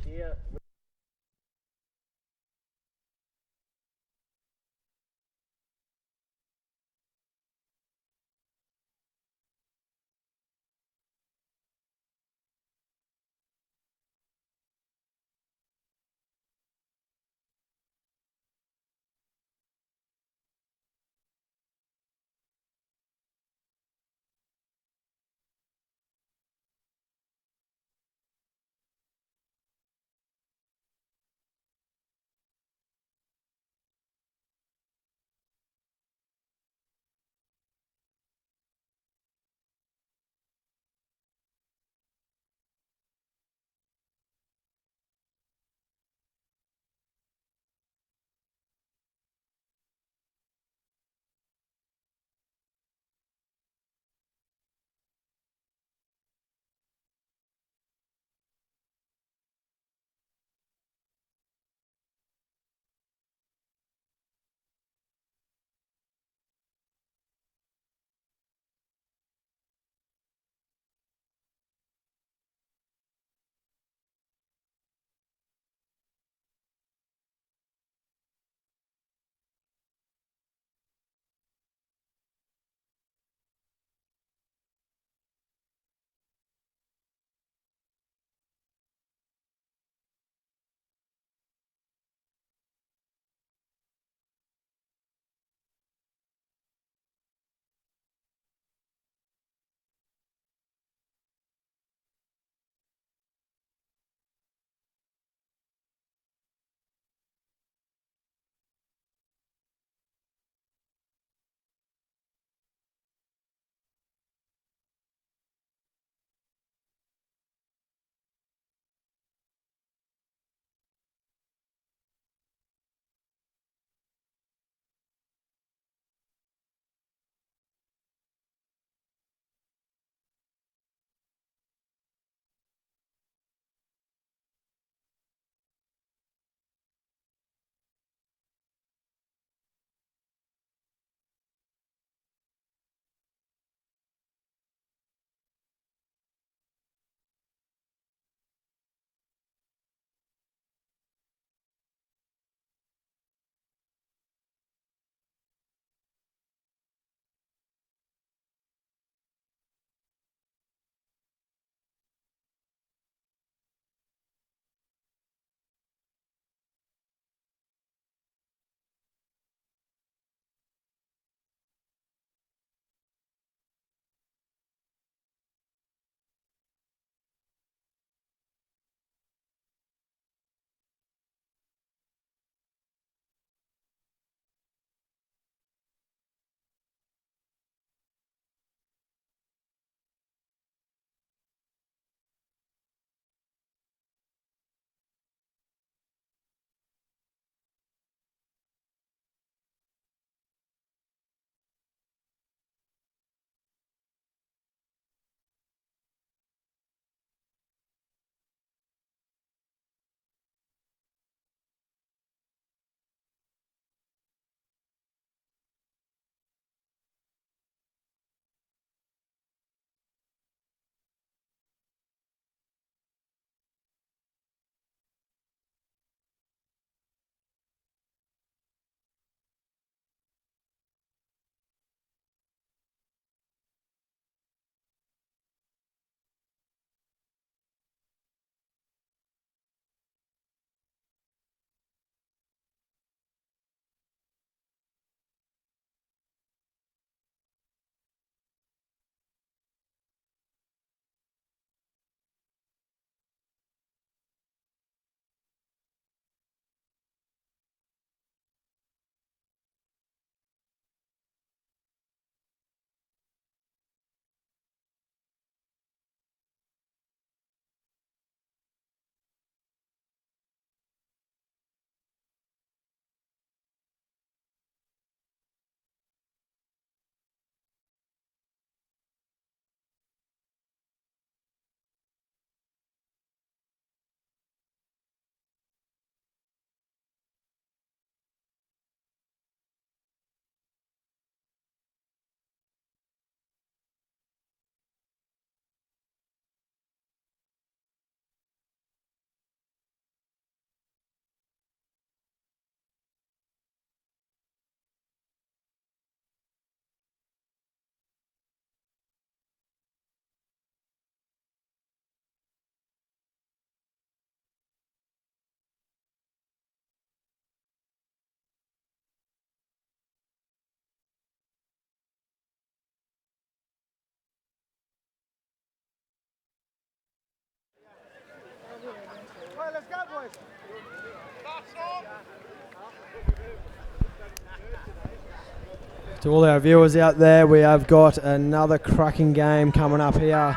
To all our viewers out there, we have got another cracking game coming up here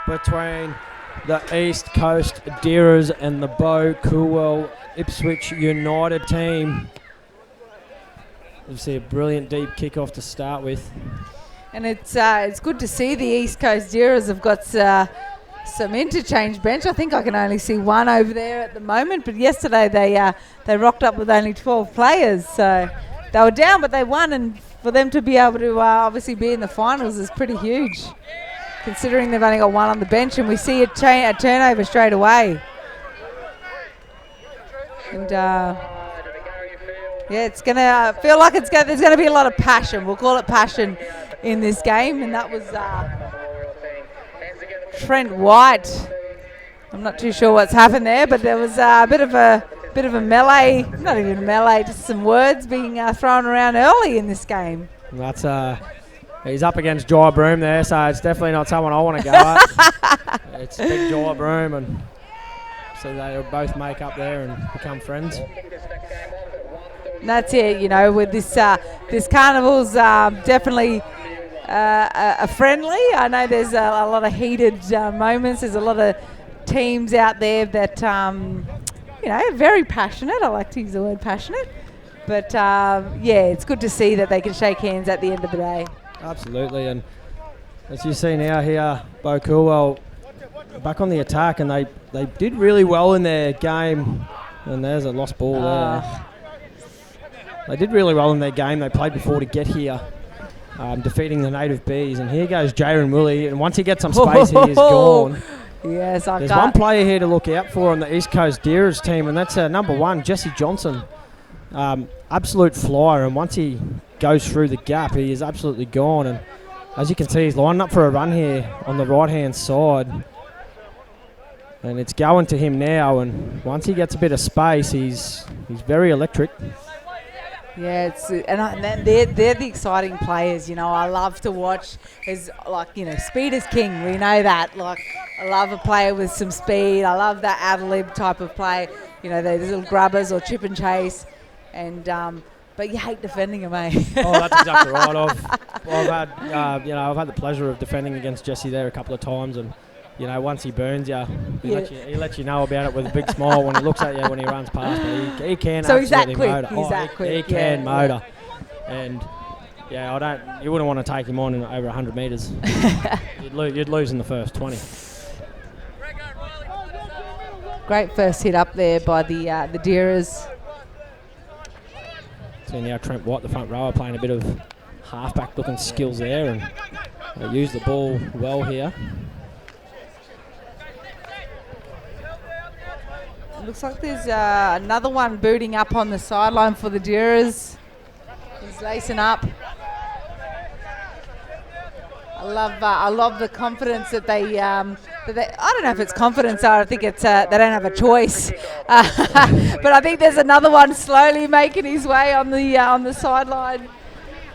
between the East Coast Deerers and the Bo Coolwell Ipswich United team. Obviously a brilliant deep kickoff to start with. And it's good to see the East Coast Deerers have got some interchange bench. I think I can only see one over there at the moment, but yesterday they rocked up with only 12 players. So they were down, but they won, and for them to be able to obviously be in the finals is pretty huge, considering they've only got one on the bench, and we see a turnover straight away. And it's going to feel like there's going to be a lot of passion. We'll call it passion in this game, and that was Trent White. I'm not too sure what's happened there, but there was a bit of a melee, not even a melee, just some words being thrown around early in this game. That's he's up against Jai Broom there, so it's definitely not someone I want to go at. It's big Jai Broom, and so they'll both make up there and become friends. And that's it, with this Carnival's definitely a friendly. I know there's a lot of heated moments. There's a lot of teams out there that, very passionate. I like to use the word passionate. But, it's good to see that they can shake hands at the end of the day. Absolutely, and as you see now here, Bo Coolwell back on the attack, and they did really well in their game. And there's a lost ball there. They did really well in their game they played before to get here, defeating the Native Bees. And here goes Jaron Woolley, and once he gets some space, he is gone. Yes, There's one player here to look out for on the East Coast Deerers team, and that's number 1, Jesse Johnson. Absolute flyer, and once he goes through the gap, he is absolutely gone. And as you can see, he's lining up for a run here on the right-hand side. And it's going to him now, and once he gets a bit of space, he's very electric. Yeah, they're the exciting players. I love to watch. Is speed is king. We know that. I love a player with some speed. I love that ad-lib type of play. Those little grubbers or chip and chase, and but you hate defending them, eh? Oh, that's exactly right. I've had the pleasure of defending against Jesse there a couple of times, and once he burns you, he lets you know about it with a big smile when he looks at you when he runs past. But he can so absolutely he's that quick. motor. He's that quick. He can motor, and you wouldn't want to take him on in over 100 metres. You'd lose in the first 20. Great first hit up there by the Deerers. So now Trent White, the front rower, playing a bit of halfback looking skills there, and they use the ball well here. Looks like there's another one booting up on the sideline for the Deerers. He's lacing up. I love the confidence that they. I don't know if it's confidence or I think it's they don't have a choice. But I think there's another one slowly making his way on the sideline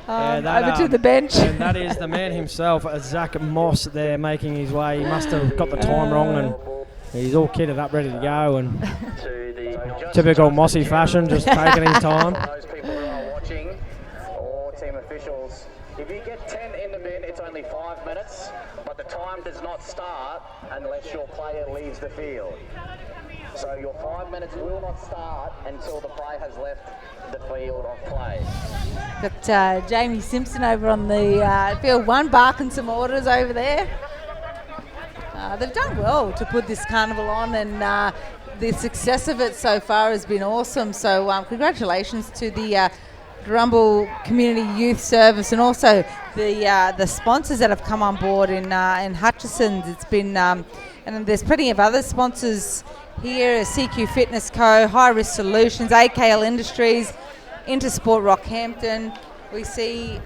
over to the bench. And that is the man himself, Zach Moss, there making his way. He must have got the time wrong, and he's all kitted up, ready to go. And typical Mossy fashion, just taking his time. Those people who are watching, or team officials, if you get 10 in the bin, it's only 5 minutes, but the time does not start unless your player leaves the field. So your 5 minutes will not start until the player has left the field of play. Got Jamie Simpson over on the field one, barking some orders over there. They've done well to put this carnival on, and the success of it so far has been awesome. So congratulations to the Drumble Community Youth Service, and also the sponsors that have come on board in Hutchison's. It's been and there's plenty of other sponsors here: CQ Fitness Co, High Risk Solutions, AKL Industries, Intersport Rockhampton. We see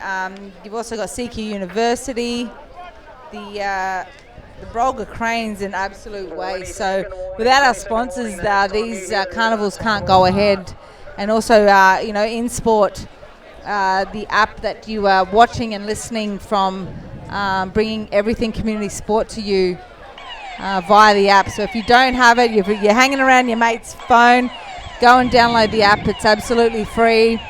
you've also got CQ University, the Brolga Cranes, an absolute waste. So without our sponsors, these carnivals can't go ahead. And also, in sport, the app that you are watching and listening from, bringing everything community sport to you. via the app. So if you don't have it, you're hanging around your mate's phone, go and download the app. It's absolutely free.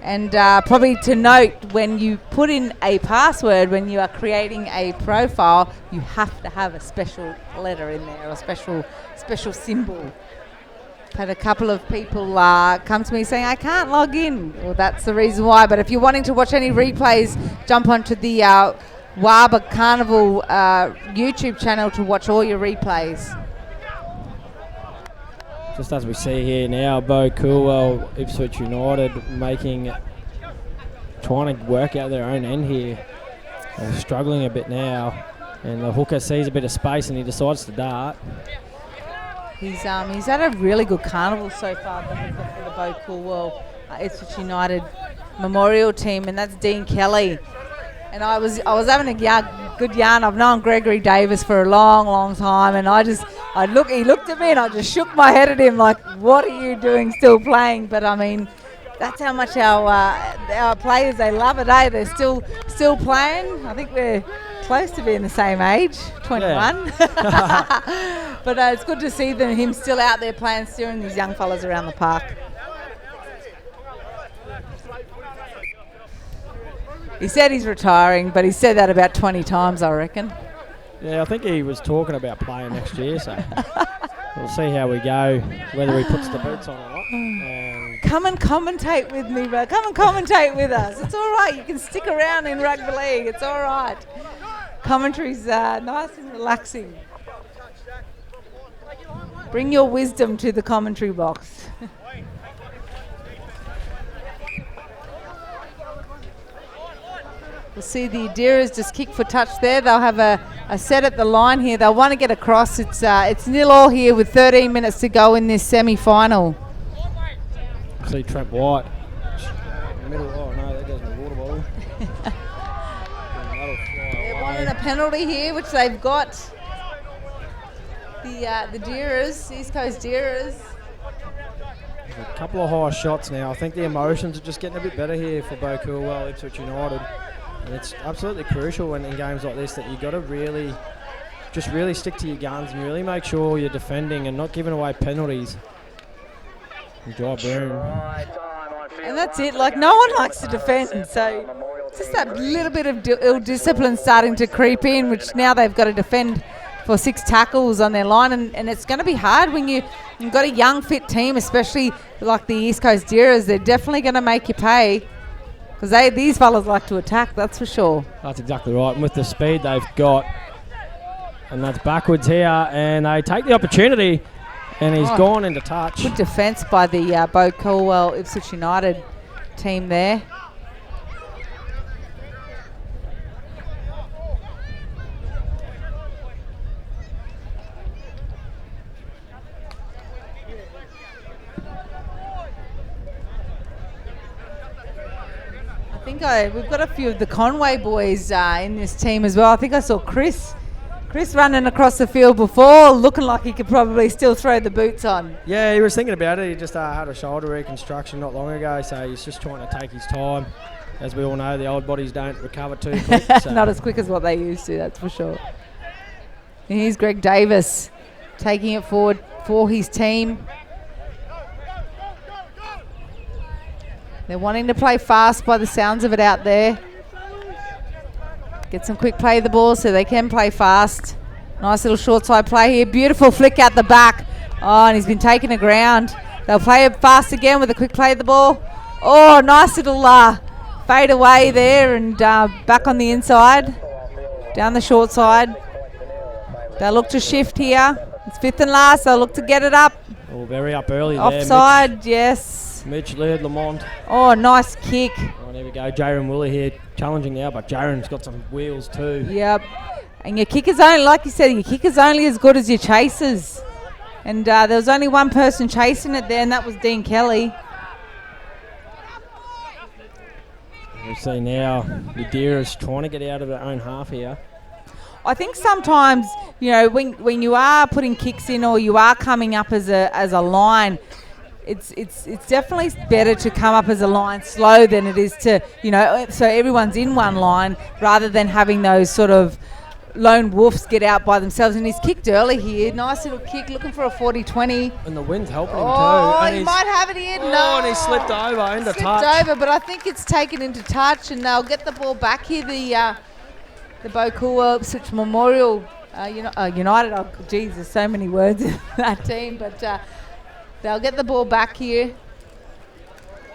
And probably to note, when you put in a password, when you are creating a profile, you have to have a special letter in there, or a special symbol. Had a couple of people come to me saying, I can't log in. Well, that's the reason why. But if you're wanting to watch any replays, jump onto the Warba Carnival YouTube channel to watch all your replays. Just as we see here now, Bo Coolwell, Ipswich United trying to work out their own end here. They're struggling a bit now, and the hooker sees a bit of space and he decides to dart. He's had a really good carnival so far, the hooker for the Bo Coolwell Ipswich United Memorial team, and that's Dean Kelly. And I was having a good yarn. I've known Gregory Davis for a long time, and he looked at me and I just shook my head at him like, what are you doing still playing? But I mean, that's how much our players, they love it, eh? They're still playing. I think we're close to being the same age, 21. Yeah. But it's good to see him still out there playing, steering these young fellas around the park. He said he's retiring, but he said that about 20 times, I reckon. Yeah, I think he was talking about playing next year, so we'll see how we go, whether he puts the boots on or not. And come and commentate with me, bro. Come and commentate with us. It's all right. You can stick around in rugby league. It's all right. Commentary's nice and relaxing. Bring your wisdom to the commentary box. We'll see the Adiras just kick for touch there. They'll have a set at the line here. They'll want to get across. It's 0-0 here with 13 minutes to go in this semi-final. See Trent White. Middle. Oh no, that goes in the water bottle. They're wanting a penalty here, which they've got. The Deerers, East Coast Deerers. A couple of high shots now. I think the emotions are just getting a bit better here for Bo Coolwell, Ipswich United. And it's absolutely crucial when in games like this that you've got to really stick to your guns and really make sure you're defending and not giving away penalties. Enjoy Broom. And that's it. Like, no one likes to defend. So just that little bit of ill discipline starting to creep in, which now they've got to defend for 6 tackles on their line. And it's going to be hard when you've got a young, fit team, especially like the East Coast Deerers. They're definitely going to make you pay. Because these fellas like to attack, that's for sure. That's exactly right. And with the speed they've got, and that's backwards here, and they take the opportunity, and he's gone into touch. Good defence by the Bo Coolwell Ipswich United team there. I think we've got a few of the Conway boys in this team as well. I think I saw Chris running across the field before, looking like he could probably still throw the boots on. Yeah, he was thinking about it. He just had a shoulder reconstruction not long ago, so he's just trying to take his time. As we all know, the old bodies don't recover too quick. So. Not as quick as what they used to, that's for sure. And here's Greg Davis taking it forward for his team. They're wanting to play fast by the sounds of it out there. Get some quick play of the ball so they can play fast. Nice little short side play here. Beautiful flick out the back. Oh, and he's been taken to ground. They'll play it fast again with a quick play of the ball. Oh, nice little fade away there and back on the inside. Down the short side. They'll look to shift here. It's 5th and last. They'll look to get it up. Oh, very up early there. Offside, yes. Mitch led Lamont. Oh, nice kick. Oh, there we go. Jaron Woolley here challenging now, but Jaron's got some wheels too. Yep. And your kicker's only, like you said, your kicker's only as good as your chasers. And there was only one person chasing it there, and that was Dean Kelly. We see now the Deerers trying to get out of their own half here. I think sometimes, when you are putting kicks in or you are coming up as a line, it's definitely better to come up as a line slow than it is to, so everyone's in one line rather than having those sort of lone wolves get out by themselves, and he's kicked early here. Nice little kick, looking for a 40-20. And the wind's helping him too. Oh, And he he's- might have it in. Oh, No, and he slipped over into slipped touch. over, but I think it's taken into touch, and they'll get the ball back here. The Bo Coolwell Ipswich Memorial United. Oh, geez, there's so many words in that team, but they'll get the ball back here.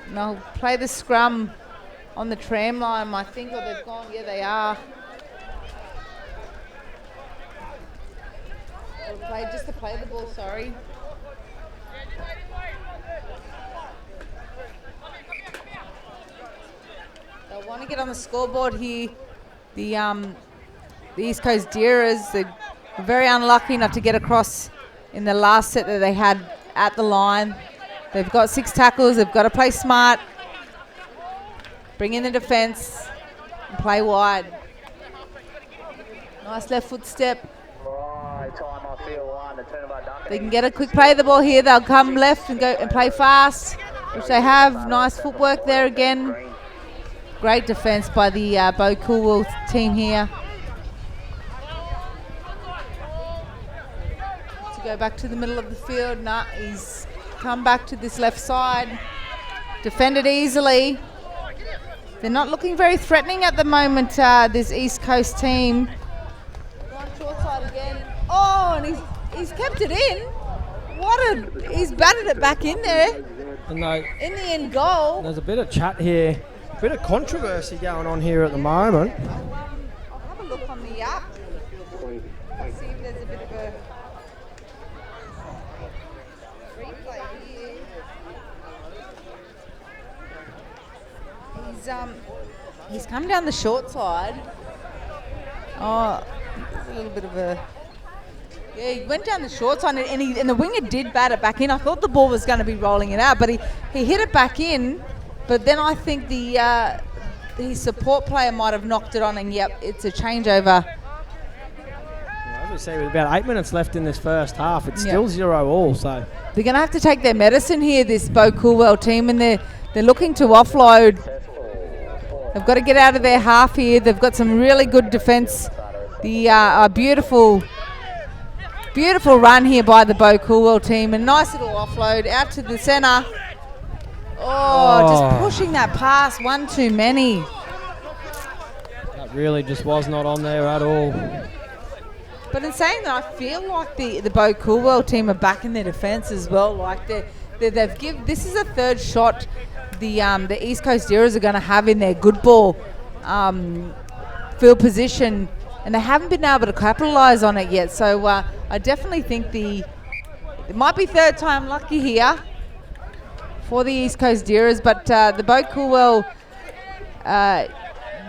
And they'll play the scrum on the tram line, I think, or they've gone. Yeah, they are. Just to play the ball, sorry. They'll want to get on the scoreboard here. The East Coast Deerers, they're very unlucky not to get across in the last set that they had at the line. They've got 6 tackles. They've got to play smart, bring in the defence, and play wide. Nice left foot step. Time off field 1, the turnover Duncan. They can get a quick play of the ball here. They'll come left and go and play fast, which they have. Nice footwork there again. Great defence by the Bo Coolwell team here. To go back to the middle of the field. Nah, he's come back to this left side. Defended easily. They're not looking very threatening at the moment, this East Coast team. Going short side again. Oh, and he's kept it in. He's batted it back in there. And In the end goal. there's a bit of chat here, a bit of controversy going on here at the moment. I'll have a look on the app. See if there's a bit of a replay here. He's come down the short side. Oh, there's a little bit of a... Yeah, he went down the short side and the winger did bat it back in. I thought the ball was going to be rolling it out, but he hit it back in. But then I think his support player might have knocked it on, and yep, it's a changeover. As we say, with about 8 minutes left in this first half, it's still 0-all. So They're going to have to take their medicine here, this Bo Coolwell team, and they're looking to offload. They've got to get out of their half here. They've got some really good defence. A beautiful run here by the Bo Coolwell team. A nice little offload out to the centre. Just pushing that pass. One too many. that really just was not on there at all. But in saying that, I feel like the Bo Coolwell team are back in their defence as well. Like they've give. This is a third shot the East Coast Deerers are going to have in their good ball field position, and they haven't been able to capitalise on it yet. So I definitely think it might be third time lucky here for the East Coast Deerers, but the Bo Coolwell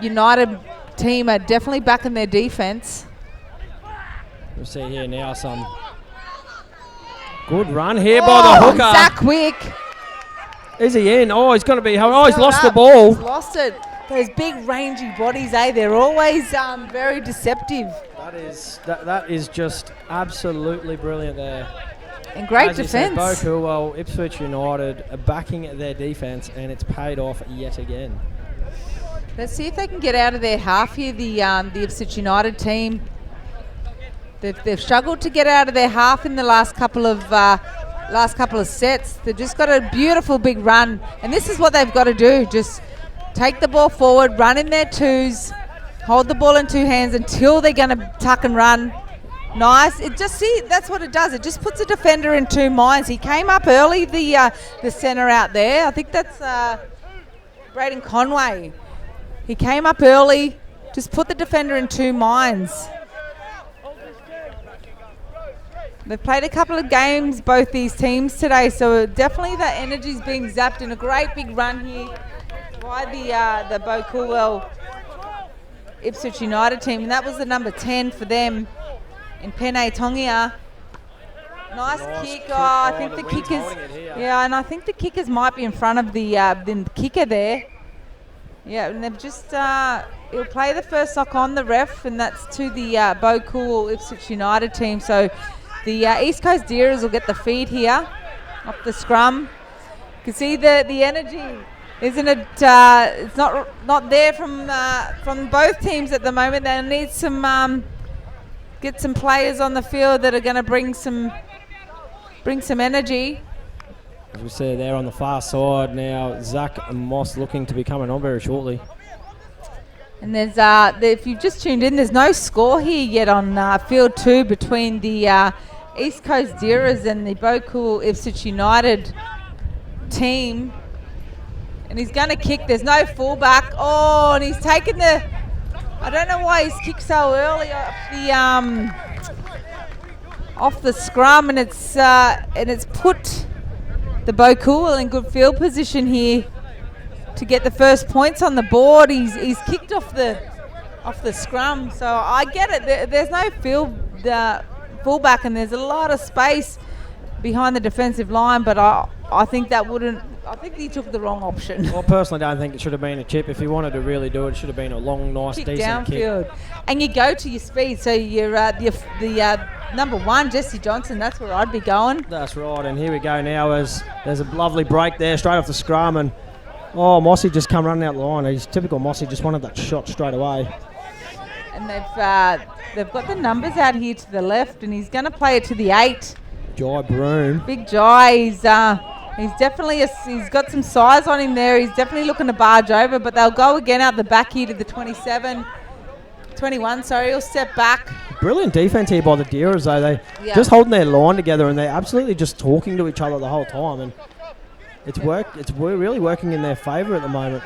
United team are definitely back in their defence. We'll see here now some good run here by the hooker. Zach Quick. Is he in? Oh, he's going to be... Oh, he's held lost the up. ball. He's lost it. Those big rangy bodies, they're always very deceptive. That is just absolutely brilliant there. And great As you said, defence. Bo Coolwell, Ipswich United are backing their defence, and it's paid off yet again. Let's see if they can get out of their half here, the Ipswich United team. They've struggled to get out of their half in the last couple of sets. They've just got a beautiful big run, and this is what they've got to do. Just take the ball forward, run in their twos, hold the ball in two hands until they're going to tuck and run. Nice. That's what it does. It just puts a defender in two minds. He came up early, the centre out there. I think that's Braden Conway. He came up early, just put the defender in two minds. They've played a couple of games, both these teams today, so definitely that energy's being zapped in a great big run here by the Bo Coolwell Ipswich United team, and that was the number 10 for them in Pene Tongia. Nice kick. I think the kickers, and I think the kickers might be in front of the kicker there. Yeah, and they've just he'll play the first knock on the ref, and that's to the Bo Coolwell Ipswich United team. So the East Coast Deerers will get the feed here off the scrum. You can see the energy, isn't it? It's not there from both teams at the moment. They need some get some players on the field that are going to bring some energy. As we see there on the far side now, Zach and Moss looking to be coming on very shortly. And there's, if you've just tuned in, there's no score here yet on field 2 between the East Coast Deerers and the Bocool Ipswich United team. And he's going to kick. There's no fullback. Oh, and he's taken the... I don't know why he's kicked so early off the scrum, and it's put the Bocool in good field position here to get the first points on the board. He's kicked off the scrum, so I get it. There's no fullback, and there's a lot of space behind the defensive line, but I think that wouldn't. I think he took the wrong option. Well, personally, don't think it should have been a chip. If he wanted to really do it, it should have been a long, nice, kick decent downfield. kick. And you go to your speed. So you're the number 1, Jesse Johnson. That's where I'd be going. That's right. And here we go now as there's a lovely break there straight off the scrum. And, Mossy just come running out the line. He's typical Mossy, just wanted that shot straight away. And they've got the numbers out here to the left, and he's going to play it to the 8. Jai Broom. Big Jai. He's definitely he's got some size on him there. He's definitely looking to barge over, but they'll go again out the back here to the 21. Sorry, he'll step back. Brilliant defense here by the Deerers, though. They just holding their line together, and they're absolutely just talking to each other the whole time. And it's really working in their favour at the moment.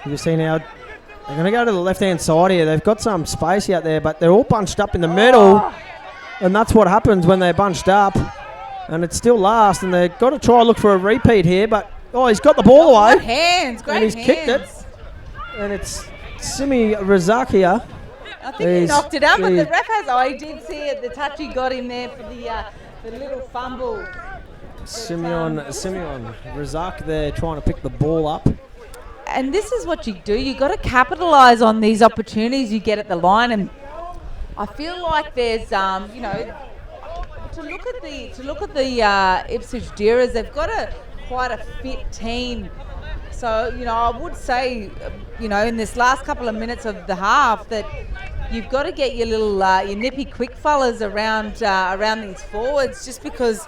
You see now, they're going to go to the left-hand side here. They've got some space out there, but they're all bunched up in the middle, and that's what happens when they're bunched up. And it's still last, and they've got to try and look for a repeat here, but he's got the ball away. Great hands, and he's kicked it. And it's Simi Razak here. I think he knocked it out, but the ref has. He did see it. The touch he got in there for the little fumble. Simeon Razak there trying to pick the ball up. And this is what you do. You got to capitalise on these opportunities you get at the line, and I feel like there's To look at the Ipswich Deerers, they've got quite a fit team. So I would say, in this last couple of minutes of the half, that you've got to get your little your nippy quick fellas around these forwards, just because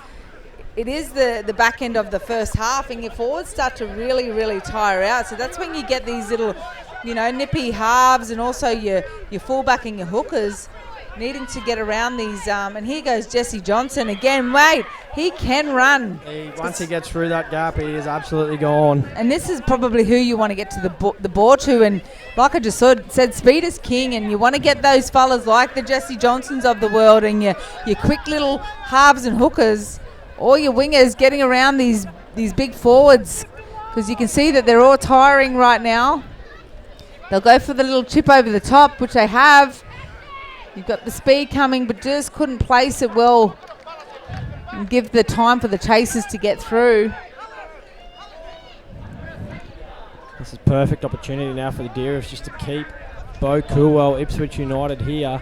it is the back end of the first half, and your forwards start to really, really tire out. So that's when you get these little, nippy halves, and also your fullback and your hookers needing to get around these, and here goes Jesse Johnson again. Wait, he can run. Once he gets through that gap, he is absolutely gone. And this is probably who you want to get to the ball to, and like I just said, speed is king, and you want to get those fellas like the Jesse Johnsons of the world, and your quick little halves and hookers, or your wingers getting around these big forwards, because you can see that they're all tiring right now. They'll go for the little chip over the top, which they have. You've got the speed coming, but just couldn't place it well and give the time for the chasers to get through. This is perfect opportunity now for the Deerers just to keep Bo Coolwell, Ipswich United here.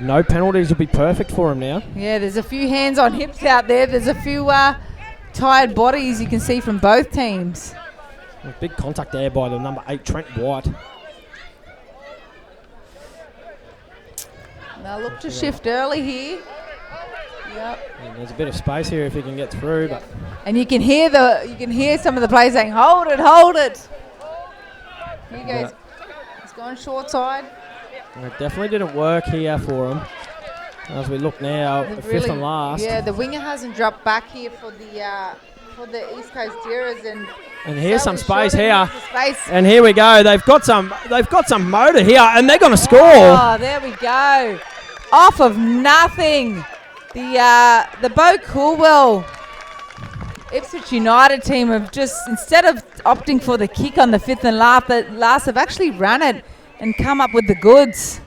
No penalties will be perfect for him now. Yeah, there's a few hands on hips out there. There's a few tired bodies you can see from both teams. Big contact there by the number 8, Trent White. They'll look to shift early here. Yep. And there's a bit of space here if he can get through, but and you can hear some of the players saying, "Hold it, hold it." Here he goes. He's going short side. It definitely didn't work here for him. As we look now, fifth and last. Yeah, the winger hasn't dropped back here for the East Coast Deerers, and here's some space here. Space. And here we go. They've got some motor here, and they're going to score. Oh, there we go. Off of nothing. The Bo Coolwell Ipswich United team have just, instead of opting for the kick on the fifth and last, have actually run it and come up with the goods.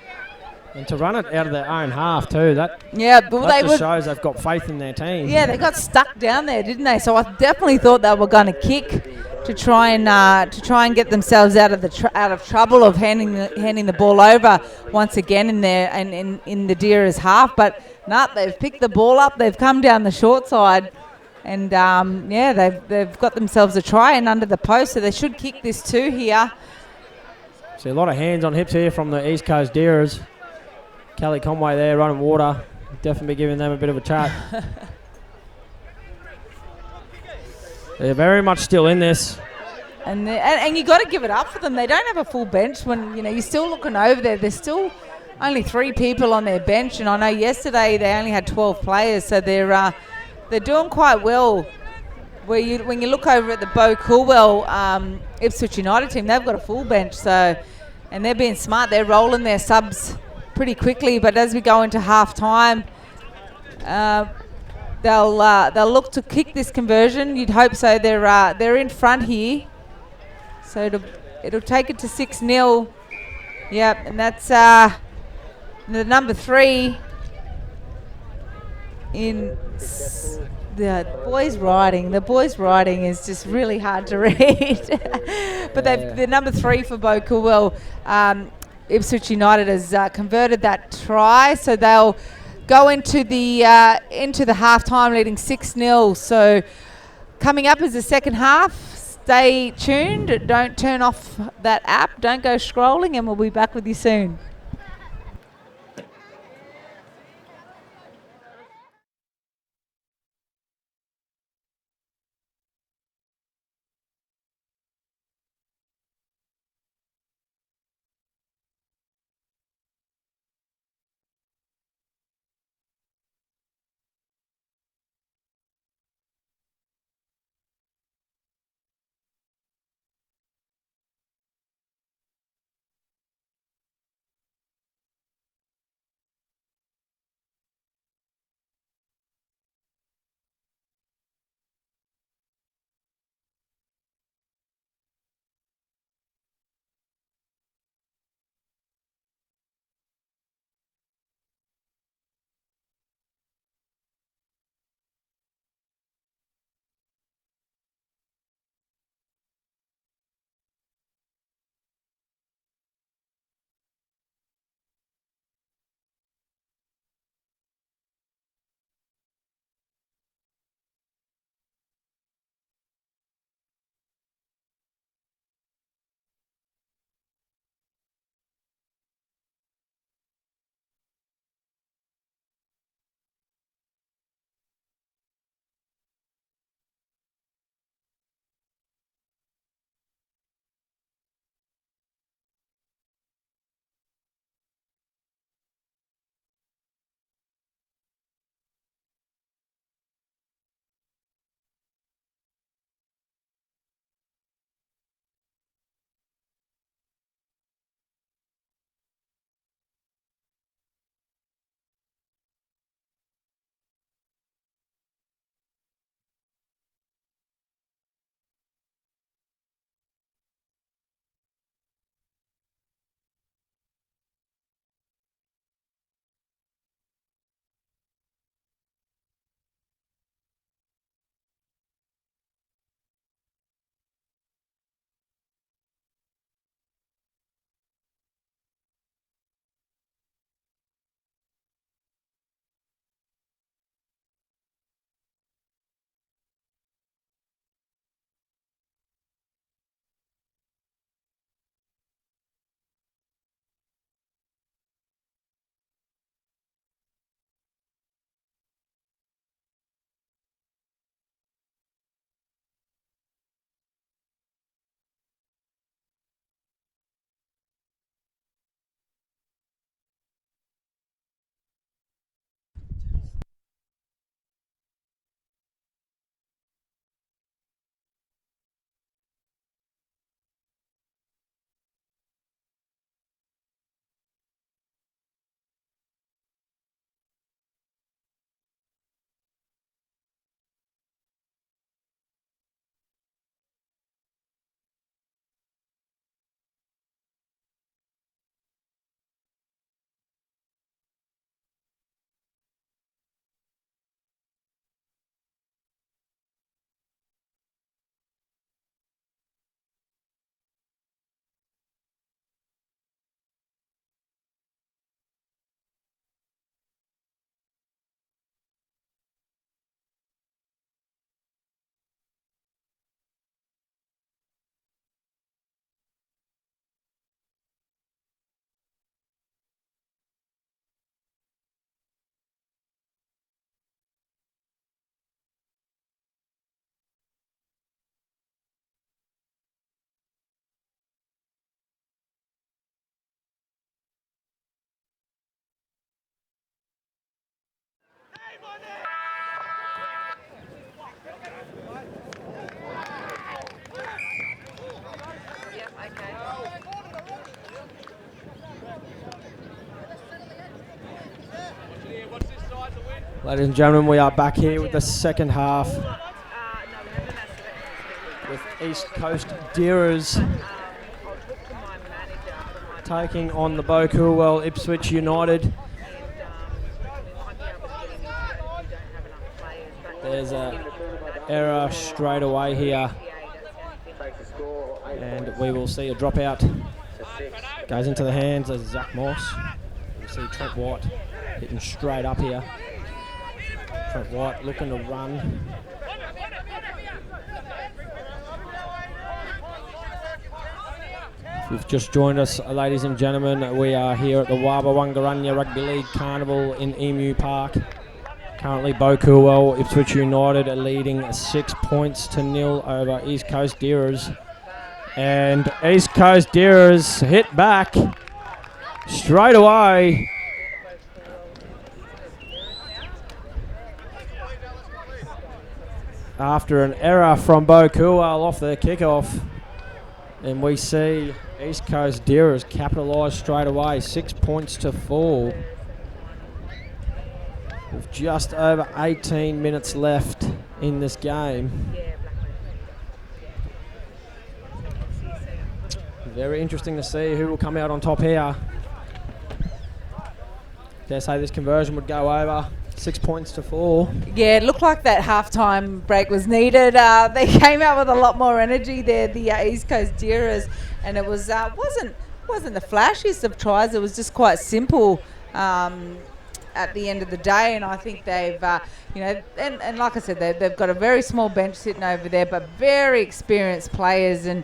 And to run it out of their own half too, that just shows they've got faith in their team. Yeah, they got stuck down there, didn't they? So I definitely thought they were going to kick to try and get themselves out of trouble of handing the ball over once again in the Deerers half. But no, they've picked the ball up. They've come down the short side, and they've got themselves a try and under the post. So they should kick this too here. See a lot of hands on hips here from the East Coast Deerers. Kelly Conway there running water. Definitely giving them a bit of a chat. They're very much still in this. And you got to give it up for them. They don't have a full bench when you're still looking over there. There's still only 3 people on their bench, and I know yesterday they only had 12 players, so they're doing quite well. When you look over at the Bo Coolwell Ipswich United team, they've got a full bench, and they're being smart. They're rolling their subs pretty quickly, but as we go into half time, they'll look to kick this conversion. You'd hope so. They're in front here. So it'll take it to 6-0. Yep, and that's the number 3 in the boys' writing. The boys' writing is just really hard to read. But the number 3 for Bo Coolwell, Ipswich United has converted that try, so they'll go into the half time leading 6-0. So coming up is the second half. Stay tuned. Don't turn off that app. Don't go scrolling, and we'll be back with you soon. Ladies and gentlemen, we are back here with the second half with East Coast Deerers taking on the Bo Coolwell Ipswich United. There's an error straight away here, and we will see a dropout. Goes into the hands of Zach Moss. You see Trent White hitting straight up here. Trent White looking to run. If you've just joined us, ladies and gentlemen, we are here at the Warba Wangarunya Rugby League Carnival in Emu Park. Currently, Bo Coolwell, Ipswich United are leading 6-0 over East Coast Deerers. And East Coast Deerers hit back straight away. After an error from Bo Coolwell off their kickoff. And we see East Coast Deerers capitalise straight away, 6-4. With just over 18 minutes left in this game. Very interesting to see who will come out on top here. Dare say this conversion would go over. 6-4. Yeah, it looked like that halftime break was needed. They came out with a lot more energy there, the East Coast Deerers, and it was wasn't the flashiest of tries. It was just quite simple at the end of the day, and I think they've, and like I said, they've got a very small bench sitting over there, but very experienced players, and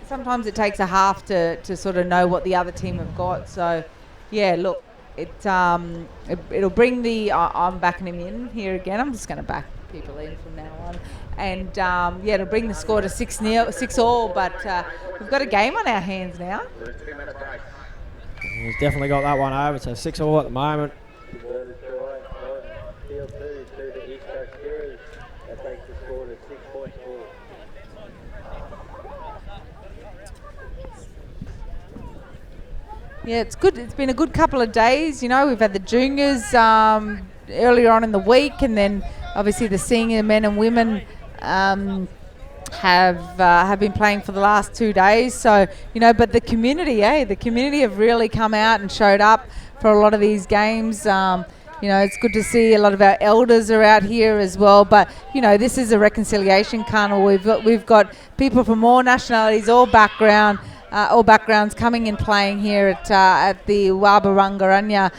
sometimes it takes a half to sort of know what the other team have got. So, yeah, look. It'll bring the I'm backing him in here again. I'm just going to back people in from now on, and it'll bring the score to 6-6-all. But we've got a game on our hands now. He's definitely got that one over. So 6-all at the moment. Yeah, it's good. It's been a good couple of days. We've had the juniors earlier on in the week, and then obviously the senior men and women have been playing for the last 2 days. So but the community, the community have really come out and showed up for a lot of these games. It's good to see a lot of our elders are out here as well. But this is a reconciliation carnival. We've got people from all nationalities, all backgrounds coming and playing here at the Warba Wangarunya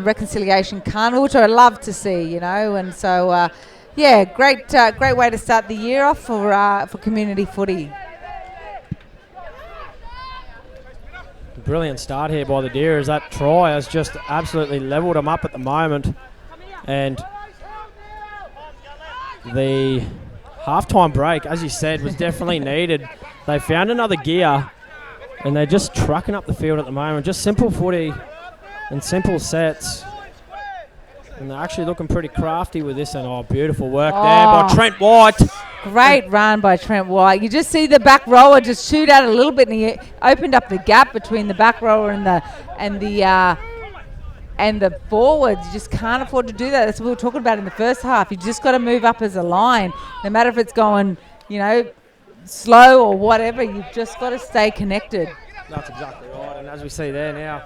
Reconciliation Carnival, which I love to see, and so great way to start the year off for community footy. Brilliant start here by the Deerers. That try has just absolutely levelled them up at the moment, and the halftime break, as you said, was definitely needed. They found another gear. And they're just trucking up the field at the moment. Just simple footy and simple sets. And they're actually looking pretty crafty with this. And beautiful work there by Trent White. Great run by Trent White. You just see the back rower just shoot out a little bit, and he opened up the gap between the back rower and the forwards. You just can't afford to do that. That's what we were talking about in the first half. You just got to move up as a line, no matter if it's going, slow or whatever. You've just got to stay connected. That's exactly right. And as we see there now,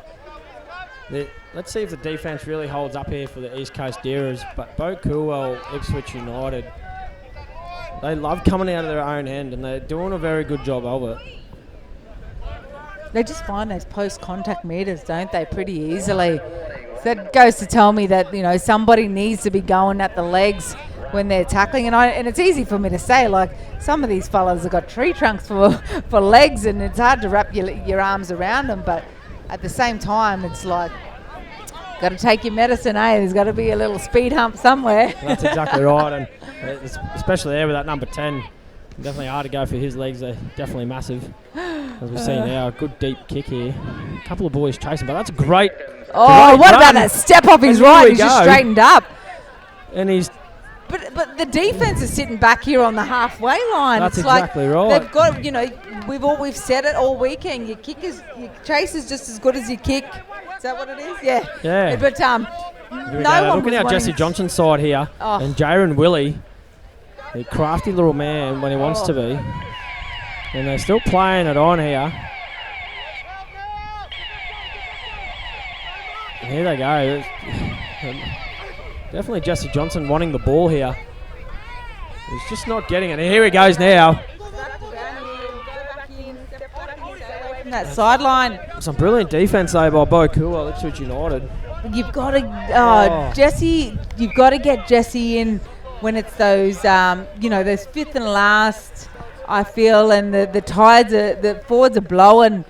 let's see if the defence really holds up here for the East Coast Deerers. But Bo Coolwell, Ipswich United, they love coming out of their own end, and they're doing a very good job of it. They just find those post-contact meters, don't they, pretty easily. So that goes to tell me that somebody needs to be going at the legs when they're tackling, and it's easy for me to say, like, some of these fellas have got tree trunks for legs, and it's hard to wrap your arms around them, but at the same time, it's like, got to take your medicine, There's got to be a little speed hump somewhere. That's exactly right, and especially there with that number 10, definitely hard to go for his legs. They're definitely massive. As we see now, a good deep kick here. A couple of boys chasing, but that's a great Oh, what about run. that step off his And here right? we He's just go. straightened up. And he's But the defense is sitting back here on the halfway line. That's it's exactly like right. They've got, we've said it all weekend. Your chase is just as good as your kick. Is that what it is? Yeah. Yeah. But Here we go. no one Look was at our wanting Jesse Johnson's side here. Oh. And Jaron Willie, a crafty little man when he wants to be. And they're still playing it on here. And here they go. Definitely Jesse Johnson wanting the ball here. He's just not getting it. And here he goes now. from that sideline. Some brilliant defense though by Bo Cool, Ipswich United. You've got to, Jesse. You've got to get Jesse in when it's those, those fifth and last. I feel, and the tides are, the forwards are blowing.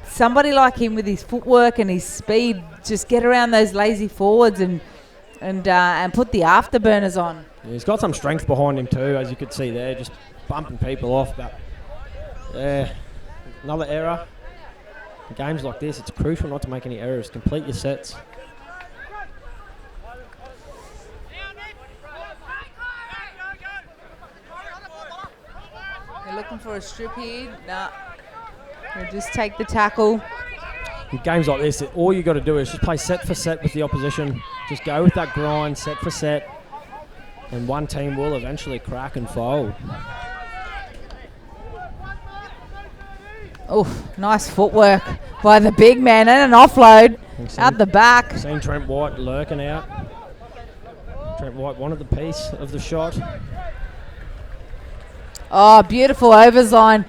Somebody like him with his footwork and his speed, just get around those lazy forwards and put the afterburners on. Yeah, he's got some strength behind him too, as you could see there, just bumping people off. But another error. In games like this, it's crucial not to make any errors. Complete your sets. They're looking for a strip here. Nah. They'll just take the tackle. In games like this, all you got to do is just play set for set with the opposition. Just go with that grind, set for set, and one team will eventually crack and fold. Oh, nice footwork by the big man and an offload out the back. Seen Trent White lurking out. Trent White wanted the piece of the shot. Oh, beautiful overs line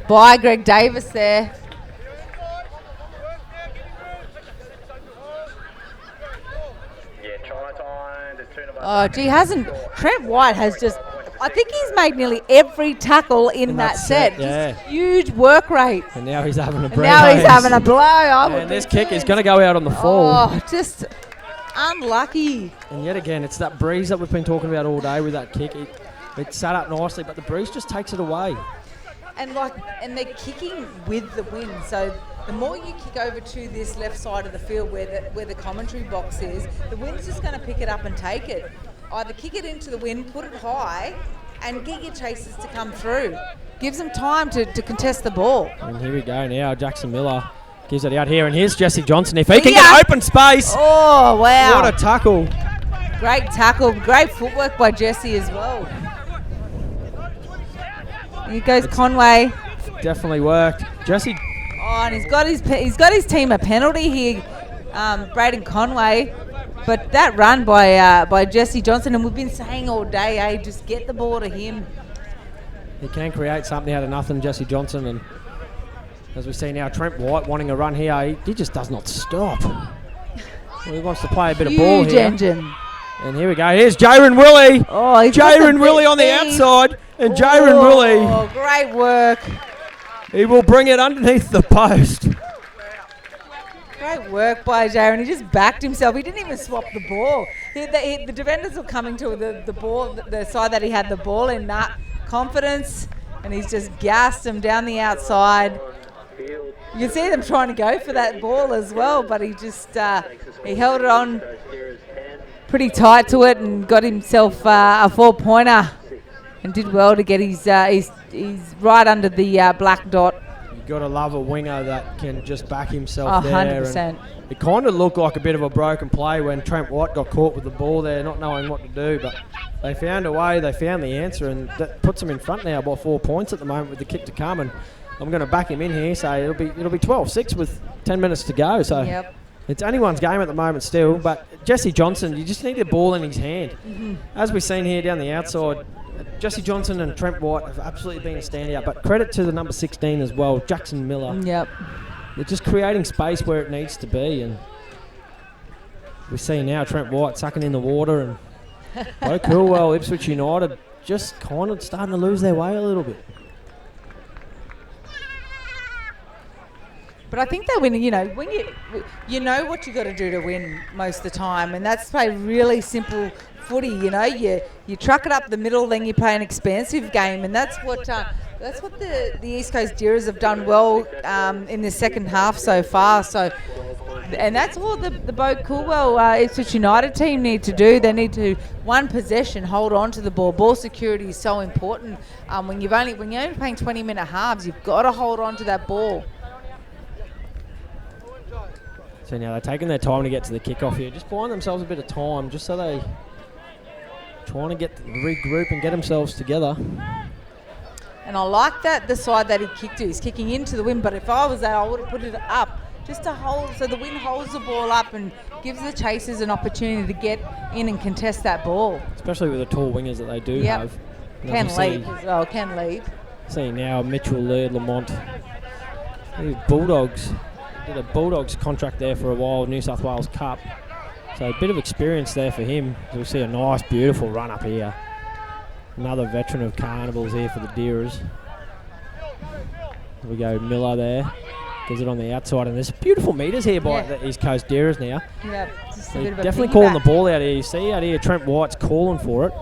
by Greg Davis there. Oh, gee, Trent White has just, I think he's made nearly every tackle in that set. Yeah. Just huge work rate. And now he's having a break. Now he's having a blow. And this kick is going to go out on the full. Oh, just unlucky. And yet again, it's that breeze that we've been talking about all day with that kick. It sat up nicely, but the breeze just takes it away. And they're kicking with the wind. So the more you kick over to this left side of the field where the commentary box is, the wind's just going to pick it up and take it. Either kick it into the wind, put it high, and get your chasers to come through. Gives them time to contest the ball. And here we go now. Jackson Miller gives it out here. And here's Jesse Johnson. If he can get open space. Oh, wow. What a tackle. Great tackle. Great footwork by Jesse as well. Here goes Conway. Definitely worked. Jesse. Oh, and he's got his team a penalty here, Braden Conway. But that run by Jesse Johnson, and we've been saying all day, just get the ball to him. He can create something out of nothing, Jesse Johnson. And as we see now, Trent White wanting a run here. He just does not stop. He wants to play a bit of ball here. Huge engine. And here we go. Here's Jaron Willie. Oh, Jaron Willie on the outside. And Jaron Willie. Oh, great work. He will bring it underneath the post. Great work by Jaron. He just backed himself. He didn't even swap the ball. The defenders were coming to the ball, the side that he had the ball in. Confidence. And he's just gassed him down the outside. You can see them trying to go for that ball as well, but he just he held it on pretty tight to it and got himself a 4-pointer and did well to get his right under the black dot. You've got to love a winger that can just back himself there. 100%. And it kind of looked like a bit of a broken play when Trent White got caught with the ball there, not knowing what to do, but they found a way, they found the answer, and that puts them in front now by 4 points at the moment with the kick to come. And I'm going to back him in here, so it'll be 12-6 with 10 minutes to go. So Yep. It's anyone's game at the moment still, but Jesse Johnson, you just need the ball in his hand. Mm-hmm. As we've seen here down the outside, Jesse Johnson and Trent White have absolutely been a standout, but credit to the number 16 as well, Jackson Miller. Yep. They're just creating space where it needs to be, and we see now Trent White sucking in the water, and Bo Coolwell, Ipswich United, just kind of starting to lose their way a little bit. But I think that when you know what you got to do to win most of the time, and that's play really simple footy. You truck it up the middle, then you play an expansive game, and that's what the East Coast Deerers have done well in the second half so far. So And that's all the Bo Coolwell Ipswich United team need to do. They need to, one possession, hold on to the ball. Ball security is so important. When you're only playing 20-minute halves, you've got to hold on to that ball. So now they're taking their time to get to the kickoff here. Just buying themselves a bit of time, just so they trying to regroup and get themselves together. And I like that the side that he kicked to. He's kicking into the wind, but if I was there, I would have put it up just to hold, so the wind holds the ball up and gives the chasers an opportunity to get in and contest that ball. Especially with the tall wingers that they do have. Can leap as well, can leap. See now Mitchell, Laird, Lamont. These Bulldogs. Did a Bulldogs contract there for a while, New South Wales Cup. So a bit of experience there for him. We'll see a nice, beautiful run up here. Another veteran of Carnivals here for the Deerers. There we go, Miller there. Gives it on the outside, and there's beautiful meters here by the East Coast Deerers now. Yeah, just so definitely calling the ball out here. You see out here, Trent White's calling for it.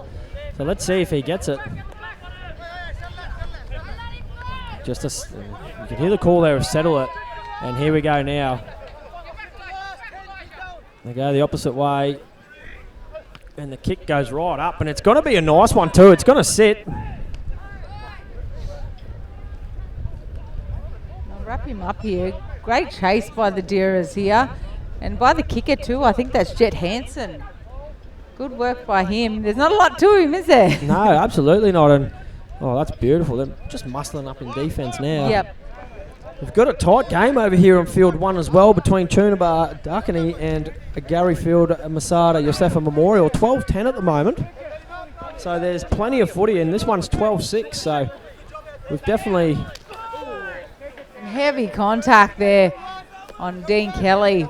So let's see if he gets it. You can hear the call there of settle it. And here we go now. They go the opposite way. And the kick goes right up. And it's going to be a nice one too. It's going to sit. I'll wrap him up here. Great chase by the Deerers here. And by the kicker too. I think that's Jet Hansen. Good work by him. There's not a lot to him, is there? No, absolutely not. And oh, that's beautiful. They're just muscling up in defence now. Yep. We've got a tight game over here on field 1 as well between Toonabar Darkany and Garyfield Masada Yosefa Memorial. 12-10 at the moment. So there's plenty of footy, and this one's 12-6. So we've definitely... Heavy contact there on Dean Kelly.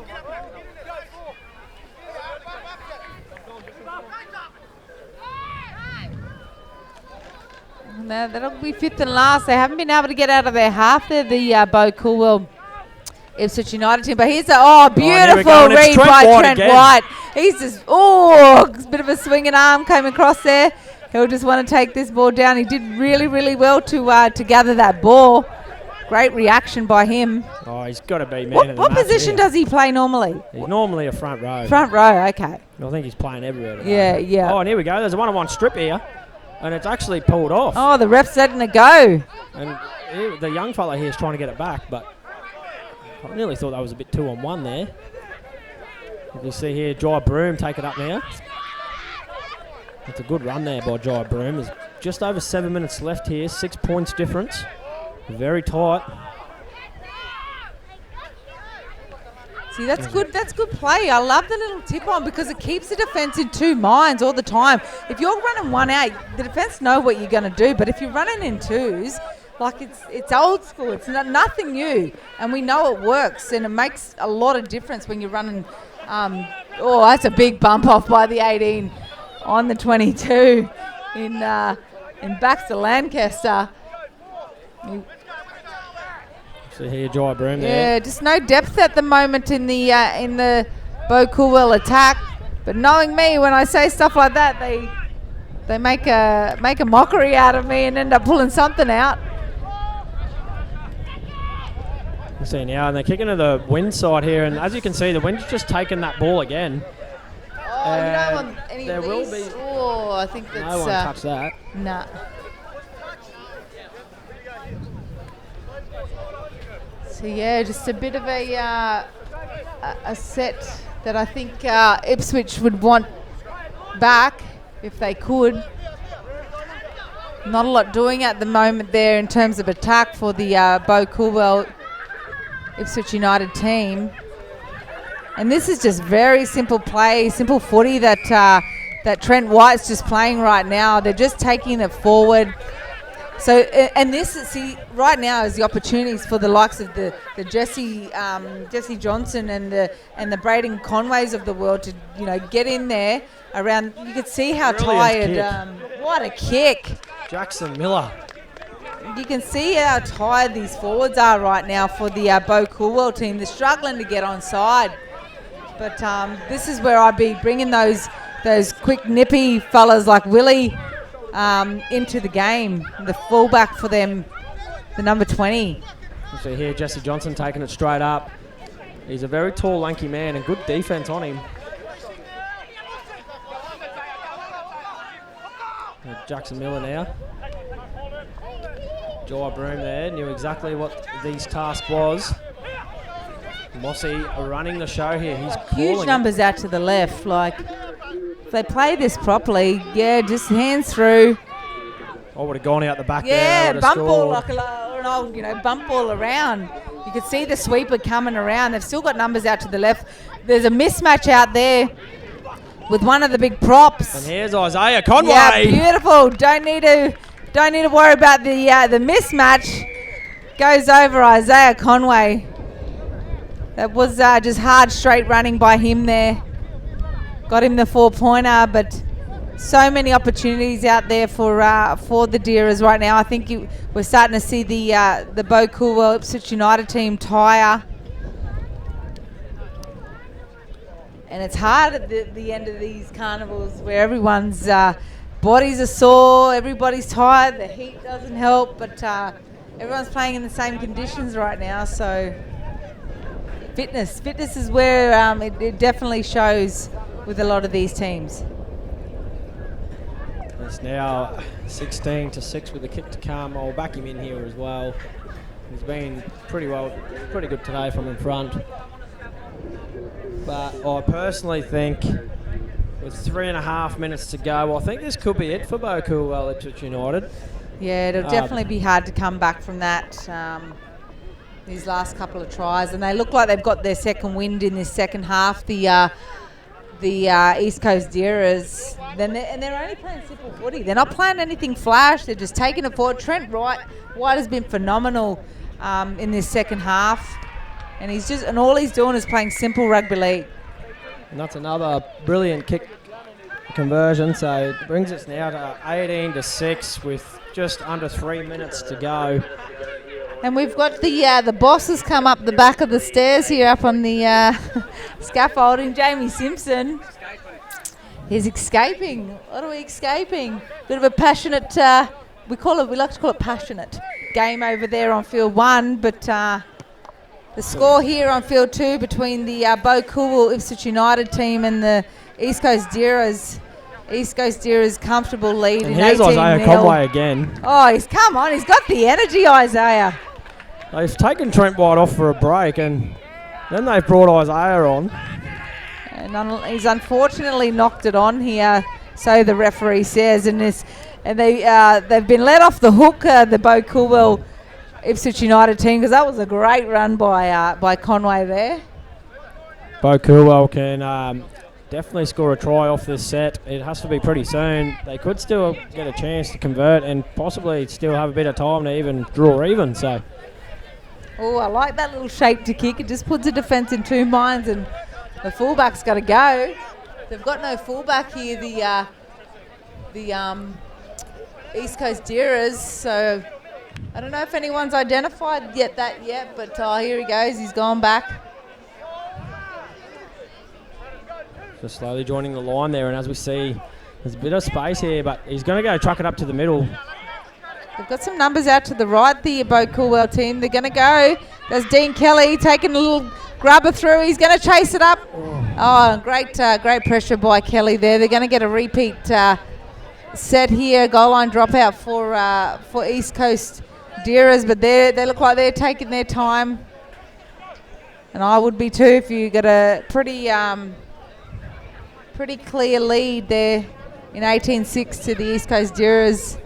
That'll be 5th and last. They haven't been able to get out of their half there, the Bo Coolwell Ipswich United team. But here's a beautiful read by Trent White. He's just, a bit of a swinging arm came across there. He'll just want to take this ball down. He did really, really well to gather that ball. Great reaction by him. Oh, he's got to be man of the What match position here. does he play normally? He's normally a front row. Front row, okay. I think he's playing everywhere today. Yeah. Oh, and here we go. There's a one-on-one strip here. And it's actually pulled off. Oh, the ref's letting it go. And the young fella here is trying to get it back, but I nearly thought that was a bit 2-on-1 there. You see here, Jai Broom take it up now. It's a good run there by Jai Broom. There's just over 7 minutes left here, 6 points difference. Very tight. See, that's good. That's good play. I love the little tip on because it keeps the defence in two minds all the time. If you're running one out, the defence know what you're going to do. But if you're running in twos, like it's old school. It's nothing new, and we know it works, and it makes a lot of difference when you're running. That's a big bump off by the 18 on the 22 in Baxter Lancaster. So here, Jai Broom there. Yeah, just no depth at the moment in the Bo Coolwell attack. But knowing me, when I say stuff like that, they make a mockery out of me and end up pulling something out. You see now, and they're kicking to the wind side here, and as you can see, the wind's just taking that ball again. Oh, you don't want any there of will these? be. Oh, I think that's... No one touch that. Nah. So yeah, just a bit of a set that I think Ipswich would want back if they could. Not a lot doing at the moment there in terms of attack for the Bo Coolwell Ipswich United team. And this is just very simple play, simple footy that Trent White's just playing right now. They're just taking it forward. So, and this, see, right now is the opportunities for the likes of the Jesse Johnson and the Braden Conways of the world to, get in there around. You could see how Brilliant tired. kick. What a kick. Jackson Miller. You can see how tired these forwards are right now for the Bo Coolwell team. They're struggling to get on side. But this is where I'd be bringing those quick, nippy fellas like Willie into the game. The fullback for them, the number 20. You see here Jesse Johnson taking it straight up. He's a very tall, lanky man and good defense on him. Jackson Miller now. Jai Broom there, knew exactly what his task was. Mossy running the show here. He's Huge calling numbers out to the left. Like, if they play this properly, yeah, just hands through. I would have gone out the back there. Yeah, Would've bump ball scored. like an old, bump ball around. You could see the sweeper coming around. They've still got numbers out to the left. There's a mismatch out there with one of the big props. And here's Isaiah Conway. Yeah, beautiful. Don't need to worry about the mismatch. Goes over Isaiah Conway. That was just hard straight running by him there. Got him the 4-pointer, but so many opportunities out there for the Deerers right now. I think we're starting to see the Bo Coolwell Ipswich United team tire. And it's hard at the end of these carnivals where everyone's bodies are sore, everybody's tired, the heat doesn't help, but everyone's playing in the same conditions right now, so fitness is where it definitely shows with a lot of these teams. It's now 16-6 with a kick to come. I'll back him in here as well. He's been pretty good today from in front. But I personally think with 3.5 minutes to go, I think this could be it for Bo Coolwell Ipswich United. Yeah, it'll definitely be hard to come back from that, these last couple of tries. And they look like they've got their second wind in this second half, the East Coast Deerers. They're only playing simple footy. They're not playing anything flash. They're just taking it forward. Trent White has been phenomenal in this second half. And all he's doing is playing simple rugby league. And that's another brilliant kick conversion. So it brings us now to 18-6 with just under 3 minutes to go. And we've got the bosses come up the back of the stairs here up on the scaffolding. Jamie Simpson. He's escaping. What are we escaping? Bit of a passionate, we like to call it passionate game over there on field 1, but the score here on field 2 between the Bo Coolwell Ipswich United team and the East Coast Deerers. East Coast Deerers comfortable lead. And in here's 18-0. Isaiah Conway again. Oh, he's got the energy, Isaiah. They've taken Trent White off for a break, and then they've brought Isaiah on. And he's unfortunately knocked it on here, so the referee says. And they've been let off the hook, the Bo Coolwell Ipswich United team, because that was a great run by Conway there. Bo Coolwell can definitely score a try off this set. It has to be pretty soon. They could still get a chance to convert and possibly still have a bit of time to even draw even. So. Oh, I like that little shape to kick. It just puts the defence in two minds, and the fullback's got to go. They've got no fullback here, the East Coast Deerers. So I don't know if anyone's identified yet, but here he goes. He's gone back. Just slowly joining the line there, and as we see, there's a bit of space here, but he's going to go truck it up to the middle. They've got some numbers out to the right, the Bo Coolwell team. They're going to go. There's Dean Kelly taking a little grubber through. He's going to chase it up. Oh, great pressure by Kelly there. They're going to get a repeat set here. Goal line dropout for East Coast Deerers, but they look like they're taking their time. And I would be too if you got a pretty clear lead there in 18-6 to the East Coast Deerers.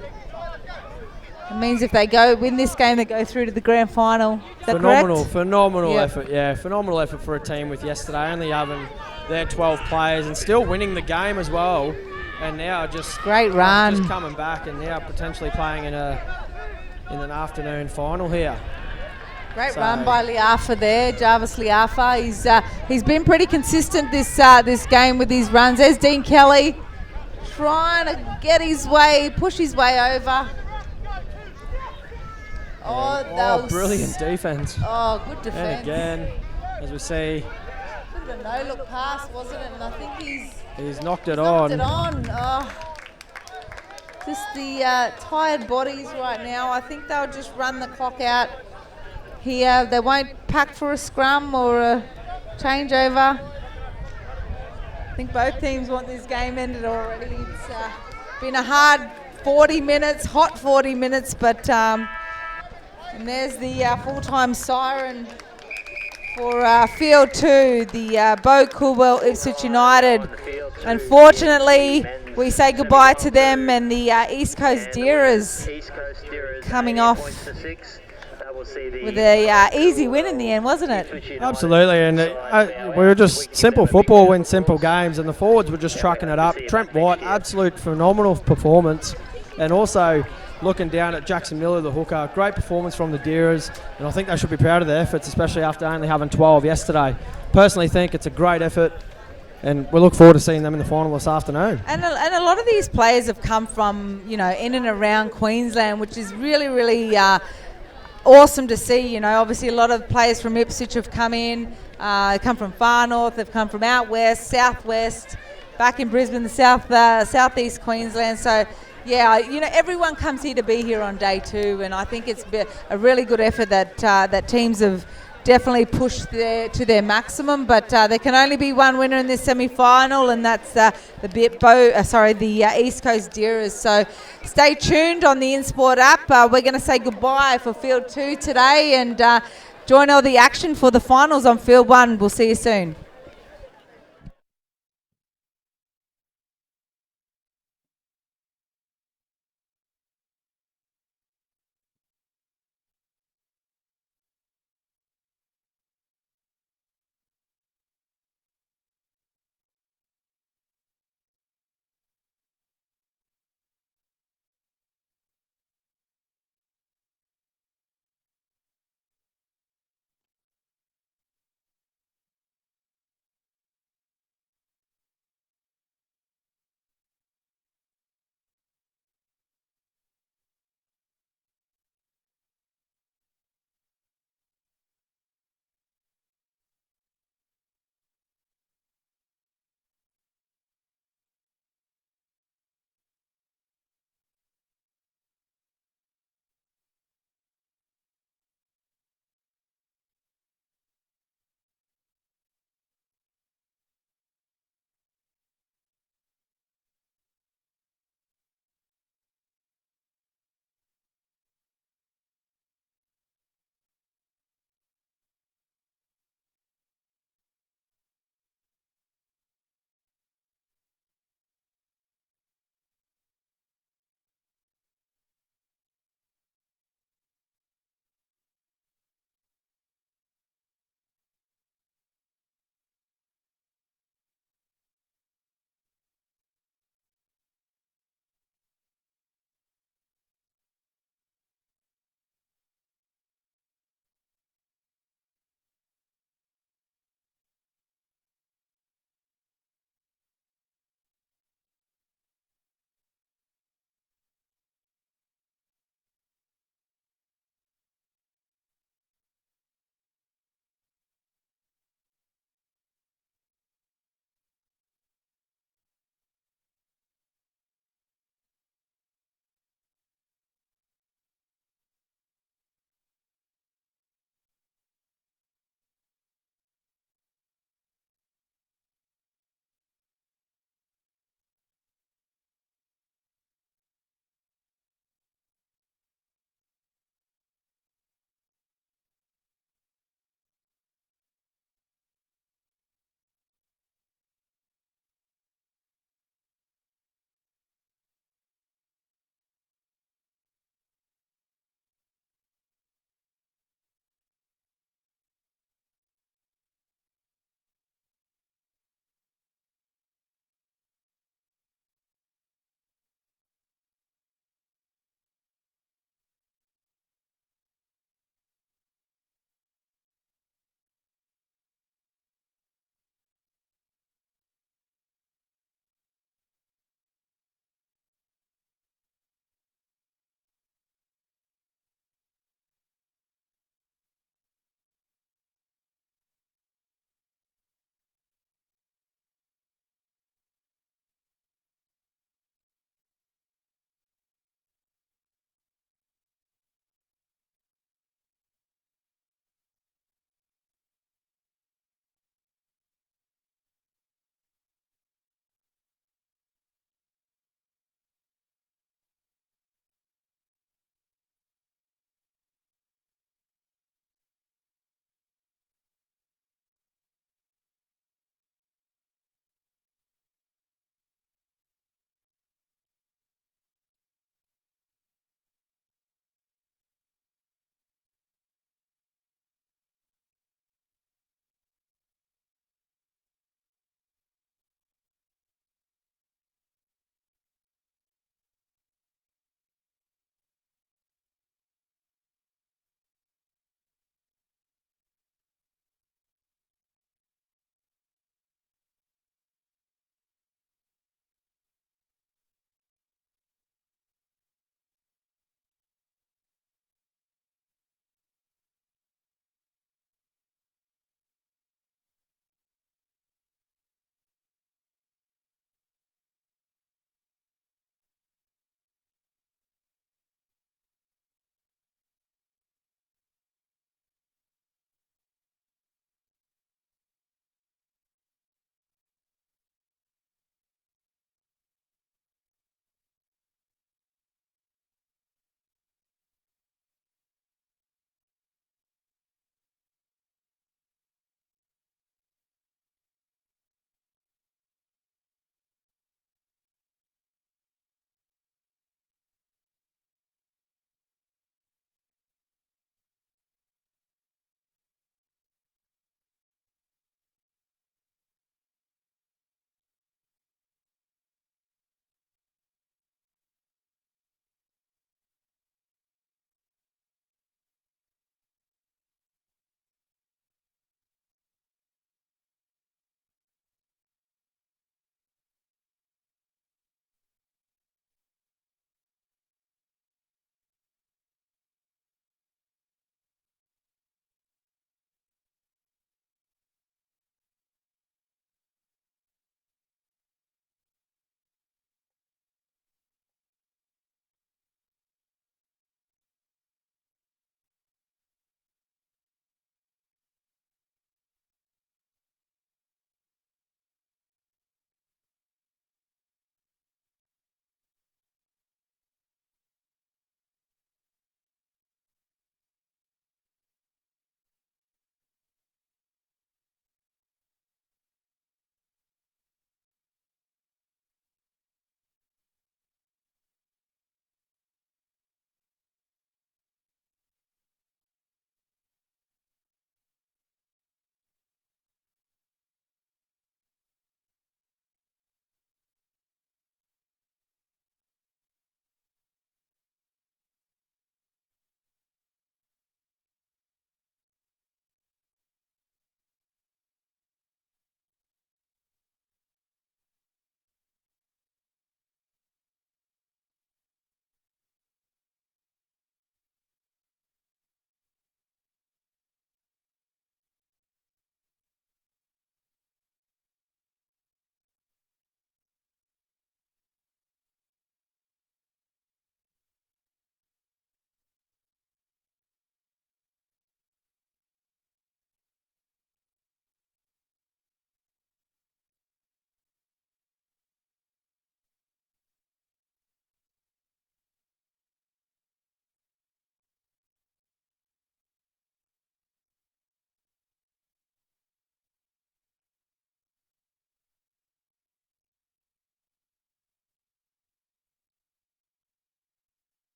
It means if they win this game, they go through to the grand final. Is that correct? Phenomenal effort. Yeah, phenomenal effort for a team with yesterday only having their 12 players and still winning the game as well. And now just great run, just coming back and now potentially playing in an afternoon final here. Great run by Liafa there, Jarvis Liafa. He's been pretty consistent this game with his runs. There's Dean Kelly trying to push his way over. Brilliant defense. Oh, good defense. And again, as we see, bit of a no-look pass, wasn't it? And I think he's knocked it on. Oh, just the tired bodies right now. I think they'll just run the clock out here. They won't pack for a scrum or changeover. I think both teams want this game ended already. It's been a hard 40 minutes, hot 40 minutes, but and there's the full-time siren for Field 2, the Bo Coolwell Ipswich United. Unfortunately, we say goodbye to them, and the East Coast Deerers coming off with a easy win in the end, wasn't it? Absolutely, and we were just simple football win simple games, and the forwards were just trucking it up. Trent White, absolute phenomenal performance, and also looking down at Jackson Miller, the hooker, great performance from the Deerers, and I think they should be proud of their efforts, especially after only having 12 yesterday. Personally think it's a great effort, and we look forward to seeing them in the final this afternoon. And a lot of these players have come from, in and around Queensland, which is really, really awesome to see. Obviously a lot of players from Ipswich have come in, come from far north, they've come from out west, southwest, back in Brisbane, the southeast Queensland. So yeah, everyone comes here to be here on day 2, and I think it's a really good effort that teams have definitely pushed to their maximum. But there can only be one winner in this semi-final, and that's the East Coast Deerers. So stay tuned on the InSport app. We're going to say goodbye for Field 2 today, and join all the action for the finals on Field 1. We'll see you soon.